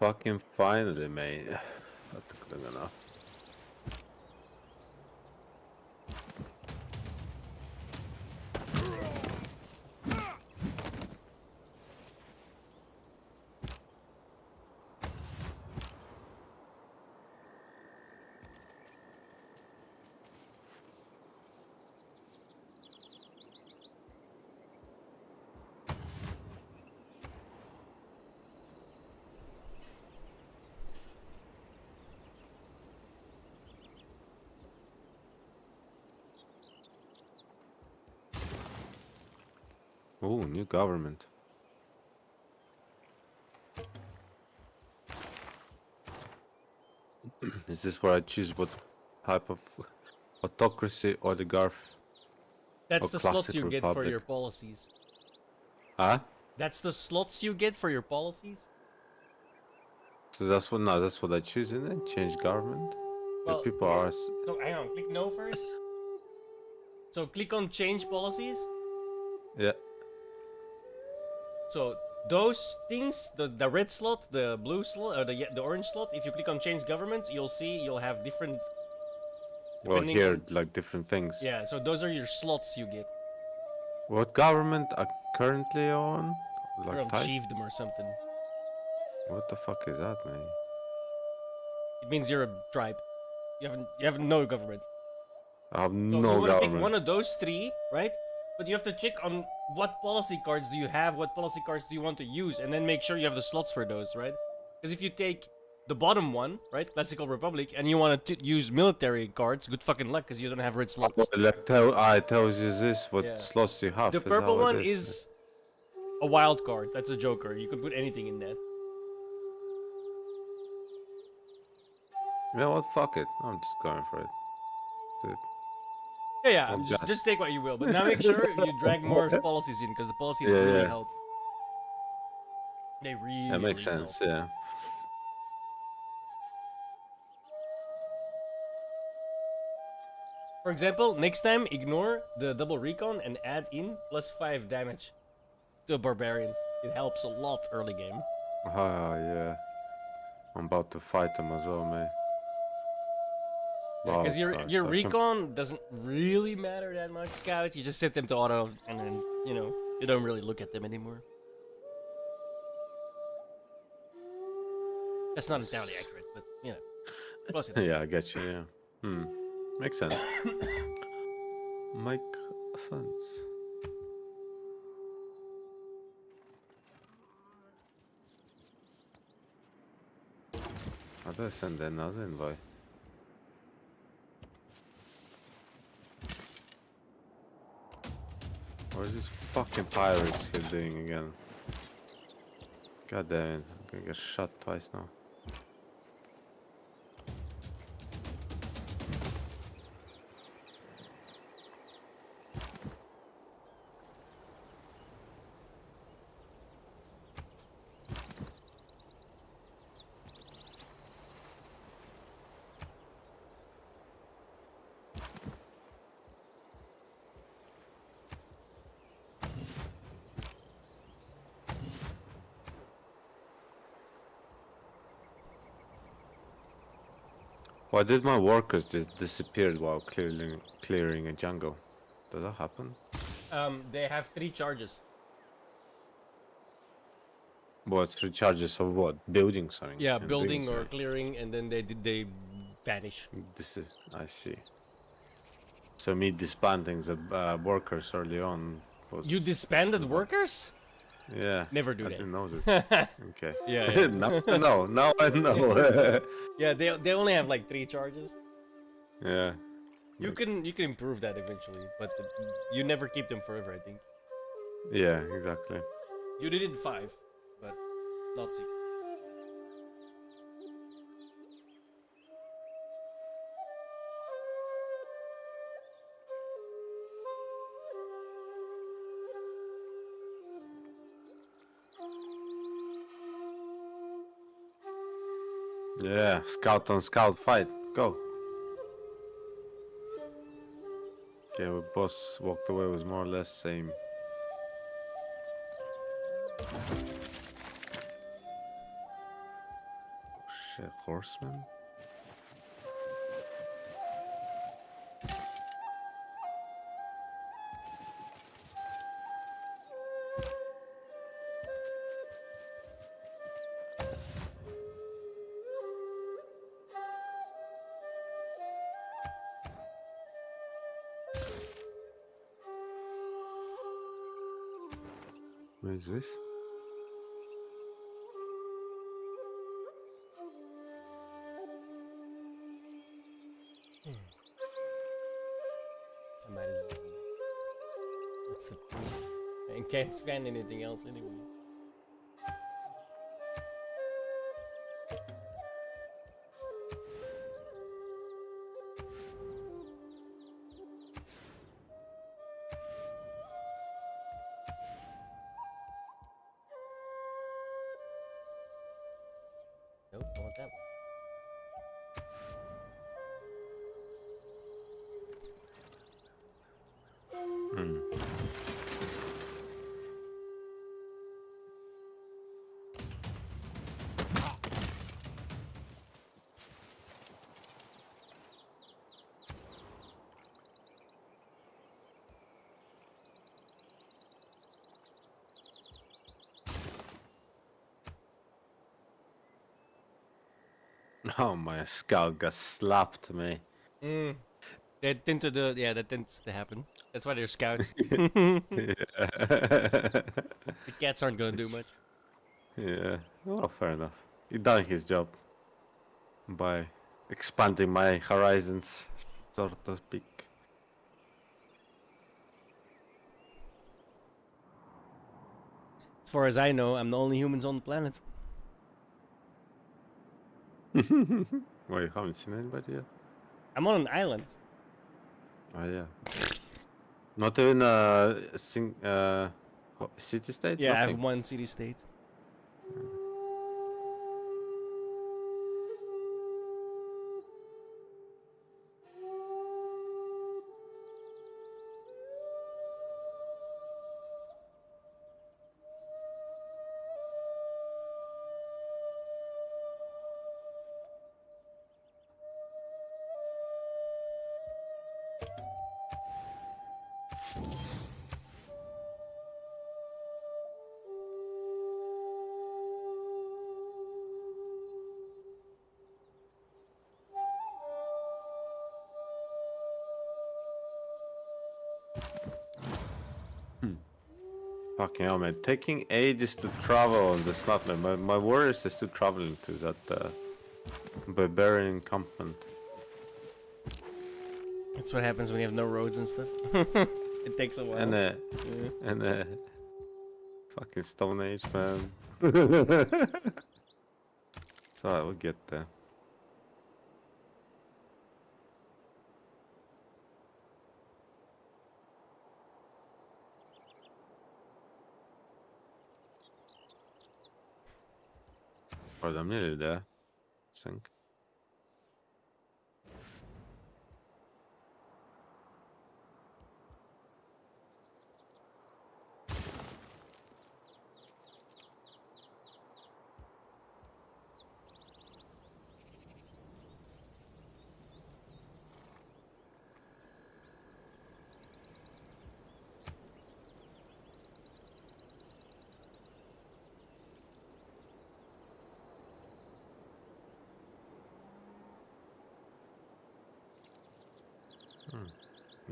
Fucking finally, mate. That took long enough. Oh, new government. Is this where I choose what type of autocracy, oligarch? That's or the slots classic you get for republic? your policies. Huh? That's the slots you get for your policies? So that's what that's what I choose, and then change government. Well, If people yeah. are So hang on, click no first. So click on change policies. yeah. So those things, the red slot, the blue slot, or the orange slot, if you click on change governments, you'll have different. Well, depending here on- like different things. Yeah, so those are your slots you get. What government are currently on? You're Like on type? chiefdom or something. What the fuck is that, man? It means you're a tribe. You have no government. I have So no you want to pick government. one of those three, right? But you have to check on what policy cards do you have, what policy cards do you want to use, and then make sure you have the slots for those, right? Because if you take the bottom one, right, Classical Republic, and you want to use military cards, good fucking luck, because you don't have red slots. Like tells you this what Yeah. slots you have. The is purple how it one is a wild card. That's a joker. You could put anything in that. You know what? Fuck it. I'm just going for it. Dude. Yeah, I'm just take what you will, but now make sure you drag more policies in, because the policies Yeah, really yeah. help. They really, That makes really sense. help. Yeah. For example, next time, ignore the double recon and add in +5 damage to barbarians. It helps a lot early game. Oh yeah. I'm about to fight them as well, man. Because Wild your cards, your I can- recon doesn't really matter that much, scouts. You just set them to auto, and then you don't really look at them anymore. That's not entirely accurate, but close enough. Yeah, I get you. Yeah. Makes sense. Make sense. How do I send another invite? What is this fucking pirates here doing again? God damn it, I'm gonna get shot twice now. Why did my workers just disappear while clearing a jungle? Does that happen? They have 3 charges. What, 3 charges of what? Building something? Yeah, and building doing or something? clearing, and then they vanish. This is, I see. So me disbanding the workers early on was... You disbanded workers? Yeah. Never do I that. didn't know that. Okay. Yeah. Now I know. Now I know. Yeah, they only have like 3 charges. Yeah. You can improve that eventually, but you never keep them forever, I think. Yeah, exactly. You did it 5, but not 6. Yeah, scout on scout fight. Go. Okay, we both walked away with more or less same. Oh, shit, horseman? What is this? I might as well. What's the And can't stand anything else anyway. Nope, I want that one. Oh, my scout got slapped me. That tend to do, yeah, that tends to happen. That's why they're scouts. Yeah. The cats aren't gonna do much. Yeah, well, fair enough. He done his job by expanding my horizons, so to speak. As far as I know, I'm the only humans on the planet. Wait, you haven't seen anybody yet? I'm on an island. Oh yeah. Not even city state? Yeah, I Nothing? have one city state. Fucking hell, man. Taking ages to travel on this map, man. My worries is to traveling to that barbarian encampment. That's what happens when you have no roads and stuff. It takes a while. And fucking Stone Age, man. So I will get there. Or I'm nearly there, I think.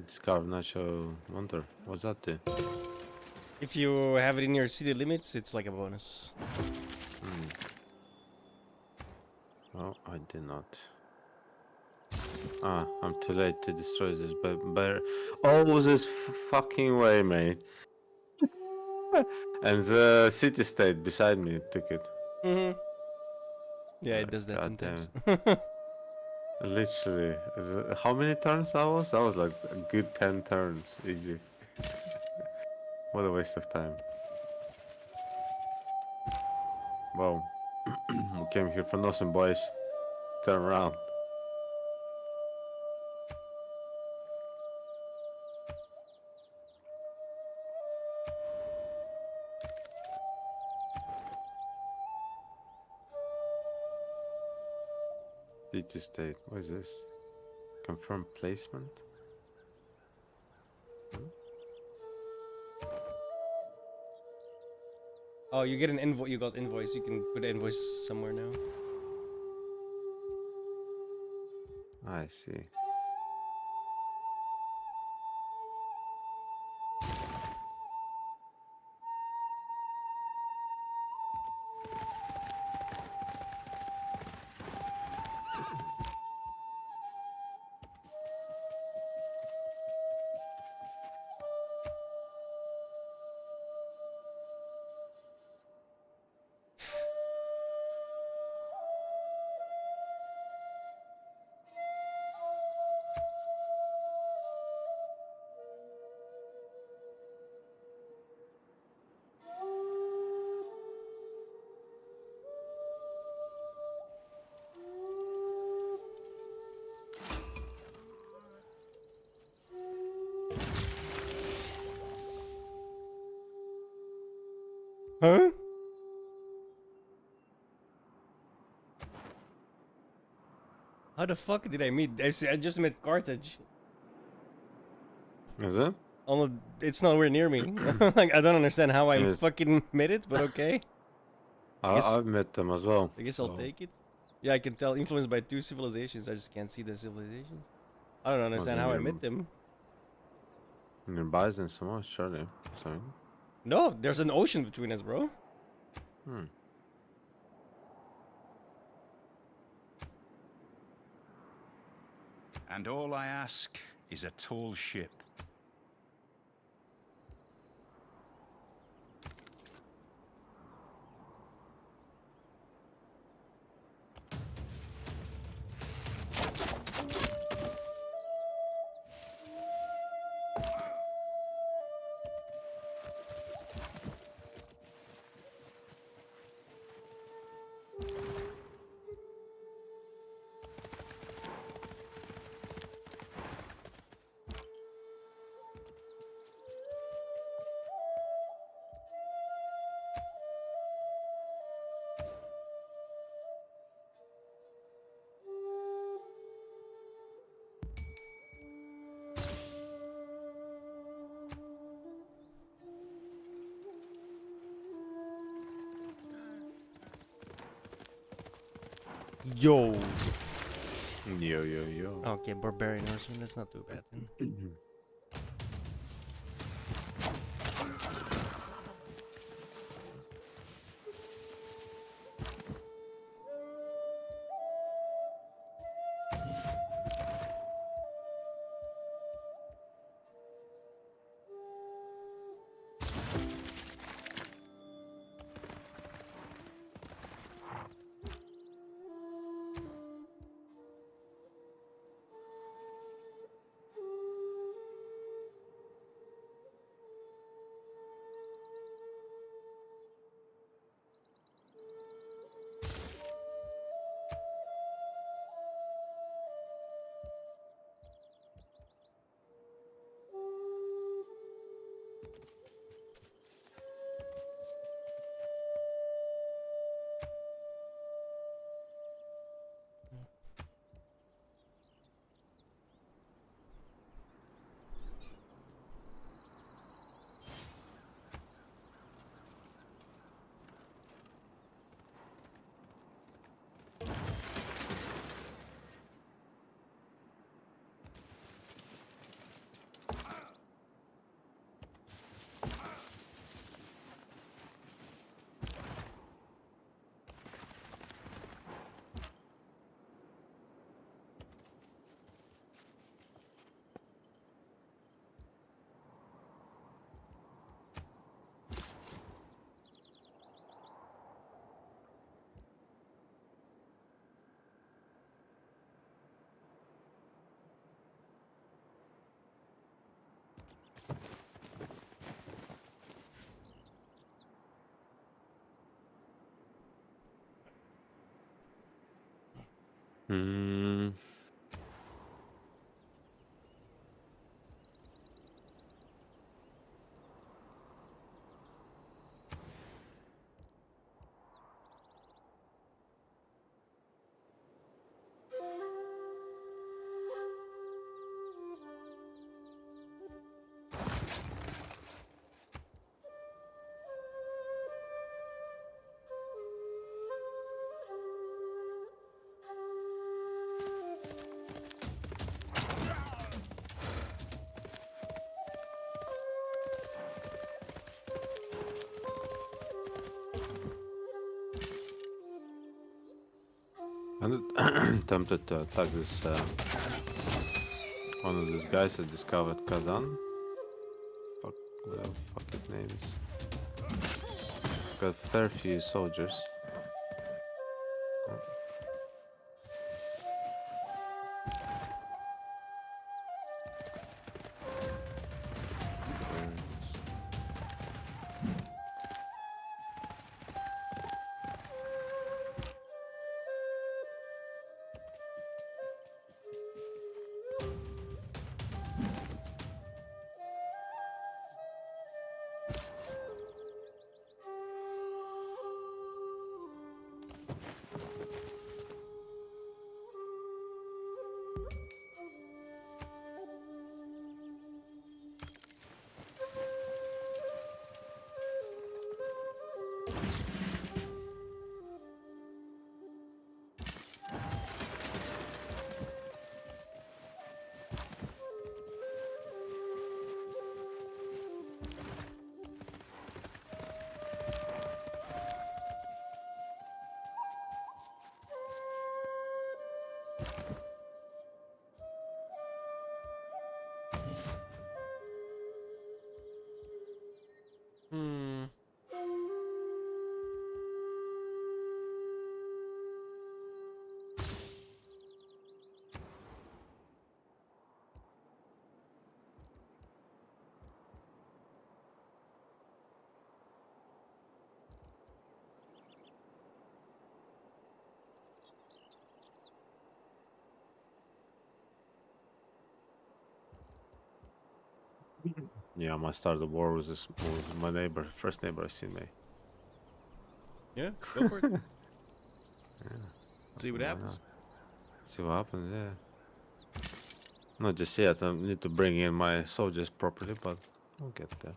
Discover natural wonder. What's that do? If you have it in your city limits, it's like a bonus. Oh, I did not. Ah, I'm too late to destroy this bear. Oh, this fucking way, mate. And the city state beside me took it. Yeah, it does that sometimes. Literally. How many turns that was? That was like a good 10 turns, easy. What a waste of time. Well, we came here for nothing, boys. Turn around. City state. What is this? Confirm placement? Oh, you get an invoice. You got invoice. You can put invoice somewhere now. I see. Huh? How the fuck did I meet? I just met Carthage. Is it? Although it's nowhere near me. Like I don't understand how I Yes. fucking met it, but okay. I've met them as well. I guess I'll so- take it. Yeah, I can tell. Influenced by 2 civilizations. I just can't see the civilizations. I don't understand how I met them. Nearby in Samoa, surely. Sorry. No, there's an ocean between us, bro. Hmm. And all I ask is a tall ship. Yo. Yo. Okay, barbarian horseman. That's not too bad. Then. Hmm. I'm tempted to attack this one of these guys that discovered Kazan. Fuck, whatever fuck his name is. Got a fair few soldiers. Hmm. Yeah, I might start the war with this with my neighbor, first neighbor I seen me. Yeah, go for it. Yeah. See what Why happens. not? See what happens, yeah. Not just yet, I need to bring in my soldiers properly, but I'll get there.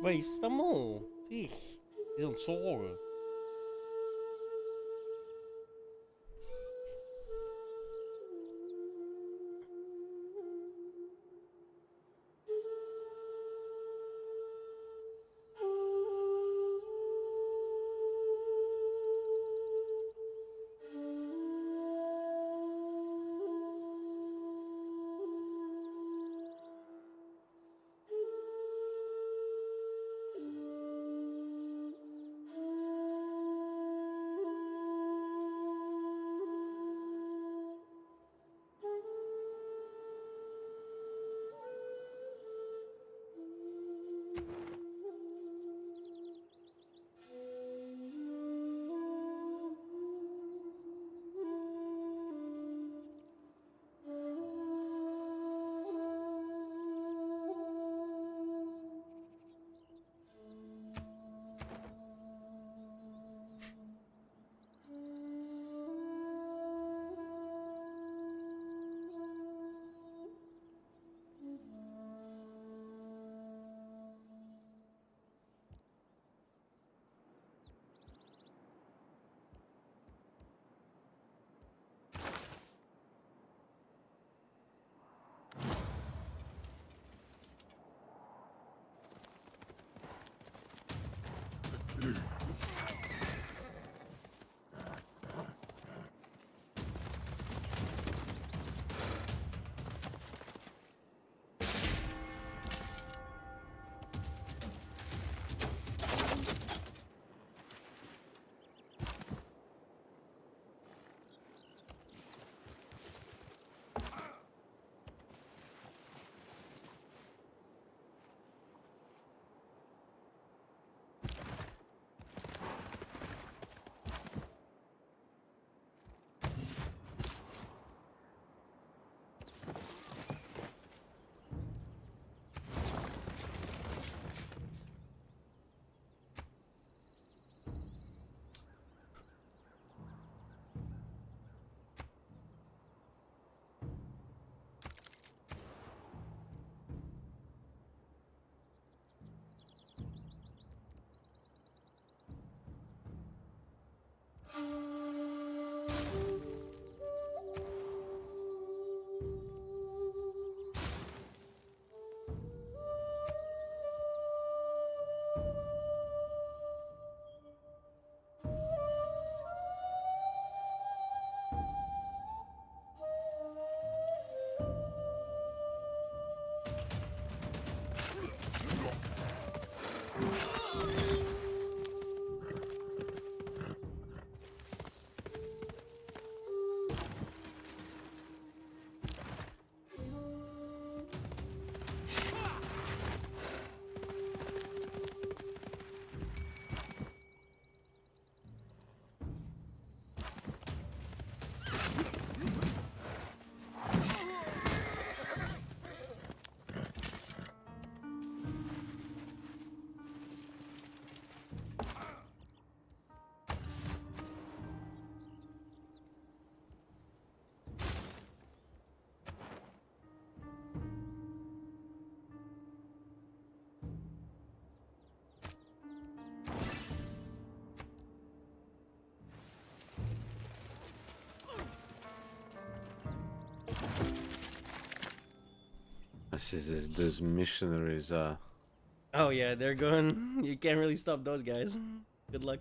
Visa mo. Sí. Isn't så. I see those missionaries are. Oh yeah, they're going. You can't really stop those guys. Good luck.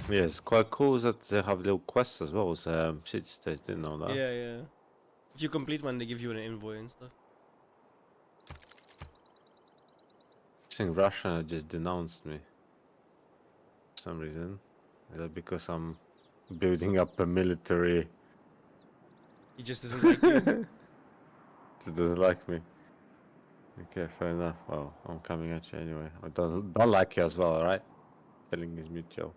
Yeah, it's quite cool that they have little quests as well as city states. Didn't know that. Yeah, yeah. If you complete one, they give you an invoice and stuff. I think Russia just denounced me for some reason. Is that because I'm building up a military? He just doesn't like you. Just doesn't like me. Okay, fair enough. Well, I'm coming at you anyway. I don't like you as well, alright? Feeling is mutual.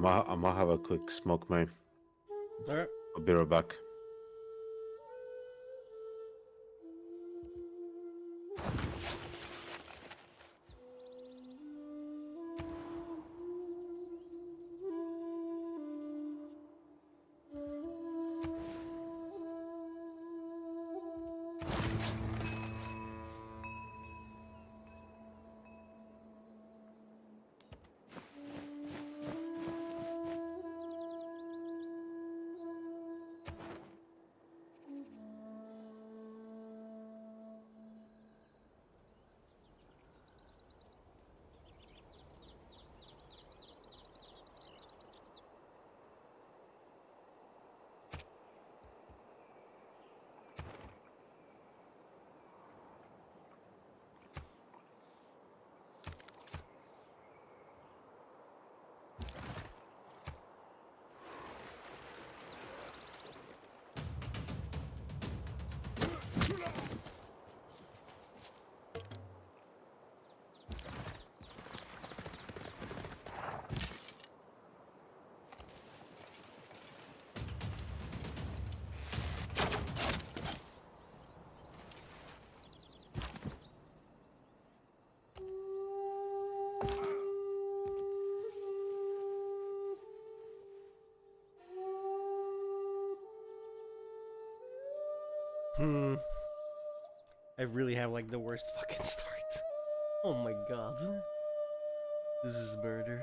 I might have a quick smoke, mate. Alright. I'll be right back. I really have like the worst fucking start. Oh my god. This is murder.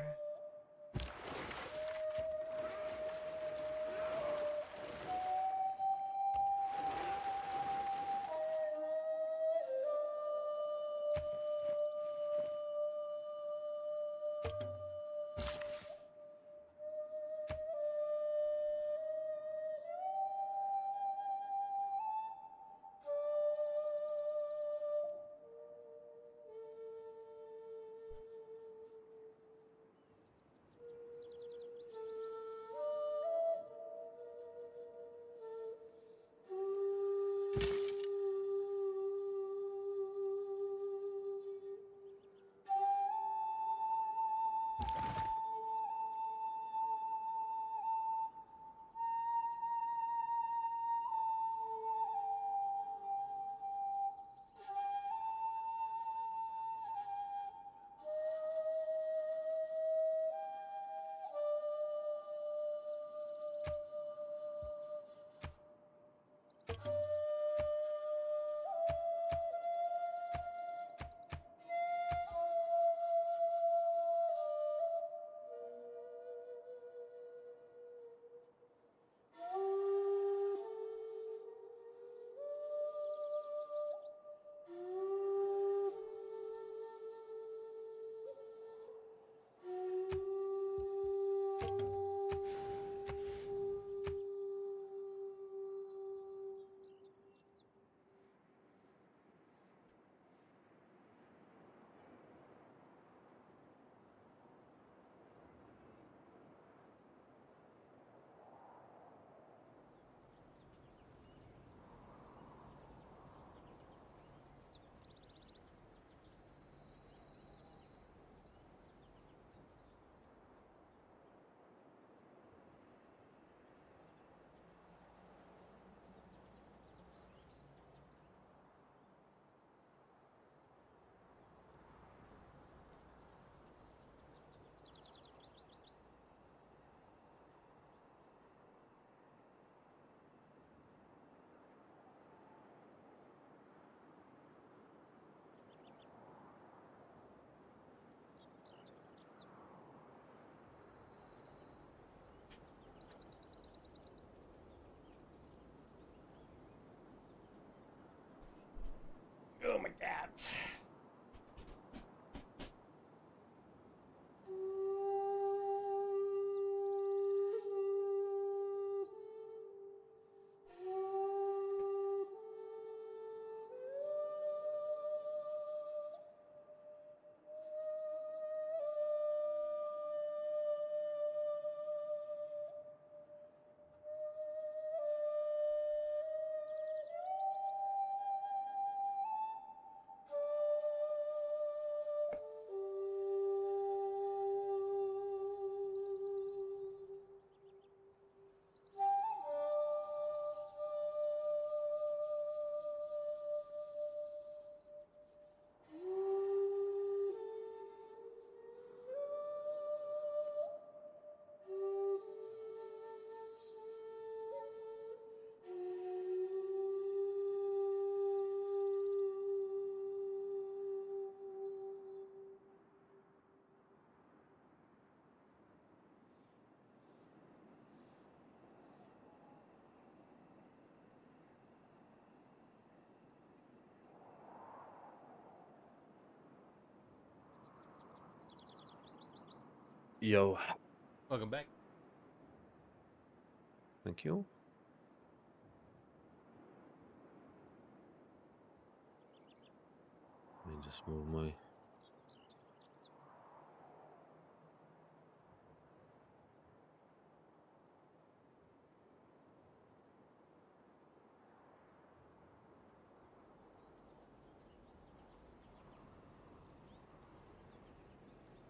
Oh my god. Yo. Welcome back. Thank you. Let me just move my...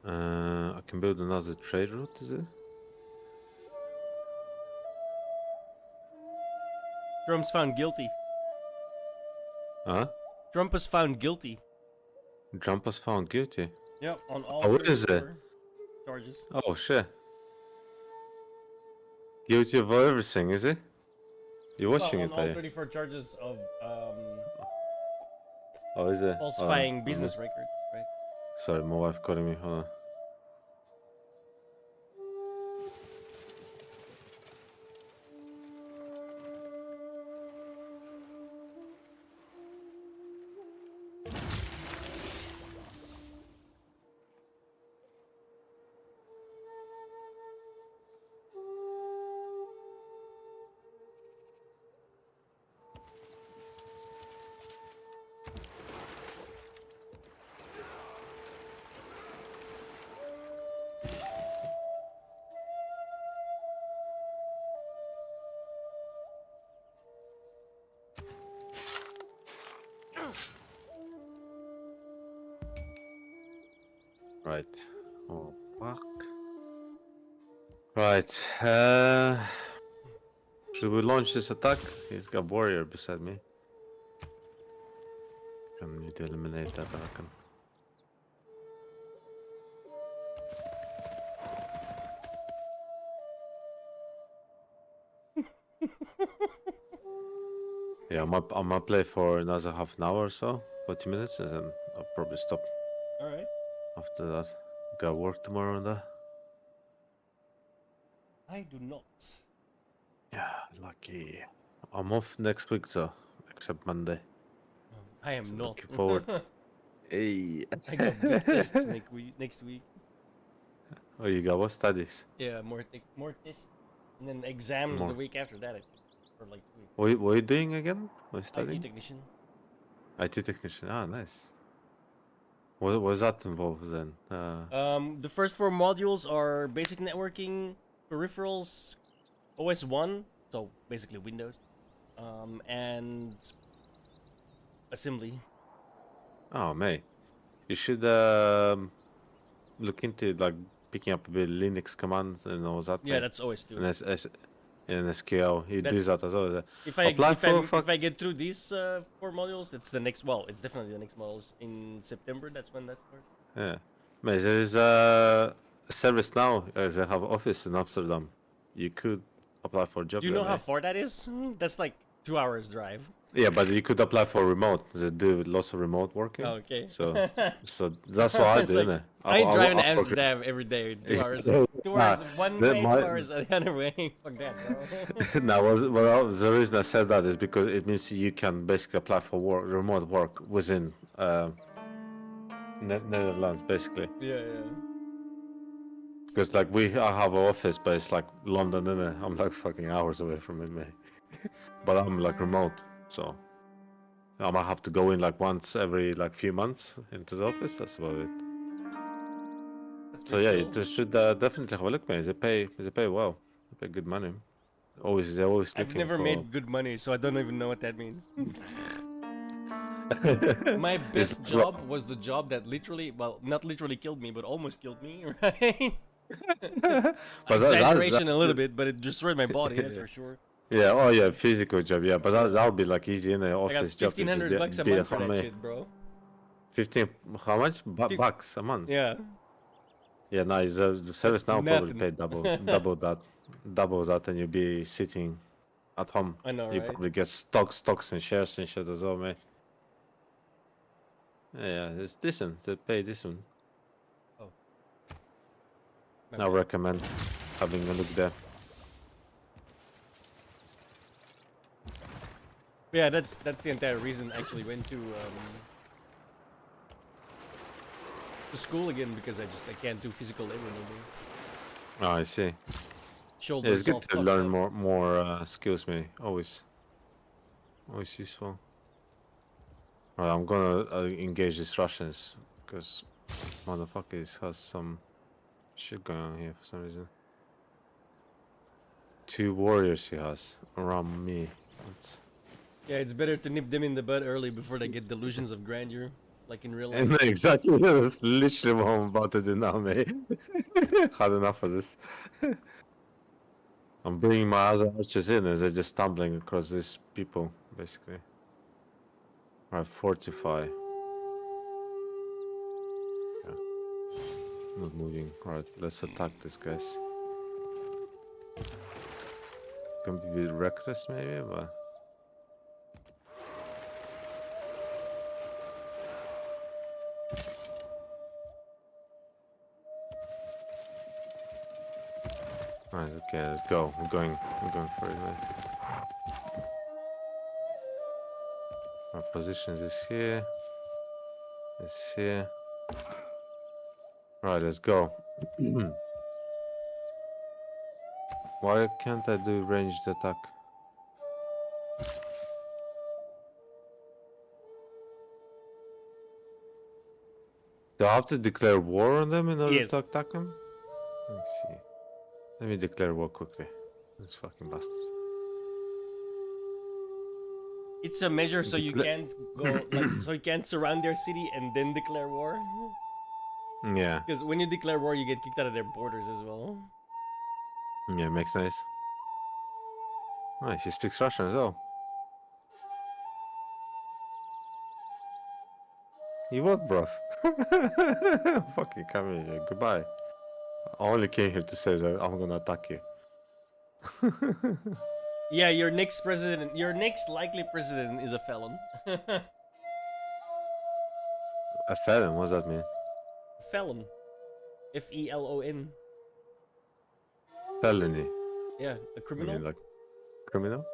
I can build another trade route, is it? Trump's found guilty. Huh? Trump was found guilty. Trump was found guilty. Yep, on all Oh, what is it? 34 charges. Oh shit. Guilty of everything, is it? You're watching Well, it, on all are you? 34 charges of Oh, is it? falsifying Oh, business records, right? Sorry, my wife calling me. Hold on. Right. Oh, fuck. Right. Should we launch this attack? He's got warrior beside me. I need to eliminate that, I reckon. Yeah, I'm gonna play for another half an hour or so, 40 minutes, and then I'll probably stop. Alright. After that, got work tomorrow and that. I do not. Yeah, lucky. I'm off next week though, except Monday. I am not. Looking forward. Hey. I got big tests next week. Oh, you got what studies? Yeah, more tests, and then exams More. the week after that. I think, for like 2 weeks. What are you doing again? What are you IT studying? technician. IT technician. Ah, nice. What was that involved then? The first 4 modules are basic networking, peripherals, OS 1, so basically Windows, and assembly. Oh, mate. You should look into like picking up a bit of Linux commands and all that. Yeah, mate. that's OS 2. And and SQL. You do That's- that as well. If I get through these 4 modules, it's the next. Well, it's definitely the next modules in September. That's when that starts. Yeah. Mate, there is a service now. They have office in Amsterdam. You could apply for a job. Do you know there, how mate. far that is? That's like 2 hours drive. Yeah, but you could apply for remote. They do lots of remote working. Oh, okay. So that's what I It's do, like, innit? I ain't driving to I'll work it. Amsterdam every day. 2 Yeah. hours. Nah, 2 hours one way, 2 my- hours the other way. Fuck that, bro. No, well, the reason I said that is because it means you can basically apply for work, remote work within Netherlands, basically. Yeah. Because like I have an office, but it's like London, innit? I'm like fucking hours away from it, mate. But I'm like remote, so I might have to go in like once every like few months into the office. That's about it. So yeah, you should definitely have a look, man. They pay well. They pay good money. They're always I've looking never for... made good money, so I don't even know what that means. My It's best job was the job that literally, well, not literally killed me, but almost killed me, right? Exaggeration a little bit, but it destroyed my body, that's for sure. Yeah, oh yeah, physical job, yeah, but that'll be like easy in the I got office job. $1,500 bucks a month for that shit, bro. 15, how much? Bucks a month? Yeah. Yeah, nice. The service now probably Nothing. pay double that, and you'll be sitting at home. I know, You right? probably get stocks and shares and shit as well, mate. Yeah, it's decent. They pay decent. Oh. I recommend having a look there. Yeah, that's the entire reason I actually went to school again, because I can't do physical labor no more. Oh, I see. Shoulders Yeah, it's all good to fucked learn up. more skills, mate. Always useful. Alright, I'm gonna engage these Russians because motherfucker has some shit going on here for some reason. 2 warriors he has around me. Yeah, it's better to nip them in the bud early before they get delusions of grandeur, like in real life. And exactly, that's literally what I'm about to do now, mate. Had enough of this. I'm bringing my other archers in and they're just stumbling across these people, basically. Alright, fortify. Yeah. Not moving. Alright, let's attack these guys. Can be a bit reckless maybe, but... Alright, okay, let's go. We're going for it, man. Our position is here. It's here. Right, let's go. Why can't I do ranged attack? Do I have to declare war on them in order Yes. to attack them? Let me see. Let me declare war quickly. This fucking bastards. It's a measure so you Decla- can't go, like, so you can't surround their city and then declare war. Yeah. Because when you declare war, you get kicked out of their borders as well. Yeah, makes sense. Nice, he speaks Russian as well. You what, bruv? Fucking come here, goodbye. I only came here to say that I'm gonna attack you. Yeah, your next president, your next likely president is a felon. A felon, what does that mean? Felon. F-E-L-O-N. Felony. Yeah, a You criminal. mean like criminal?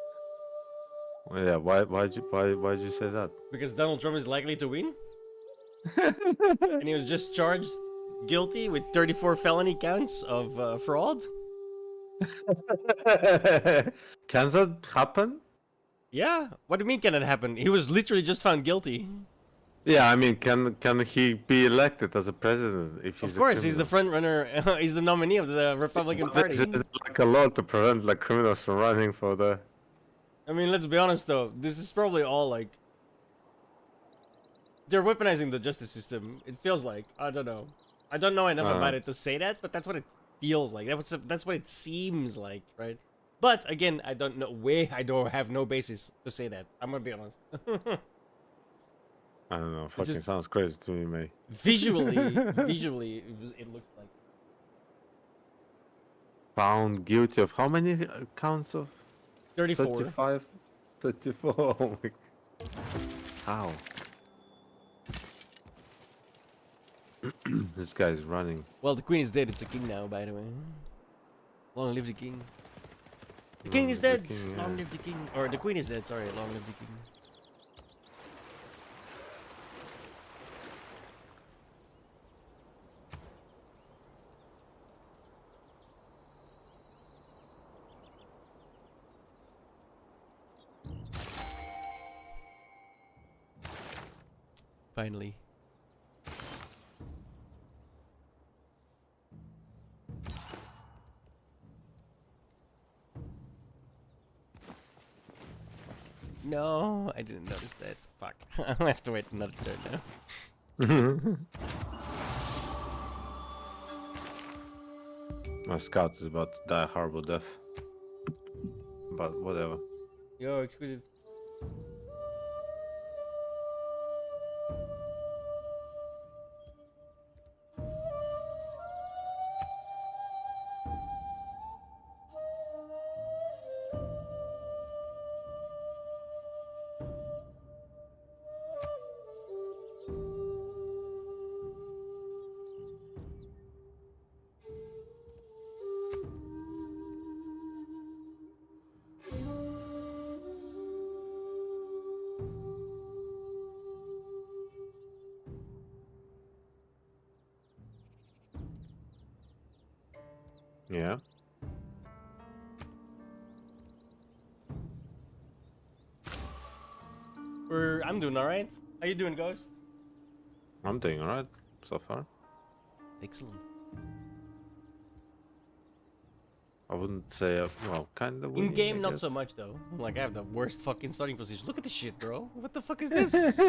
Well, yeah, why'd you say that? Because Donald Trump is likely to win. And he was just charged guilty with 34 felony counts of fraud. Can that happen? Yeah. What do you mean can it happen? He was literally just found guilty. Yeah, I mean, can he be elected as a president if he's Of course, he's the front runner. He's the nominee of the Republican Party. Is it like a law to prevent like criminals from running for the? I mean, let's be honest though. This is probably all like they're weaponizing the justice system. It feels like I don't know. I don't know enough about it to say that, but that's what it feels like. That's what it seems like, right? But again, I don't know. I don't have no basis to say that. I'm gonna be honest. I don't know. Fucking just- sounds crazy to me, mate. visually, it looks like Found guilty of how many counts of? 34. 35? 34. Oh my. How? This guy is running. Well, the queen is dead. It's a king now, by the way. Long live the king. The king is dead. Long live the king. Or the queen is dead. Sorry. Long live the king. Finally. No, I didn't notice that. Fuck. I'm gonna have to wait another turn now. My scout is about to die a horrible death. But whatever. Yo, exquisite. Yeah. I'm doing alright. How you doing, Ghost? I'm doing alright so far. Excellent. I wouldn't say, well, kind of. In game, not so much though. Like I have the worst fucking starting position. Look at this shit, bro. What the fuck is this?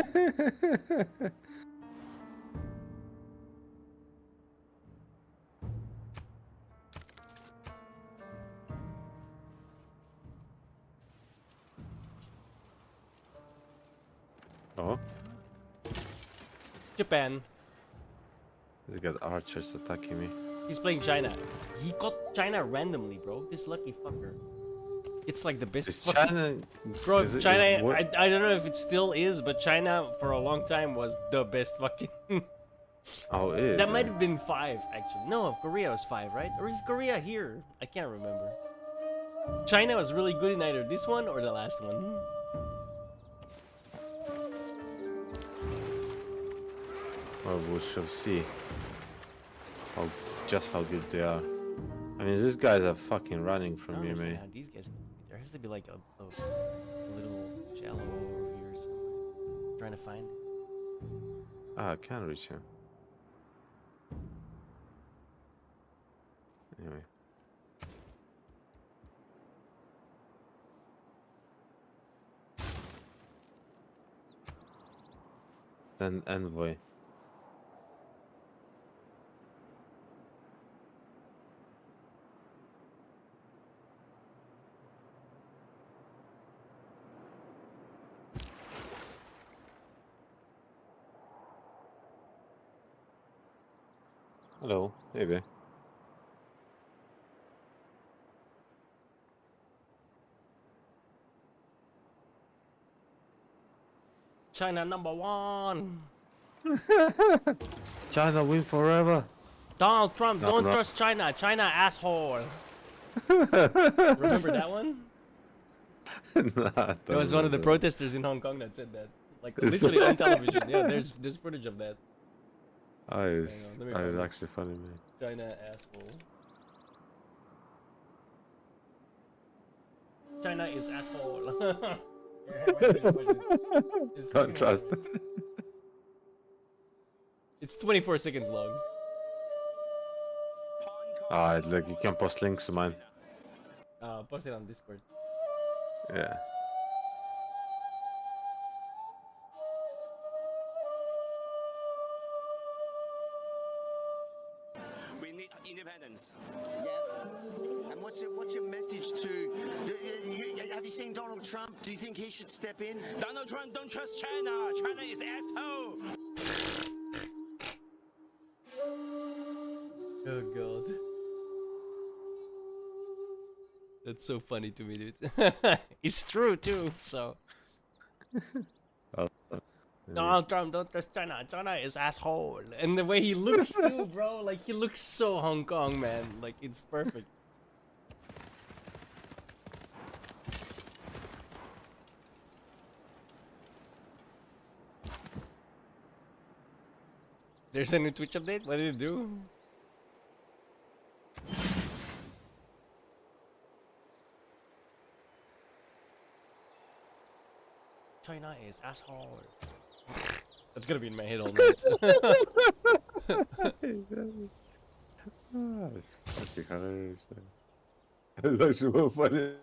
Oh, Japan. they got archers attacking me. He's playing China. He got China randomly, bro. This lucky fucker. It's like the best. Is fucking- China? Bro, is it- China. is what- I don't know if it still is, but China for a long time was the best fucking. Oh, it is. That might have been 5 actually. No, Korea was 5, right? Or is Korea here? I can't remember. China was really good in either this one or the last one. Well, we shall see. How good they are. I mean, these guys are fucking running I from don't me, understand mate. how these guys. There has to be like a little shallow over here. Or something. Trying to find it. Ah, I can't reach him. Anyway. Then envoy. Hello, maybe. China #1. China win forever. Donald Trump, No, don't no. trust China. China asshole. Remember that one? Nah, There was one of the don't- protesters in Hong Kong that said that. Like Is literally on that- television. Yeah, there's footage of that. Oh, it's, Hang on, let me oh, find it's it. actually funny, man. China asshole. China is asshole. It's Don't fucking trust. horrible. It's 24 seconds long. Ah, look, you can post links to mine. Post it on Discord. Yeah. We need independence. Yeah. And what's your message to? Have you seen Donald Trump? Do you think he should step in? Donald Trump, don't trust China. China is asshole. Oh god. That's so funny to me, dude. It's true too, so. Donald Trump, don't trust China. China is asshole. And the way he looks too, bro. Like, he looks so Hong Kong, man. Like, it's perfect. There's a new Twitch update? What did it do? China is asshole. That's gonna be in my head all night. Ah, it's fucking hilarious, man. That's so funny.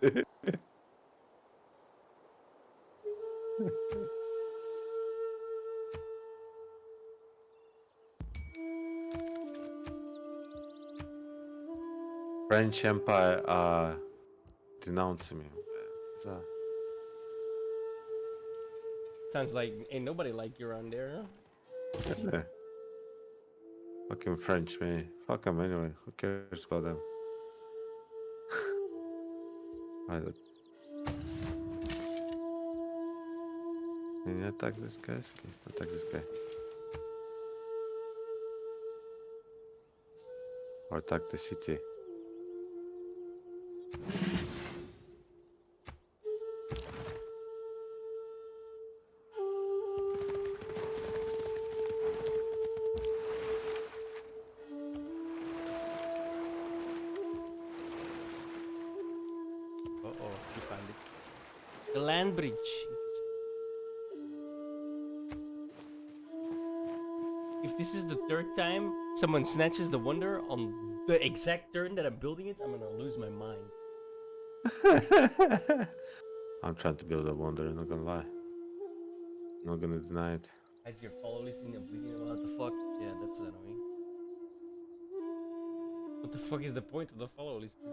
French Empire denouncing me. What's that? Sounds like ain't nobody like you around there. Yeah. Fucking French, man. Fuck them anyway. Who cares about them? I look. Can you attack this guy? Okay, attack this guy. Or attack the city. Uh-oh, you found it. The land bridge. If this is the third time someone snatches the wonder on the exact turn that I'm building it, I'm gonna lose my mind. I'm trying to build a wonder, I'm not gonna lie. I'm not gonna deny it. Hides your follow listing and bleeding about what the fuck? Yeah, that's annoying. What the fuck is the point of the follow listing?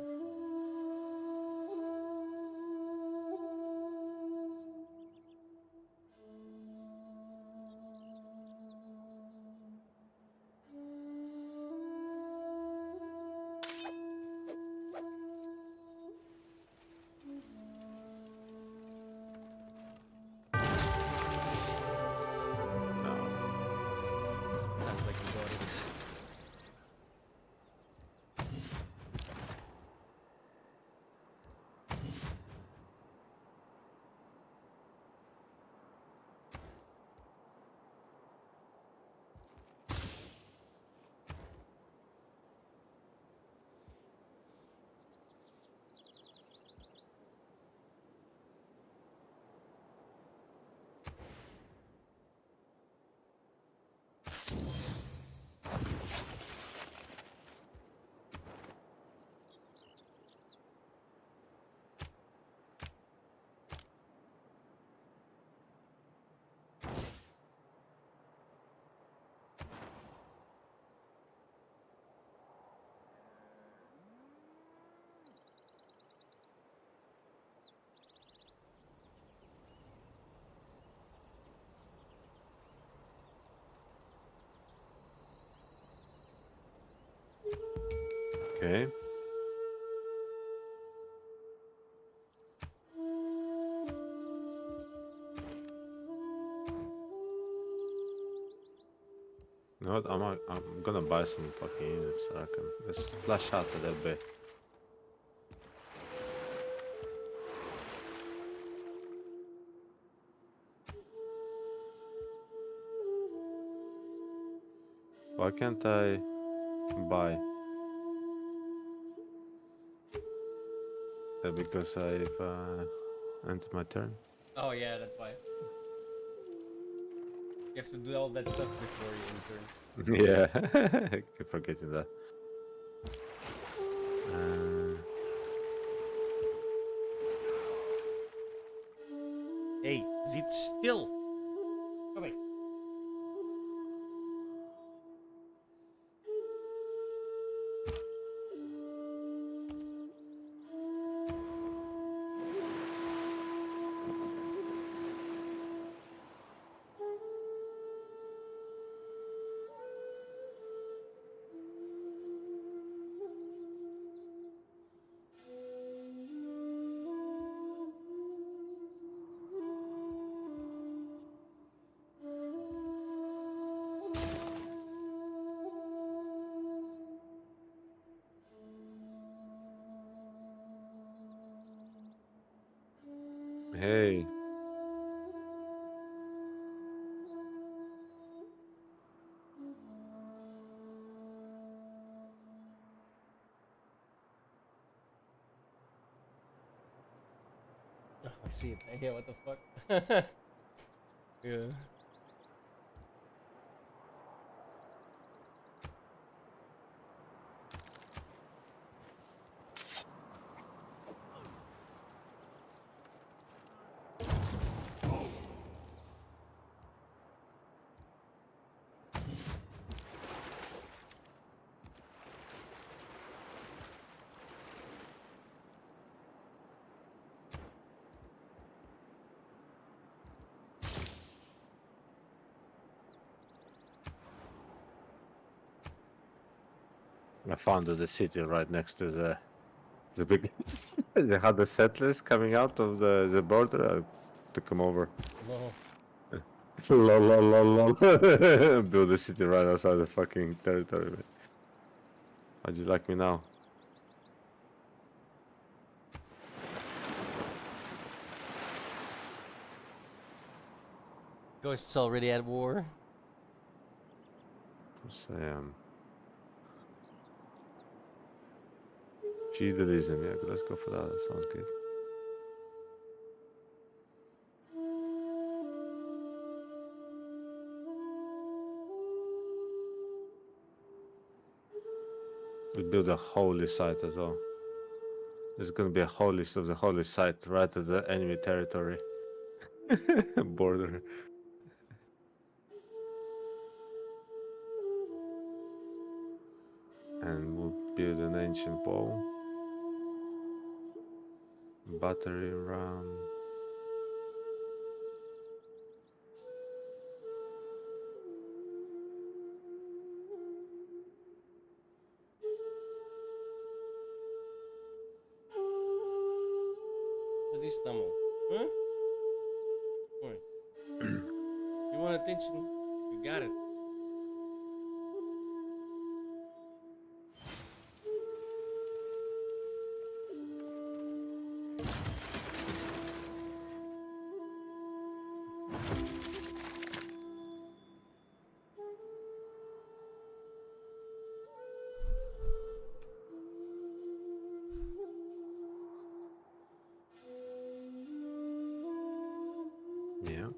Sounds like you got it. Okay. You know what? I'm gonna buy some fucking units so I can just splash out a little bit. Why can't I buy? Because I've entered my turn. Oh yeah, that's why. You have to do all that stuff before you enter. Yeah, I keep forgetting that. Hey, sit still. Come back. Hey. Oh, I see it. Yeah, what the fuck? Yeah. I found the city right next to the big. They had the settlers coming out of the border. I took them over. Lol, lol, lol, lol. Build a city right outside the fucking territory. Man. How'd you like me now? Ghosts already at war. Yes, I am. Feudalism, yeah, let's go for that. That sounds good. We'll build a holy site as well. There's gonna be a holiest of the holy site right at the enemy territory border. And we'll build an ancient wall. Battery ram. What is Tamo? Huh? Oi. You want attention? You got it. Yeah.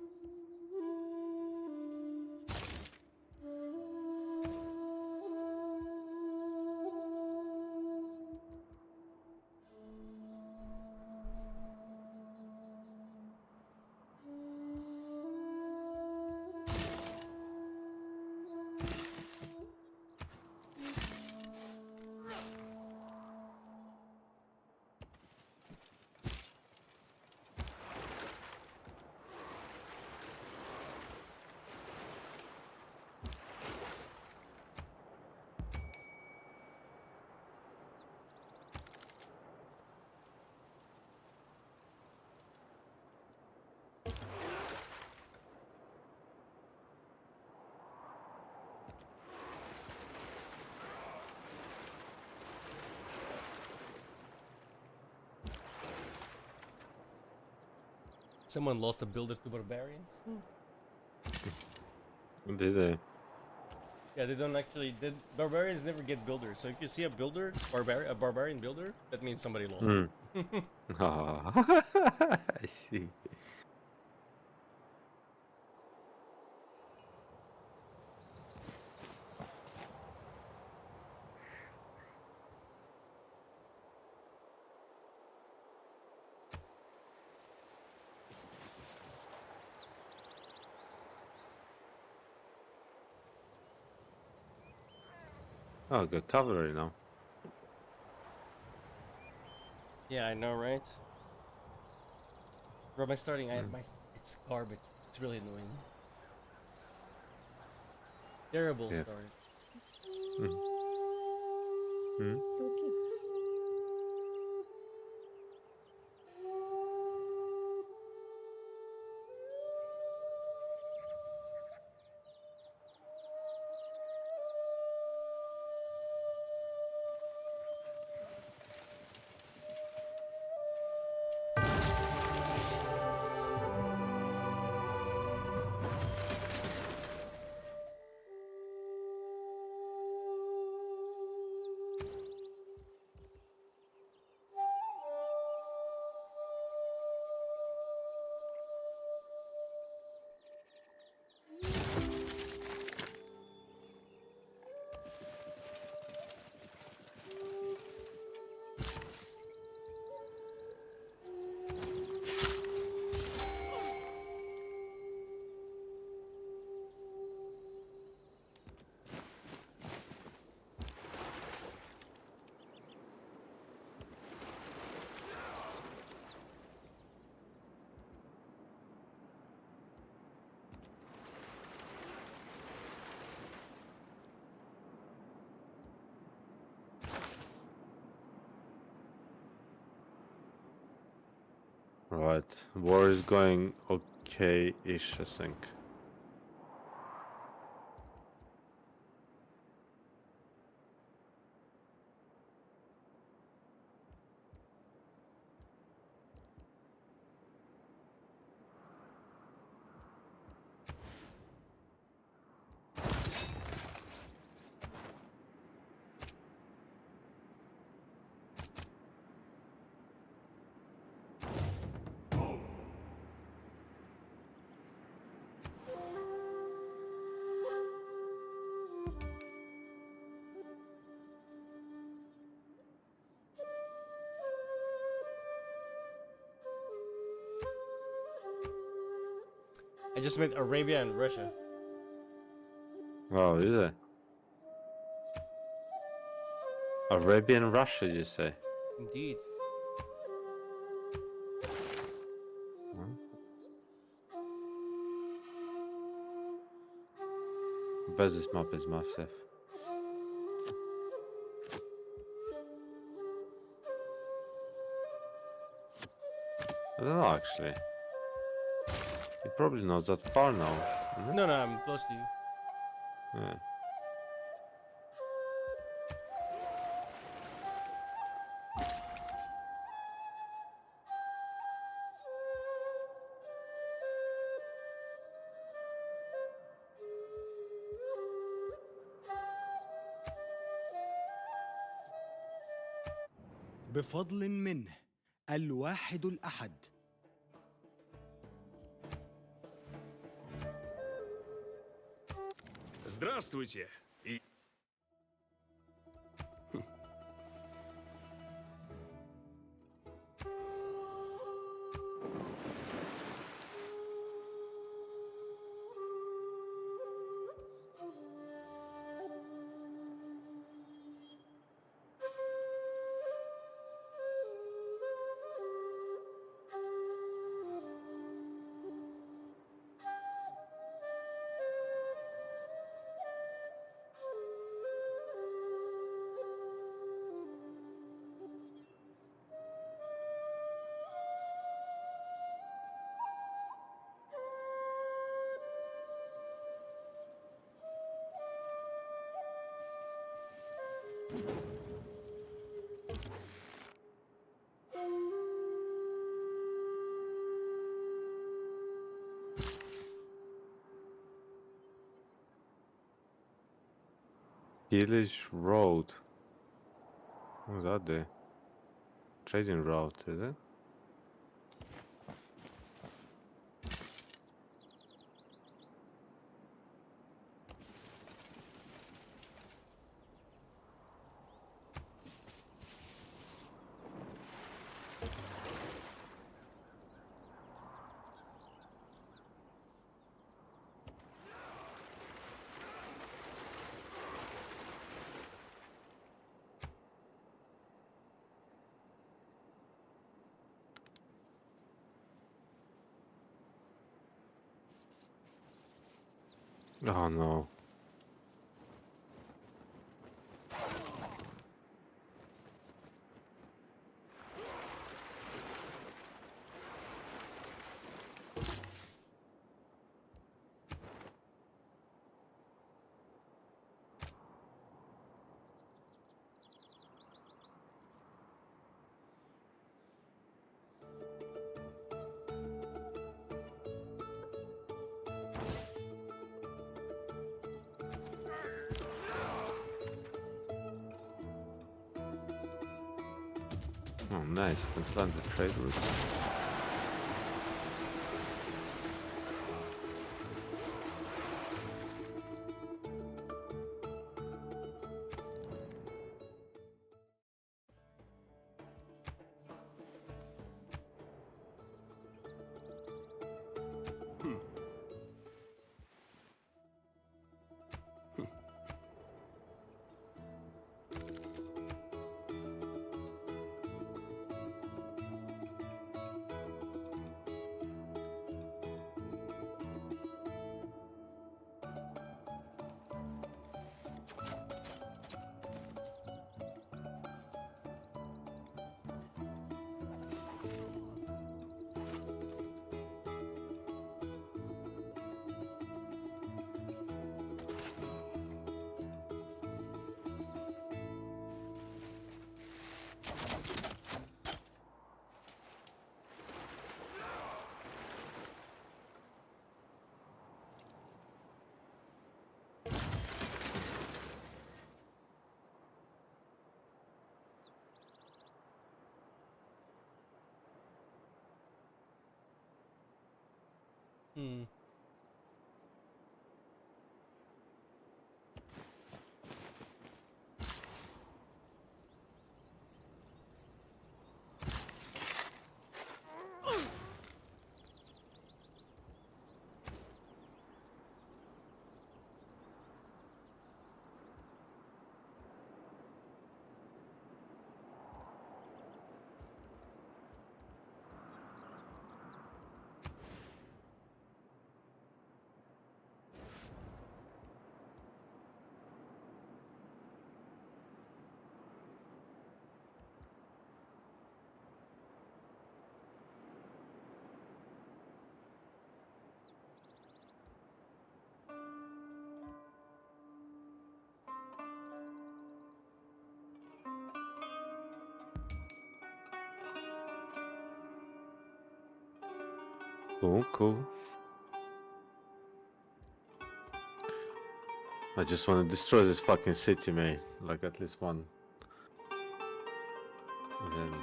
Someone lost a builder to barbarians. Did they? Yeah, they don't actually. Barbarians never get builders. So if you see a builder, a barbarian builder, that means somebody lost. Ah, I see. Oh, good cavalry now. Yeah, I know, right? Bro, my starting, it's garbage. It's really annoying. Terrible Yeah. start. Hmm? Right, war is going okay-ish, I think. I just met Arabia and Russia. Oh, is it? Arabian Russia, you say? Indeed. Bet this map is massive. I don't know, actually. He probably knows that far now. isn't it? No, I'm close to you. Yeah. بفضل منه الواحد الأحد. Здравствуйте. Village Road. What's that there? Trading route, is it? Oh no. Oh nice, you can plan the trade route. Hmm. Cool, cool. I just want to destroy this fucking city, man. Like at least one. And then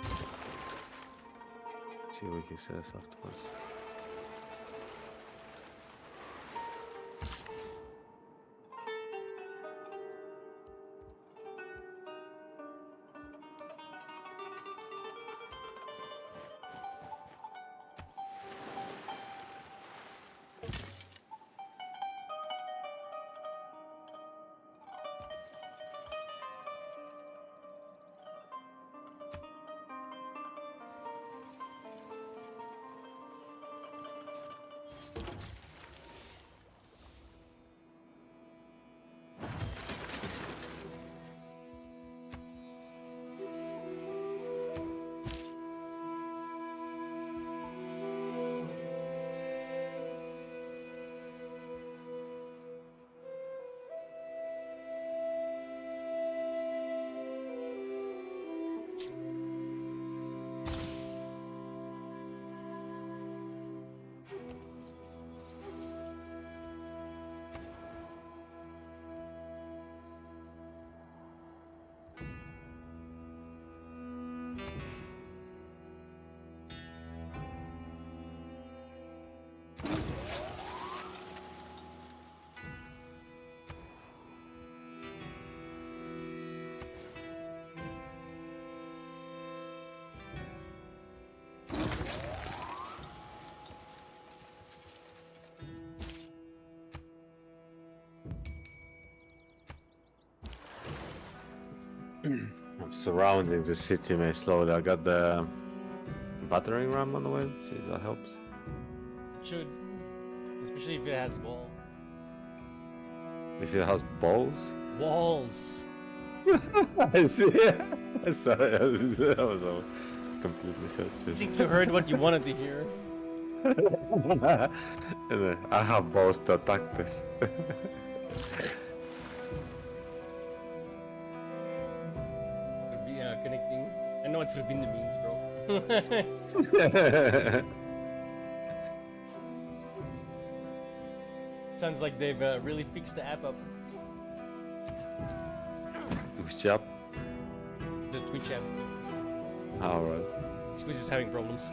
see what he says afterwards. I'm surrounding the city, man, slowly. I got the battering ram on the way. See if that helps. Should. Especially if it has ball. If it has balls? Walls. I see. Sorry, I was completely I senseless. think you heard what you wanted to hear. I have balls to attack this. Connecting. I know what verbinden means, bro. Sounds like they've really fixed the app up. Which app? The Twitch app. Alright. Squeeze is having problems.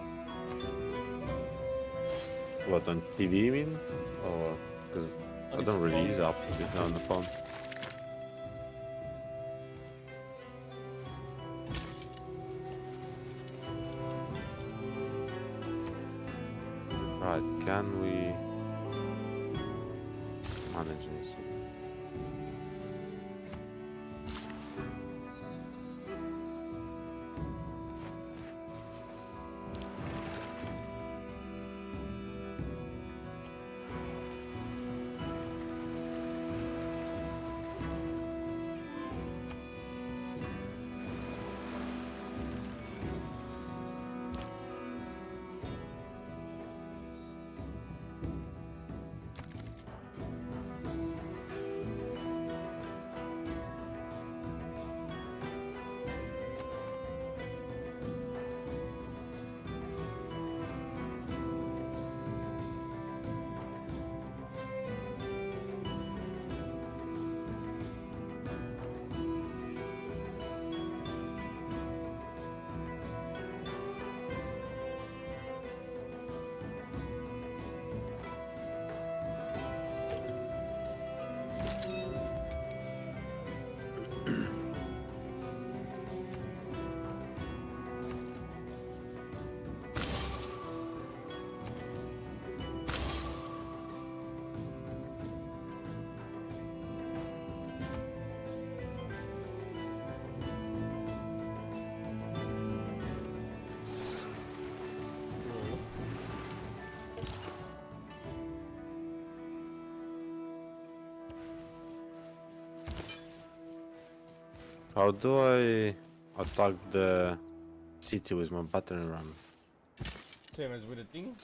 What, on TV you mean? Or because I don't really use apps, it's on the phone. Right, can we manage this? How do I attack the city with my battering ram? Same as with the thing.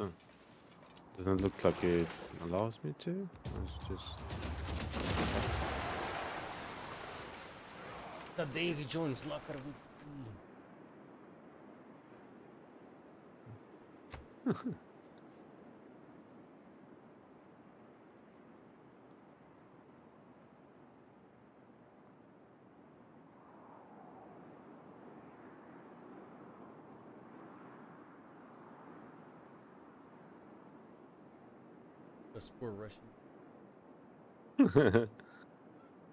Doesn't look like it allows me to. It's just. The Davy Jones locker. Those poor Russian.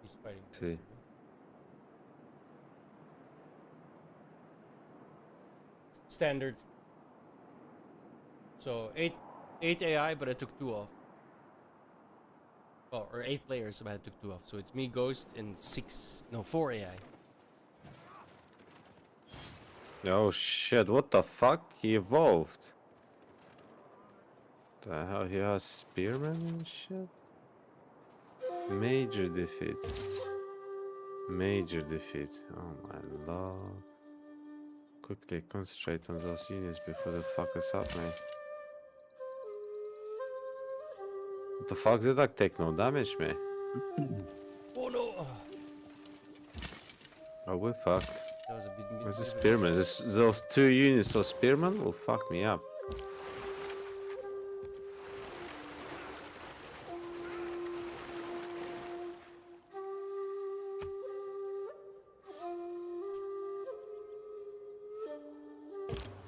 He's fighting. See. Standard. So eight AI, but I took 2 off. Oh, or 8 players, but I took 2 off. So it's me, Ghost, and 4 AI. Oh shit! What the fuck? He evolved. The hell? He has spearmen and shit. Major defeat. Major defeat. Oh my lord. Quickly concentrate on those units before they fuck us up, man. What the fuck? Did that take no damage, man? Oh no! Oh, we're fucked. That was a bit. Where's the spearmen? Those 2 units of spearmen will fuck me up.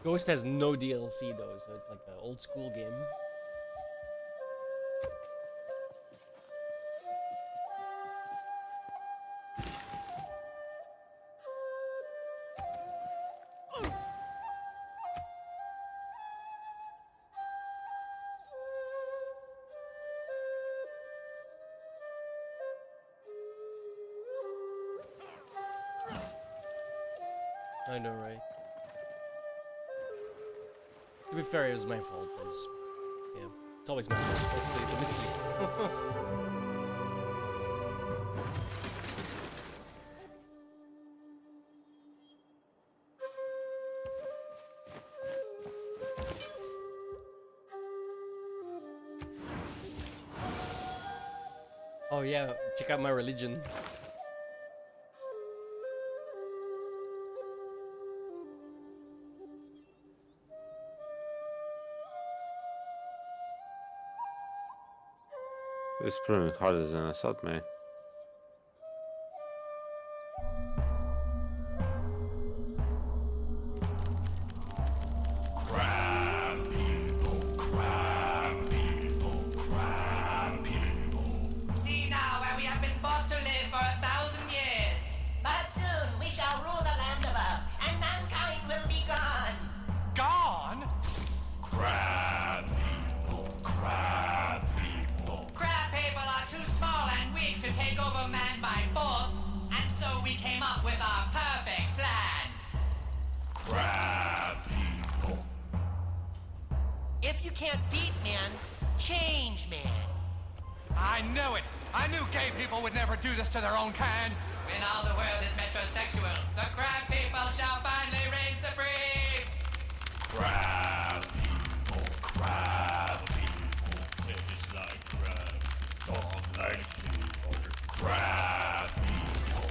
Ghost has no DLC though, so it's like an old school game. I know, right? To be fair, it was my fault, because, yeah, it's always my fault. Obviously, it's a misclick. Oh yeah, check out my religion. It's proving harder than I thought, man. Crab people, crab people, crab people. See now where we have been forced to live for 1,000 years. But soon we shall rule the land above, and mankind will be gone. Gone? Crab people, crab people. Crab people are too small and weak to take over man by force, and so we came up with our perfect plan. Crab people. If you can't beat man, change man. I knew it! I knew gay people would never do this to their own kind! When all the world is metrosexual, the crab people shall finally reign supreme. Crab people, crab people. Taste like crab, talk like people. Crab people.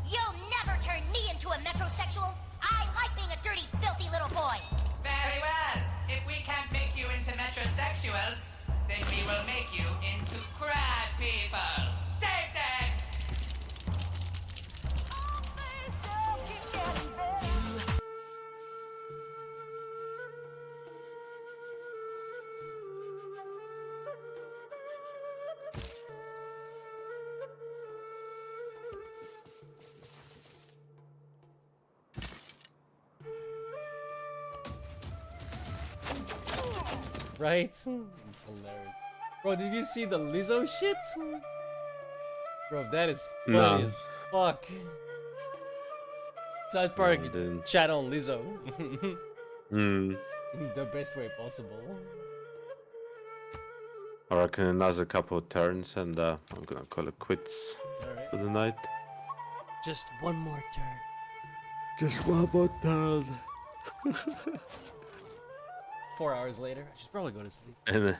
You'll never turn me into a metrosexual. I like being a dirty, filthy little boy. Very well. If we can't make you into metrosexuals, then we will make you into crab people. Take that! Right? It's hilarious. Bro, did you see the Lizzo shit? Bro, that is funny No. as fuck. South Park No, I didn't. chat on Lizzo. Hmm. The best way possible. I reckon another couple of turns and I'm gonna call it quits Alright. for the night. Just one more turn. Just one more turn. 4 hours later, I should probably go to sleep. And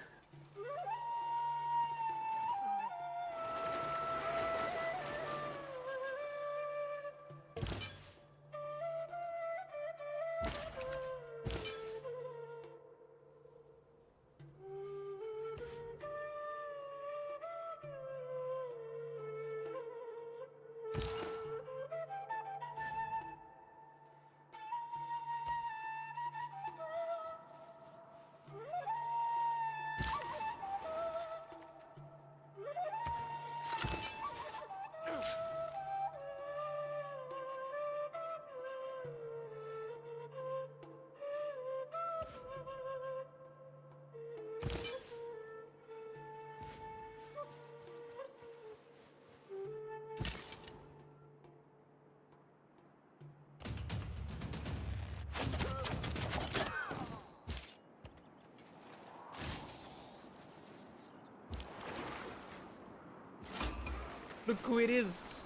Look who it is.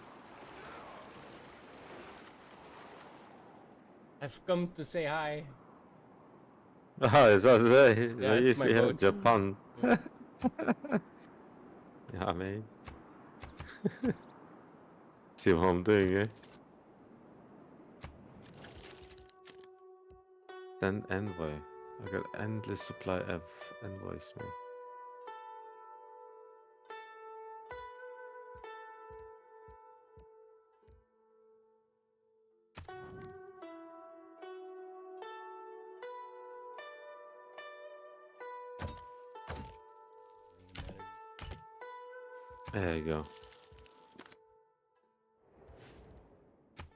I've come to say hi. oh, is that there? Yeah, I it's my usually have boat. Japan. Yeah. Yeah, man. See what I'm doing, eh? Send envoy. I got endless supply of envoys, man. There you go.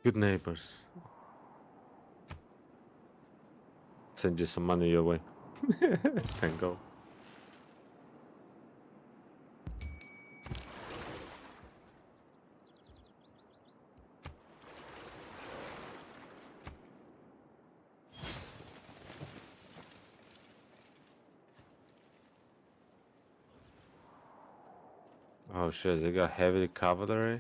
Good neighbors. Send you some money your way. Can go. Oh shit, they got heavy cavalry.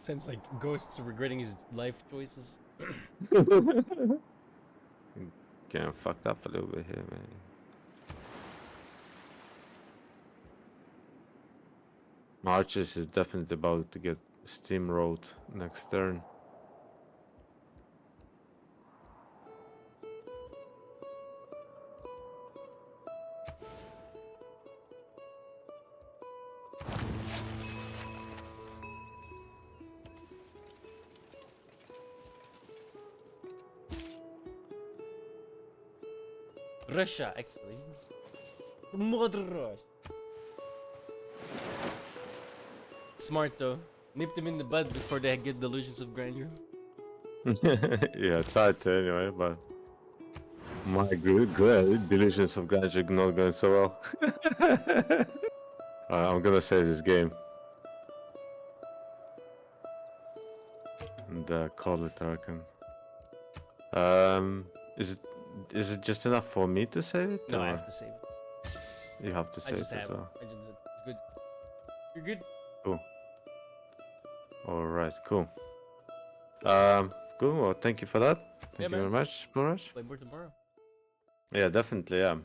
Sounds like Ghosts regretting his life choices. Getting fucked up a little bit here, man. Marches is definitely about to get steamrolled next turn. Russia, actually. Mother Rush. Smart though. Nip them in the bud before they get delusions of grandeur. Yeah, try to anyway, but my good delusions of grandeur not going so well. I'm gonna save this game and call it Arkham. Is it just enough for me to save it? No, I or have to save it. You have to I save just it have as it. well. I just did. It's good. You're good. Cool. Alright, cool. Cool, well, thank you for that. Thank you very much, Borash. Play more tomorrow. Yeah, definitely, yeah.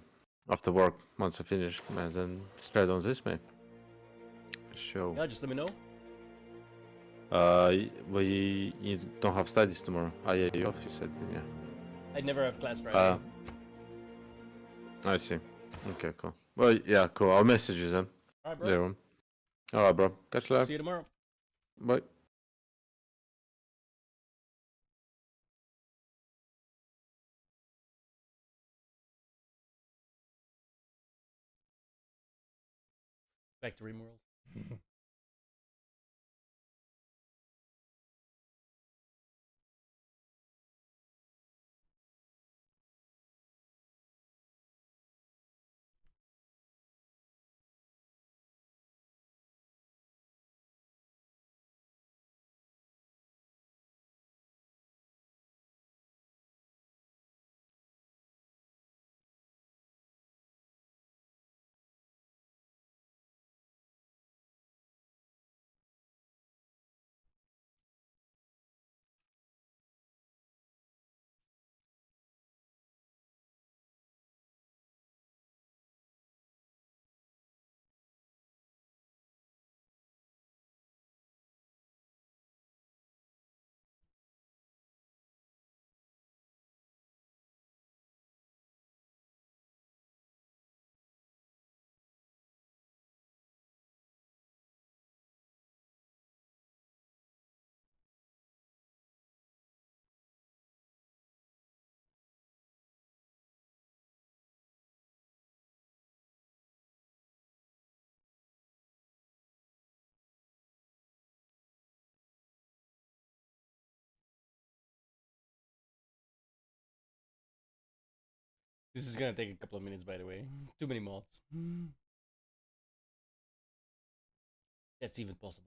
After work, once I finish, and then straight on this, mate. Show. Yeah, just let me know. Well, you don't have studies tomorrow. Ah, yeah, you off, you said, yeah. I never have class Friday. I see. Okay, cool. Well, yeah, cool. I'll message you then. Alright, bro. Later on. Alright, bro. Catch you later. See you tomorrow. Bye. Back to Rimworld. This is gonna take a couple of minutes, by the way. Too many mods. That's even possible.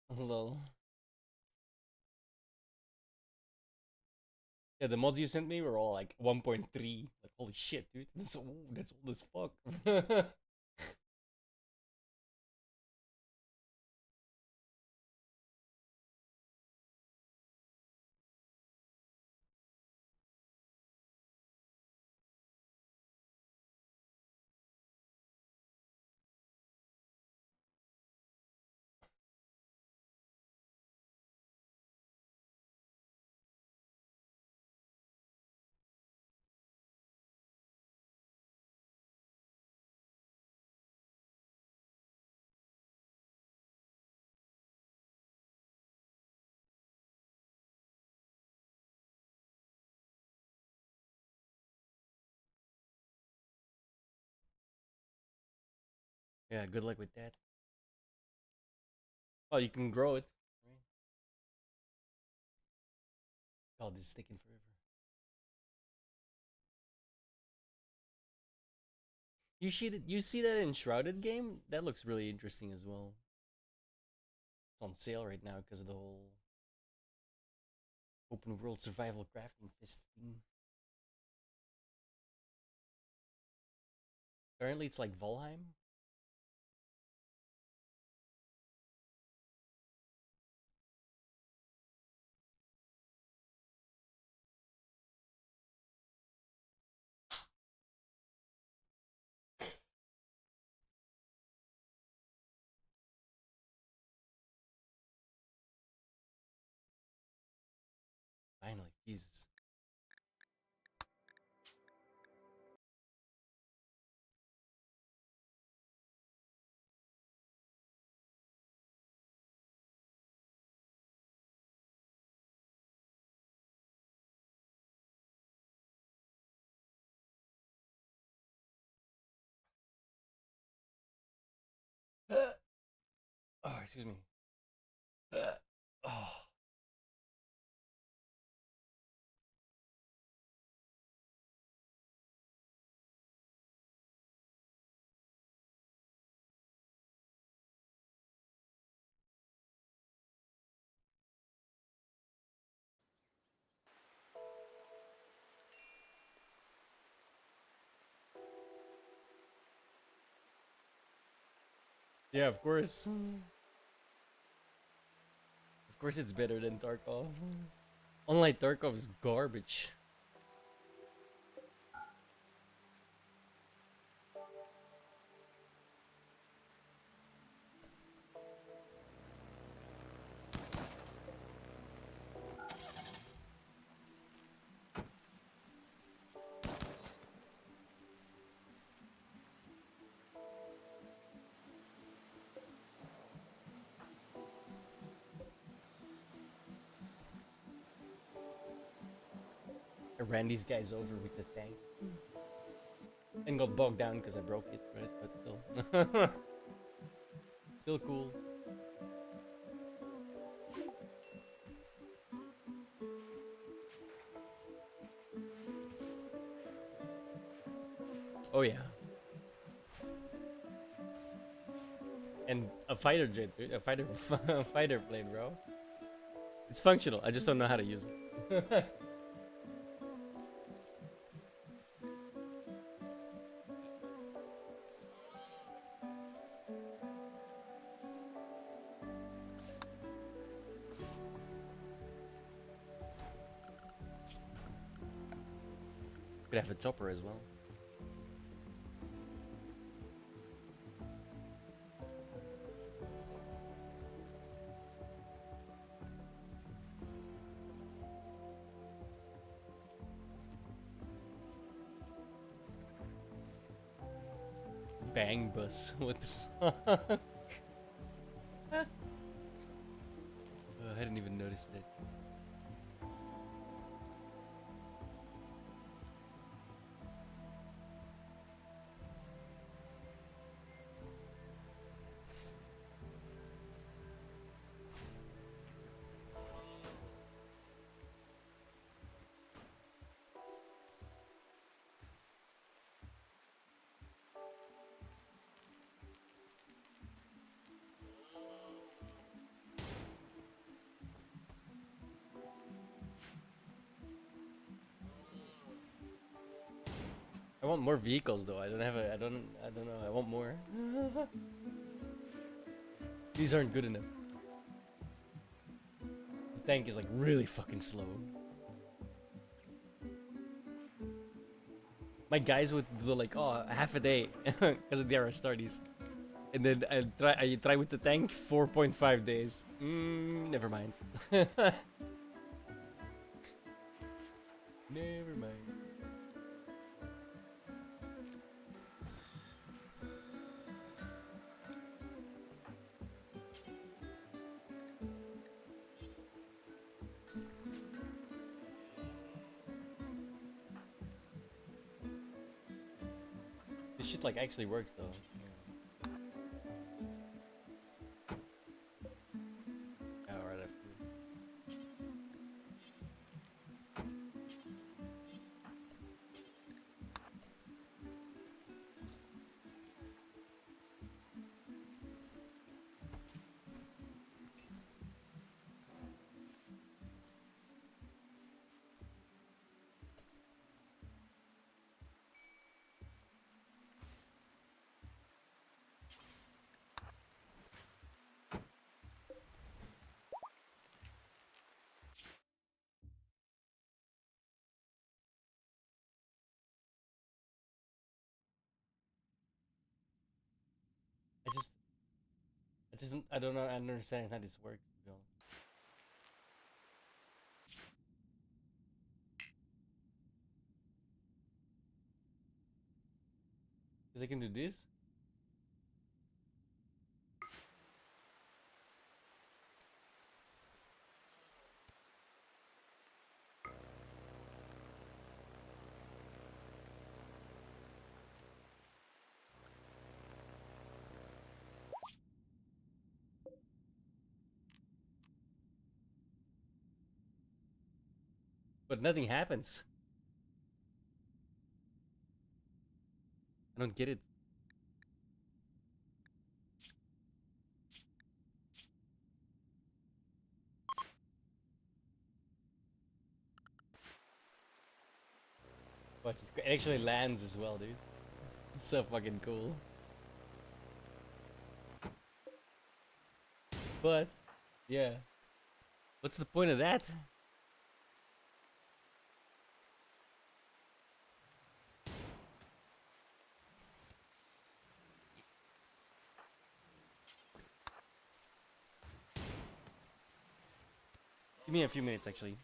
Lol. Yeah, the mods you sent me were all like 1.3. Like, holy shit, dude. That's old as fuck. Yeah, good luck with that. Oh, you can grow it. Oh, this is taking forever. You see that in Shrouded game? That looks really interesting as well. It's on sale right now because of the whole open world survival crafting fist thing. Apparently it's like Valheim. Finally, Jesus. Oh, excuse me. Oh. Yeah, of course. Of course it's better than Tarkov. Unlike Tarkov is garbage. I ran these guys over with the tank. And got bogged down because I broke it, right? But still. Still cool. Oh yeah. And a fighter jet, dude. A fighter fighter plane, bro. It's functional. I just don't know how to use it. Could have a chopper as well. Bang bus. What the fuck? I hadn't even noticed that. I want more vehicles though. I don't have a. I don't know. I want more. These aren't good enough. The tank is like really fucking slow. My guys would do like, oh, half a day because they are Astartes, and then I try with the tank 4.5 days. Never mind. Never mind. This shit like actually works though. Alright, I don't know. I don't understand how this works. To be honest. Because I can do this. But nothing happens. I don't get it. But it actually lands as well, dude. It's so fucking cool. But, yeah. What's the point of that? Give me a few minutes, actually.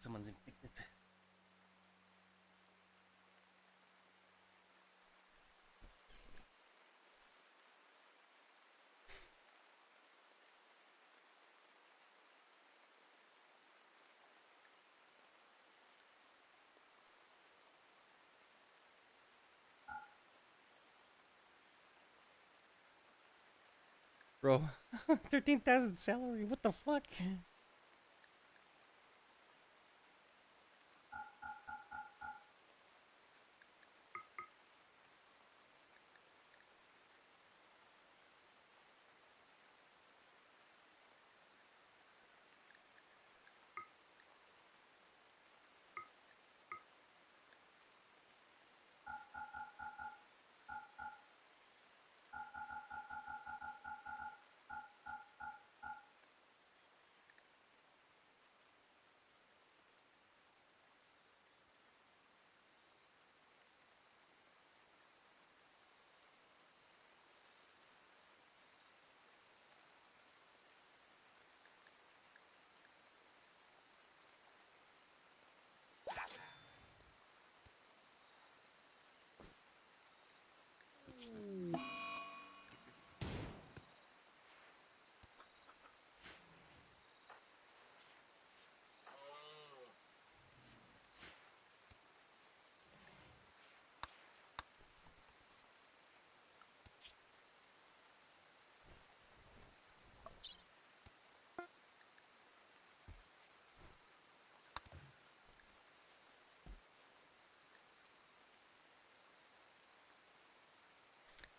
someone's infected. Bro, 13,000 salary. What the fuck?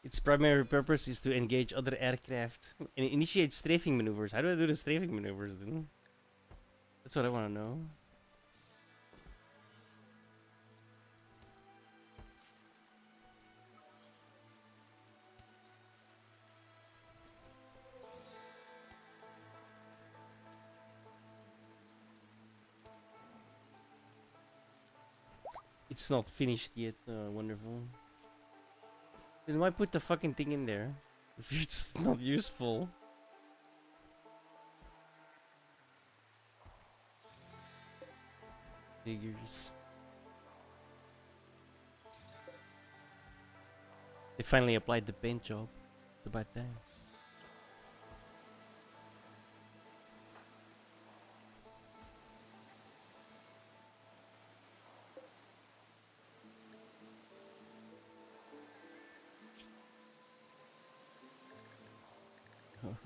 Its primary purpose is to engage other aircraft and initiate strafing maneuvers. How do I do the strafing maneuvers then? That's what I want to know. It's not finished yet. Wonderful. Then why put the fucking thing in there if it's not useful? Figures. They finally applied the paint job. It's about time.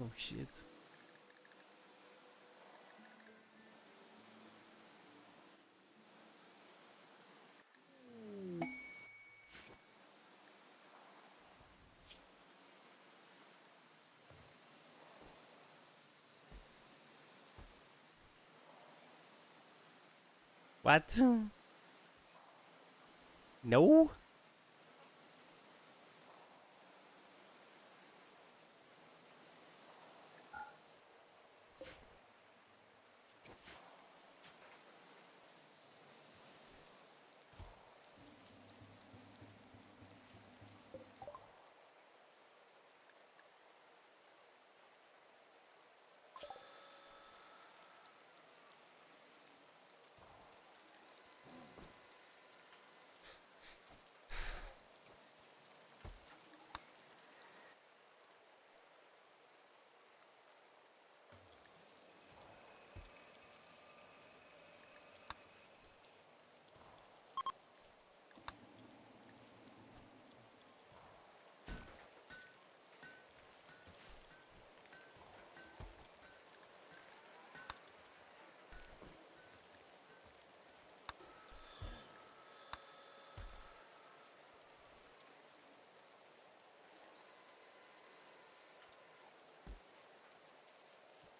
Oh shit. What? No?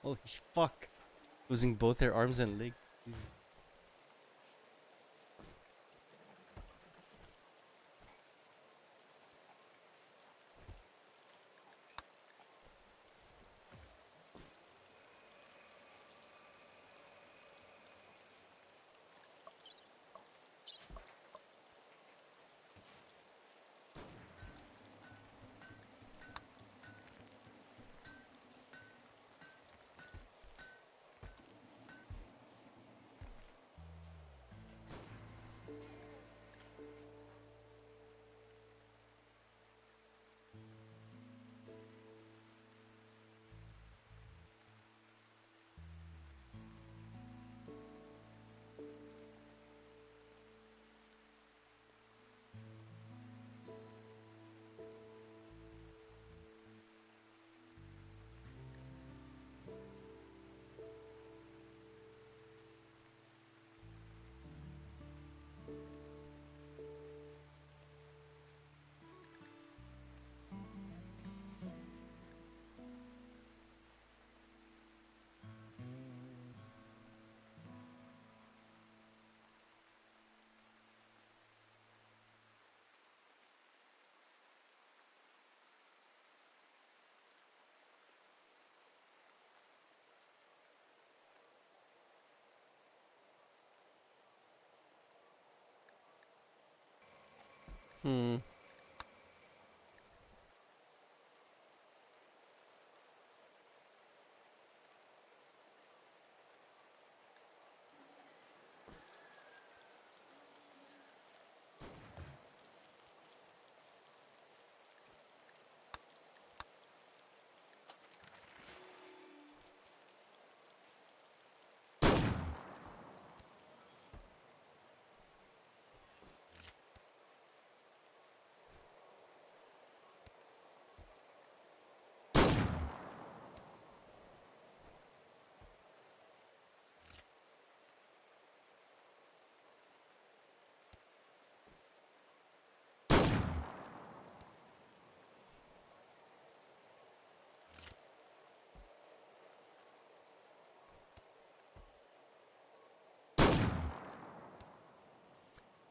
Holy fuck. Losing both their arms and legs. Jesus. Hmm.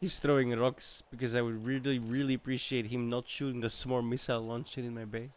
He's throwing rocks because I would really, really appreciate him not shooting the small missile launched in my base.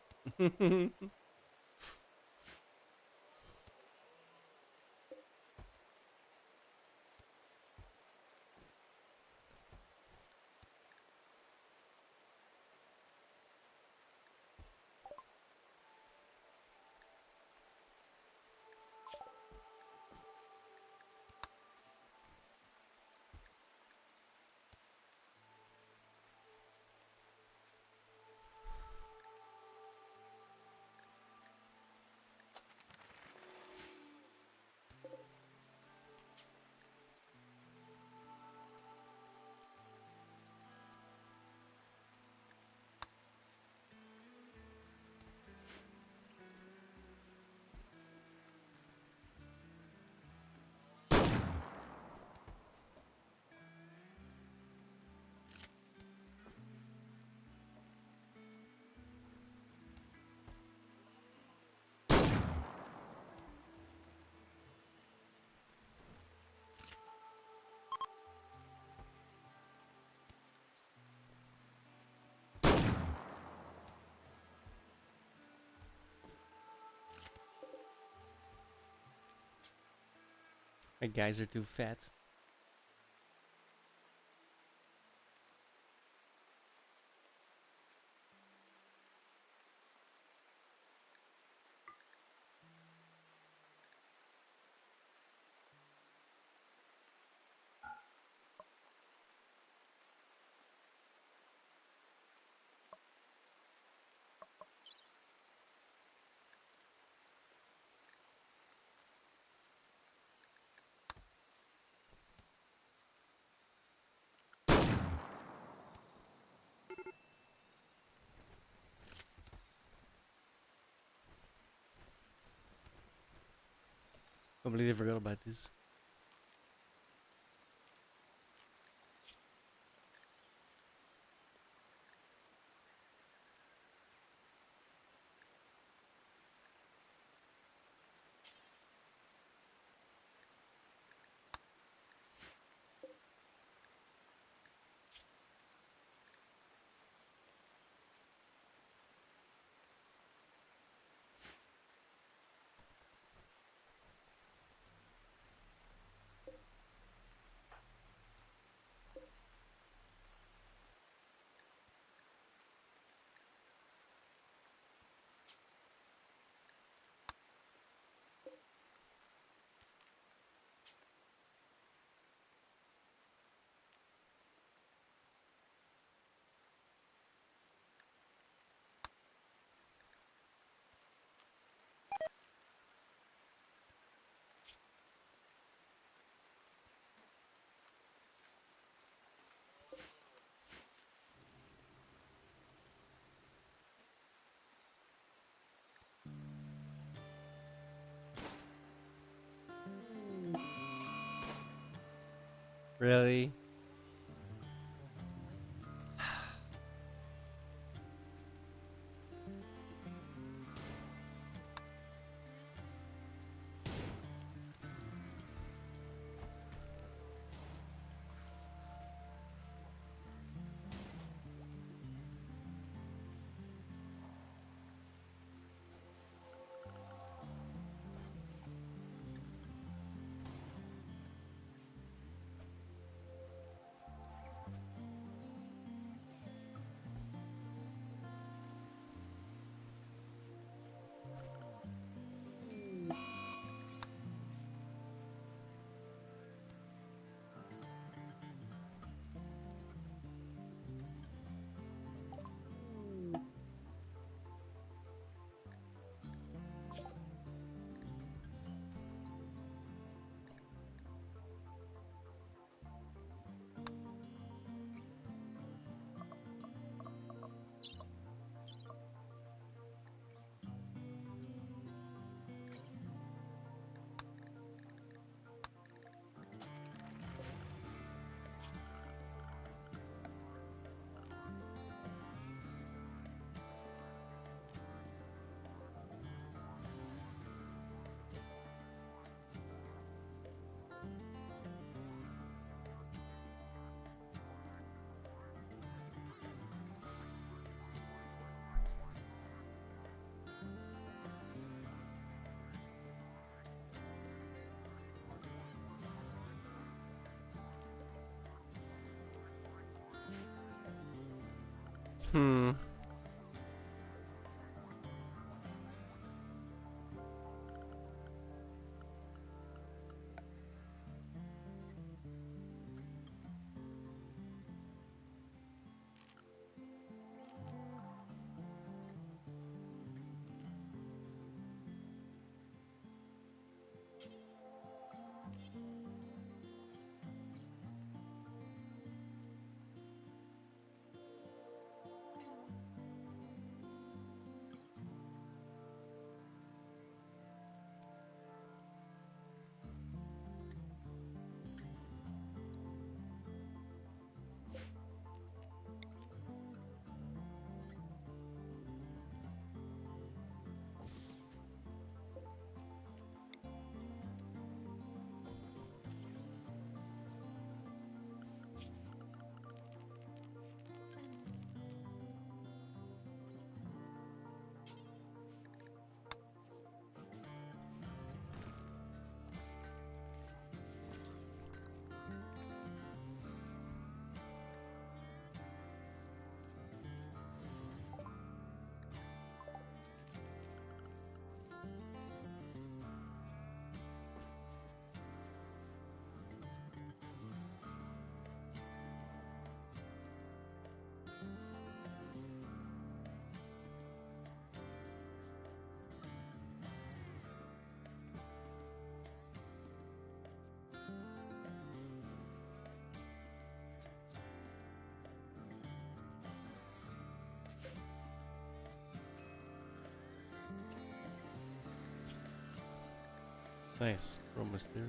My guys are too fat. Completely forgot about this. Really? Hmm. Nice. We're almost there.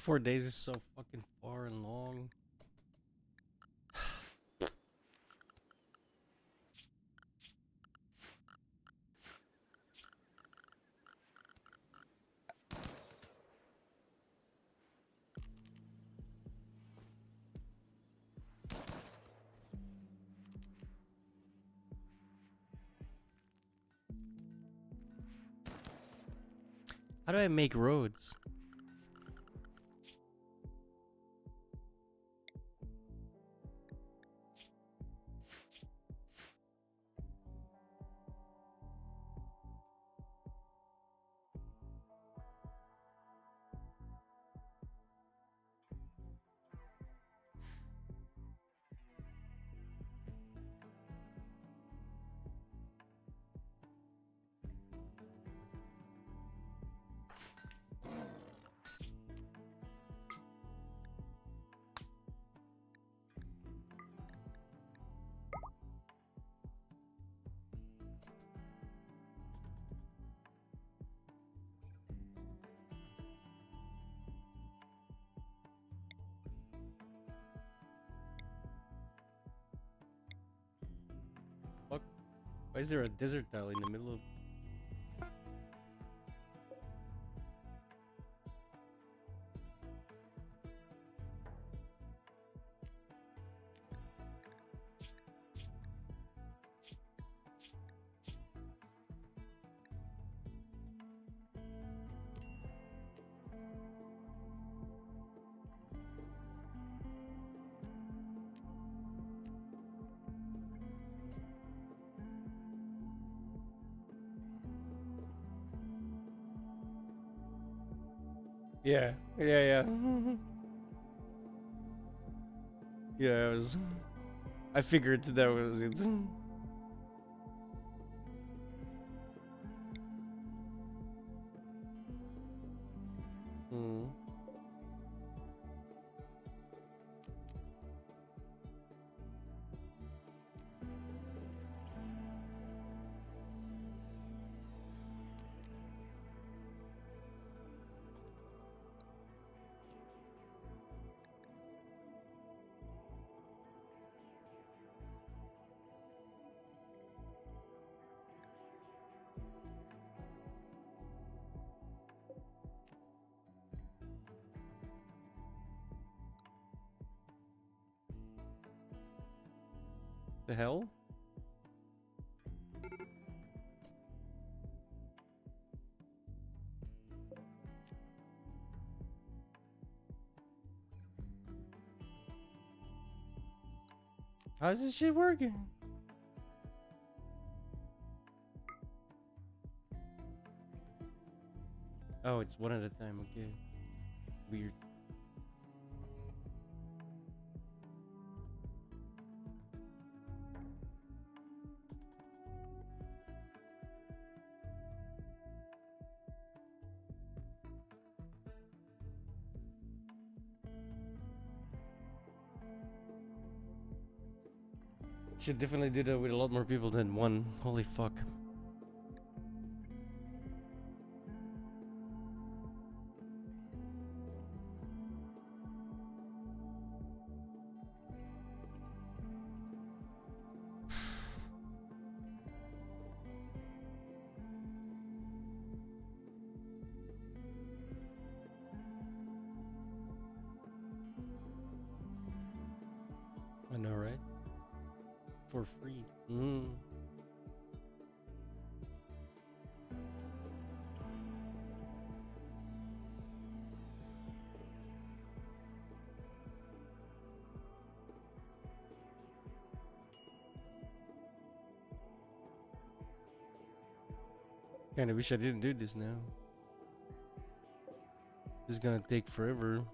Four days is so fucking far and long. How do I make roads? Why is there a desert tile in the middle of? Yeah. Yeah, I figured that was it. Hmm. The hell? How's this shit working? Oh, it's one at a time, okay. Weird. Should definitely do that with a lot more people than one. Holy fuck. I know, right? For free. Kinda wish I didn't do this now. This is gonna take forever.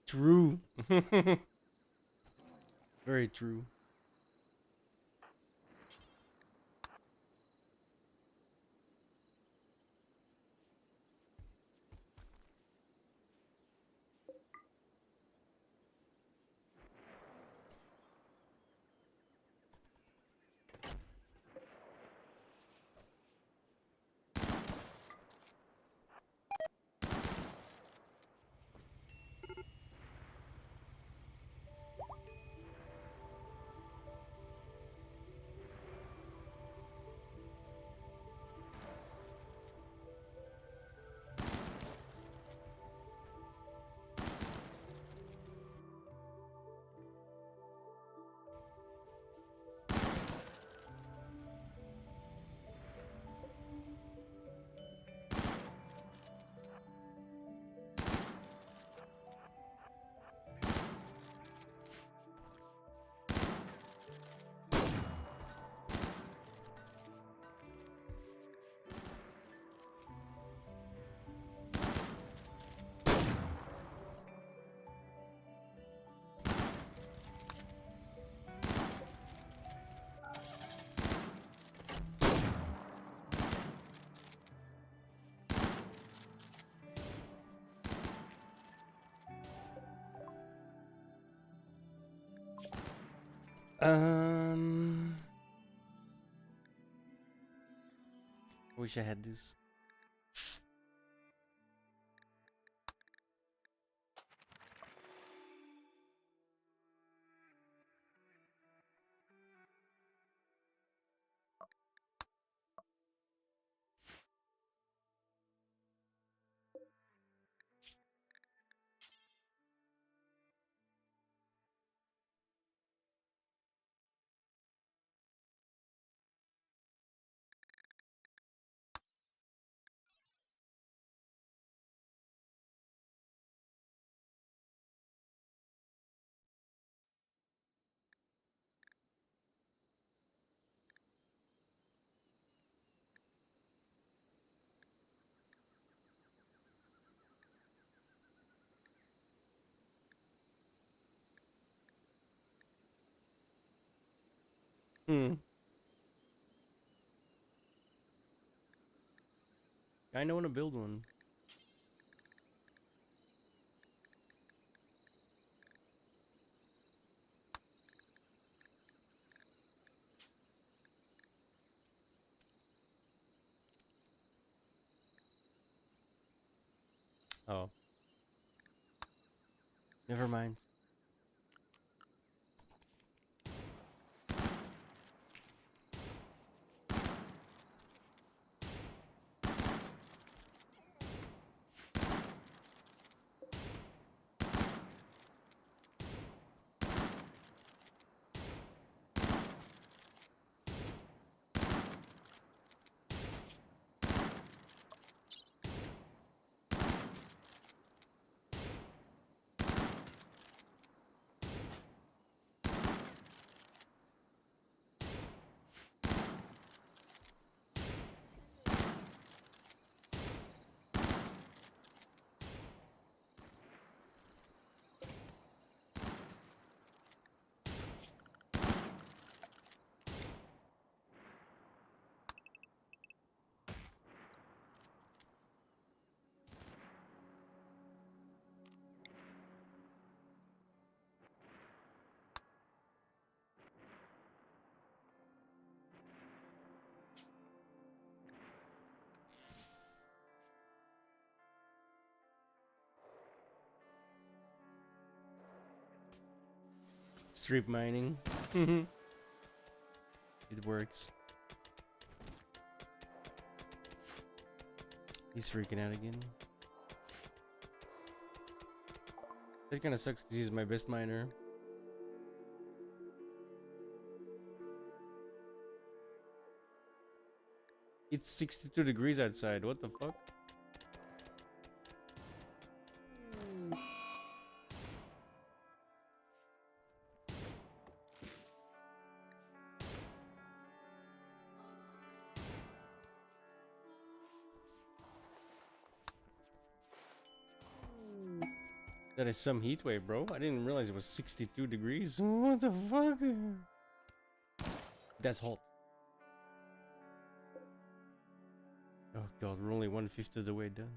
True. Very true. Wish I had this. Kinda wanna build one. Oh. Never mind. Strip mining. It works. He's freaking out again. That kind of sucks because he's my best miner. It's 62 degrees outside. What the fuck? That is some heat wave, bro. I didn't realize it was 62 degrees. What the fuck? That's hot. Oh god, we're only 1/5 of the way done.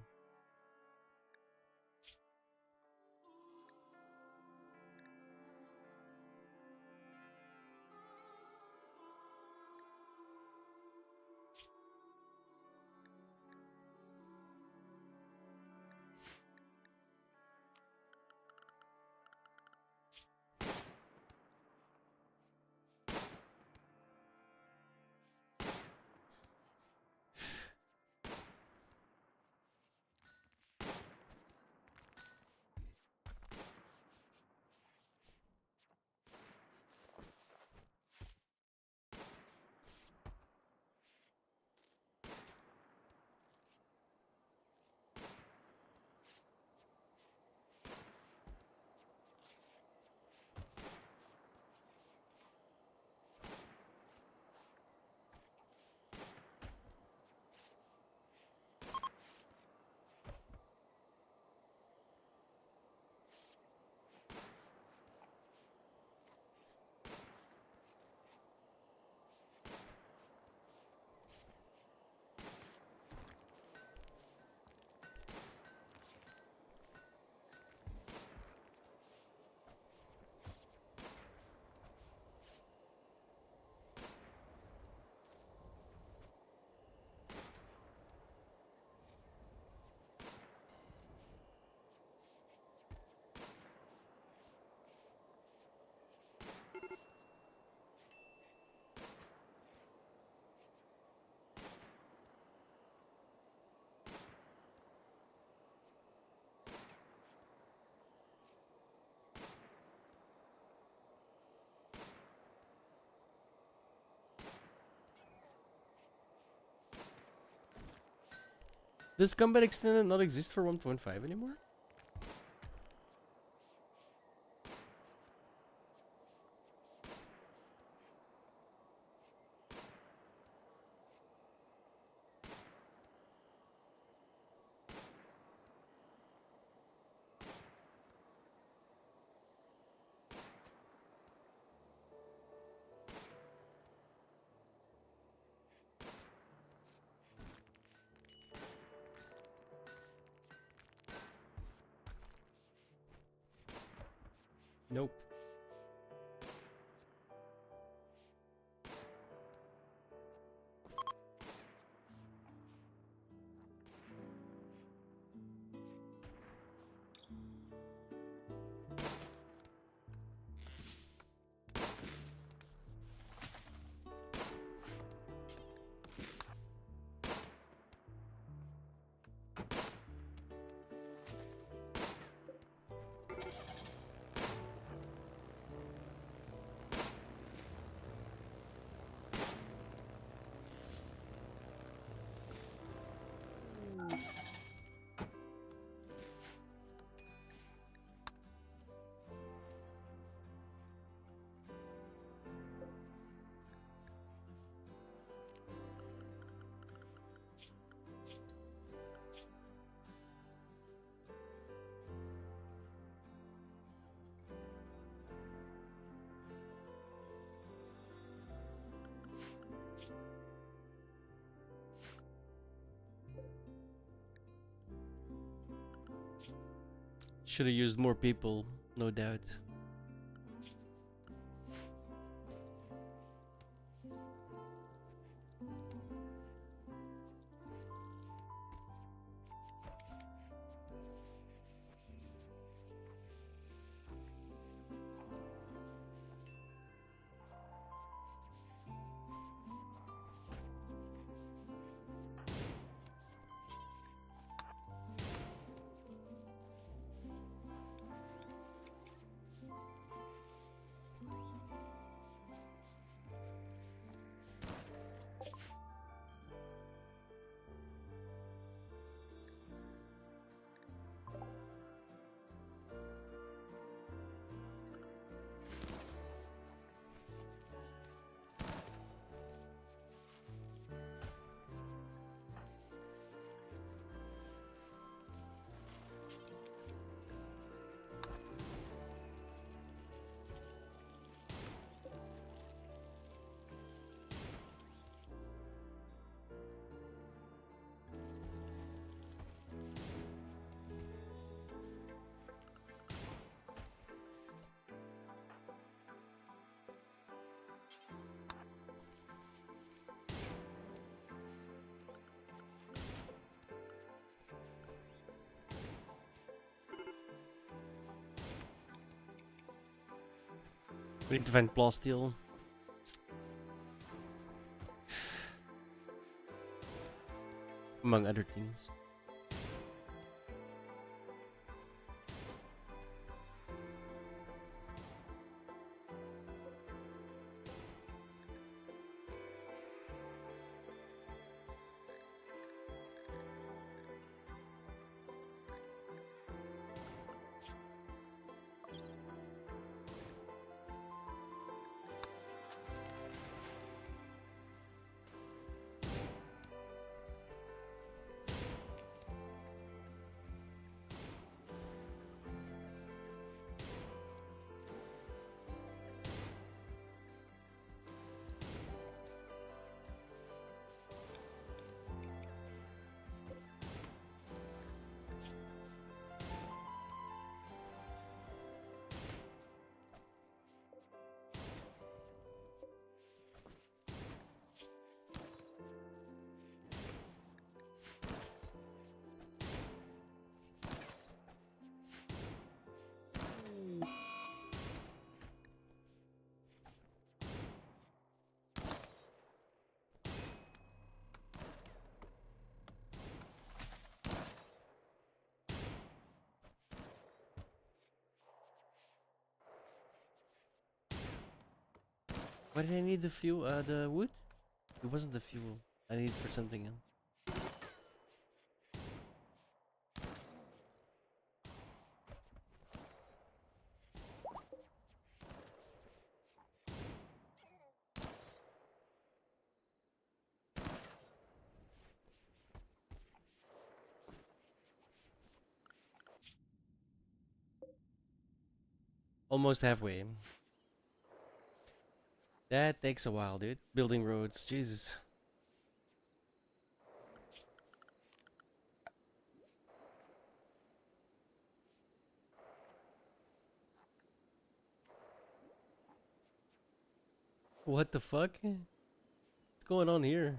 Does combat extended not exist for 1.5 anymore? Nope. Should have used more people, no doubt. We need to find Plasteel. Among other things. Why did I need the fuel? The wood? It wasn't the fuel. I need it for something else. Almost halfway. That takes a while, dude. Building roads, Jesus. What the fuck? What's going on here?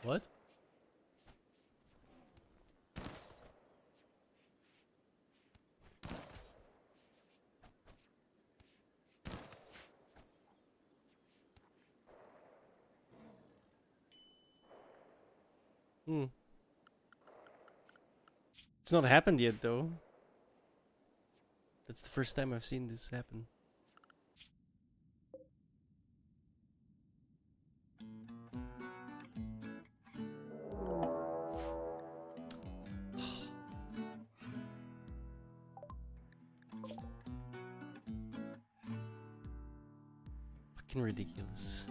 What? It's not happened yet, though. That's the first time I've seen this happen. Fucking ridiculous.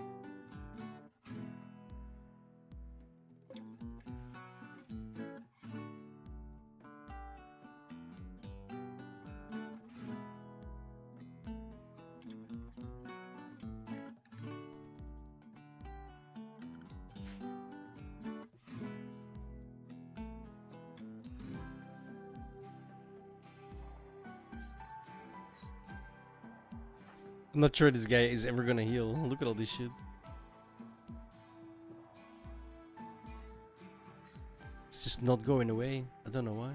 I'm not sure this guy is ever gonna heal. Look at all this shit. It's just not going away. I don't know why.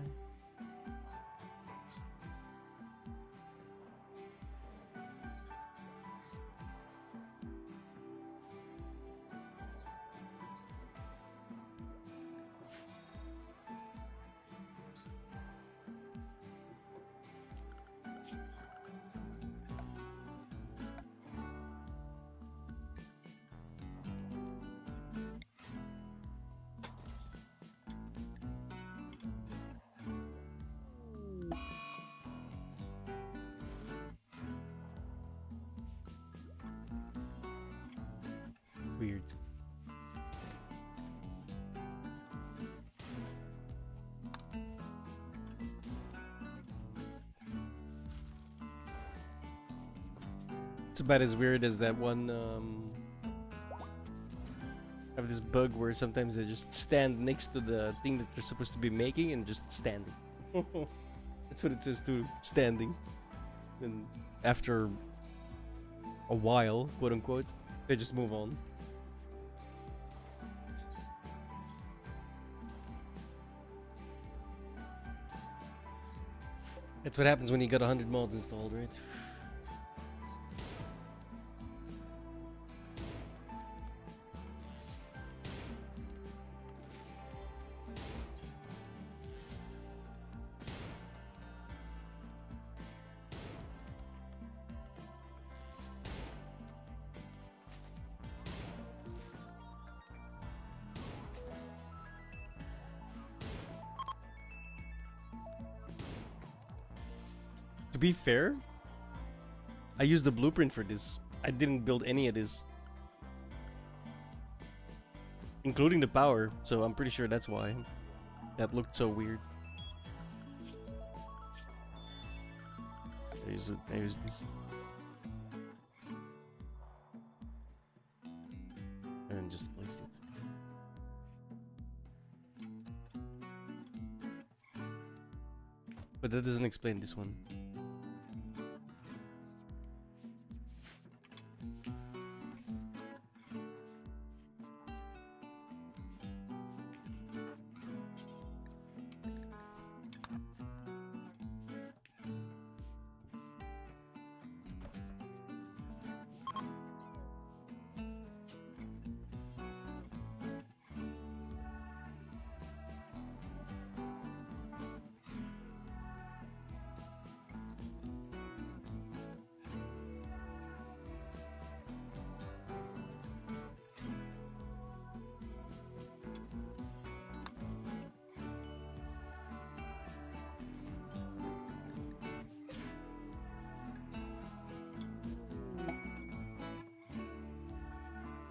Weird. It's about as weird as that one. Have this bug where sometimes they just stand next to the thing that they're supposed to be making and just standing. That's what it says too, standing. And after a while, quote unquote, they just move on. That's what happens when you got 100 mods installed, right? To be fair, I used the blueprint for this. I didn't build any of this, including the power, so I'm pretty sure that's why that looked so weird. I use this. And then just placed it. But that doesn't explain this one.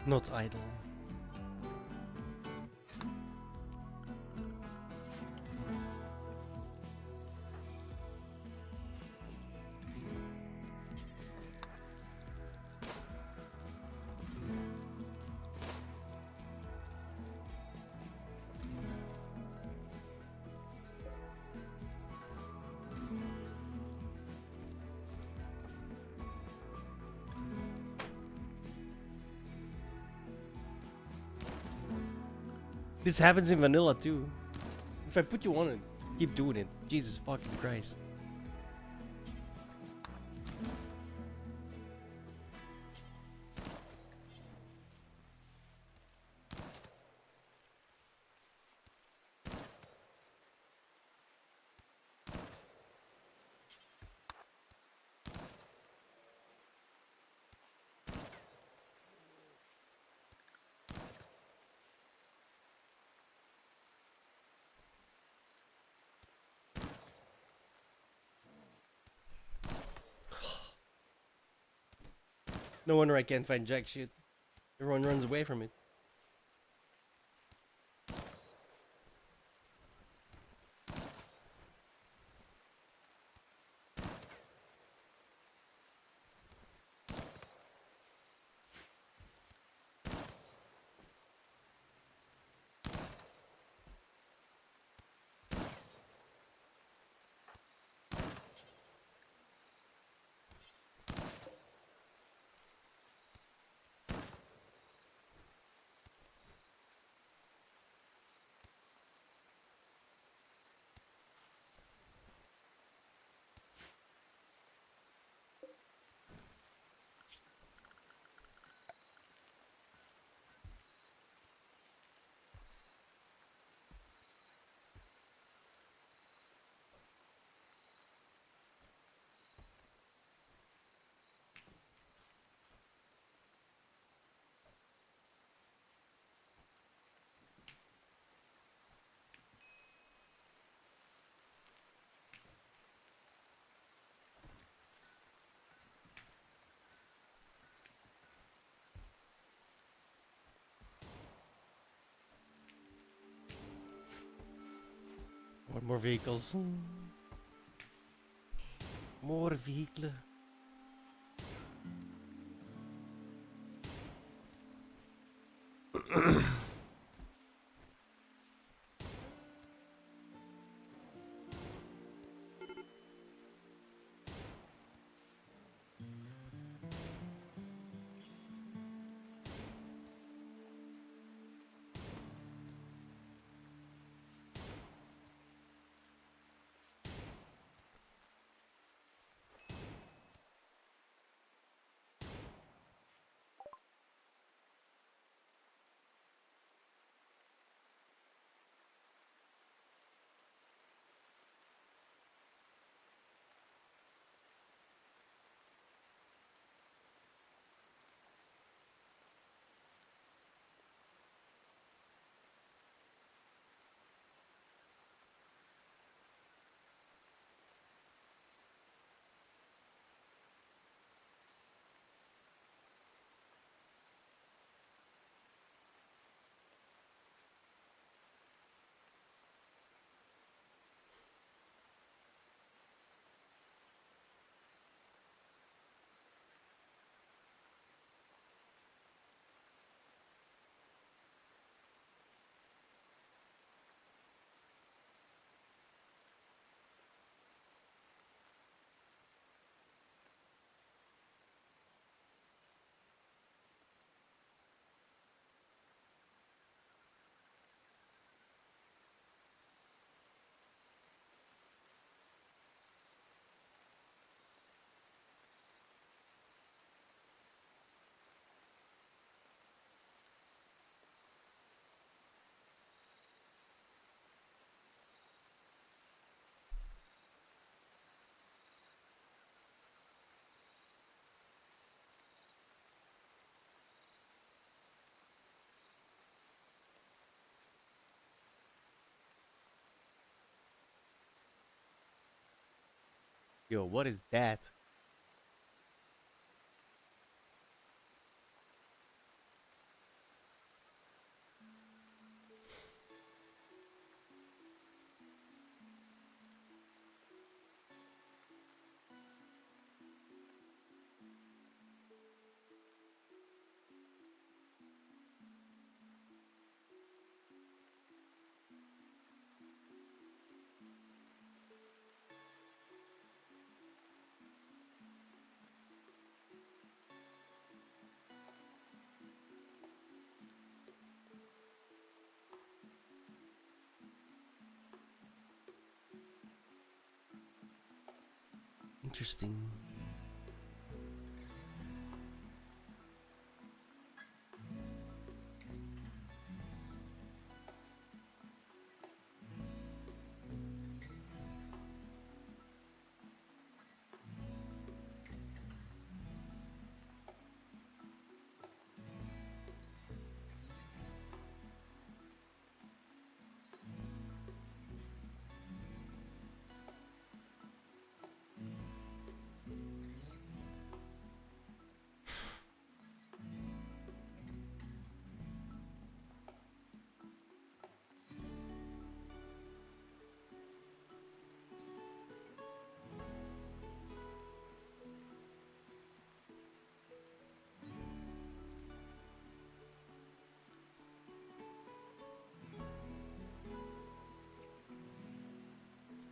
Not idle. This happens in vanilla too. If I put you on it, keep doing it. Jesus fucking Christ. No wonder I can't find jack shit. Everyone runs away from it. More vehicles. More vehicles. Yo, what is that? Interesting.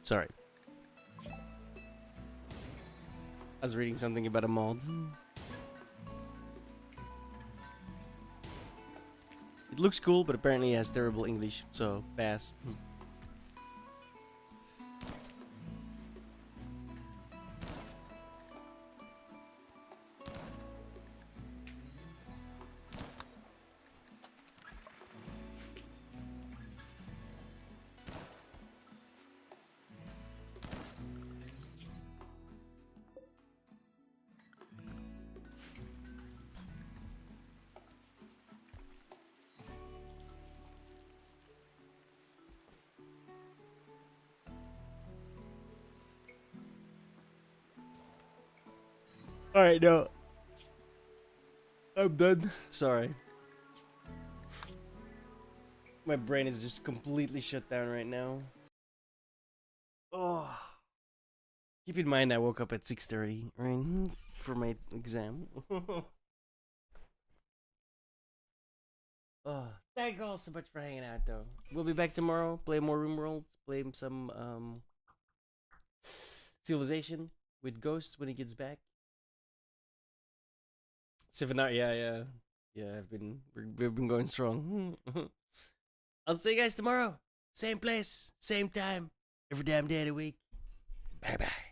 Sorry. I was reading something about a mod. It looks cool, but apparently it has terrible English, so pass. Alright, no. I'm done. Sorry. My brain is just completely shut down right now. Oh. Keep in mind I woke up at 6:30, right? For my exam. Oh, thank you all so much for hanging out though. We'll be back tomorrow, play more RimWorld, play some Civilization with Ghost when he gets back. 7 hours, yeah. We've been going strong. I'll see you guys tomorrow. Same place, same time, every damn day of the week. Bye bye.